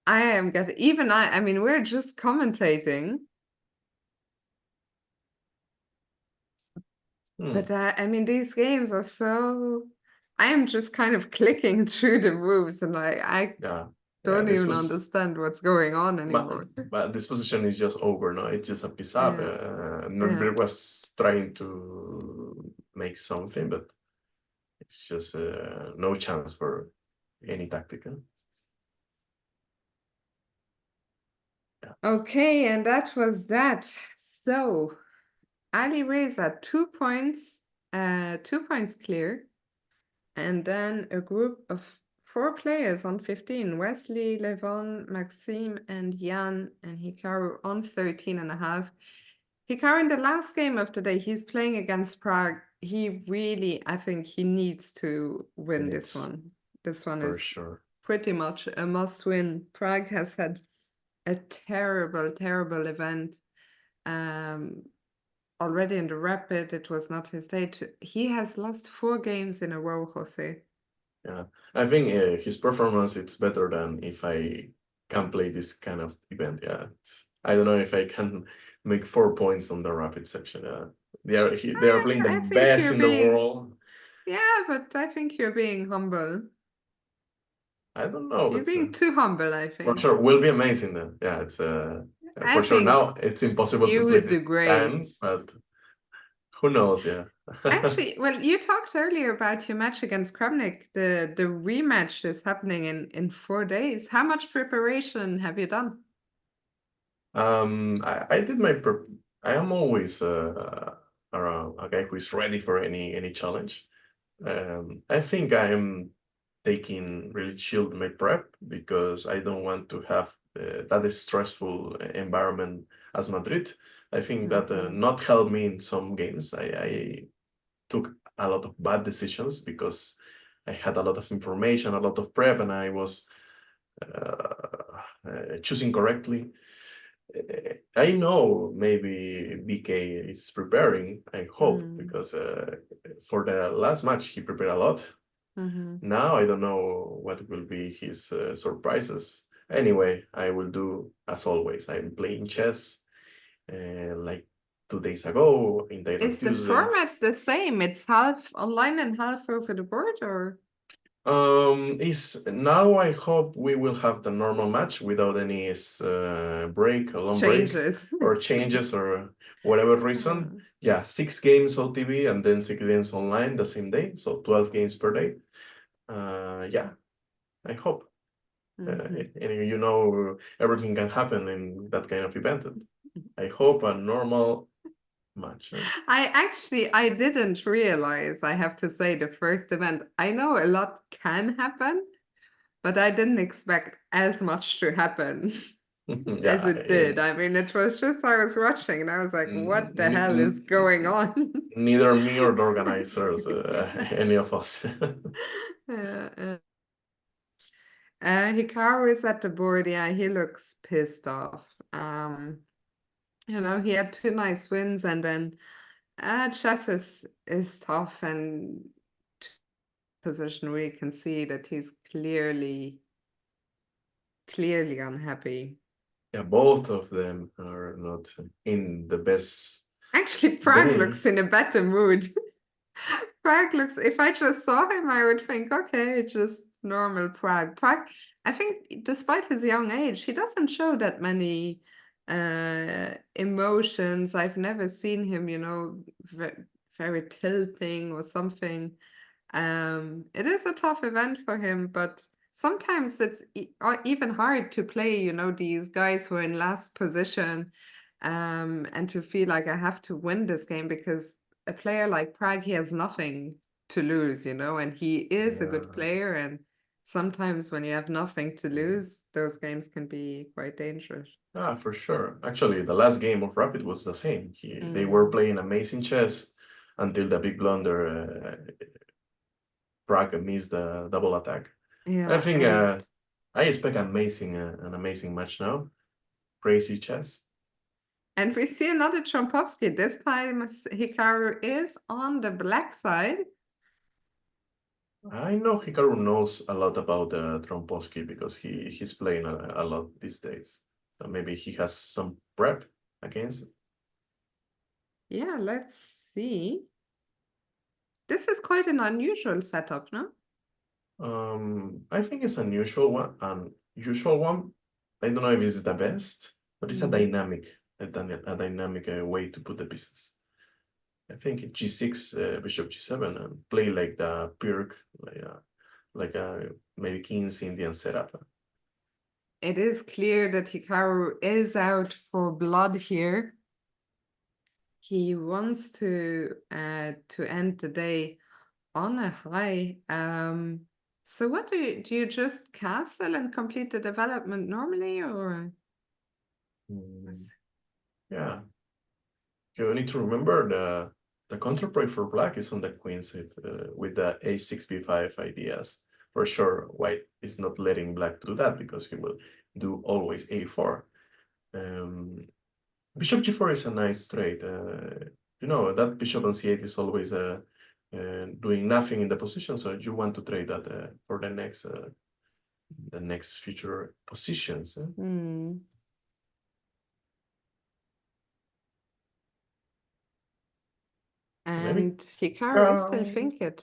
[SPEAKER 1] I am getting, even I mean, we're just commentating. But I mean, these games are so, I am just kind of clicking through the moves and I don't even understand what's going on anymore.
[SPEAKER 2] But this position is just over, no? It's just a piece up. Nuremberg was trying to make something, but it's just no chance for any tactic. Yeah.
[SPEAKER 1] Okay, and that was that. So Ali Reza, 2 points, 2 points clear. And then a group of 4 players on 15, Wesley, Levon, Maxime, and Jan, and Hikaru on 13.5. Hikaru, in the last game of the day, he's playing against Prague. He really, I think he needs to win this one. This one is
[SPEAKER 2] sure.
[SPEAKER 1] Pretty much a must win. Prague has had a terrible, terrible event. Already in the Rapid, it was not his day. He has lost 4 games in a row, Jose.
[SPEAKER 2] Yeah, I think his performance is better than if I can play this kind of event. Yeah, I don't know if I can make 4 points on the Rapid section. They are playing the best in the world.
[SPEAKER 1] Yeah, but I think you're being humble.
[SPEAKER 2] I don't know.
[SPEAKER 1] You're being too humble, I think.
[SPEAKER 2] For sure, will be amazing then. Yeah, it's for sure. Now it's impossible to play this time, but who knows? Yeah.
[SPEAKER 1] Actually, well, you talked earlier about your match against Kramnik. The rematch is happening in 4 days. How much preparation have you done?
[SPEAKER 2] I did my I am always a guy who is ready for any challenge. I think I am taking really chilled my prep because I don't want to have that stressful environment as Madrid. I think that not helped me in some games. I took a lot of bad decisions because I had a lot of information, a lot of prep, and I was choosing correctly. I know maybe BK is preparing, I hope, because for the last match he prepared a lot. Now I don't know what will be his surprises. Anyway, I will do as always. I'm playing chess like 2 days ago in Dino Tuesday.
[SPEAKER 1] Is the format the same? It's half online and half over the board, or?
[SPEAKER 2] Is now I hope we will have the normal match without any break, a long
[SPEAKER 1] changes.
[SPEAKER 2] break, or changes or whatever reason. Yeah, 6 games OTV and then 6 games online the same day, so 12 games per day. Yeah, I hope. And you know, everything can happen in that kind of event. I hope a normal match.
[SPEAKER 1] I didn't realize, I have to say, the first event. I know a lot can happen, but I didn't expect as much to happen as
[SPEAKER 2] Yeah,
[SPEAKER 1] it did. I mean, it was just I was watching and I was like, what the hell is going on?
[SPEAKER 2] neither me or the organizers, any of us.
[SPEAKER 1] uh, Hikaru is at the board. Yeah, he looks pissed off. You know, he had two nice wins, and then chess is tough, and position where you can see that he's clearly unhappy.
[SPEAKER 2] Yeah, both of them are not in the best
[SPEAKER 1] Actually, Prague
[SPEAKER 2] day.
[SPEAKER 1] looks in a better mood. Prague looks, if I just saw him, I would think, okay, just normal Prague. Prague, I think, despite his young age, he doesn't show that many emotions. I've never seen him, you know, very tilting or something. It is a tough event for him, but sometimes it's even hard to play, you know, these guys who are in last position, and to feel like I have to win this game because a player like Prague, he has nothing to lose, you know, and he is a good
[SPEAKER 2] Yeah,
[SPEAKER 1] player. And sometimes when you have nothing to lose, those games can be quite dangerous.
[SPEAKER 2] for sure. Actually, the last game of Rapid was the same. They were playing amazing chess until the big blunder. Prague missed the double attack. I
[SPEAKER 1] Yeah,
[SPEAKER 2] think I expect an amazing match now. Crazy chess.
[SPEAKER 1] and we see another Trompovsky. This time Hikaru is on the black side.
[SPEAKER 2] I know Hikaru knows a lot about Trompovsky because he's playing a lot these days. So maybe he has some prep against it.
[SPEAKER 1] Yeah, let's see. This is quite an unusual setup, no?
[SPEAKER 2] I think it's an unusual one. I don't know if it's the best, but it's a dynamic, a dynamic way to put the pieces. I think G6, Bishop G7, and play like the Pirk, like a maybe King's Indian setup.
[SPEAKER 1] It is clear that Hikaru is out for blood here. He wants to end the day on a high. So what do you just castle and complete the development normally, or?
[SPEAKER 2] Yeah, you need to remember the counterplay for black is on the queen side with the a6 b5 ideas. For sure, white is not letting black do that because he will do always a4. Um, Bishop g4 is a nice trade. You know that bishop on c8 is always doing nothing in the position, so you want to trade that for the next future positions.
[SPEAKER 1] Hmm.
[SPEAKER 2] Maybe
[SPEAKER 1] And Hikaru is still thinking.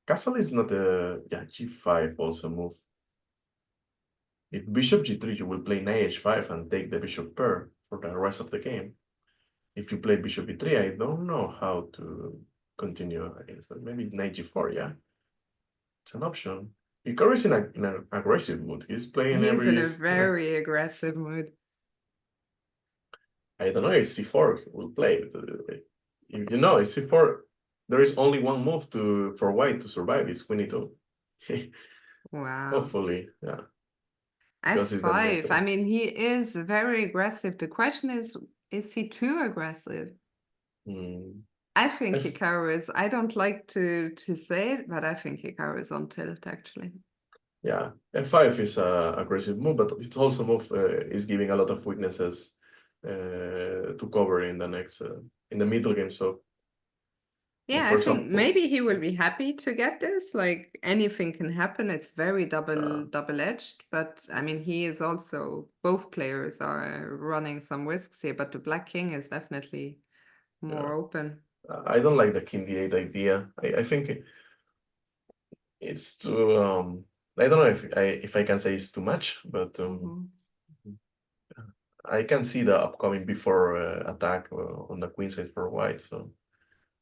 [SPEAKER 2] castle is not a g5 also move. If bishop g3, you will play knight h5 and take the bishop pair for the rest of the game. If you play bishop e3, I don't know how to continue against that. Maybe knight g4, yeah. It's an option. Hikaru is in an aggressive mood. He's playing
[SPEAKER 1] He's in
[SPEAKER 2] every.
[SPEAKER 1] a very aggressive mood.
[SPEAKER 2] I don't know if c4 will play. You know, c4. There is only one move for white to survive. It's queen e2.
[SPEAKER 1] Wow.
[SPEAKER 2] Hopefully, yeah. Because it's the
[SPEAKER 1] F5. I
[SPEAKER 2] meta.
[SPEAKER 1] mean, he is very aggressive. The question is he too aggressive?
[SPEAKER 2] Mm.
[SPEAKER 1] I think Hikaru is, I don't like to say it, but I think Hikaru is on tilt actually.
[SPEAKER 2] Yeah, f5 is a aggressive move, but it's also move is giving a lot of weaknesses to cover in the next in the middle game. So,
[SPEAKER 1] Yeah,
[SPEAKER 2] for
[SPEAKER 1] I think
[SPEAKER 2] example,
[SPEAKER 1] maybe he will be happy to get this. Like anything can happen. It's very double-edged, but I mean he is also, both players are running some risks here, but the Black King is definitely more open.
[SPEAKER 2] I don't like the king d8 idea. I think it's too. I don't know if I can say it's too much, but I can see the upcoming before attack on the queen side for white. So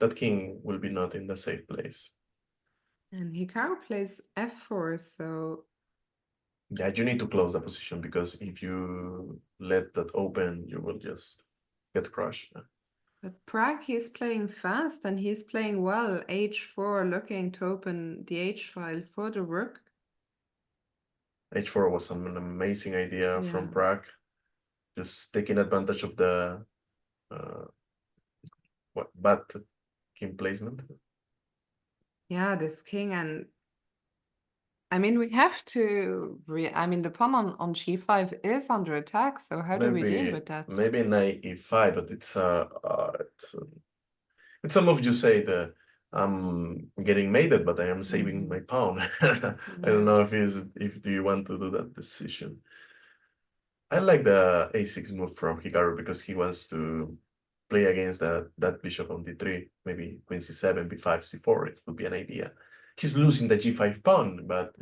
[SPEAKER 2] that king will be not in the safe place.
[SPEAKER 1] And Hikaru plays f4, so
[SPEAKER 2] Yeah, you need to close the position because if you let that open, you will just get crushed.
[SPEAKER 1] But Prague, he's playing fast and he's playing well. H4, looking to open the H file for the rook.
[SPEAKER 2] H4 was an amazing idea from
[SPEAKER 1] Yeah.
[SPEAKER 2] Prague, just taking advantage of the bad king placement.
[SPEAKER 1] Yeah, this king, and I mean, we have to. I mean, the pawn on g5 is under attack. So how do we deal with that?
[SPEAKER 2] Maybe knight e5, but it's a move you say the I'm getting mated, but I am saving my pawn. I don't know if do you want to do that decision. I like the a6 move from Hikaru because he wants to play against that bishop on d3, maybe queen c7, b5, c4. It would be an idea. He's losing the g5 pawn, but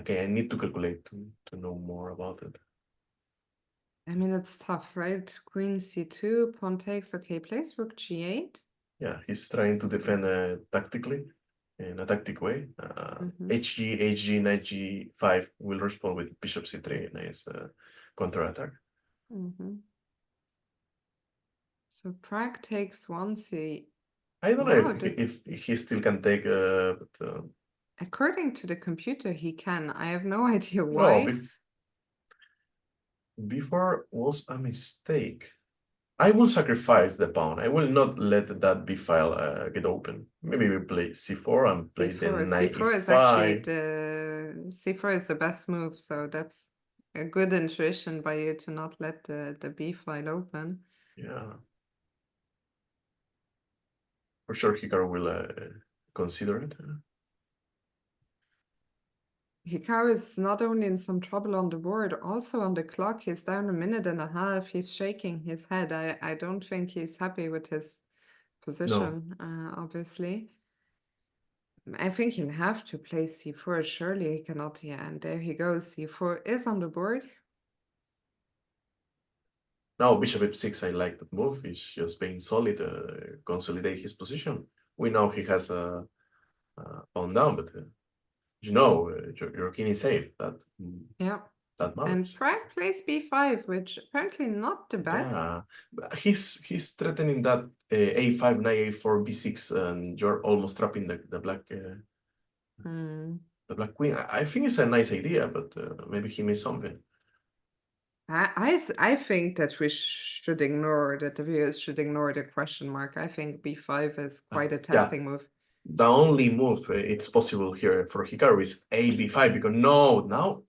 [SPEAKER 2] okay, I need to calculate to know more about it.
[SPEAKER 1] I mean, it's tough, right? Queen c2, pawn takes. Okay, plays rook g8.
[SPEAKER 2] Yeah, he's trying to defend tactically, in a tactic way. HG, HG, knight g5 will respond with bishop c3, nice counterattack.
[SPEAKER 1] So Prague takes one c.
[SPEAKER 2] I don't know if he still can take, but
[SPEAKER 1] according to the computer, he can. I have no idea why.
[SPEAKER 2] No, before was a mistake. I will sacrifice the pawn. I will not let that b file get open. Maybe we play c4 and play the knight
[SPEAKER 1] c4
[SPEAKER 2] e5.
[SPEAKER 1] is actually c4 is the best move, so that's a good intuition by you to not let the b file open.
[SPEAKER 2] Yeah. For sure, Hikaru will consider it.
[SPEAKER 1] Hikaru is not only in some trouble on the board, also on the clock. He's down a minute and a half. He's shaking his head. I don't think he's happy with his position, obviously. I think he'll have to play c4. Surely he cannot. Yeah, and there he goes. c4 is on the board.
[SPEAKER 2] Now, bishop f6, I like that move. He's just being solid, consolidate his position. We know he has a pawn down, but your king is safe. That matters.
[SPEAKER 1] And Frank plays b5, which apparently not the best.
[SPEAKER 2] Yeah, he's threatening that a5, knight a4, b6, and you're almost trapping the black the black queen. I think it's a nice idea, but maybe he missed something.
[SPEAKER 1] I think that we should ignore that the viewers should ignore the question mark. I think b5 is quite a testing move.
[SPEAKER 2] The only move it's possible here for Hikaru is a b5 because now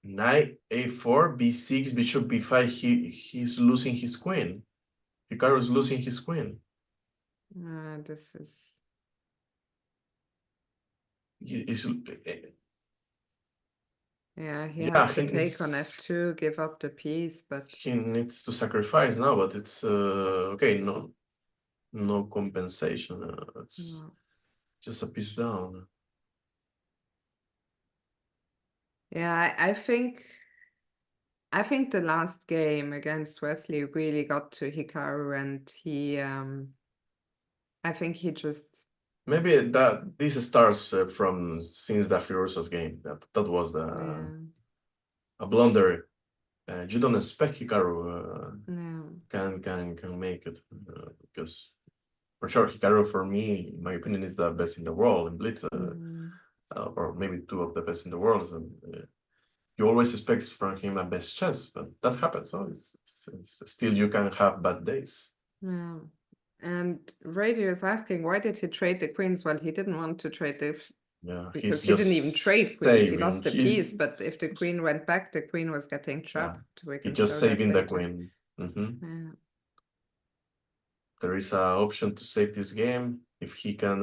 [SPEAKER 2] knight a4, b6, bishop b5. He's losing his queen. Hikaru's losing his queen.
[SPEAKER 1] This is. Yeah, he has to take on f2, give up the piece, but
[SPEAKER 2] he needs to sacrifice now. But it's okay. No compensation. It's just a piece down.
[SPEAKER 1] Yeah, I think the last game against Wesley really got to Hikaru, and he I think he just
[SPEAKER 2] maybe that this starts from since the Firouzja's game. That was a blunder. You don't expect Hikaru can make it because for sure Hikaru, for me, in my opinion, is the best in the world in Blitz, or maybe two of the best in the world. And you always expect from him a best chance, but that happens. So it's still you can have bad days.
[SPEAKER 1] Yeah. And Radio is asking, why did he trade the queens? Well, he didn't want to trade the because he didn't even trade queens. He lost the piece, but if the queen went back, the queen was getting trapped.
[SPEAKER 2] He's just saving the queen. There is an option to save this game if he can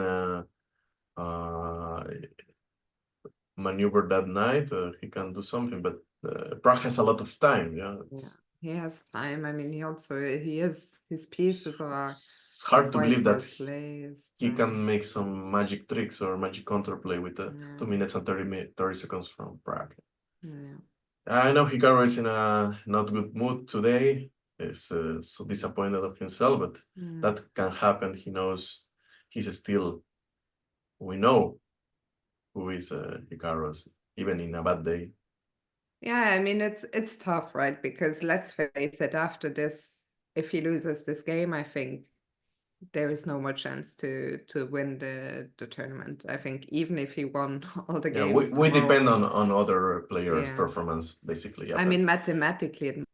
[SPEAKER 2] maneuver that knight. He can do something, but Prague has a lot of time. Yeah,
[SPEAKER 1] he has time. I mean, his pieces are.
[SPEAKER 2] It's hard to believe that he can make some magic tricks or magic counterplay with 2 minutes and 30 seconds from Prague. I know Hikaru is in a not good mood today. He's so disappointed of himself, but that can happen. He knows he's still. We know who is Hikaru, even in a bad day.
[SPEAKER 1] Yeah, I mean it's tough, right? Because let's face it, after this, if he loses this game, I think there is no more chance to win the tournament. I think even if he won all the
[SPEAKER 2] Yeah,
[SPEAKER 1] games
[SPEAKER 2] we
[SPEAKER 1] tomorrow,
[SPEAKER 2] depend on other players'
[SPEAKER 1] yeah.
[SPEAKER 2] performance, basically. Yeah,
[SPEAKER 1] I
[SPEAKER 2] but
[SPEAKER 1] mean mathematically it's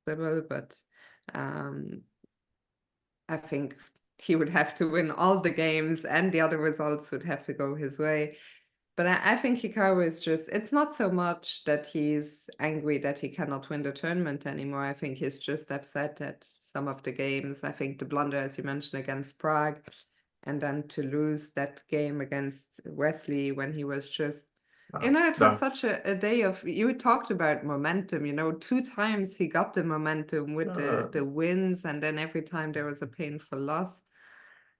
[SPEAKER 1] possible, but um I think he would have to win all the games and the other results would have to go his way. But I think Hikaru is just, it's not so much that he's angry that he cannot win the tournament anymore. I think he's just upset at some of the games. I think the blunder, as you mentioned, against Prague, and then to lose that game against Wesley when he was just, it was
[SPEAKER 2] the,
[SPEAKER 1] such a day of, you talked about momentum, 2 times he got the momentum with the wins, and then every time there was a painful loss.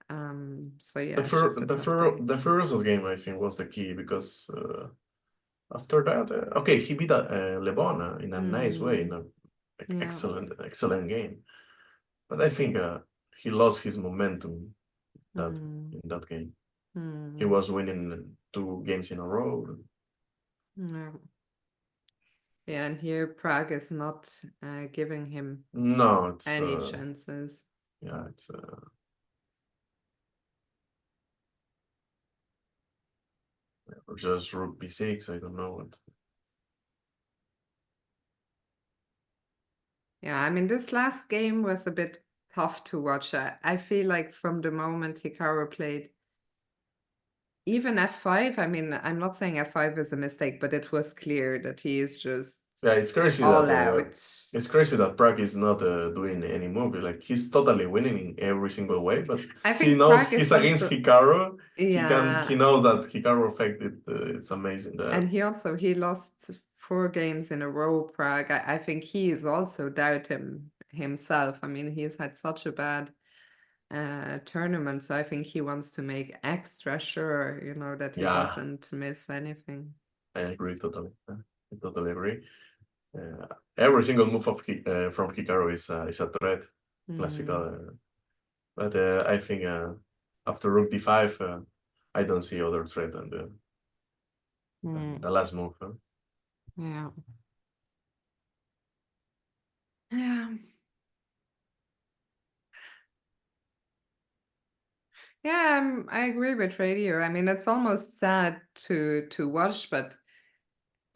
[SPEAKER 1] So yeah, it's just a tough day.
[SPEAKER 2] the Firouzja game, I think, was the key because after that, okay, he beat Lebon in a nice way, in an
[SPEAKER 1] Yeah.
[SPEAKER 2] excellent game. But I think he lost his momentum that
[SPEAKER 1] Mm.
[SPEAKER 2] in that game. He
[SPEAKER 1] Mm.
[SPEAKER 2] was winning 2 games in a row.
[SPEAKER 1] Yeah. Yeah, and here Prague is not giving him
[SPEAKER 2] No, it's
[SPEAKER 1] any chances.
[SPEAKER 2] yeah, it's or just rook b6. I don't know what.
[SPEAKER 1] Yeah, I mean, this last game was a bit tough to watch. I feel like from the moment Hikaru played, even f5, I mean, I'm not saying f5 is a mistake, but it was clear that he is just
[SPEAKER 2] Yeah, it's crazy
[SPEAKER 1] all
[SPEAKER 2] that
[SPEAKER 1] out.
[SPEAKER 2] Prague is not doing any move. Like he's totally winning in every single way, but
[SPEAKER 1] I
[SPEAKER 2] he
[SPEAKER 1] think
[SPEAKER 2] knows
[SPEAKER 1] Prague
[SPEAKER 2] he's
[SPEAKER 1] is
[SPEAKER 2] against
[SPEAKER 1] also,
[SPEAKER 2] Hikaru. He
[SPEAKER 1] yeah,
[SPEAKER 2] knows that Hikaru affected. It's amazing
[SPEAKER 1] and
[SPEAKER 2] that.
[SPEAKER 1] he lost 4 games in a row, Prague. I think he is also doubting himself. I mean, he's had such a bad tournament, so I think he wants to make extra sure, that he
[SPEAKER 2] Yeah,
[SPEAKER 1] doesn't miss anything.
[SPEAKER 2] I agree totally. I totally agree. Every single move from Hikaru is a threat, classical.
[SPEAKER 1] Mm.
[SPEAKER 2] But I think after rook d5, I don't see other threat than
[SPEAKER 1] Mm.
[SPEAKER 2] the last move. Huh?
[SPEAKER 1] Yeah. Yeah. Yeah, I agree with Radio. I mean, it's almost sad to watch, but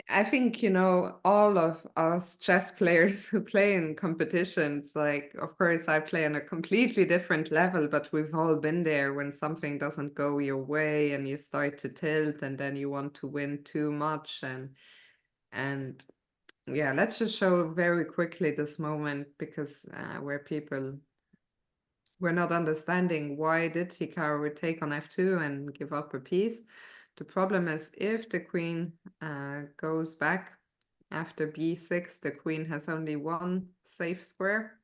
[SPEAKER 1] I think, all of us chess players who play in competitions, like, of course, I play on a completely different level, but we've all been there when something doesn't go your way and you start to tilt and then you want to win too much. And yeah, let's just show very quickly this moment because where people were not understanding why did Hikaru take on f2 and give up a piece. The problem is if the queen goes back after b6, the queen has only one safe square.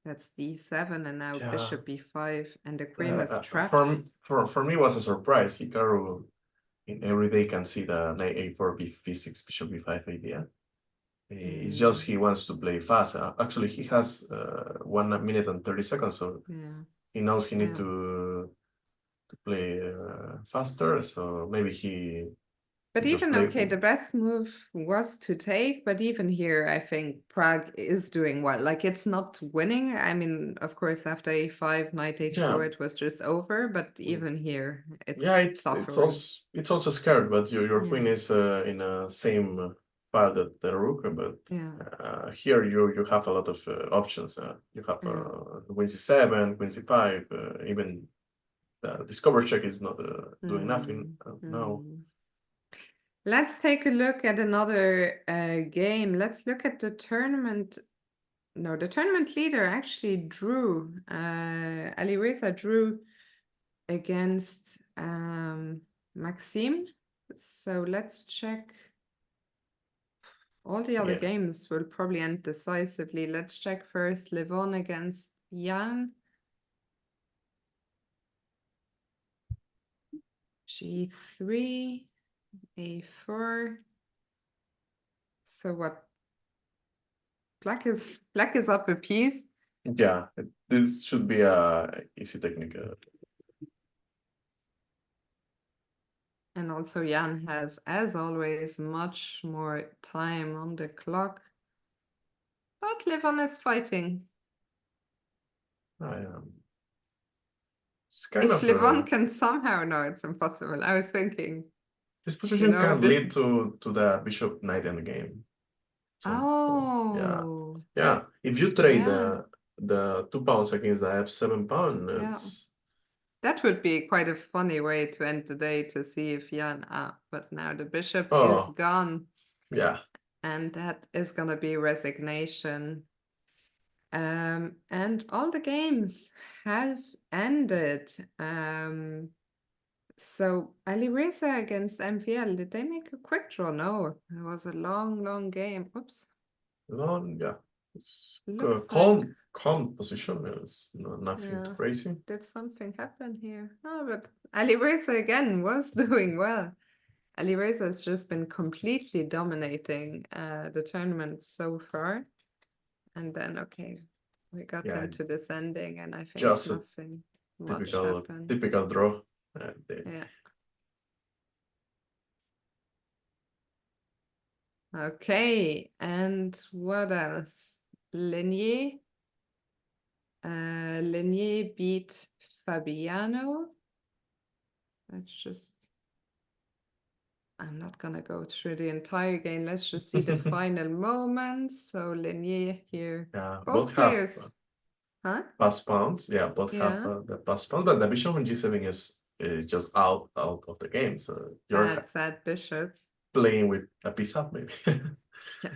[SPEAKER 1] That's d7, and now
[SPEAKER 2] Yeah.
[SPEAKER 1] bishop b5, and the queen is
[SPEAKER 2] For,
[SPEAKER 1] trapped.
[SPEAKER 2] for me, it was a surprise. Hikaru in every day can see the knight a4, b6, bishop b5 idea. It's just he wants to play fast. Actually, he has 1 minute and 30 seconds, so
[SPEAKER 1] Yeah,
[SPEAKER 2] he knows he need
[SPEAKER 1] yeah.
[SPEAKER 2] to play faster. So maybe
[SPEAKER 1] But
[SPEAKER 2] he just
[SPEAKER 1] even,
[SPEAKER 2] play.
[SPEAKER 1] okay, the best move was to take, but even here, I think Prague is doing well. Like, it's not winning. I mean, of course, after a5, knight
[SPEAKER 2] Yeah,
[SPEAKER 1] a4, it was just over, but
[SPEAKER 2] mm,
[SPEAKER 1] even here,
[SPEAKER 2] yeah.
[SPEAKER 1] it's
[SPEAKER 2] It's
[SPEAKER 1] suffering.
[SPEAKER 2] also scared, but your
[SPEAKER 1] Yeah,
[SPEAKER 2] queen is in a same file that the rook. But
[SPEAKER 1] yeah,
[SPEAKER 2] here you have a lot of options. You have
[SPEAKER 1] yeah.
[SPEAKER 2] queen c7, queen c5, even the discover check is not doing nothing
[SPEAKER 1] Hmm.
[SPEAKER 2] now.
[SPEAKER 1] Hmm. Let's take a look at another game. Let's look at the tournament. No, the tournament leader actually drew. Alireza drew against Maxime. So let's check. All the other
[SPEAKER 2] Yeah,
[SPEAKER 1] games will probably end decisively. Let's check first Levon against Jan. G3, A4. So what? Black is up a piece.
[SPEAKER 2] yeah. This should be a easy technique.
[SPEAKER 1] And also Jan has, as always, much more time on the clock. But Levon is fighting.
[SPEAKER 2] It's kind
[SPEAKER 1] If
[SPEAKER 2] of
[SPEAKER 1] Levon can somehow, no, it's impossible. I was thinking,
[SPEAKER 2] this position can
[SPEAKER 1] this...
[SPEAKER 2] lead to the bishop knight endgame.
[SPEAKER 1] Oh,
[SPEAKER 2] yeah. If you trade
[SPEAKER 1] yeah.
[SPEAKER 2] the 2 pawns against the f7 pawn,
[SPEAKER 1] Yeah.
[SPEAKER 2] it's
[SPEAKER 1] That would be quite a funny way to end the day, to see if Jan... but now the bishop is
[SPEAKER 2] oh
[SPEAKER 1] gone.
[SPEAKER 2] yeah.
[SPEAKER 1] And that is gonna be resignation. And all the games have ended. So Alireza against MVL, did they make a quick draw? No, it was a long, long game. Oops.
[SPEAKER 2] Long, yeah. It's
[SPEAKER 1] Looks
[SPEAKER 2] calm position. It's nothing
[SPEAKER 1] yeah.
[SPEAKER 2] crazy.
[SPEAKER 1] Did something happen here? No, but Alireza again was doing well. Alireza has just been completely dominating the tournament so far. And then, okay, we got
[SPEAKER 2] Yeah,
[SPEAKER 1] into this ending, and I think
[SPEAKER 2] just a
[SPEAKER 1] nothing much happened.
[SPEAKER 2] typical draw.
[SPEAKER 1] Yeah. Okay, and what else? Lenier. Lenier beat Fabiano. Let's just... I'm not gonna go through the entire game. Let's just see the final moments. So Lenier here.
[SPEAKER 2] Yeah,
[SPEAKER 1] Both players. Huh?
[SPEAKER 2] pass pawns. Yeah, both have
[SPEAKER 1] Yeah.
[SPEAKER 2] the pass pawn, but the bishop on g7 is just out of the game. So you're
[SPEAKER 1] Sad bishop.
[SPEAKER 2] playing with a piece up maybe.
[SPEAKER 1] Yeah.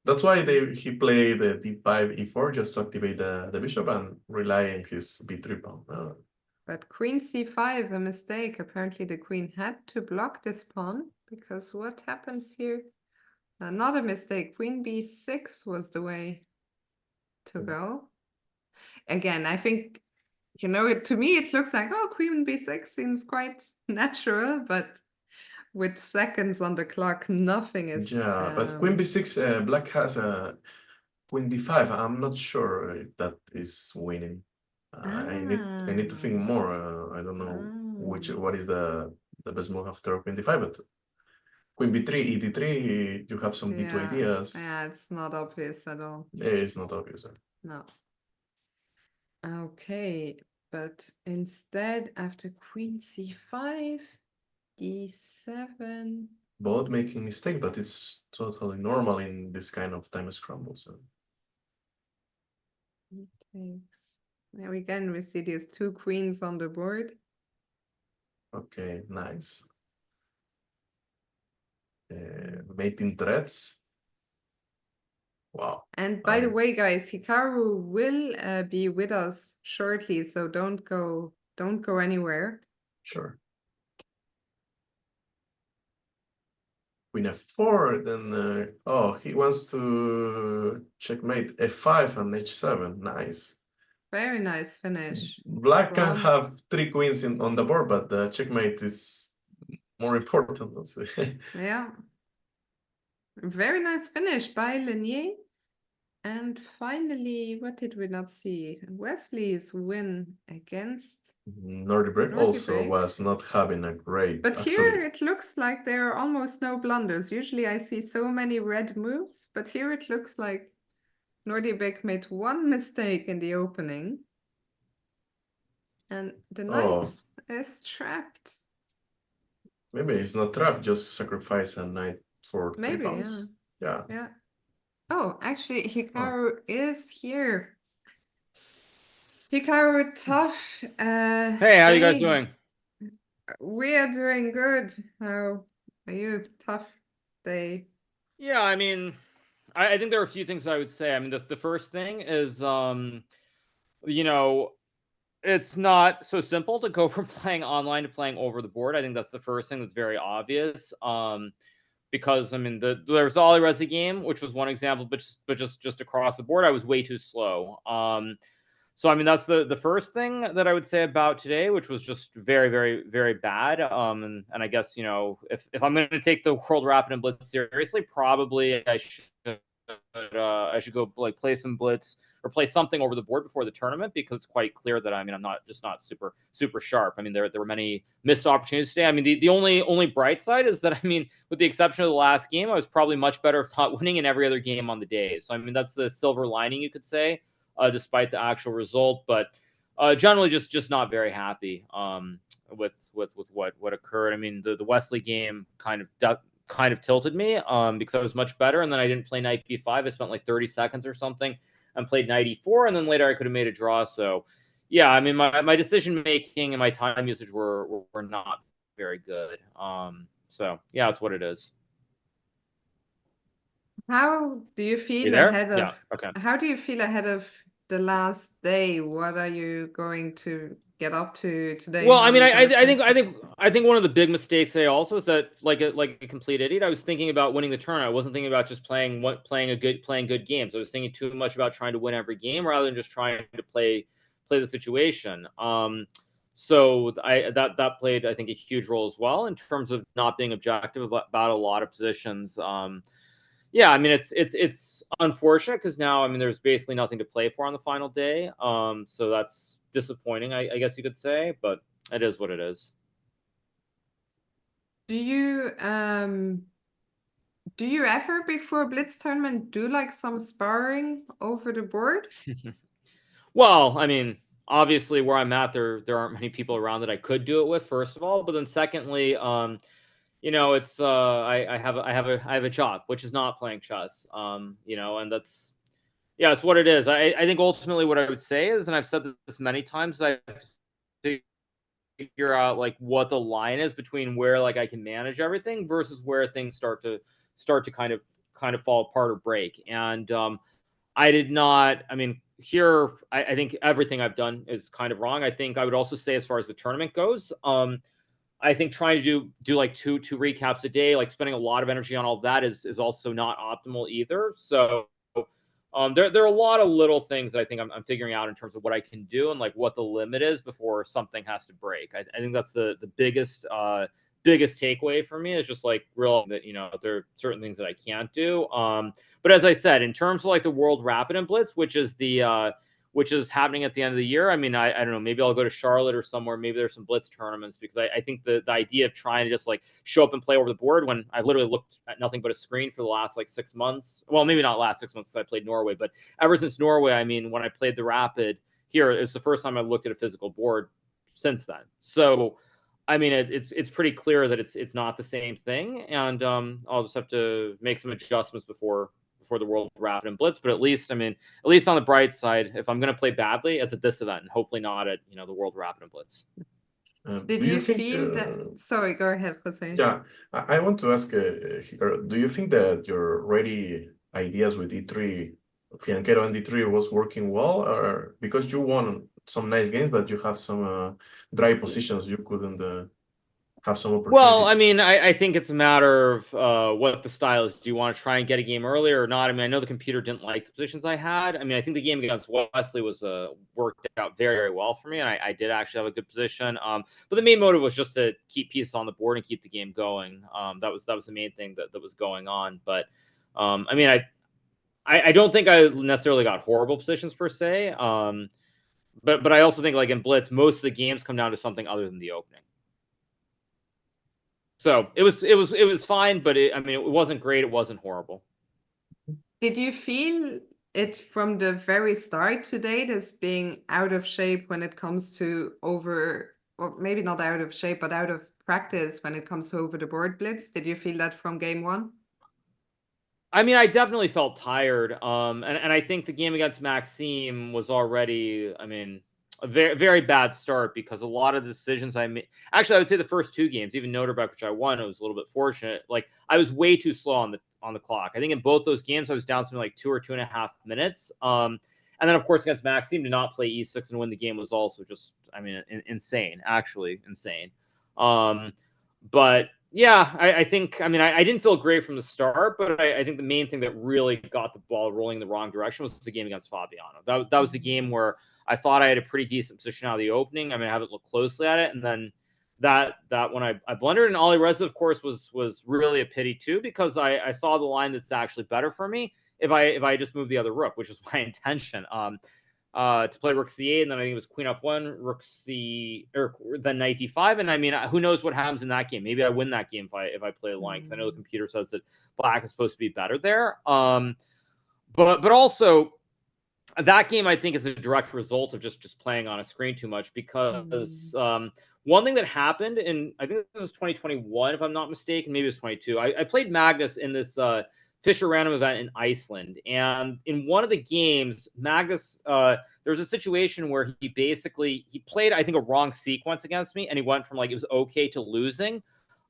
[SPEAKER 2] That's why he played the d5 e4 just to activate the bishop and rely on his b3 pawn.
[SPEAKER 1] But queen c5, a mistake. Apparently the queen had to block this pawn, because what happens here? Another mistake. Queen b6 was the way to go. Again, I think, you know, to me it looks like, oh, queen b6 seems quite natural, but with seconds on the clock, nothing is...
[SPEAKER 2] Yeah, but queen b6, black has a queen d5. I'm not sure if that is winning. I need to think more. I don't know what is the best move after queen d5, but queen b3, ed3, you have some d2 ideas.
[SPEAKER 1] Yeah, it's not obvious at all.
[SPEAKER 2] It's not obvious.
[SPEAKER 1] No. Okay, but instead, after queen c5, d7.
[SPEAKER 2] Both making mistake, but it's totally normal in this kind of time scramble. So
[SPEAKER 1] Takes. Now again, we see these two queens on the board.
[SPEAKER 2] okay, nice. Mating threats. Wow.
[SPEAKER 1] And by the way, guys, Hikaru will be with us shortly, so don't go anywhere.
[SPEAKER 2] Sure. Queen f4, then oh, he wants to checkmate f5 and h7. Nice.
[SPEAKER 1] Very nice finish.
[SPEAKER 2] Black can have 3 queens on the board, but the checkmate is more important.
[SPEAKER 1] Yeah. Very nice finish by Lenier. And finally, what did we not see? Wesley's win against
[SPEAKER 2] Nordic also was not having a great...
[SPEAKER 1] But here it looks like there are almost no blunders. Usually I see so many red moves, but here it looks like Nordic made one mistake in the opening. And the knight is trapped.
[SPEAKER 2] Maybe it's not trapped, just sacrifice a knight for 3 pounds.
[SPEAKER 1] Yeah. Oh, actually, Hikaru is here. Hikaru, tough.
[SPEAKER 3] Hey, how are you guys doing?
[SPEAKER 1] We are doing good. How are you? Tough day.
[SPEAKER 3] Yeah, I mean, I think there are a few things that I would say. I mean, the first thing is, you know, it's not so simple to go from playing online to playing over the board. I think that's the first thing that's very obvious. Because I mean, there's the Alireza game, which was one example, but just across the board, I was way too slow. So I mean, that's the first thing that I would say about today, which was just very, very, very bad. And I guess, you know, if I'm going to take the World Rapid and Blitz seriously, probably I should I should go like play some Blitz or play something over the board before the tournament, because it's quite clear that, I mean, I'm not super sharp. I mean, there were many missed opportunities today. I mean, the only bright side is that, I mean, with the exception of the last game, I was probably much better if not winning in every other game on the day. So I mean, that's the silver lining, you could say, despite the actual result. But generally just not very happy with what occurred. I mean, the Wesley game kind of tilted me because I was much better, and then I didn't play knight b5. I spent like 30 seconds or something and played knight e4, and then later I could have made a draw. So yeah, I mean, my decision making and my time usage were not very good. So yeah, that's what it is.
[SPEAKER 1] How do you feel
[SPEAKER 3] ahead of? Yeah, okay.
[SPEAKER 1] How do you feel ahead of the last day? What are you going to get up to today?
[SPEAKER 3] Well, I mean, I think one of the big mistakes today also is that, like a complete idiot, I was thinking about winning the tournament. I wasn't thinking about just playing good games. I was thinking too much about trying to win every game rather than just trying to play the situation. So that played, I think, a huge role as well in terms of not being objective about a lot of positions. Yeah, I mean, it's unfortunate because now, I mean, there's basically nothing to play for on the final day. So that's disappointing, I guess you could say, but it is what it is.
[SPEAKER 1] Do you ever before Blitz tournament do like some sparring over the board?
[SPEAKER 3] Well, I mean, obviously where I'm at, there aren't many people around that I could do it with, first of all, but then secondly, you know, it's I have a job, which is not playing chess. You know, and that's, yeah, it's what it is. I think ultimately what I would say is, and I've said this many times, I have to figure out like what the line is between where like I can manage everything versus where things start to kind of fall apart or break. And I did not, I mean, here, I think everything I've done is kind of wrong. I think I would also say, as far as the tournament goes, I think trying to do like two recaps a day, like spending a lot of energy on all of that is also not optimal either. So there are a lot of little things that I think I'm figuring out in terms of what I can do and like what the limit is before something has to break. I think that's the biggest takeaway for me, is just like realizing that, you know, there are certain things that I can't do. But as I said, in terms of like the World Rapid and Blitz, which is happening at the end of the year, I mean, I don't know, maybe I'll go to Charlotte or somewhere. Maybe there's some Blitz tournaments, because I think the idea of trying to just like show up and play over the board when I literally looked at nothing but a screen for the last like 6 months. Well, maybe not last 6 months because I played Norway, but ever since Norway, I mean, when I played the Rapid here, it's the first time I looked at a physical board since then. So, I mean, it's pretty clear that it's not the same thing, and I'll just have to make some adjustments before the World Rapid and Blitz. But at least, I mean, at least on the bright side, if I'm going to play badly, it's at this event, and hopefully not at, you know, the World Rapid and Blitz.
[SPEAKER 1] Did you feel that? Sorry, go ahead, Jose.
[SPEAKER 2] Yeah, I want to ask, Hikaru, do you think that your ready ideas with E3, Fianchetto and D3 was working well, or because you won some nice games, but you have some dry positions, you couldn't have some opportunity?
[SPEAKER 3] Well, I mean, I think it's a matter of what the style is. Do you want to try and get a game earlier or not? I mean, I know the computer didn't like the positions I had. I mean, I think the game against Wesley was worked out very, very well for me, and I did actually have a good position. But the main motive was just to keep pieces on the board and keep the game going. That was the main thing that was going on. But I mean, I don't think I necessarily got horrible positions per se. But I also think, like in Blitz, most of the games come down to something other than the opening. So it was fine, but I mean, it wasn't great. It wasn't horrible.
[SPEAKER 1] Did you feel it from the very start today as being out of shape when it comes to or maybe not out of shape, but out of practice when it comes to over the board Blitz? Did you feel that from game one?
[SPEAKER 3] I mean, I definitely felt tired. And I think the game against Maxime was already, I mean, a very, very bad start, because a lot of the decisions I made, actually, I would say the first two games, even Noterbeck, which I won, it was a little bit fortunate. Like, I was way too slow on the clock. I think in both those games, I was down something like 2 or 2.5 minutes. And then, of course, against Maxime, to not play E6 and win the game was also just, I mean, insane, actually insane. But yeah, I think, I mean, I didn't feel great from the start, but I think the main thing that really got the ball rolling in the wrong direction was the game against Fabiano. That was the game where I thought I had a pretty decent position out of the opening. I mean, I haven't looked closely at it. And then that when I blundered, and Ali Reza, of course, was really a pity too, because I saw the line that's actually better for me. if I just move the other rook, which is my intention. To play rook c8, and then I think it was queen f1, rook c, or then knight d5, and I mean, who knows what happens in that game? Maybe I win that game if I play the line, because I know the computer says that black is supposed to be better there. But also, that game I think is a direct result of just playing on a screen too much, because one thing that happened in, I think it was 2021 if I'm not mistaken, maybe it was 22. I played Magnus in this Fisher Random event in Iceland, and in one of the games, Magnus, there was a situation where he played, I think, a wrong sequence against me, and he went from like it was okay to losing.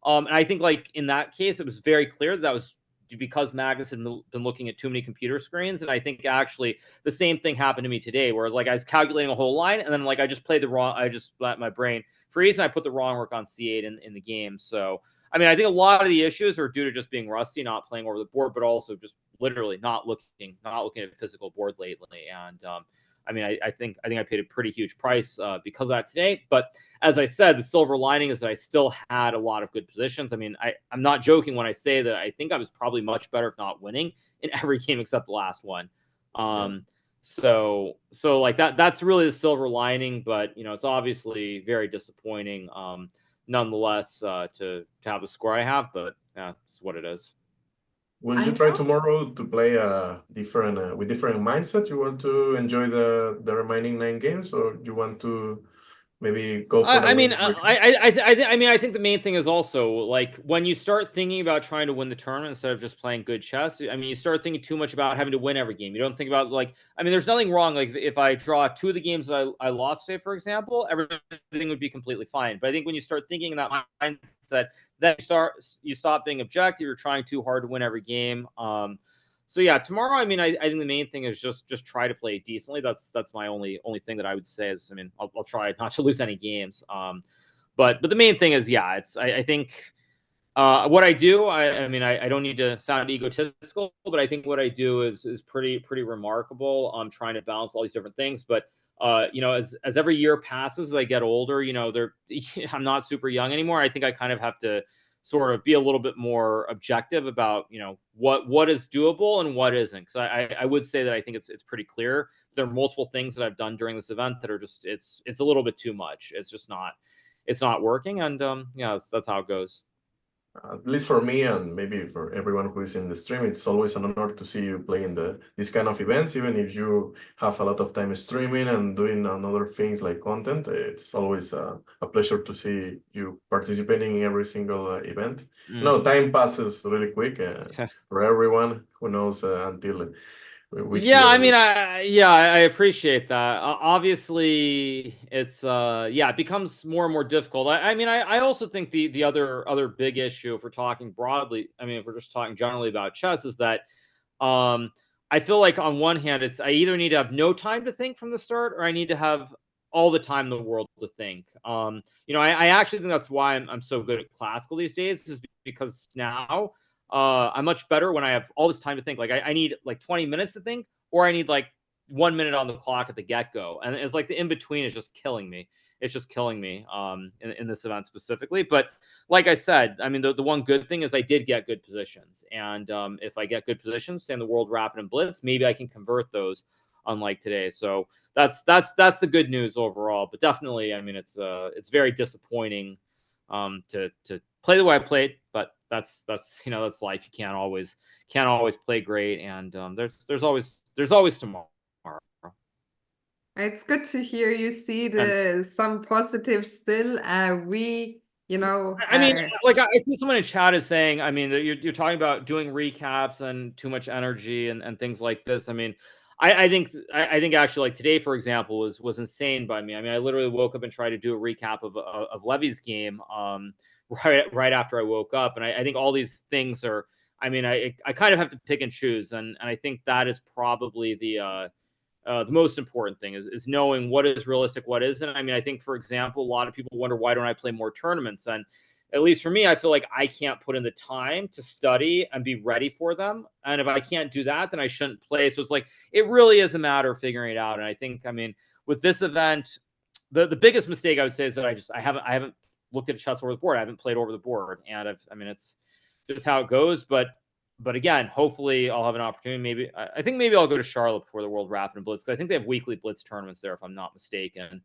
[SPEAKER 3] And I think like in that case, it was very clear that was because Magnus had been looking at too many computer screens. And I think actually the same thing happened to me today, where like I was calculating a whole line, and then like I just played the wrong, I just let my brain freeze, and I put the wrong rook on c8 in the game. So I mean, I think a lot of the issues are due to just being rusty, not playing over the board, but also just literally not looking at physical board lately. And I mean, I think I paid a pretty huge price because of that today. But as I said, the silver lining is that I still had a lot of good positions. I mean, I'm not joking when I say that I think I was probably much better, if not winning, in every game except the last one. So like that's really the silver lining. But you know, it's obviously very disappointing, nonetheless, to have the score I have. But yeah, it's what it is.
[SPEAKER 2] Will you try tomorrow to play different with different mindset? You want to enjoy the remaining 9 games, or you want to maybe go for
[SPEAKER 3] I mean, I think the main thing is also like when you start thinking about trying to win the tournament instead of just playing good chess. I mean, you start thinking too much about having to win every game. You don't think about like, I mean, there's nothing wrong. Like if I draw 2 of the games that I lost today, for example, everything would be completely fine. But I think when you start thinking in that mindset, then you stop being objective. You're trying too hard to win every game. So yeah, tomorrow, I mean, I think the main thing is just try to play decently. That's my only thing that I would say is, I mean, I'll try not to lose any games. But the main thing is, yeah, it's I think what I do, I mean, I don't need to sound egotistical, but I think what I do is pretty remarkable. I'm trying to balance all these different things, but you know, as every year passes, as I get older, you know, I'm not super young anymore. I think I kind of have to sort of be a little bit more objective about, you know, what is doable and what isn't. Because I would say that I think it's pretty clear there are multiple things that I've done during this event that are just it's a little bit too much. It's just not working, and yeah, that's how it goes.
[SPEAKER 2] At least for me, and maybe for everyone who is in the stream, it's always an honor to see you playing these kind of events. Even if you have a lot of time streaming and doing other things like content, it's always a pleasure to see you participating in every single event. No, time passes really quick for everyone who knows until which
[SPEAKER 3] yeah,
[SPEAKER 2] year.
[SPEAKER 3] I mean, I appreciate that. Obviously, it's yeah, it becomes more and more difficult. I mean, I also think the other big issue, if we're talking broadly, I mean, if we're just talking generally about chess, is that I feel like on one hand, it's I either need to have no time to think from the start, or I need to have all the time in the world to think. You know, I actually think that's why I'm so good at classical these days, is because now I'm much better when I have all this time to think. Like I need like 20 minutes to think, or I need like 1 minute on the clock at the get-go. And it's like the in-between is just killing me. It's just killing me in this event specifically. But like I said, I mean, the one good thing is I did get good positions. And if I get good positions, say in the World Rapid and Blitz, maybe I can convert those, unlike today. So that's the good news overall. But definitely, I mean, it's very disappointing to play the way I played, but that's you know, that's life. You can't always play great, and there's always tomorrow.
[SPEAKER 1] It's good to hear you see some positives still. You know,
[SPEAKER 3] I mean, like I see someone in chat is saying, I mean, you're talking about doing recaps and too much energy and things like this. I mean, I think actually, like today, for example, was insane by me. I mean, I literally woke up and tried to do a recap of Levy's game right after I woke up, and I think all these things are. I mean, I kind of have to pick and choose, and I think that is probably the most important thing is knowing what is realistic, what isn't. I mean, I think, for example, a lot of people wonder, why don't I play more tournaments? And at least for me, I feel like I can't put in the time to study and be ready for them. And if I can't do that, then I shouldn't play. So it's like, it really is a matter of figuring it out. And I think, I mean, with this event, the biggest mistake I would say is that I haven't looked at chess over the board. I haven't played over the board. And I mean, it's just how it goes. But But again, hopefully I'll have an opportunity. Maybe I think maybe I'll go to Charlotte before the World Rapid and Blitz, because I think they have weekly Blitz tournaments there, if I'm not mistaken.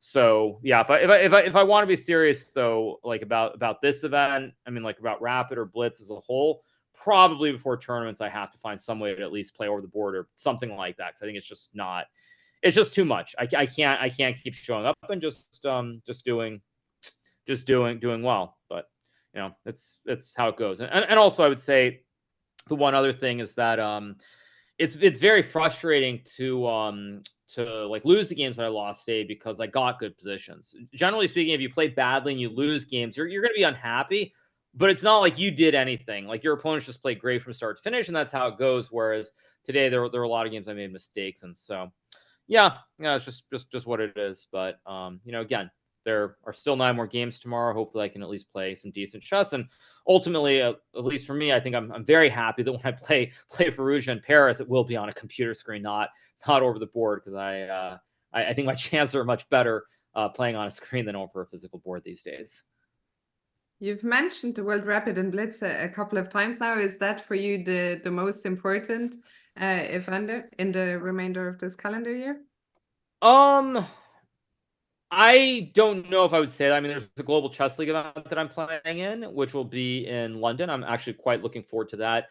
[SPEAKER 3] So yeah, if I want to be serious though, like about this event, I mean, like about Rapid or Blitz as a whole, probably before tournaments, I have to find some way to at least play over the board or something like that. Because I think it's just not, it's just too much. I can't keep showing up and just doing well. But you know, it's how it goes. And also I would say the one other thing is that it's very frustrating to like lose the games that I lost today because I got good positions. Generally speaking, if you play badly and you lose games, you're going to be unhappy, but it's not like you did anything. Like your opponents just played great from start to finish, and that's how it goes. Whereas today there were a lot of games I made mistakes, and so yeah, it's just what it is. But you know, again, there are still 9 more games tomorrow. Hopefully I can at least play some decent chess. And ultimately, at least for me, I think I'm very happy that when I play Firouzja in Paris, it will be on a computer screen, not over the board, because I think my chances are much better playing on a screen than over a physical board these days.
[SPEAKER 1] You've mentioned the World Rapid and Blitz a couple of times now. Is that for you the most important event in the remainder of this calendar year?
[SPEAKER 3] I don't know if I would say that. I mean, there's the Global Chess League event that I'm playing in, which will be in London. I'm actually quite looking forward to that.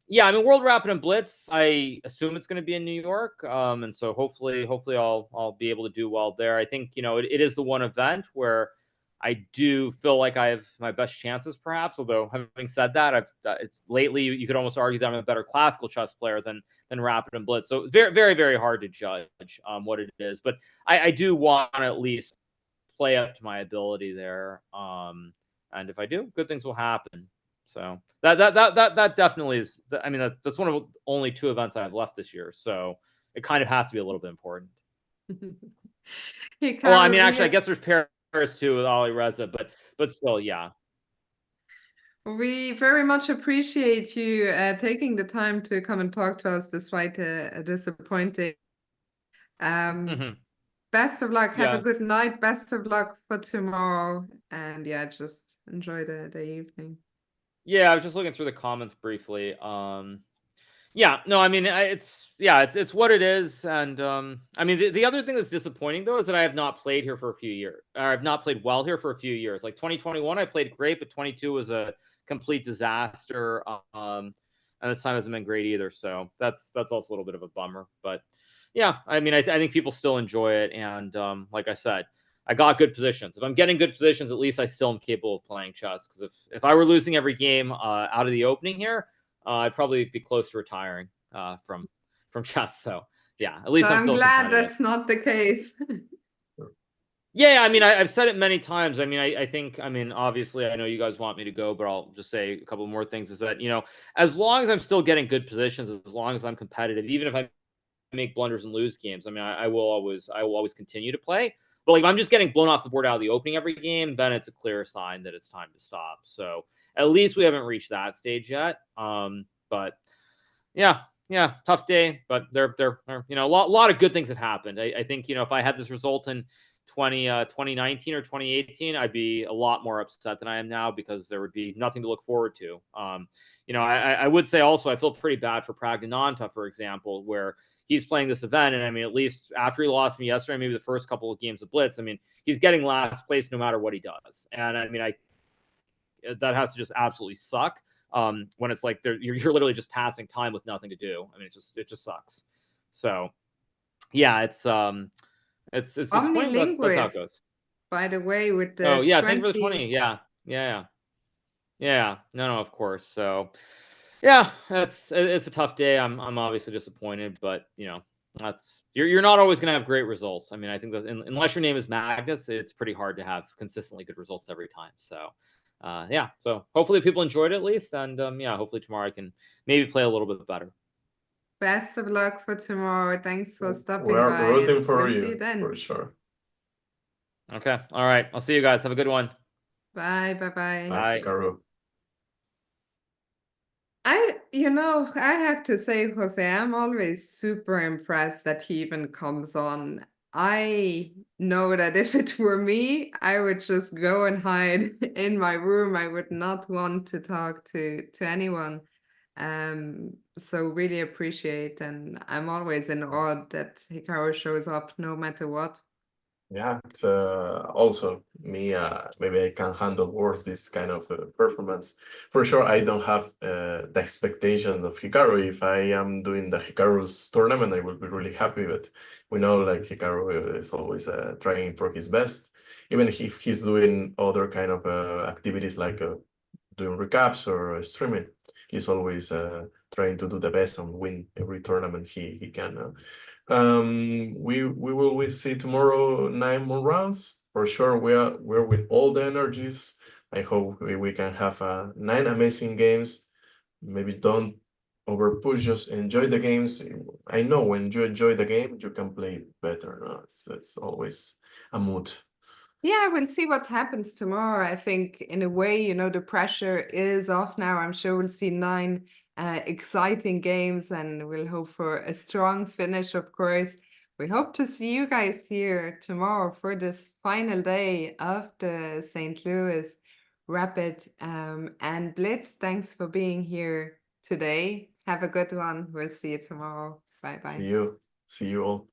[SPEAKER 3] Yeah, I mean, World Rapid and Blitz, I assume it's going to be in New York. And so hopefully I'll be able to do well there. I think, you know, it is the one event where I do feel like I have my best chances, perhaps. Although having said that, lately you could almost argue that I'm a better classical chess player than Rapid and Blitz. So very, very, very hard to judge what it is. But I do want to at least play up to my ability there. And if I do, good things will happen. So that definitely is. I mean, that's one of the only 2 events I have left this year. So it kind of has to be a little bit important. Well, I mean, actually, I guess there's Paris too with Ali Reza, but still, yeah.
[SPEAKER 1] We very much appreciate you taking the time to come and talk to us despite a disappointing. Best of luck. Have a good night. Best of luck for tomorrow. And yeah, just enjoy the evening.
[SPEAKER 3] Yeah, I was just looking through the comments briefly. Yeah, no, I mean, it's what it is. And I mean, the other thing that's disappointing though is that I have not played here for a few years. Or I've not played well here for a few years. Like 2021, I played great, but 22 was a complete disaster. And this time hasn't been great either. So that's also a little bit of a bummer. But yeah, I mean, I think people still enjoy it. And like I said, I got good positions. If I'm getting good positions, at least I still am capable of playing chess. Because if I were losing every game out of the opening here, I'd probably be close to retiring from chess. So yeah, at least I'm still
[SPEAKER 1] glad that's not the case.
[SPEAKER 3] Yeah, I mean, I've said it many times. I mean, I think, I mean, obviously, I know you guys want me to go, but I'll just say a couple more things. Is that, you know, as long as I'm still getting good positions, as long as I'm competitive, even if I make blunders and lose games, I mean, I will always continue to play. But like, if I'm just getting blown off the board out of the opening every game, then it's a clear sign that it's time to stop. So at least we haven't reached that stage yet. But yeah, tough day. But there, you know, a lot of good things have happened. I think, you know, if I had this result in 2019 or 2018, I'd be a lot more upset than I am now, because there would be nothing to look forward to. You know, I would say also I feel pretty bad for Pragnananta, for example, where he's playing this event. And I mean, at least after he lost me yesterday, maybe the first couple of games of Blitz, I mean, he's getting last place no matter what he does. And I mean, that has to just absolutely suck when it's like you're literally just passing time with nothing to do. I mean, it just sucks. So yeah, it's disappointing. That's how it goes.
[SPEAKER 1] By the way, with the
[SPEAKER 3] thank you for the 20. Yeah. No, of course. So yeah, it's a tough day. I'm obviously disappointed, but you know, you're not always gonna have great results. I mean, I think that unless your name is Magnus, it's pretty hard to have consistently good results every time. So yeah, so hopefully people enjoyed it at least, and yeah, hopefully tomorrow I can maybe play a little bit better.
[SPEAKER 1] Best of luck for tomorrow. Thanks for stopping by.
[SPEAKER 2] We're rooting for you,
[SPEAKER 1] see you then.
[SPEAKER 2] for sure.
[SPEAKER 3] Okay, all right. I'll see you guys. Have a good one.
[SPEAKER 1] Bye.
[SPEAKER 2] Bye, Hikaru.
[SPEAKER 1] I have to say, Jose, I'm always super impressed that he even comes on I know that if it were me, I would just go and hide in my room. I would not want to talk to anyone. So really appreciate, and I'm always in awe that Hikaru shows up no matter what.
[SPEAKER 2] Yeah, it's also me. Maybe I can handle worse this kind of performance. For sure, I don't have the expectation of Hikaru. If I am doing the Hikaru's tournament, I will be really happy. But we know like Hikaru is always trying for his best, even if he's doing other kind of activities like doing recaps or streaming. He's always trying to do the best and win every tournament he can. We see tomorrow 9 more rounds for sure. We're with all the energies. I hope we can have 9 amazing games. Maybe don't over push, just enjoy the games. I know when you enjoy the game, you can play better. No? It's always a mood.
[SPEAKER 1] Yeah, we'll see what happens tomorrow. I think in a way, you know, the pressure is off now. I'm sure we'll see 9 exciting games, and we'll hope for a strong finish, of course. We hope to see you guys here tomorrow for this final day of the St. Louis Rapid. And Blitz, thanks for being here today. Have a good one. We'll see you tomorrow. Bye-bye.
[SPEAKER 2] See you all.